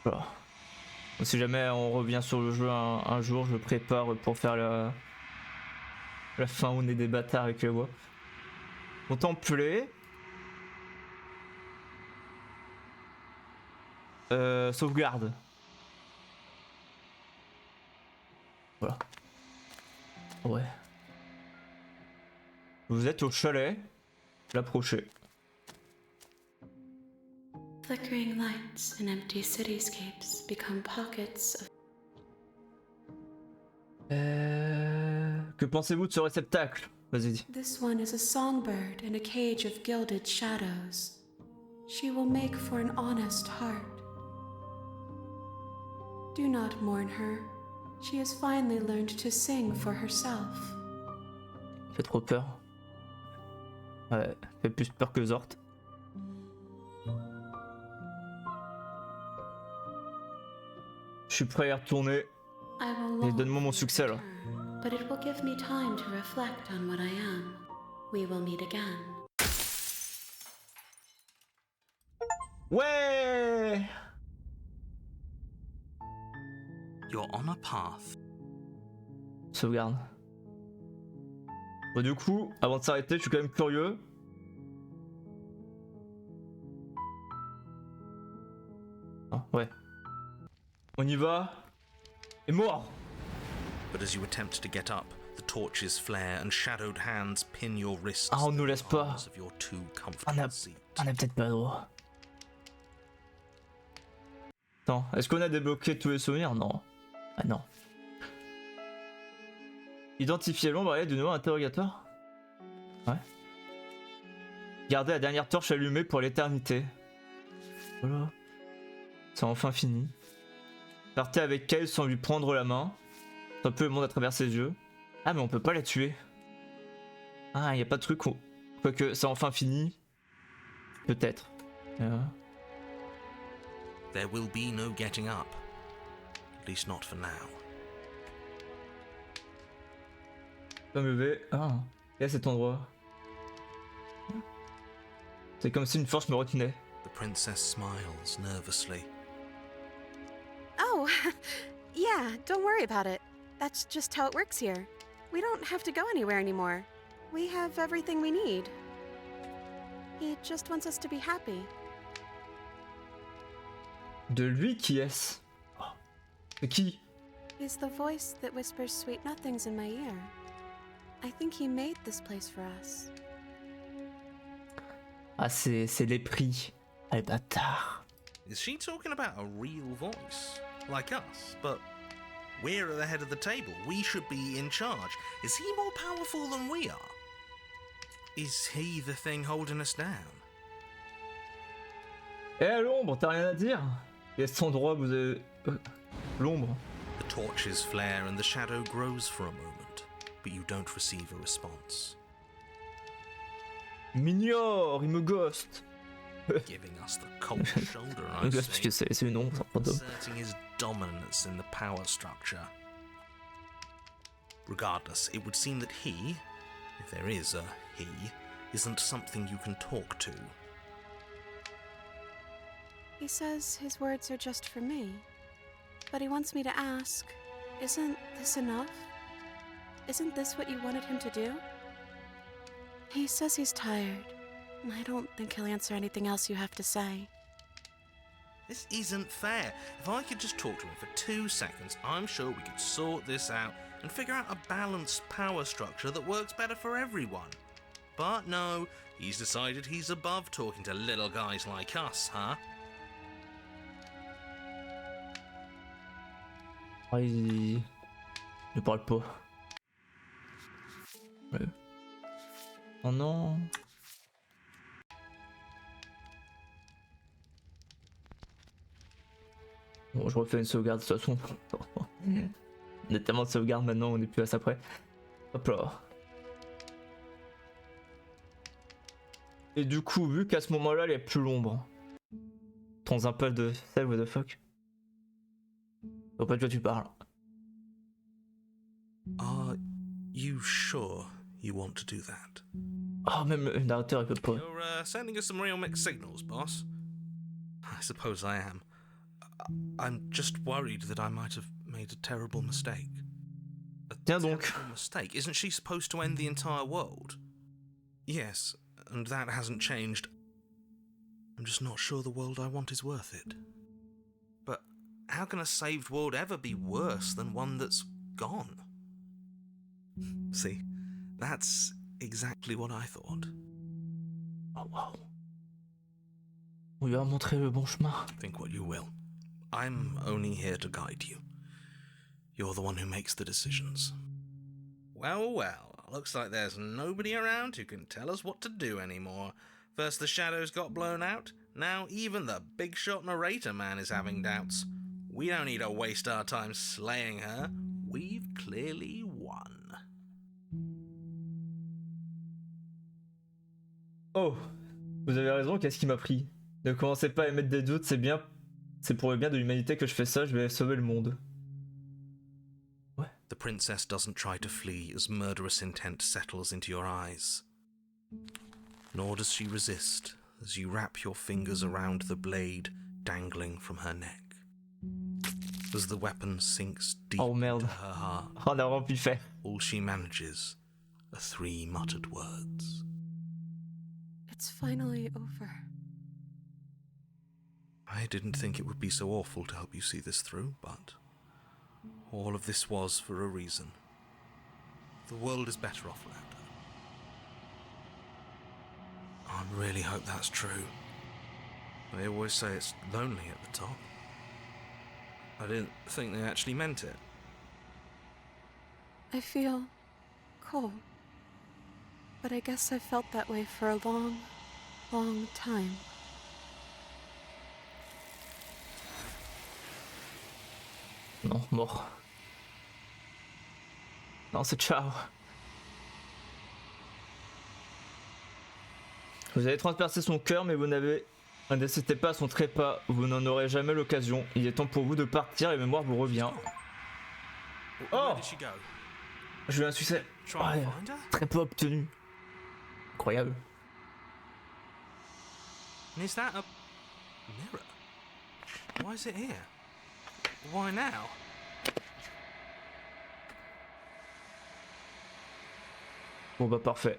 Voilà. Si jamais on revient sur le jeu un jour, je prépare pour faire la fin où on est des bâtards avec les voix. Contempler. Sauvegarde. Voilà. Ouais. Vous êtes au chalet. L'approcher. Flickering lights and empty cityscapes become pockets of... Que pensez-vous de ce réceptacle? Vas-y, dis. This one is a songbird in a cage of gilded shadows. She will make for an honest heart. Do not mourn her. She has finally learned to sing for herself. Fait trop peur. Ouais, fait plus peur que Zort. Je suis prêt à y retourner. Et donne-moi mon succès là. But it will give me time to reflect on what I am. We will meet again. Ouais! You're on a path. Sauvegarde. Bon, du coup, avant de s'arrêter, je suis quand même curieux. Ah, ouais. On y va. Et mort! But as you attempt to get up, the torches flare and shadowed hands pin your wrists. Ah, on nous laisse pas. Of your too On comfortable a seat. peut-être pas le droit. Attends, est-ce qu'on a débloqué tous les souvenirs? Non. Ah non. Identifier l'ombre et de nouveau interrogatoire? Ouais. Gardez la dernière torche allumée pour l'éternité. Voilà. C'est enfin fini. Partez avec elle sans lui prendre la main. Un peu le monde à travers ses yeux. Ah mais on peut pas la tuer. Ah y a pas de truc où... Quoique c'est enfin fini. Peut-être. There will be no getting up. At least not for now. Pas me lever. Ah. Et à cet endroit. C'est comme si une force me retenait. The princess smiles nervously. Oh, yeah, don't worry about it. That's just how it works here. We don't have to go anywhere anymore. We have everything we need. He just wants us to be happy. De lui, qui est-ce? Oh. C'est qui? He's the voice that whispers sweet nothings in my ear. I think he made this place for us. Ah, c'est les prix. Ah, les bâtards. Is she talking about a real voice? Like us, but we're at the head of the table. We should be in charge. Is he more powerful than we are? Is he the thing holding us down? Eh, l'ombre, t'as rien à dire? Et à cet endroit, vous avez... l'ombre. The torches flare and the shadow grows for a moment, but you don't receive a response. Il m'ignore, il me ghost. Giving us the cold shoulder, I Il me ghost parce que see. c'est une ombre, c'est un fantôme. Asserting his dominance in the power structure. Regardless, it would seem that he, if there is a he, isn't something you can talk to. He says his words are just for me. But he wants me to ask, isn't this enough? Isn't this what you wanted him to do? He says he's tired. I don't think he'll answer anything else you have to say. This isn't fair. If I could just talk to him for 2 seconds, I'm sure we could sort this out and figure out a balanced power structure that works better for everyone. But no, he's decided he's above talking to little guys like us, huh? Ah, il ne parle pas. Ouais. Oh non. Bon, je refais une sauvegarde de toute façon. On a tellement de sauvegardes maintenant, on est plus à ça près. Hop là. Et du coup, vu qu'à ce moment-là, il n'y a plus l'ombre. Dans un peu de celle, what the fuck. En fait, toi, tu parles. Are you sure you want to do that? Oh, même le narrateur, il peut pas. You're sending us some real mixed signals, boss. I suppose I am. I'm just worried that I might have made a terrible mistake. Tiens donc. Terrible mistake? Isn't she supposed to end the entire world? Yes, and that hasn't changed. I'm just not sure the world I want is worth it. But how can a saved world ever be worse than one that's gone? See, that's exactly what I thought. Oh wow. On lui a montré le bon chemin. Think what you will. I'm only here to guide you. You're the one who makes the decisions. Well, well, looks like there's nobody around who can tell us what to do anymore. First the shadows got blown out, now even the big shot narrator man is having doubts. We don't need to waste our time slaying her. We've clearly won. Oh, vous avez raison, qu'est-ce qui m'a pris? Ne commencez pas à émettre des doutes, c'est bien. C'est pour le bien de l'humanité que je fais ça, je vais sauver le monde. Ouais. The princess doesn't try to flee as murderous intent settles into your eyes. Nor does she resist as you wrap your fingers around the blade dangling from her neck. As the weapon sinks deep Oh merde. into her heart, On a vraiment pu le faire. all she manages are 3 muttered words. It's finally over. I didn't think it would be so awful to help you see this through, but all of this was for a reason. The world is better off without her. I really hope that's true. They always say it's lonely at the top. I didn't think they actually meant it. I feel cold. But I guess I've felt that way for a long, long time. Non, mort. Non, c'est ciao. Vous avez transpercé son cœur, mais vous n'assistez pas à son trépas. Vous n'en aurez jamais l'occasion. Il est temps pour vous de partir et la mémoire vous revient. Oh! Where did she go? J'ai eu un succès. Try and Ouais, find her? très peu obtenu. Incroyable. And is that a mirror? Why is it here? Why now? Bon bah parfait.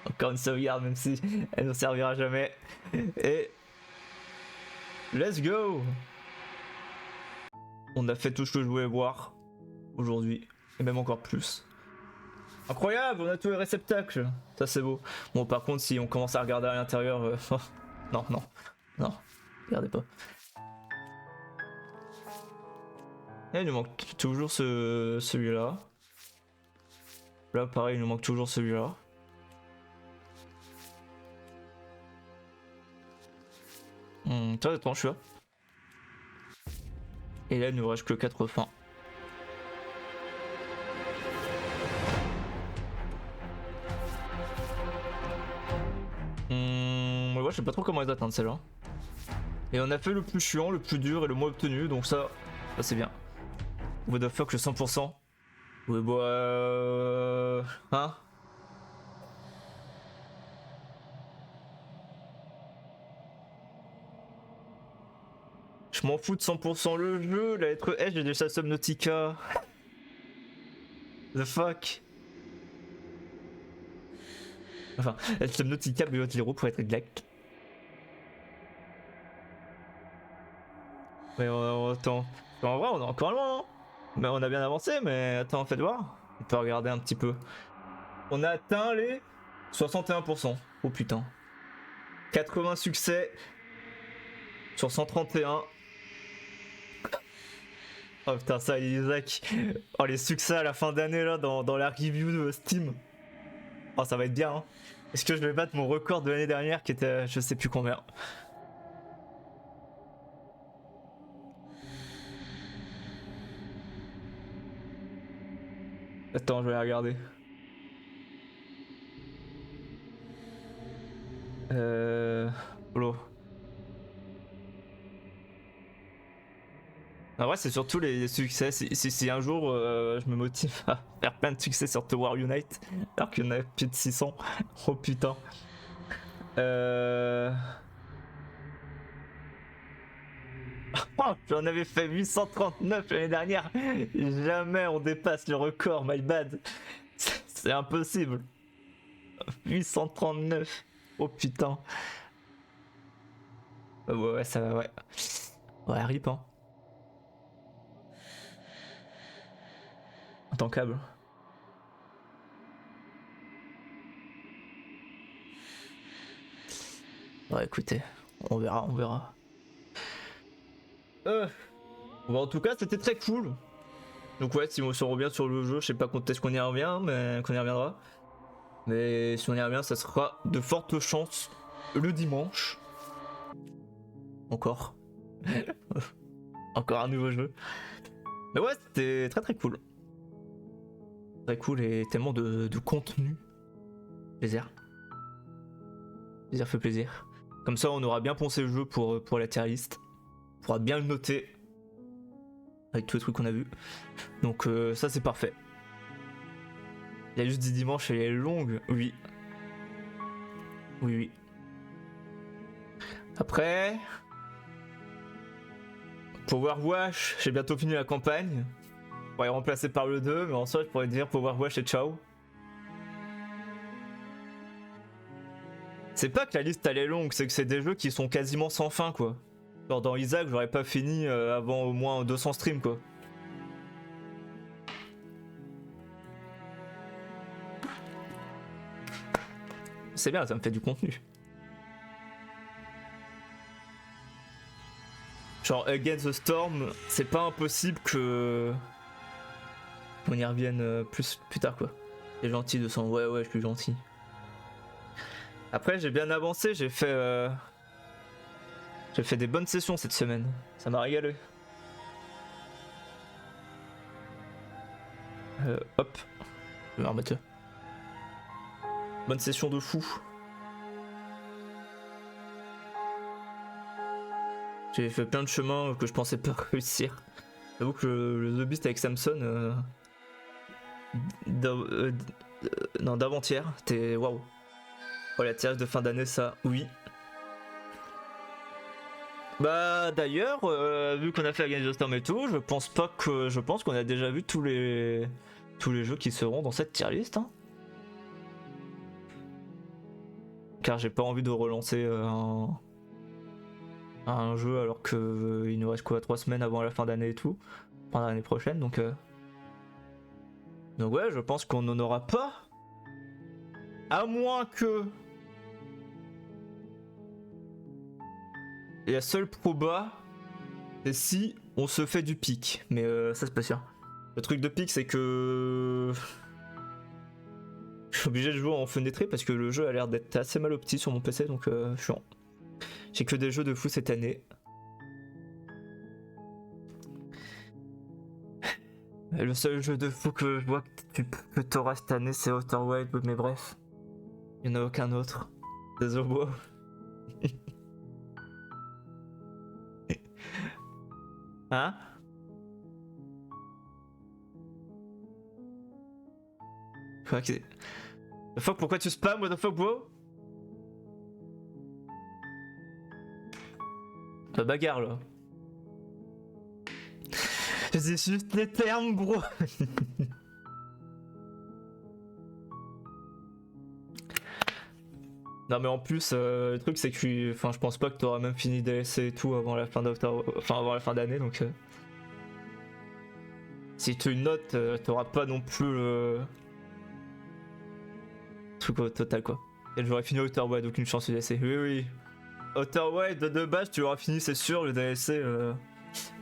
Encore une sauvegarde même si elle ne servira jamais. Et... let's go! On a fait tout ce que je voulais voir aujourd'hui. Et même encore plus. Incroyable, on a tous les réceptacles. Ça c'est beau. Bon par contre si on commence à regarder à l'intérieur... non, non, non. Regardez pas. Et il nous manque toujours celui-là. Là pareil il nous manque toujours celui-là. Très étrange celui-là. Et là il ne nous reste que 4 fins. Ouais, je sais pas trop comment les atteindre celle-là. Et on a fait le plus chiant, le plus dur et le moins obtenu, donc ça c'est bien. What the fuck, le 100%. Ouais bah... Hein? Je m'en fous de 100% le jeu, la lettre S, j'ai déjà Subnautica. The fuck? Enfin, Subnautica B.0 pour être exact. Mais attends, en vrai on est encore loin, hein. Mais on a bien avancé, mais attends, faites voir. On peut regarder un petit peu. On a atteint les 61%. Oh putain. 80 succès sur 131. Oh putain, ça Isaac. Oh les succès à la fin d'année là dans la review de Steam. Oh ça va être bien, hein. Est-ce que je vais battre mon record de l'année dernière qui était je sais plus combien. Attends, je vais la regarder. Lolo. En vrai, c'est surtout les succès. Si un jour je me motive à faire plein de succès sur Tower Unite, alors qu'il y en a plus de 600. Oh putain. Oh, j'en avais fait 839 l'année dernière. Jamais on dépasse le record, my bad. C'est impossible. 839. Oh putain. Ouais, ça va, ouais. Ouais, rip, hein. Intankable. Ouais, écoutez, on verra, on verra. Bon, en tout cas, c'était très cool. Donc ouais, si on se revient sur le jeu, je sais pas quand est-ce qu'on y revient, mais qu'on y reviendra. Mais si on y revient, ça sera de fortes chances le dimanche. Encore. Encore un nouveau jeu. Mais ouais, c'était très très cool. Très cool et tellement de contenu. Plaisir. Plaisir fait plaisir. Comme ça, on aura bien poncé le jeu pour la tier list. On pourra bien le noter. Avec tous les trucs qu'on a vus. Donc ça, c'est parfait. Il y a juste 10 dimanches et elle est longue. Oui. Oui, oui. Après... Power Wash, j'ai bientôt fini la campagne. On pourrait remplacer par le 2, mais en soi, je pourrais dire Power Wash et ciao. C'est pas que la liste elle est longue, c'est que c'est des jeux qui sont quasiment sans fin, quoi. Genre dans Isaac, j'aurais pas fini avant au moins 200 streams, quoi. C'est bien, ça me fait du contenu. Genre Against the Storm, c'est pas impossible que... on y revienne plus tard, quoi. C'est gentil de s'en... Ouais, je suis gentil. Après, j'ai bien avancé, j'ai fait des bonnes sessions cette semaine. Ça m'a régalé. Hop. Je vais remettre. Bonne session de fou. J'ai fait plein de chemins que je pensais pas réussir. J'avoue que le The Beast avec Samson... non, d'avant-hier, c'était waouh. Oh, la tirage de fin d'année, ça, oui. Bah d'ailleurs, vu qu'on a fait Against the Storm et tout, je pense qu'on a déjà vu tous les jeux qui seront dans cette tier list, hein. Car j'ai pas envie de relancer un jeu alors que il nous reste quoi 3 semaines avant la fin d'année et tout, pendant l'année prochaine, donc ouais, je pense qu'on n'en aura pas, à moins que la seule proba c'est si on se fait du pic, mais ça c'est pas sûr. Le truc de pic c'est que je suis obligé de jouer en fenêtré parce que le jeu a l'air d'être assez mal opti sur mon PC, donc chiant. J'ai que des jeux de fou cette année. Et le seul jeu de fou que je vois que t'auras cette année, c'est Outer Wild, mais bref. Il n'y en a aucun autre. Désolé. Hein? Quoi que... The fuck, pourquoi tu spam? What the fuck, bro? La bagarre là. Je dis juste les termes, bro. Non mais en plus le truc c'est que enfin je pense pas que t'auras même fini DLC et tout avant la fin d'octobre, enfin avant la fin d'année donc si tu notes t'auras pas non plus le truc au total quoi. Et j'aurais fini Outer Wild, aucune chance de DLC. Oui oui. Outer Wild de base tu l'auras fini c'est sûr, le DLC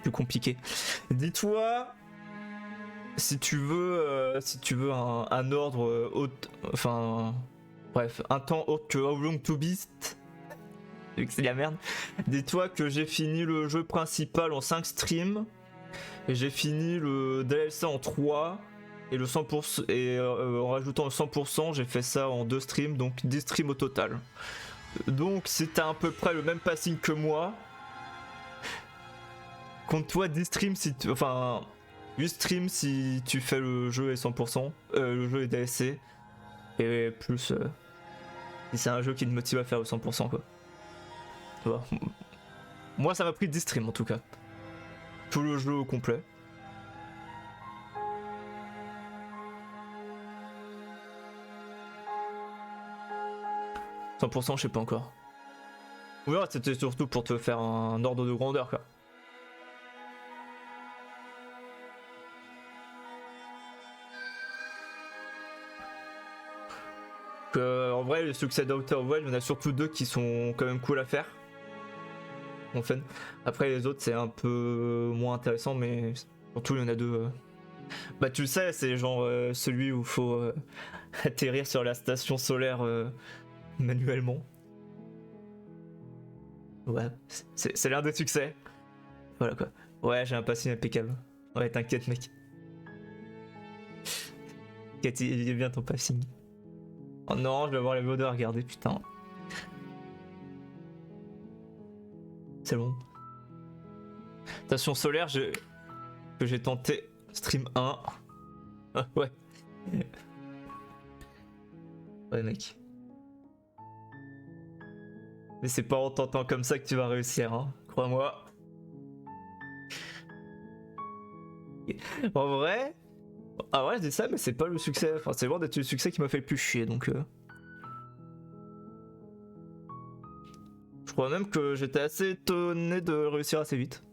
plus compliqué. Dis-toi si tu veux un ordre enfin bref, un temps autre que How Long to Beast, vu que c'est la merde. Dis-toi que j'ai fini le jeu principal en 5 streams, et j'ai fini le DLC en 3, et le 100%, et en rajoutant le 100%, j'ai fait ça en 2 streams, donc 10 streams au total. Donc si t'as à peu près le même passing que moi, compte-toi 10 streams si tu... Enfin, 8 streams si tu fais le jeu et 100%, le jeu et DLC, et plus... si c'est un jeu qui te motive à faire le 100% quoi. Voilà. Moi ça m'a pris 10 streams en tout cas. Tout le jeu au complet. « 100% je sais pas encore. Ou alors c'était surtout pour te faire un ordre de grandeur quoi. En vrai, le succès d'Outer Wild, il y en a surtout 2 qui sont quand même cool à faire. En fait. Après, les autres, c'est un peu moins intéressant, mais surtout, il y en a 2. Bah, tu le sais, c'est genre celui où il faut atterrir sur la station solaire manuellement. Ouais, c'est l'un des succès. Voilà quoi. Ouais, j'ai un passing impeccable. Ouais, t'inquiète, mec. T'inquiète, il est bien ton passing. Oh non, je vais avoir les vidéos à regarder, putain. C'est bon. Station solaire, que j'ai tenté stream 1. Ah, ouais. Ouais, mec. Mais c'est pas en tentant comme ça que tu vas réussir, hein. Crois-moi. En vrai... Ah ouais, je dis ça, mais c'est pas le succès. Enfin, c'est loin d'être le succès qui m'a fait le plus chier, donc... Je crois même que j'étais assez étonné de réussir assez vite.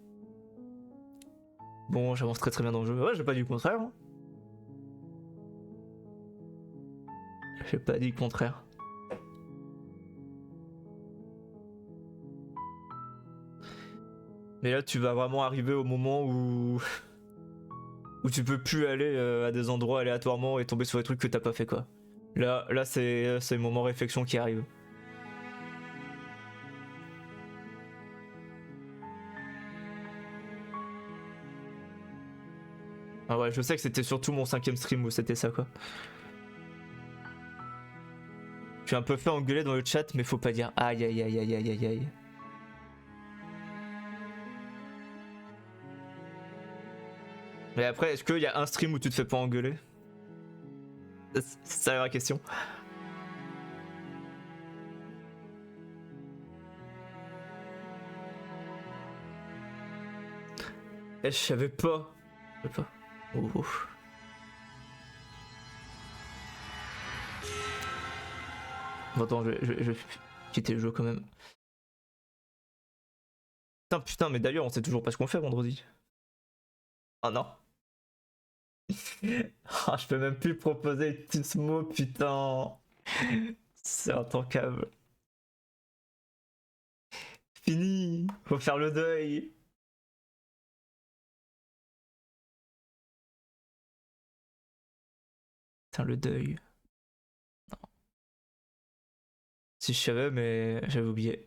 Bon, j'avance très bien dans le jeu. Ouais, j'ai pas dit le contraire. Hein. J'ai pas dit le contraire. Mais là, tu vas vraiment arriver au moment où tu peux plus aller à des endroits aléatoirement et tomber sur des trucs que t'as pas fait quoi. Là c'est le moment réflexion qui arrive. Ah ouais, je sais que c'était surtout mon 5ème stream où c'était ça quoi. Je suis un peu fait engueuler dans le chat, mais faut pas dire aïe aïe aïe aïe aïe aïe aïe. Mais après, est-ce qu'il y a un stream où tu te fais pas engueuler? C'est ça la vraie question. Eh, je savais pas. Je sais pas. Oh. Bon, attends, je vais quitter le jeu quand même. Putain, mais d'ailleurs, on sait toujours pas ce qu'on fait vendredi. Ah non. Ah, je peux même plus proposer Tismo, putain. C'est intankable. Fini. Faut faire le deuil. Putain, le deuil. Non. Si je savais, mais j'avais oublié.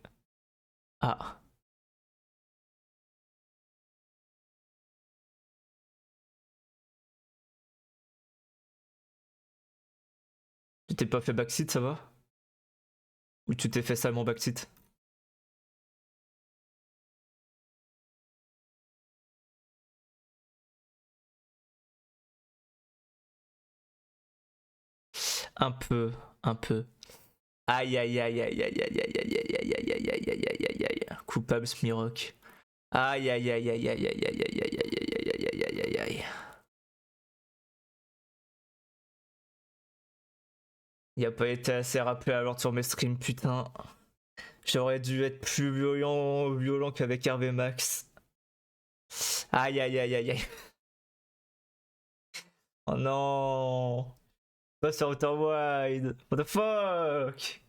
Ah. Tu t'es pas fait backseat, ça va? Ou tu t'es fait salement backseat? Un peu, un peu. Aïe aïe aïe aïe aïe aïe aïe aïe aïe aïe aïe aïe aïe aïe aïe aïe aïe aïe. Coupable Smirok. Aïe aïe aïe aïe aïe aïe aïe aïe aïe aïe aïe aïe aïe aïe aïe aïe. Il a pas été assez rappelé à l'ordre sur mes streams, putain. J'aurais dû être plus violent qu'avec Hervé Max. Aïe aïe aïe aïe aïe. Oh non. Pas sur Outer Wide. What the fuck.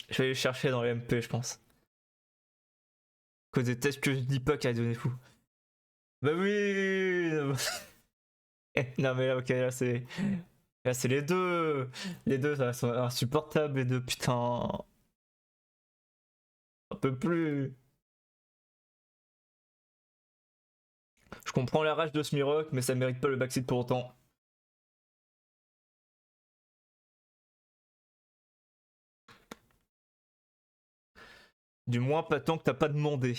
Je vais aller le chercher dans les MP, je pense. Cause des tests que je dis pas qu'à donner fou. Bah oui. Non mais là, ok, là c'est... Là c'est les deux. Les deux, ça sont insupportables, les deux, putain. Un peu plus. Je comprends la rage de Smirok, mais ça mérite pas le backseat pour autant. Du moins, pas tant que t'as pas demandé.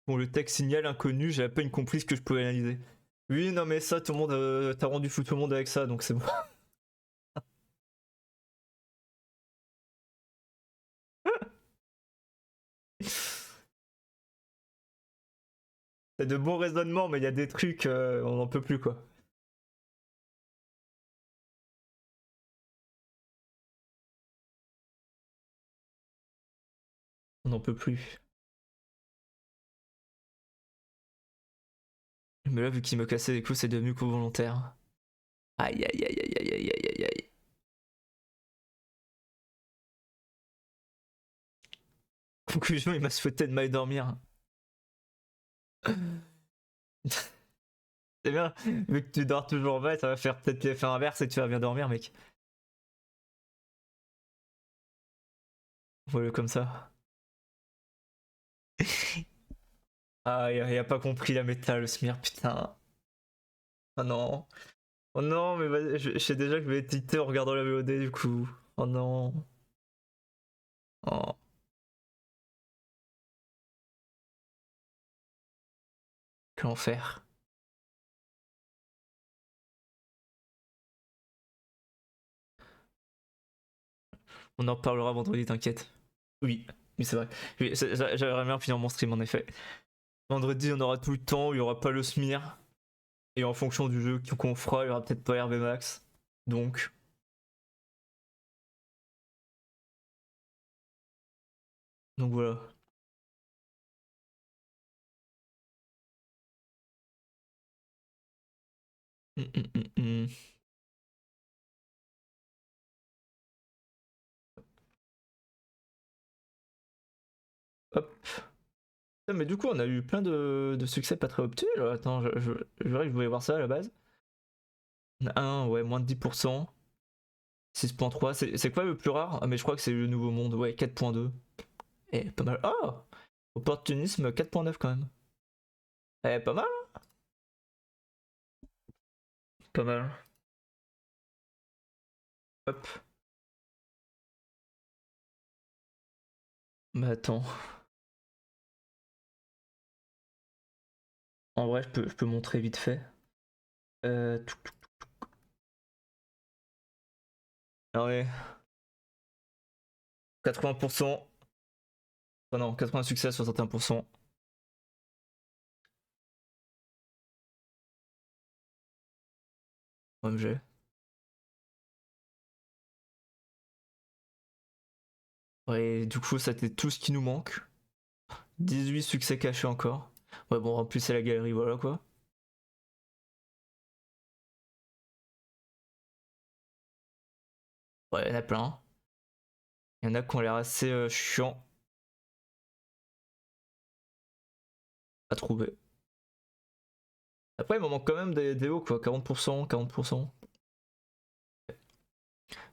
Bon, le texte signal inconnu, j'ai à peine compris ce que je pouvais analyser. Oui, non, mais ça, tout le monde. T'as rendu fou tout le monde avec ça, donc c'est bon. T'as de bons raisonnements, mais il y a des trucs, on n'en peut plus, quoi. On n'en peut plus. Mais là, vu qu'il me cassait les coups, c'est devenu coup volontaire. Aïe aïe aïe aïe aïe aïe aïe aïe aïe. Conclusion, il m'a souhaité de mal dormir. C'est bien, vu que tu dors toujours mal, ça va faire peut-être l'effet inverse et tu vas bien dormir, mec. Voilà comme ça. Ah, il a pas compris la méta, le Smir, putain. Oh non. Oh non, mais je sais déjà que je vais être tité en regardant la VOD du coup. Oh non. Oh. Quel enfer. On en parlera vendredi, t'inquiète. Oui, oui, c'est vrai. Oui, j'aimerais bien finir mon stream en effet. Vendredi, on aura tout le temps, il y aura pas le Smir. Et en fonction du jeu qu'on fera, il y aura peut-être pas RB Max. Donc. Donc voilà. Hum, hum, hum, hum. Hop. Putain, mais du coup, on a eu plein de succès pas très obtus. Là. Attends, je verrais que je voulais voir ça à la base. On a un, ouais, moins de 10%. 6.3. C'est quoi le plus rare? Ah, mais je crois que c'est le nouveau monde. Ouais, 4.2. Eh, pas mal. Oh! Opportunisme 4.9 quand même. Eh, pas mal. Pas mal. Hop. Mais attends. En vrai, je peux montrer vite fait. Touc, touc. Ah ouais. 80%. Oh non, 80 succès, 61%. OMG. Ouais, du coup, c'était tout ce qui nous manque. 18 succès cachés encore. Ouais, bon, en plus, c'est la galerie, voilà quoi. Ouais, il y en a plein. Il y en a qui ont l'air assez chiants à trouver. Après, il me manque quand même des hauts, quoi. 40%, 40%.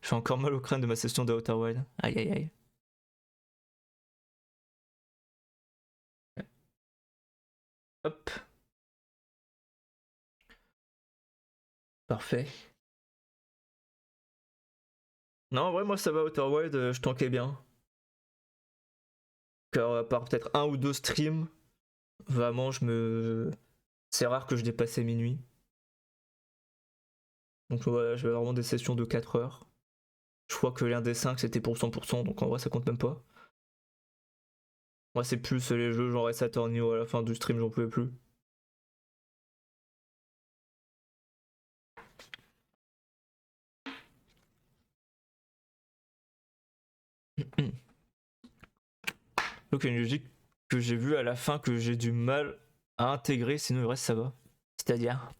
Je fais encore mal au crâne de ma session de Outer Wild. Aïe aïe aïe. Hop. Parfait. Non, en vrai, moi, ça va, Outer Wild, je tankais bien. Car à part peut-être un ou deux streams, vraiment, c'est rare que je dépassais minuit. Donc voilà, j'avais vraiment des sessions de 4 heures. Je crois que l'un des 5 c'était pour 100%, donc en vrai ça compte même pas. Moi, c'est plus les jeux genre Saturn à la fin du stream, j'en pouvais plus. Donc, il y a une logique que j'ai vue à la fin que j'ai du mal à intégrer, sinon le reste ça va. C'est-à-dire.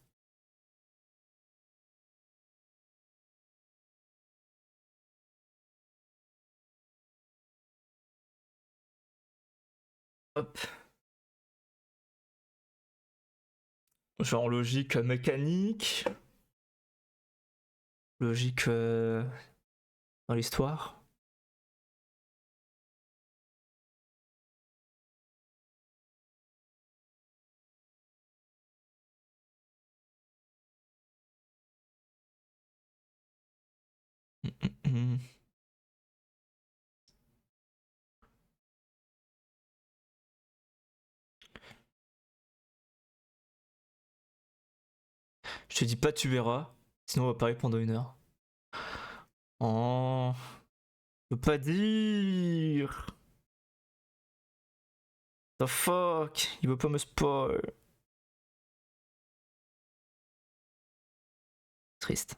Hop. Genre logique mécanique. Logique dans l'histoire. Je te dis pas tu verras, sinon on va parler pendant 1 heure. Oh, je peux pas dire. The fuck, il veut pas me spoil. Triste.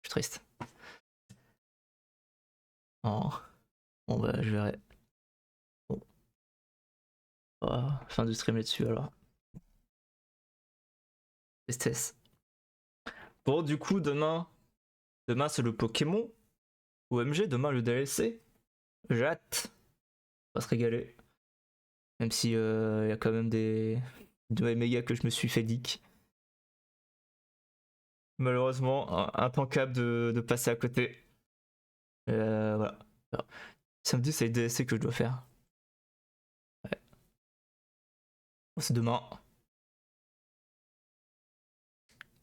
Je suis triste. Oh, bon bah je verrai. Bon. Oh, fin du stream là-dessus alors. Tristesse. Bon du coup demain c'est le Pokémon. OMG, demain le DLC. J'ai hâte. On va se régaler. Même si y a quand même des méga que je me suis fait dick. Malheureusement, intankable de passer à côté. Voilà. Alors, samedi, c'est le DLC que je dois faire. Ouais. Bon, c'est demain.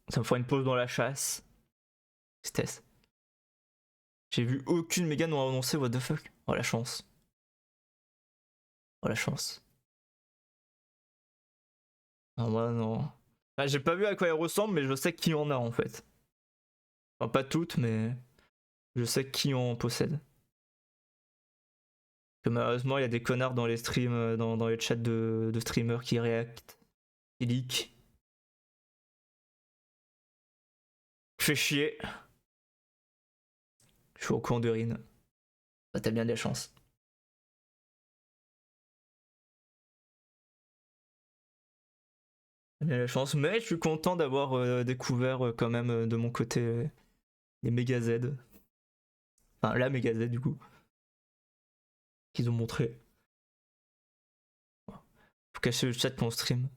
Ça me fera une pause dans la chasse. Tristesse. J'ai vu aucune méga non annoncée, what the fuck. Oh la chance. Oh la chance. Non, moi non. Enfin, j'ai pas vu à quoi elle ressemble, mais je sais qui en a en fait. Enfin, pas toutes, mais je sais qui en possède. Que malheureusement, il y a des connards dans les streams, dans les chats de streamers qui réactent, qui leak. Fait chier. Je suis au coin de Rine. Bah, t'as bien des chances. T'as bien la chance, mais je suis content d'avoir découvert quand même de mon côté les méga Z. Enfin, la méga Z du coup. Qu'ils ont montré. Faut cacher le chat pour mon stream.